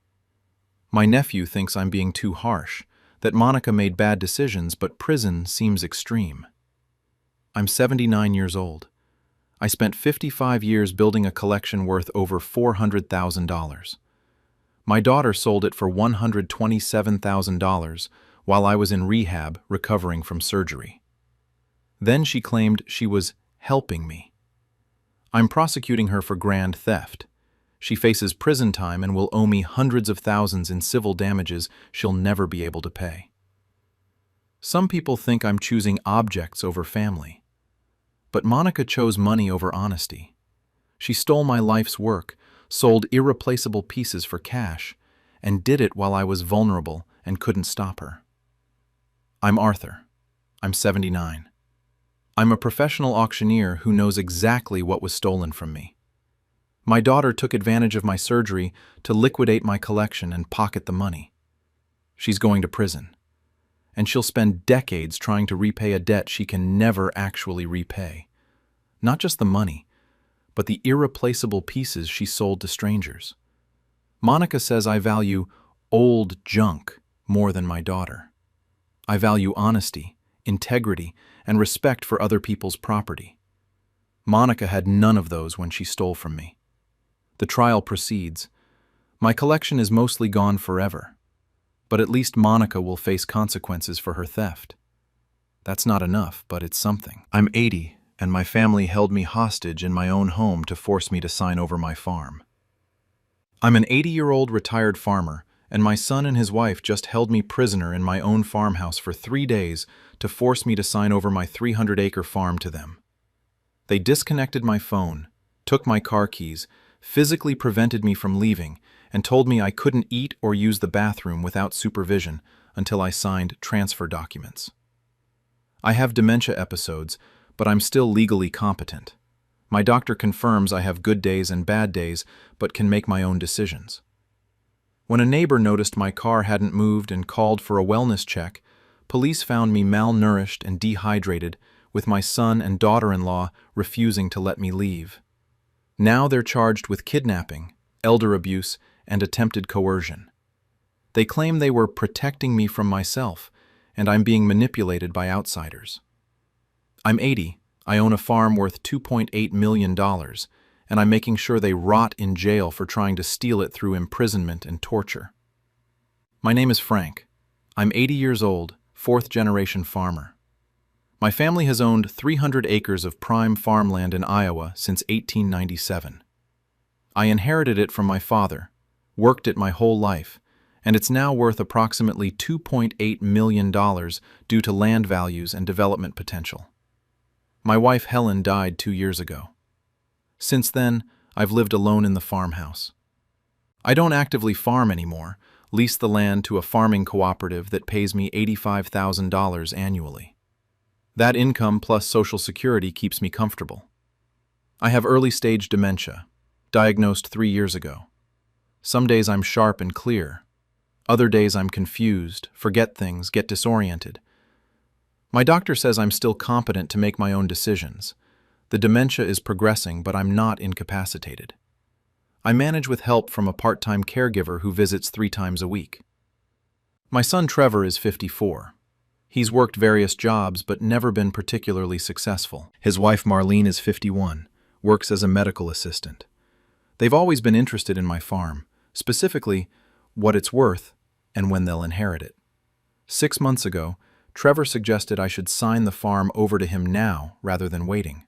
My nephew thinks I'm being too harsh, that Monica made bad decisions, but prison seems extreme. I'm 79 years old. I spent 55 years building a collection worth over $400,000. My daughter sold it for $127,000 while I was in rehab recovering from surgery. Then she claimed she was helping me. I'm prosecuting her for grand theft. She faces prison time and will owe me hundreds of thousands in civil damages she'll never be able to pay. Some people think I'm choosing objects over family. But Monica chose money over honesty. She stole my life's work, sold irreplaceable pieces for cash, and did it while I was vulnerable and couldn't stop her. I'm Arthur. I'm 79. I'm a professional auctioneer who knows exactly what was stolen from me. My daughter took advantage of my surgery to liquidate my collection and pocket the money. She's going to prison, and she'll spend decades trying to repay a debt she can never actually repay. Not just the money, but the irreplaceable pieces she sold to strangers. Monica says I value old junk more than my daughter. I value honesty, integrity, and respect for other people's property. Monica had none of those when she stole from me. The trial proceeds. My collection is mostly gone forever, but at least Monica will face consequences for her theft. That's not enough, but it's something. I'm 80, and my family held me hostage in my own home to force me to sign over my farm. I'm an 80-year-old retired farmer, and my son and his wife just held me prisoner in my own farmhouse for 3 days to force me to sign over my 300-acre farm to them. They disconnected my phone, took my car keys, physically prevented me from leaving, and told me I couldn't eat or use the bathroom without supervision until I signed transfer documents. I have dementia episodes, but I'm still legally competent. My doctor confirms I have good days and bad days, but can make my own decisions. When a neighbor noticed my car hadn't moved and called for a wellness check, Police found me malnourished and dehydrated, with my son and daughter-in-law refusing to let me leave. Now they're charged with kidnapping, elder abuse, and attempted coercion. They claim they were protecting me from myself, and I'm being manipulated by outsiders. I'm 80, I own a farm worth $2.8 million, and I'm making sure they rot in jail for trying to steal it through imprisonment and torture. My name is Frank. I'm 80 years old, fourth-generation farmer. My family has owned 300 acres of prime farmland in Iowa since 1897. I inherited it from my father, worked it my whole life, and it's now worth approximately $2.8 million due to land values and development potential. My wife Helen died 2 years ago. Since then, I've lived alone in the farmhouse. I don't actively farm anymore, lease the land to a farming cooperative that pays me $85,000 annually. That income plus Social Security keeps me comfortable. I have early-stage dementia, diagnosed 3 years ago. Some days I'm sharp and clear. Other days I'm confused, forget things, get disoriented. My doctor says I'm still competent to make my own decisions. The dementia is progressing, but I'm not incapacitated. I manage with help from a part-time caregiver who visits 3 times a week. My son Trevor is 54. He's worked various jobs but never been particularly successful. His wife Marlene is 51, works as a medical assistant. They've always been interested in my farm, specifically what it's worth and when they'll inherit it. 6 months ago, Trevor suggested I should sign the farm over to him now rather than waiting.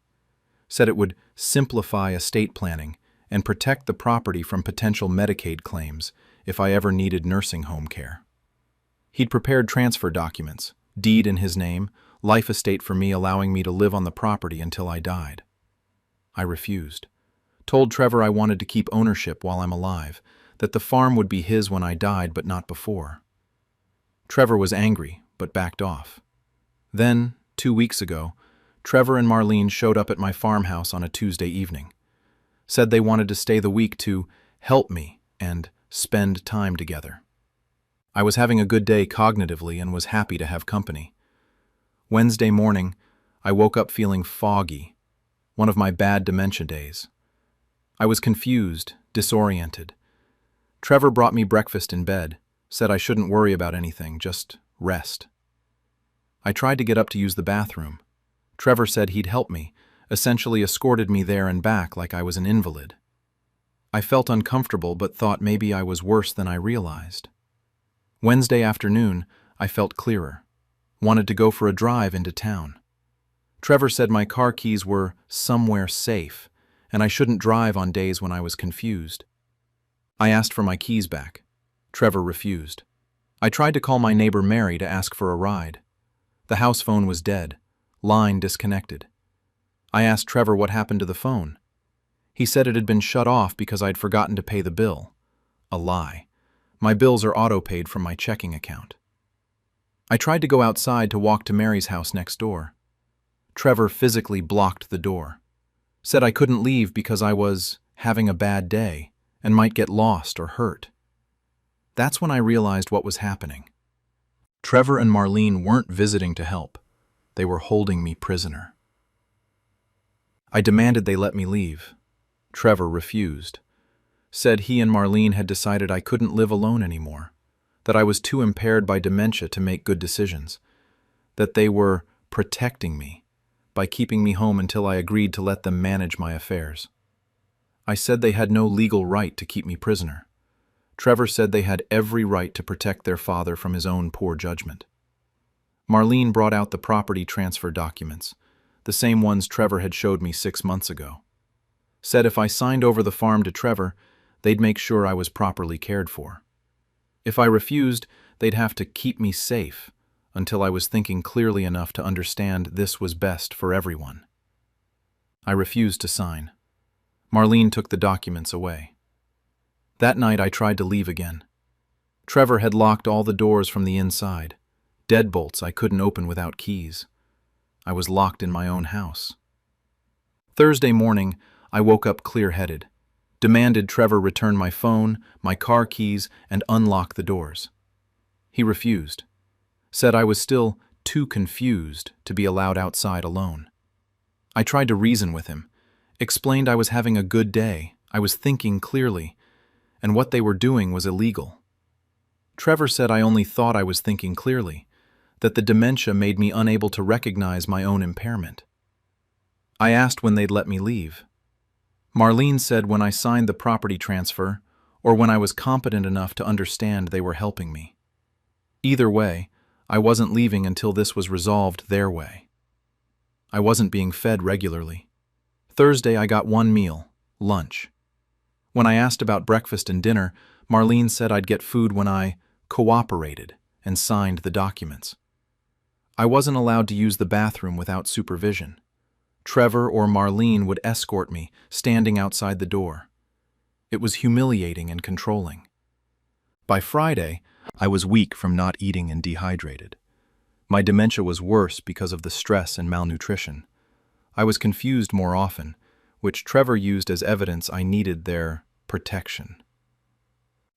Said it would simplify estate planning and protect the property from potential Medicaid claims if I ever needed nursing home care. He'd prepared transfer documents, deed in his name, life estate for me allowing me to live on the property until I died. I refused. Told Trevor I wanted to keep ownership while I'm alive, that the farm would be his when I died but not before. Trevor was angry, but backed off. Then, 2 weeks ago, Trevor and Marlene showed up at my farmhouse on a Tuesday evening. Said they wanted to stay the week to help me and spend time together. I was having a good day cognitively and was happy to have company. Wednesday morning, I woke up feeling foggy, one of my bad dementia days. I was confused, disoriented. Trevor brought me breakfast in bed, said I shouldn't worry about anything, just rest. I tried to get up to use the bathroom. Trevor said he'd help me, essentially escorted me there and back like I was an invalid. I felt uncomfortable but thought maybe I was worse than I realized. Wednesday afternoon, I felt clearer. Wanted to go for a drive into town. Trevor said my car keys were somewhere safe, and I shouldn't drive on days when I was confused. I asked for my keys back. Trevor refused. I tried to call my neighbor Mary to ask for a ride. The house phone was dead, line disconnected. I asked Trevor what happened to the phone. He said it had been shut off because I'd forgotten to pay the bill. A lie. My bills are auto-paid from my checking account. I tried to go outside to walk to Mary's house next door. Trevor physically blocked the door. Said I couldn't leave because I was having a bad day and might get lost or hurt. That's when I realized what was happening. Trevor and Marlene weren't visiting to help. They were holding me prisoner. I demanded they let me leave. Trevor refused. Said he and Marlene had decided I couldn't live alone anymore, that I was too impaired by dementia to make good decisions, that they were protecting me by keeping me home until I agreed to let them manage my affairs. I said they had no legal right to keep me prisoner. Trevor said they had every right to protect their father from his own poor judgment. Marlene brought out the property transfer documents, the same ones Trevor had showed me 6 months ago. Said if I signed over the farm to Trevor, they'd make sure I was properly cared for. If I refused, they'd have to keep me safe until I was thinking clearly enough to understand this was best for everyone. I refused to sign. Marlene took the documents away. That night I tried to leave again. Trevor had locked all the doors from the inside, deadbolts I couldn't open without keys. I was locked in my own house. Thursday morning, I woke up clear-headed, demanded Trevor return my phone, my car keys, and unlock the doors. He refused. said I was still too confused to be allowed outside alone. I tried to reason with him, explained I was having a good day, I was thinking clearly, and what they were doing was illegal. Trevor said I only thought I was thinking clearly, that the dementia made me unable to recognize my own impairment. I asked when they'd let me leave. Marlene said when I signed the property transfer, or when I was competent enough to understand they were helping me. Either way, I wasn't leaving until this was resolved their way. I wasn't being fed regularly. Thursday I got one meal, lunch. When I asked about breakfast and dinner, Marlene said I'd get food when I cooperated and signed the documents. I wasn't allowed to use the bathroom without supervision. Trevor or Marlene would escort me, standing outside the door. It was humiliating and controlling. By Friday, I was weak from not eating and dehydrated. My dementia was worse because of the stress and malnutrition. I was confused more often, which Trevor used as evidence I needed their protection.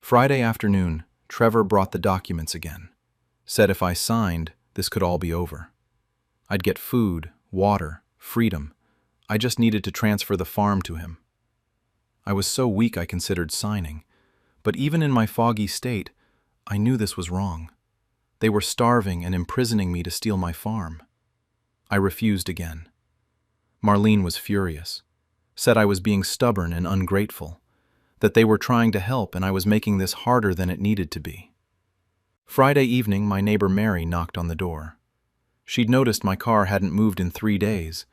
Friday afternoon, Trevor brought the documents again. Said if I signed, this could all be over. I'd get food, water, freedom. I just needed to transfer the farm to him. I was so weak I considered signing, but even in my foggy state, I knew this was wrong. They were starving and imprisoning me to steal my farm. I refused again. Marlene was furious, said I was being stubborn and ungrateful, that they were trying to help and I was making this harder than it needed to be. Friday evening, my neighbor Mary knocked on the door. She'd noticed my car hadn't moved in 3 days,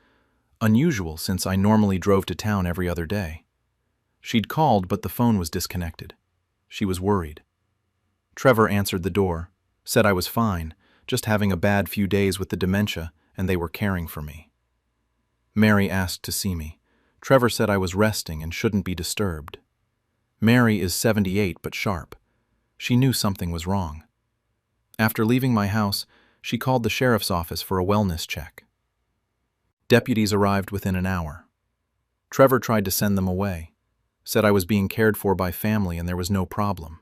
unusual since I normally drove to town every other day. She'd called, but the phone was disconnected. She was worried. Trevor answered the door, said I was fine, just having a bad few days with the dementia, and they were caring for me. Mary asked to see me. Trevor said I was resting and shouldn't be disturbed. Mary is 78 but sharp. She knew something was wrong. After leaving my house, she called the sheriff's office for a wellness check. Deputies arrived within an hour. Trevor tried to send them away, said I was being cared for by family and there was no problem.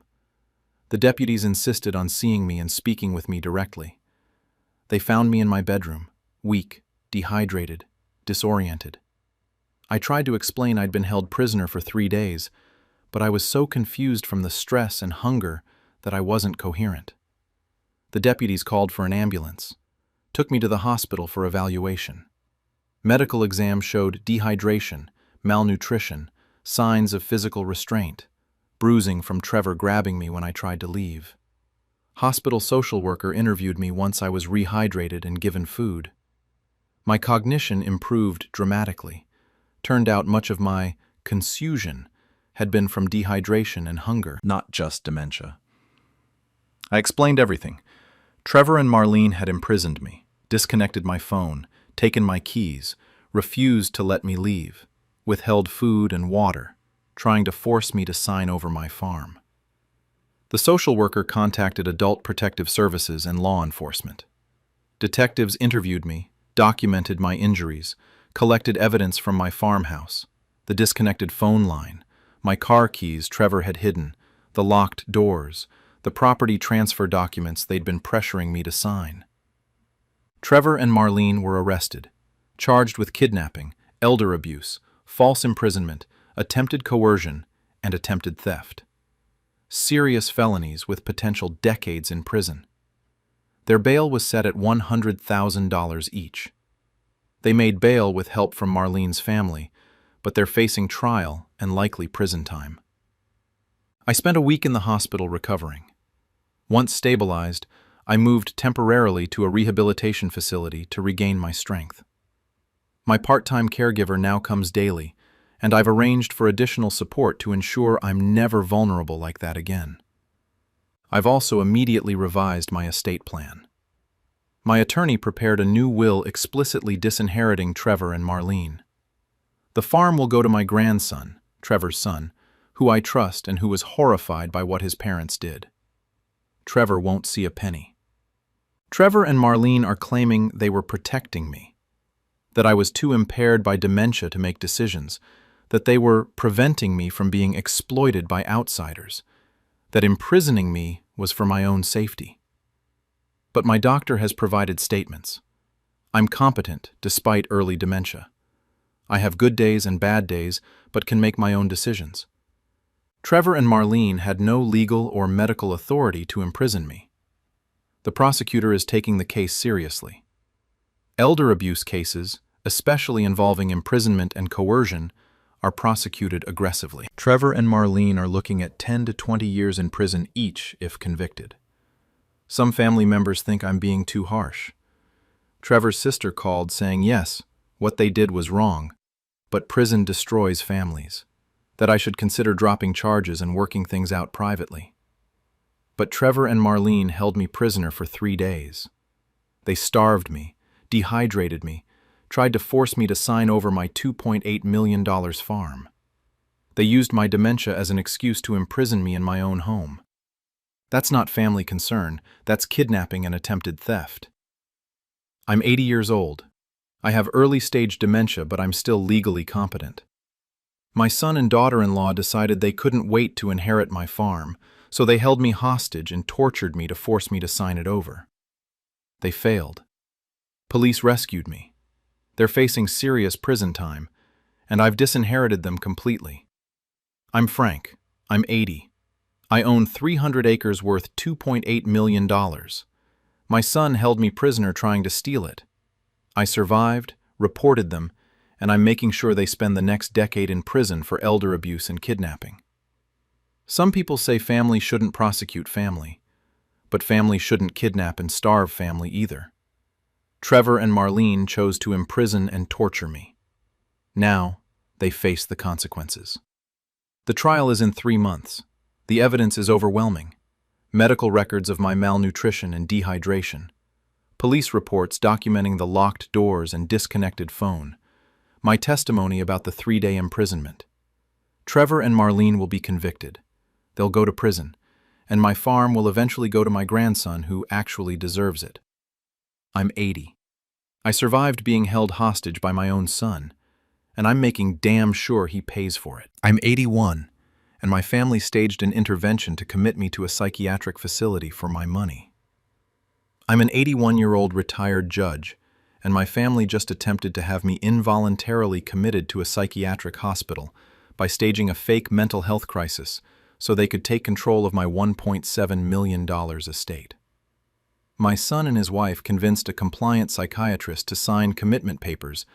The deputies insisted on seeing me and speaking with me directly. They found me in my bedroom, weak, dehydrated, disoriented. I tried to explain I'd been held prisoner for 3 days, but I was so confused from the stress and hunger that I wasn't coherent. The deputies called for an ambulance, took me to the hospital for evaluation. Medical exams showed dehydration, malnutrition, signs of physical restraint, bruising from Trevor grabbing me when I tried to leave. Hospital social worker interviewed me once I was rehydrated and given food. My cognition improved dramatically. Turned out much of my confusion had been from dehydration and hunger, not just dementia. I explained everything. Trevor and Marlene had imprisoned me, disconnected my phone, taken my keys, refused to let me leave, withheld food and water, trying to force me to sign over my farm. The social worker contacted Adult Protective Services and law enforcement. Detectives interviewed me, documented my injuries, collected evidence from my farmhouse, the disconnected phone line, my car keys Trevor had hidden, the locked doors, the property transfer documents they'd been pressuring me to sign. Trevor and Marlene were arrested, charged with kidnapping, elder abuse, false imprisonment, attempted coercion, and attempted theft. Serious felonies with potential decades in prison. Their bail was set at $100,000 each. They made bail with help from Marlene's family, but they're facing trial and likely prison time. I spent a week in the hospital recovering. Once stabilized, I moved temporarily to a rehabilitation facility to regain my strength. My part-time caregiver now comes daily, and I've arranged for additional support to ensure I'm never vulnerable like that again. I've also immediately revised my estate plan. My attorney prepared a new will explicitly disinheriting Trevor and Marlene. The farm will go to my grandson, Trevor's son, who I trust and who was horrified by what his parents did. Trevor won't see a penny. Trevor and Marlene are claiming they were protecting me, that I was too impaired by dementia to make decisions, that they were preventing me from being exploited by outsiders, that imprisoning me was for my own safety. But my doctor has provided statements. I'm competent despite early dementia. I have good days and bad days, but can make my own decisions. Trevor and Marlene had no legal or medical authority to imprison me. The prosecutor is taking the case seriously. Elder abuse cases, especially involving imprisonment and coercion, are prosecuted aggressively. Trevor and Marlene are looking at 10 to 20 years in prison each if convicted. Some family members think I'm being too harsh. Trevor's sister called saying yes, what they did was wrong, but prison destroys families, that I should consider dropping charges and working things out privately. But Trevor and Marlene held me prisoner for 3 days. They starved me, dehydrated me, tried to force me to sign over my $2.8 million farm. They used my dementia as an excuse to imprison me in my own home. That's not family concern, that's kidnapping and attempted theft. I'm 80 years old. I have early-stage dementia, but I'm still legally competent. My son and daughter-in-law decided they couldn't wait to inherit my farm, so they held me hostage and tortured me to force me to sign it over. They failed. Police rescued me. They're facing serious prison time, and I've disinherited them completely. I'm Frank. I'm 80. I own 300 acres worth $2.8 million. My son held me prisoner trying to steal it. I survived, reported them, and I'm making sure they spend the next decade in prison for elder abuse and kidnapping. Some people say family shouldn't prosecute family, but family shouldn't kidnap and starve family either. Trevor and Marlene chose to imprison and torture me. Now, they face the consequences. The trial is in 3 months. The evidence is overwhelming. Medical records of my malnutrition and dehydration. Police reports documenting the locked doors and disconnected phone. My testimony about the 3-day imprisonment. Trevor and Marlene will be convicted. They'll go to prison, and my farm will eventually go to my grandson who actually deserves it. I'm 80. I survived being held hostage by my own son, and I'm making damn sure he pays for it. I'm 81, and my family staged an intervention to commit me to a psychiatric facility for my money. I'm an 81-year-old retired judge, and my family just attempted to have me involuntarily committed to a psychiatric hospital by staging a fake mental health crisis so they could take control of my $1.7 million estate. My son and his wife convinced a compliant psychiatrist to sign commitment papers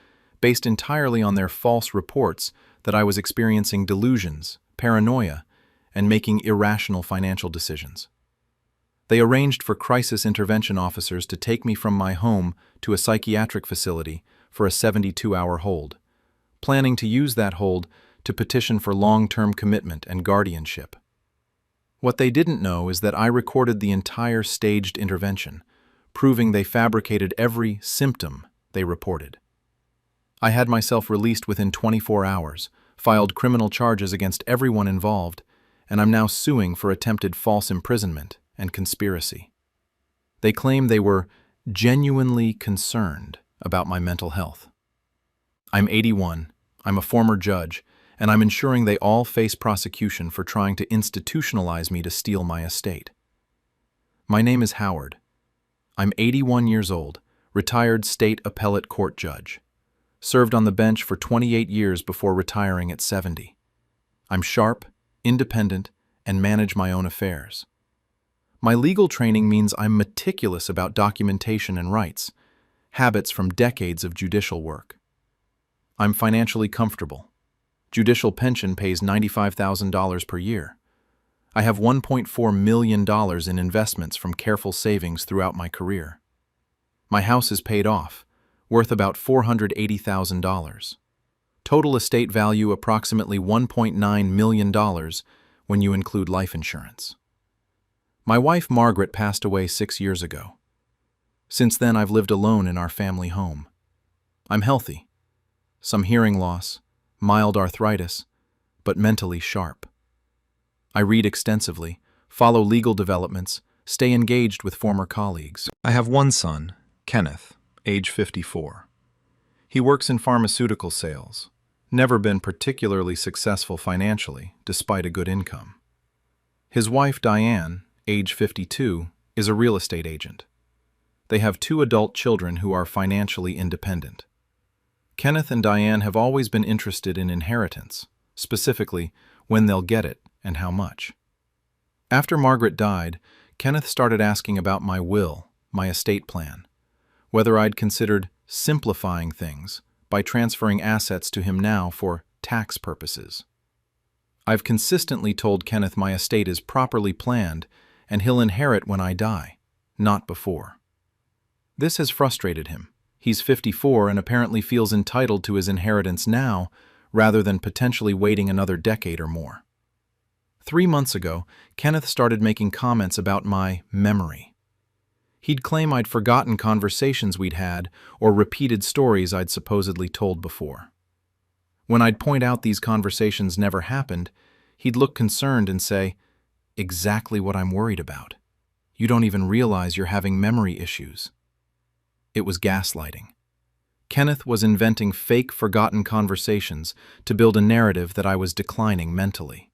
based entirely on their false reports that I was experiencing delusions, paranoia, and making irrational financial decisions. They arranged for crisis intervention officers to take me from my home to a psychiatric facility for a 72-hour hold, planning to use that hold to petition for long-term commitment and guardianship. What they didn't know is that I recorded the entire staged intervention, proving they fabricated every symptom they reported. I had myself released within 24 hours, filed criminal charges against everyone involved, and I'm now suing for attempted false imprisonment and conspiracy. They claim they were genuinely concerned about my mental health. I'm 81, I'm a former judge, and I'm ensuring they all face prosecution for trying to institutionalize me to steal my estate. My name is Howard. I'm 81 years old, retired state appellate court judge. Served on the bench for 28 years before retiring at 70. I'm sharp, independent, and manage my own affairs. My legal training means I'm meticulous about documentation and rights, habits from decades of judicial work. I'm financially comfortable. Judicial pension pays $95,000 per year. I have $1.4 million in investments from careful savings throughout my career. My house is paid off, worth about $480,000. Total estate value approximately $1.9 million when you include life insurance. My wife Margaret passed away 6 years ago. Since then, I've lived alone in our family home. I'm healthy. Some hearing loss, mild arthritis, but mentally sharp. I read extensively, follow legal developments, stay engaged with former colleagues. I have one son, Kenneth, age 54. He works in pharmaceutical sales, never been particularly successful financially, despite a good income. His wife, Diane, age 52, is a real estate agent. They have 2 adult children who are financially independent. Kenneth and Diane have always been interested in inheritance, specifically when they'll get it and how much. After Margaret died, Kenneth started asking about my will, my estate plan, whether I'd considered simplifying things by transferring assets to him now for tax purposes. I've consistently told Kenneth my estate is properly planned and he'll inherit when I die, not before. This has frustrated him. He's 54 and apparently feels entitled to his inheritance now rather than potentially waiting another decade or more. 3 months ago, Kenneth started making comments about my memory. He'd claim I'd forgotten conversations we'd had or repeated stories I'd supposedly told before. When I'd point out these conversations never happened, he'd look concerned and say, "Exactly what I'm worried about. You don't even realize you're having memory issues." It was gaslighting. Kenneth was inventing fake, forgotten conversations to build a narrative that I was declining mentally.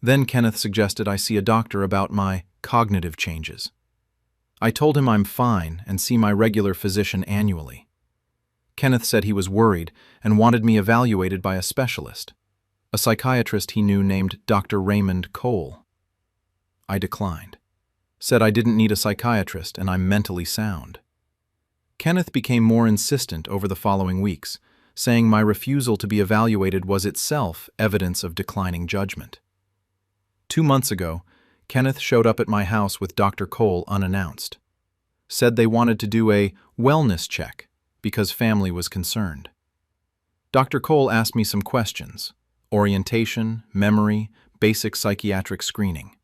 Then Kenneth suggested I see a doctor about my cognitive changes. I told him I'm fine and see my regular physician annually. Kenneth said he was worried and wanted me evaluated by a specialist, a psychiatrist he knew named Dr. Raymond Cole. I declined, said I didn't need a psychiatrist and I'm mentally sound. Kenneth became more insistent over the following weeks, saying my refusal to be evaluated was itself evidence of declining judgment. 2 months ago, Kenneth showed up at my house with Dr. Cole unannounced. Said they wanted to do a wellness check because family was concerned. Dr. Cole asked me some questions: orientation, memory, basic psychiatric screening.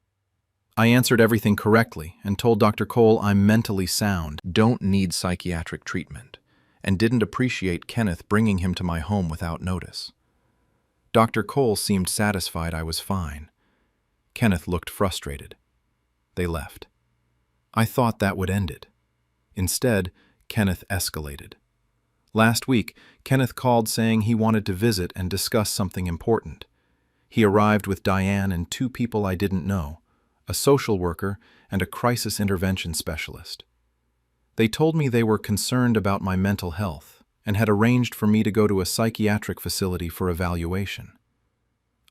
I answered everything correctly and told Dr. Cole I'm mentally sound, don't need psychiatric treatment, and didn't appreciate Kenneth bringing him to my home without notice. Dr. Cole seemed satisfied I was fine. Kenneth looked frustrated. They left. I thought that would end it. Instead, Kenneth escalated. Last week, Kenneth called saying he wanted to visit and discuss something important. He arrived with Diane and 2 people I didn't know, a social worker and a crisis intervention specialist. They told me they were concerned about my mental health and had arranged for me to go to a psychiatric facility for evaluation.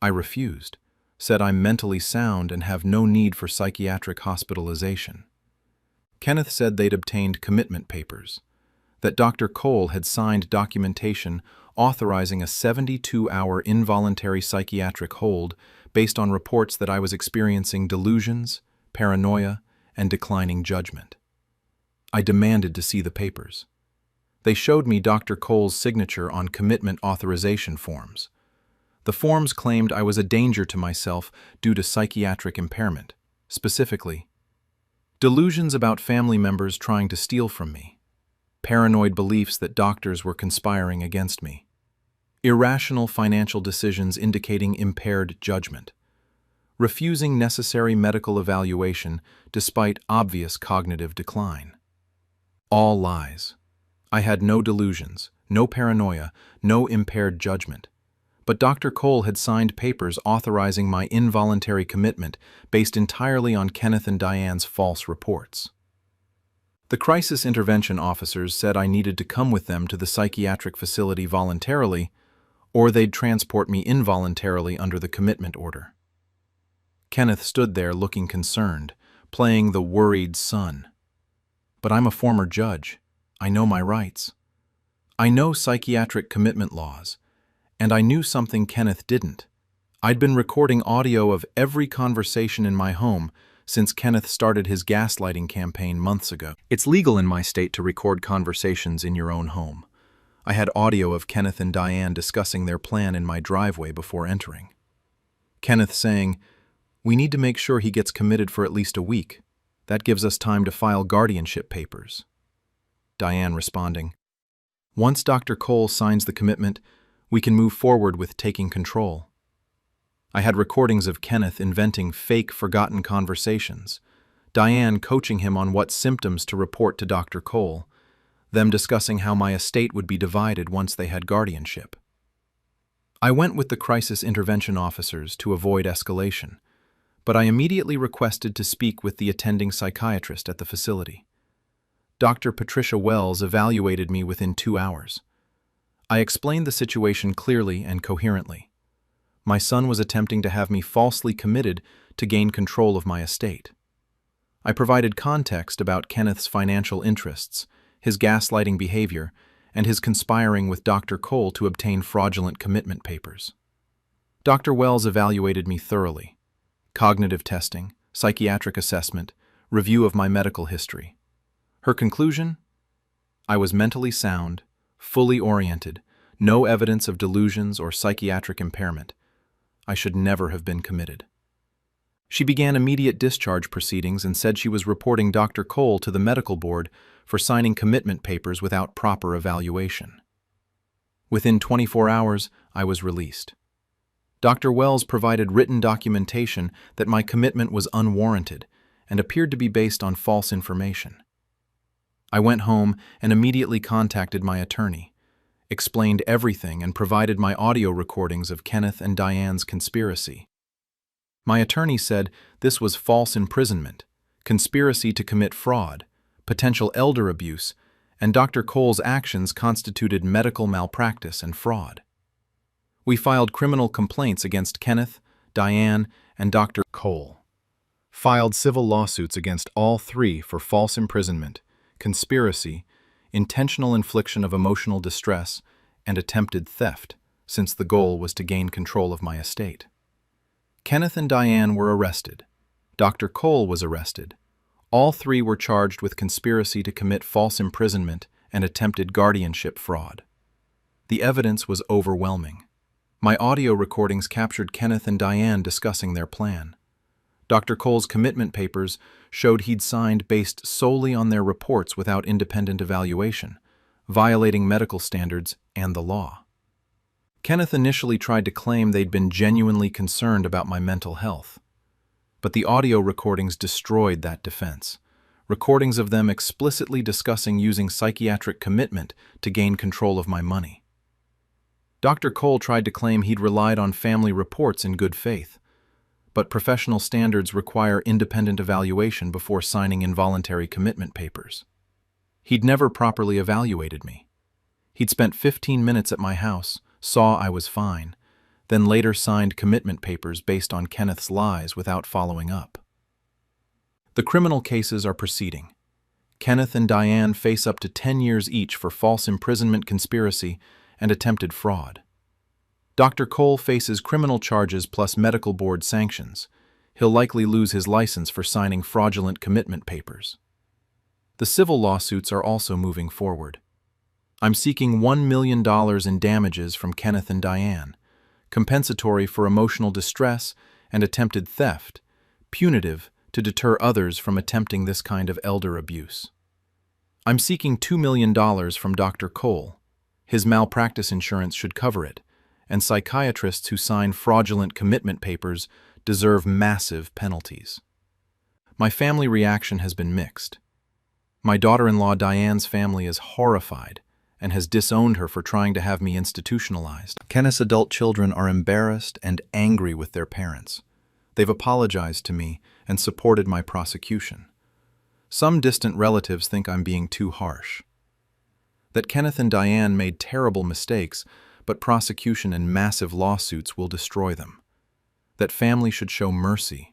I refused, said I'm mentally sound and have no need for psychiatric hospitalization. Kenneth said they'd obtained commitment papers, that Dr. Cole had signed documentation authorizing a 72-hour involuntary psychiatric hold based on reports that I was experiencing delusions, paranoia, and declining judgment. I demanded to see the papers. They showed me Dr. Cole's signature on commitment authorization forms. The forms claimed I was a danger to myself due to psychiatric impairment, specifically delusions about family members trying to steal from me, paranoid beliefs that doctors were conspiring against me, irrational financial decisions indicating impaired judgment, refusing necessary medical evaluation despite obvious cognitive decline. All lies. I had no delusions, no paranoia, no impaired judgment. But Dr. Cole had signed papers authorizing my involuntary commitment based entirely on Kenneth and Diane's false reports. The crisis intervention officers said I needed to come with them to the psychiatric facility voluntarily, or they'd transport me involuntarily under the commitment order. Kenneth stood there looking concerned, playing the worried son. But I'm a former judge. I know my rights. I know psychiatric commitment laws. And I knew something Kenneth didn't. I'd been recording audio of every conversation in my home since Kenneth started his gaslighting campaign months ago. It's legal in my state to record conversations in your own home. I had audio of Kenneth and Diane discussing their plan in my driveway before entering. Kenneth saying, "We need to make sure he gets committed for at least a week. That gives us time to file guardianship papers." Diane responding, "Once Dr. Cole signs the commitment, we can move forward with taking control." I had recordings of Kenneth inventing fake, forgotten conversations, Diane coaching him on what symptoms to report to Dr. Cole, them discussing how my estate would be divided once they had guardianship. I went with the crisis intervention officers to avoid escalation, but I immediately requested to speak with the attending psychiatrist at the facility. Dr. Patricia Wells evaluated me within 2 hours. I explained the situation clearly and coherently. My son was attempting to have me falsely committed to gain control of my estate. I provided context about Kenneth's financial interests, his gaslighting behavior, and his conspiring with Dr. Cole to obtain fraudulent commitment papers. Dr. Wells evaluated me thoroughly. Cognitive testing, psychiatric assessment, review of my medical history. Her conclusion? I was mentally sound, fully oriented, no evidence of delusions or psychiatric impairment. I should never have been committed. She began immediate discharge proceedings and said she was reporting Dr. Cole to the medical board for signing commitment papers without proper evaluation. Within 24 hours, I was released. Dr. Wells provided written documentation that my commitment was unwarranted and appeared to be based on false information. I went home and immediately contacted my attorney, explained everything, and provided my audio recordings of Kenneth and Diane's conspiracy. My attorney said this was false imprisonment, conspiracy to commit fraud, potential elder abuse, and Dr. Cole's actions constituted medical malpractice and fraud. We filed criminal complaints against Kenneth, Diane, and Dr. Cole. Filed civil lawsuits against all three for false imprisonment, conspiracy, intentional infliction of emotional distress, and attempted theft, since the goal was to gain control of my estate. Kenneth and Diane were arrested. Dr. Cole was arrested. All three were charged with conspiracy to commit false imprisonment and attempted guardianship fraud. The evidence was overwhelming. My audio recordings captured Kenneth and Diane discussing their plan. Dr. Cole's commitment papers showed he'd signed based solely on their reports without independent evaluation, violating medical standards and the law. Kenneth initially tried to claim they'd been genuinely concerned about my mental health. But the audio recordings destroyed that defense, recordings of them explicitly discussing using psychiatric commitment to gain control of my money. Dr. Cole tried to claim he'd relied on family reports in good faith, but professional standards require independent evaluation before signing involuntary commitment papers. He'd never properly evaluated me. He'd spent 15 minutes at my house, saw I was fine, then later signed commitment papers based on Kenneth's lies without following up. The criminal cases are proceeding. Kenneth and Diane face up to 10 years each for false imprisonment, conspiracy, and attempted fraud. Dr. Cole faces criminal charges plus medical board sanctions. He'll likely lose his license for signing fraudulent commitment papers. The civil lawsuits are also moving forward. I'm seeking $1 million in damages from Kenneth and Diane, compensatory for emotional distress and attempted theft, punitive to deter others from attempting this kind of elder abuse. I'm seeking $2 million from Dr. Cole. His malpractice insurance should cover it, and psychiatrists who sign fraudulent commitment papers deserve massive penalties. My family reaction has been mixed. My daughter-in-law Diane's family is horrified and has disowned her for trying to have me institutionalized. Kenneth's adult children are embarrassed and angry with their parents. They've apologized to me and supported my prosecution. Some distant relatives think I'm being too harsh. That Kenneth and Diane made terrible mistakes, but prosecution and massive lawsuits will destroy them. That family should show mercy.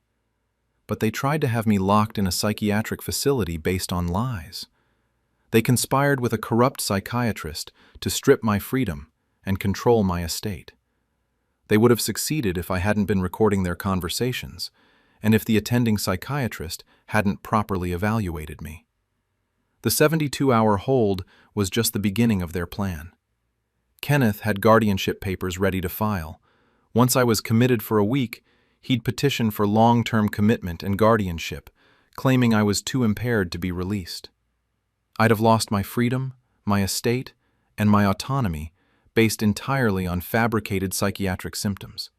But they tried to have me locked in a psychiatric facility based on lies. They conspired with a corrupt psychiatrist to strip my freedom and control my estate. They would have succeeded if I hadn't been recording their conversations, and if the attending psychiatrist hadn't properly evaluated me. The 72-hour hold was just the beginning of their plan. Kenneth had guardianship papers ready to file. Once I was committed for a week, he'd petition for long-term commitment and guardianship, claiming I was too impaired to be released. I'd have lost my freedom, my estate, and my autonomy based entirely on fabricated psychiatric symptoms.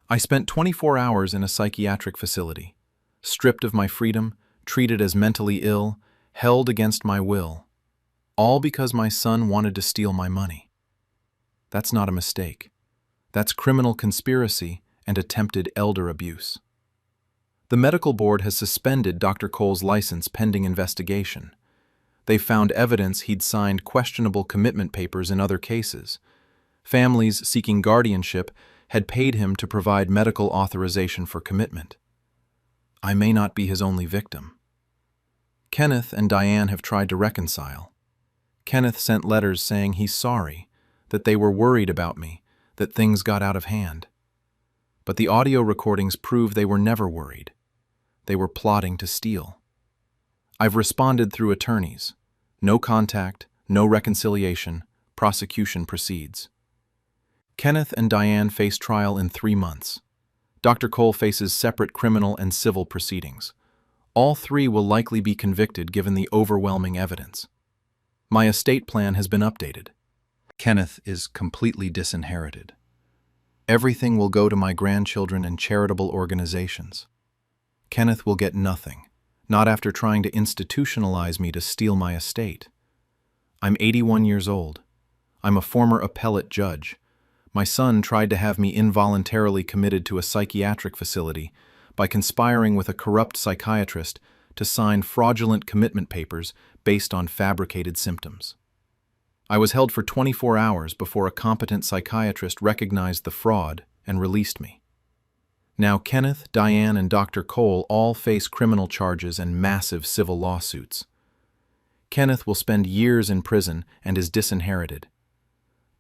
I spent 24 hours in a psychiatric facility, stripped of my freedom, treated as mentally ill, held against my will, all because my son wanted to steal my money. That's not a mistake. That's criminal conspiracy and attempted elder abuse. The medical board has suspended Dr. Cole's license pending investigation. They found evidence he'd signed questionable commitment papers in other cases. Families seeking guardianship had paid him to provide medical authorization for commitment. I may not be his only victim. Kenneth and Diane have tried to reconcile. Kenneth sent letters saying he's sorry, that they were worried about me, that things got out of hand. But the audio recordings prove they were never worried. They were plotting to steal. I've responded through attorneys. No contact, no reconciliation, prosecution proceeds. Kenneth and Diane face trial in 3 months. Dr. Cole faces separate criminal and civil proceedings. All 3 will likely be convicted given the overwhelming evidence. My estate plan has been updated. Kenneth is completely disinherited. Everything will go to my grandchildren and charitable organizations. Kenneth will get nothing, not after trying to institutionalize me to steal my estate. I'm 81 years old. I'm a former appellate judge. My son tried to have me involuntarily committed to a psychiatric facility by conspiring with a corrupt psychiatrist to sign fraudulent commitment papers based on fabricated symptoms. I was held for 24 hours before a competent psychiatrist recognized the fraud and released me. Now Kenneth, Diane, and Dr. Cole all face criminal charges and massive civil lawsuits. Kenneth will spend years in prison and is disinherited.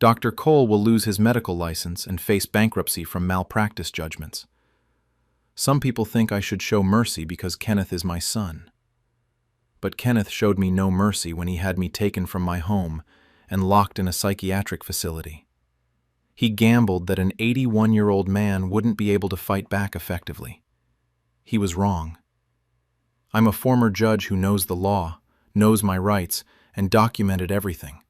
Dr. Cole will lose his medical license and face bankruptcy from malpractice judgments. Some people think I should show mercy because Kenneth is my son. But Kenneth showed me no mercy when he had me taken from my home and locked in a psychiatric facility. He gambled that an 81-year-old man wouldn't be able to fight back effectively. He was wrong. I'm a former judge who knows the law, knows my rights, and documented everything.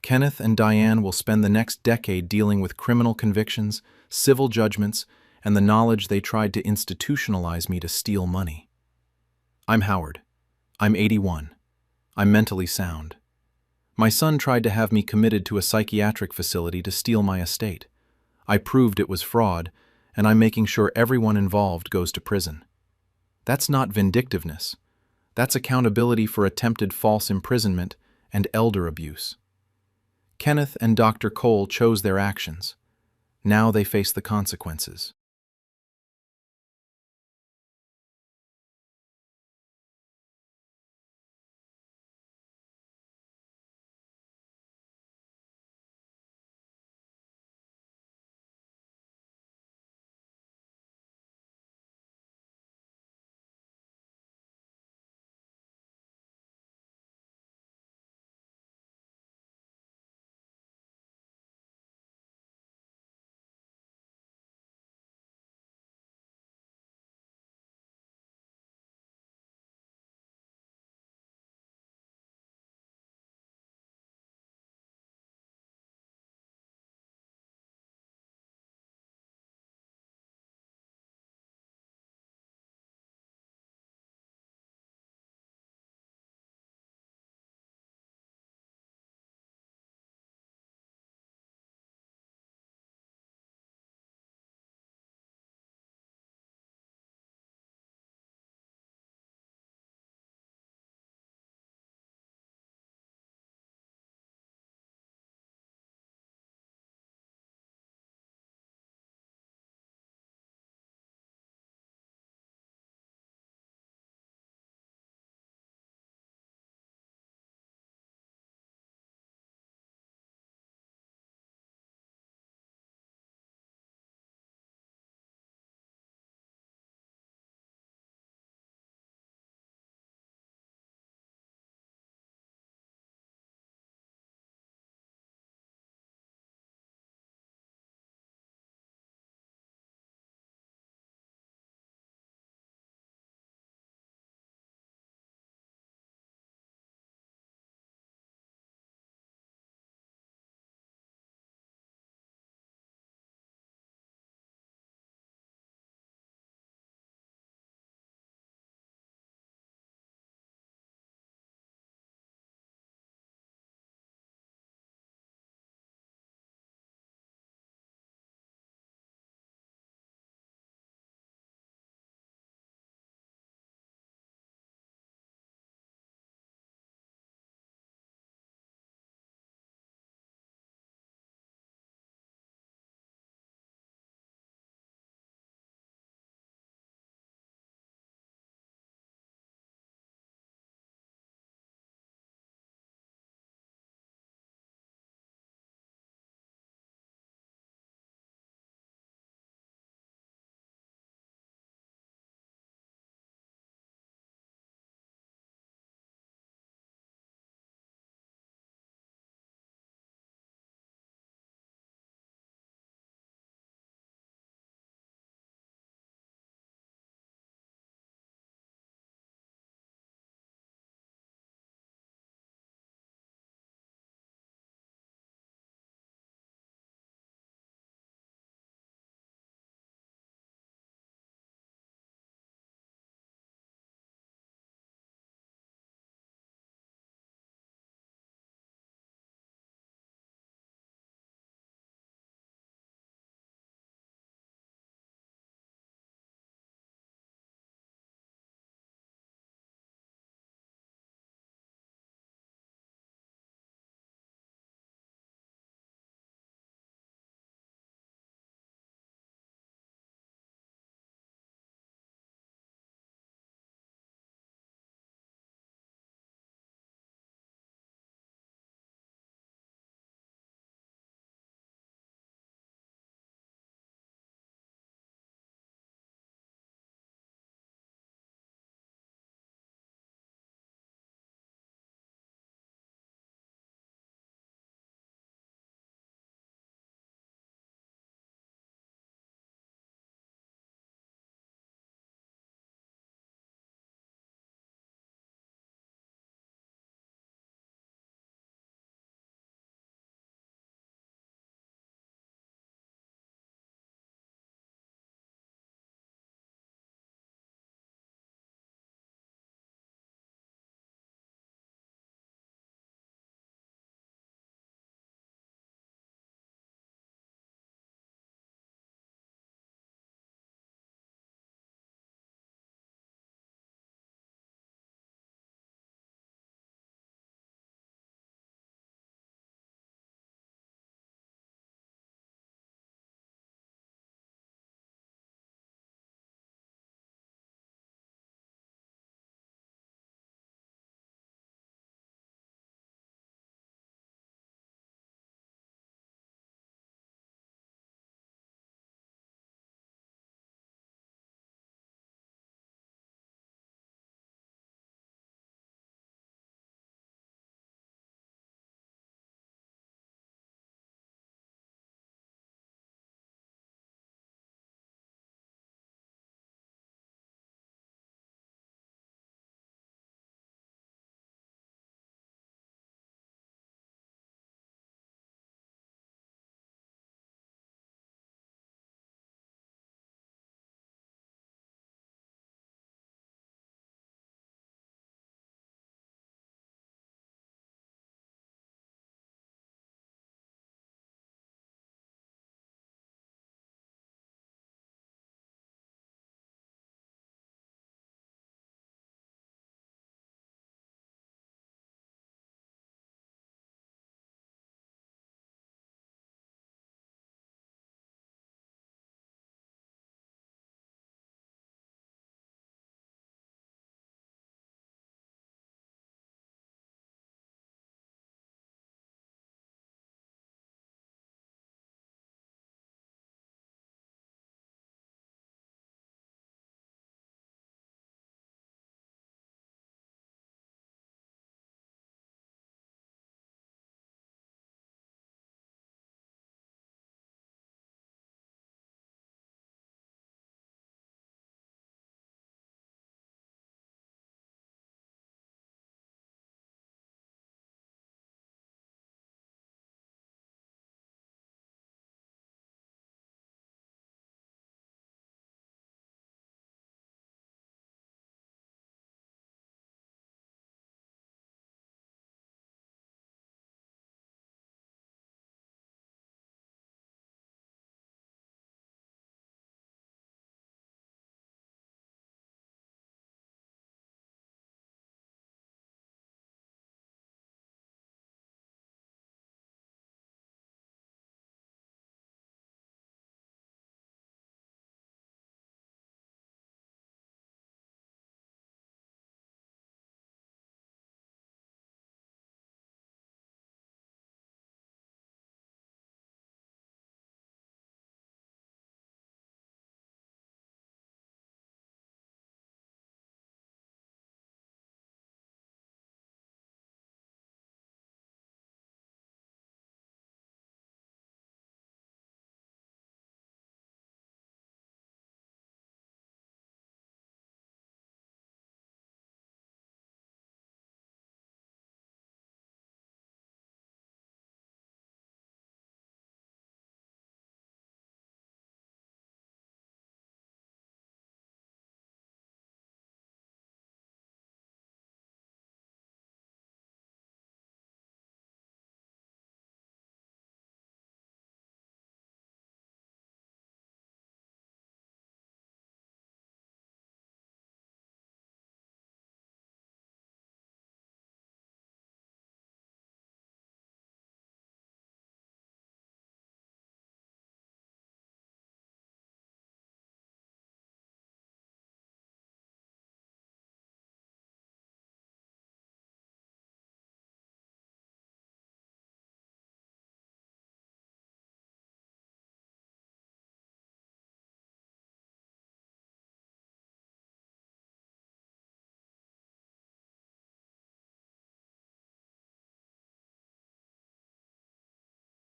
Kenneth and Diane will spend the next decade dealing with criminal convictions, civil judgments, and the knowledge they tried to institutionalize me to steal money. I'm Howard. I'm 81. I'm mentally sound. My son tried to have me committed to a psychiatric facility to steal my estate. I proved it was fraud, and I'm making sure everyone involved goes to prison. That's not vindictiveness. That's accountability for attempted false imprisonment and elder abuse. Kenneth and Dr. Cole chose their actions. Now they face the consequences.